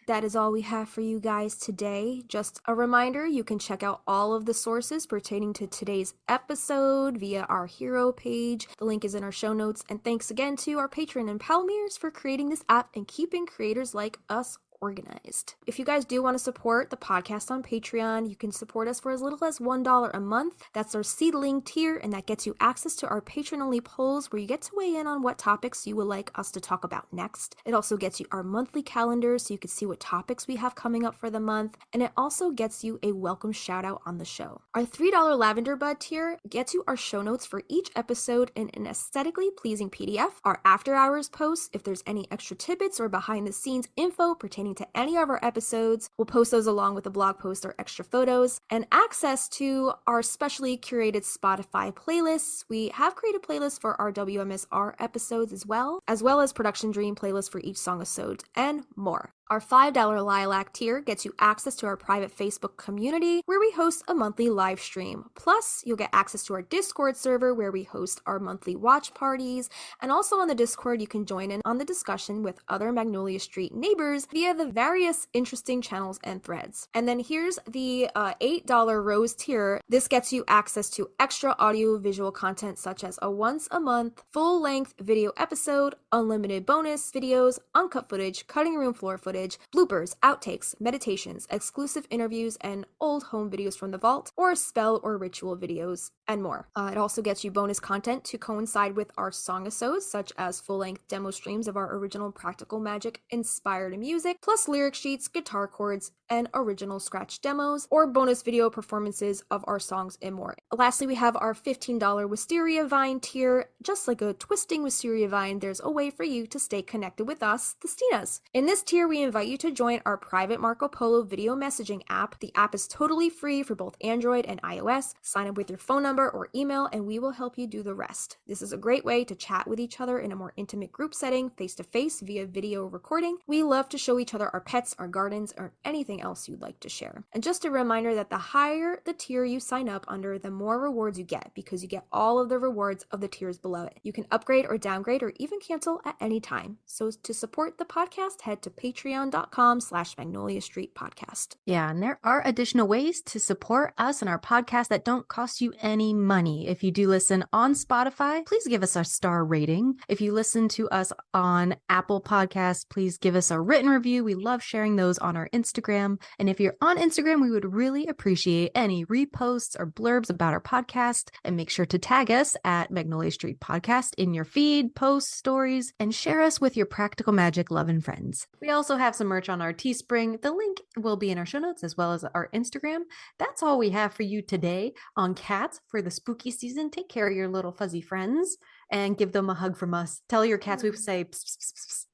That is all we have for you guys today. Just a reminder, you can check out all of the sources pertaining to today's episode via our hero page. The link is in our show notes. And thanks again to our patron and Palmiers for creating this app and keeping creators like us organized. If you guys do want to support the podcast on Patreon, you can support us for as little as $1 a month. That's our seedling tier, and that gets you access to our patron-only polls where you get to weigh in on what topics you would like us to talk about next. It also gets you our monthly calendar so you can see what topics we have coming up for the month, and it also gets you a welcome shout out on the show. Our $3 Lavender Bud tier gets you our show notes for each episode in an aesthetically pleasing PDF, our after hours posts if there's any extra tidbits or behind the scenes info pertaining to any of our episodes. We'll post those along with a blog post or extra photos, and access to our specially curated Spotify playlists. We have created playlists for our WMSR episodes as well as Production Dream playlists for each song episode, and more. Our $5 Lilac tier gets you access to our private Facebook community where we host a monthly live stream. Plus, you'll get access to our Discord server where we host our monthly watch parties. And also on the Discord, you can join in on the discussion with other Magnolia Street neighbors via the various interesting channels and threads. And then here's the $8 Rose tier. This gets you access to extra audio visual content such as a once a month full-length video episode, unlimited bonus videos, uncut footage, cutting room floor footage, bloopers, outtakes, meditations, exclusive interviews, and old home videos from the vault, or spell or ritual videos, and more. It also gets you bonus content to coincide with our song-episodes, such as full-length demo streams of our original Practical Magic inspired music, plus lyric sheets, guitar chords, and original scratch demos, or bonus video performances of our songs and more. Lastly, we have our $15 Wisteria Vine tier. Just like a twisting Wisteria Vine, there's a way for you to stay connected with us, the Stinas. In this tier, we invite you to join our private Marco Polo video messaging app. The app is totally free for both Android and iOS. Sign up with your phone number or email, and we will help you do the rest. This is a great way to chat with each other in a more intimate group setting, face-to-face via video recording. We love to show each other our pets, our gardens, or anything else you'd like to share. And just a reminder that the higher the tier you sign up under, the more rewards you get, because you get all of the rewards of the tiers below it. You can upgrade or downgrade or even cancel at any time. So to support the podcast, head to patreon.com/Magnolia Street Podcast. Yeah, and there are additional ways to support us and our podcast that don't cost you any money. If you do listen on Spotify, please give us a star rating. If you listen to us on Apple Podcasts, please give us a written review. We love sharing those on our Instagram. And if you're on Instagram, we would really appreciate any reposts or blurbs about our podcast. And make sure to tag us at Magnolia Street Podcast in your feed, posts, stories, and share us with your Practical Magic loving friends. We also have some merch on our Teespring. The link will be in our show notes as well as our Instagram. That's all we have for you today on cats for the spooky season. Take care of your little fuzzy friends and give them a hug from us. Tell your cats we say pss, pss, pss, pss.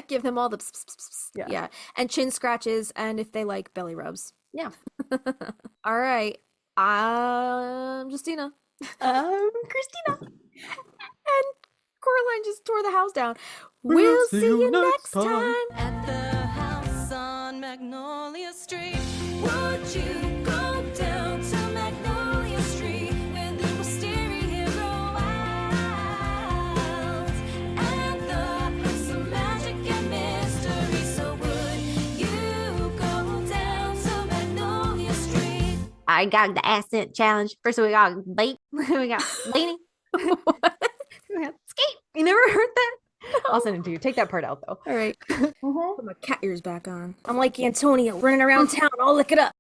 Give them all the pss, pss, pss, pss. Yeah. And chin scratches, and if they like, belly rubs. Yeah. All right. I'm Justina. Christina. And Coraline just tore the house down. We'll see you next time. At the house on Magnolia Street, would you go down to Magnolia Street when the wisteria hero out? At the house of magic and mystery, so would you go down to Magnolia Street? I got the accent challenge. First we got bait. We got Laney. We got Skate. You never heard that? I'll send it to you. Take that part out though. All right. Put my cat ears back on. I'm like Antonio running around town. I'll look it up.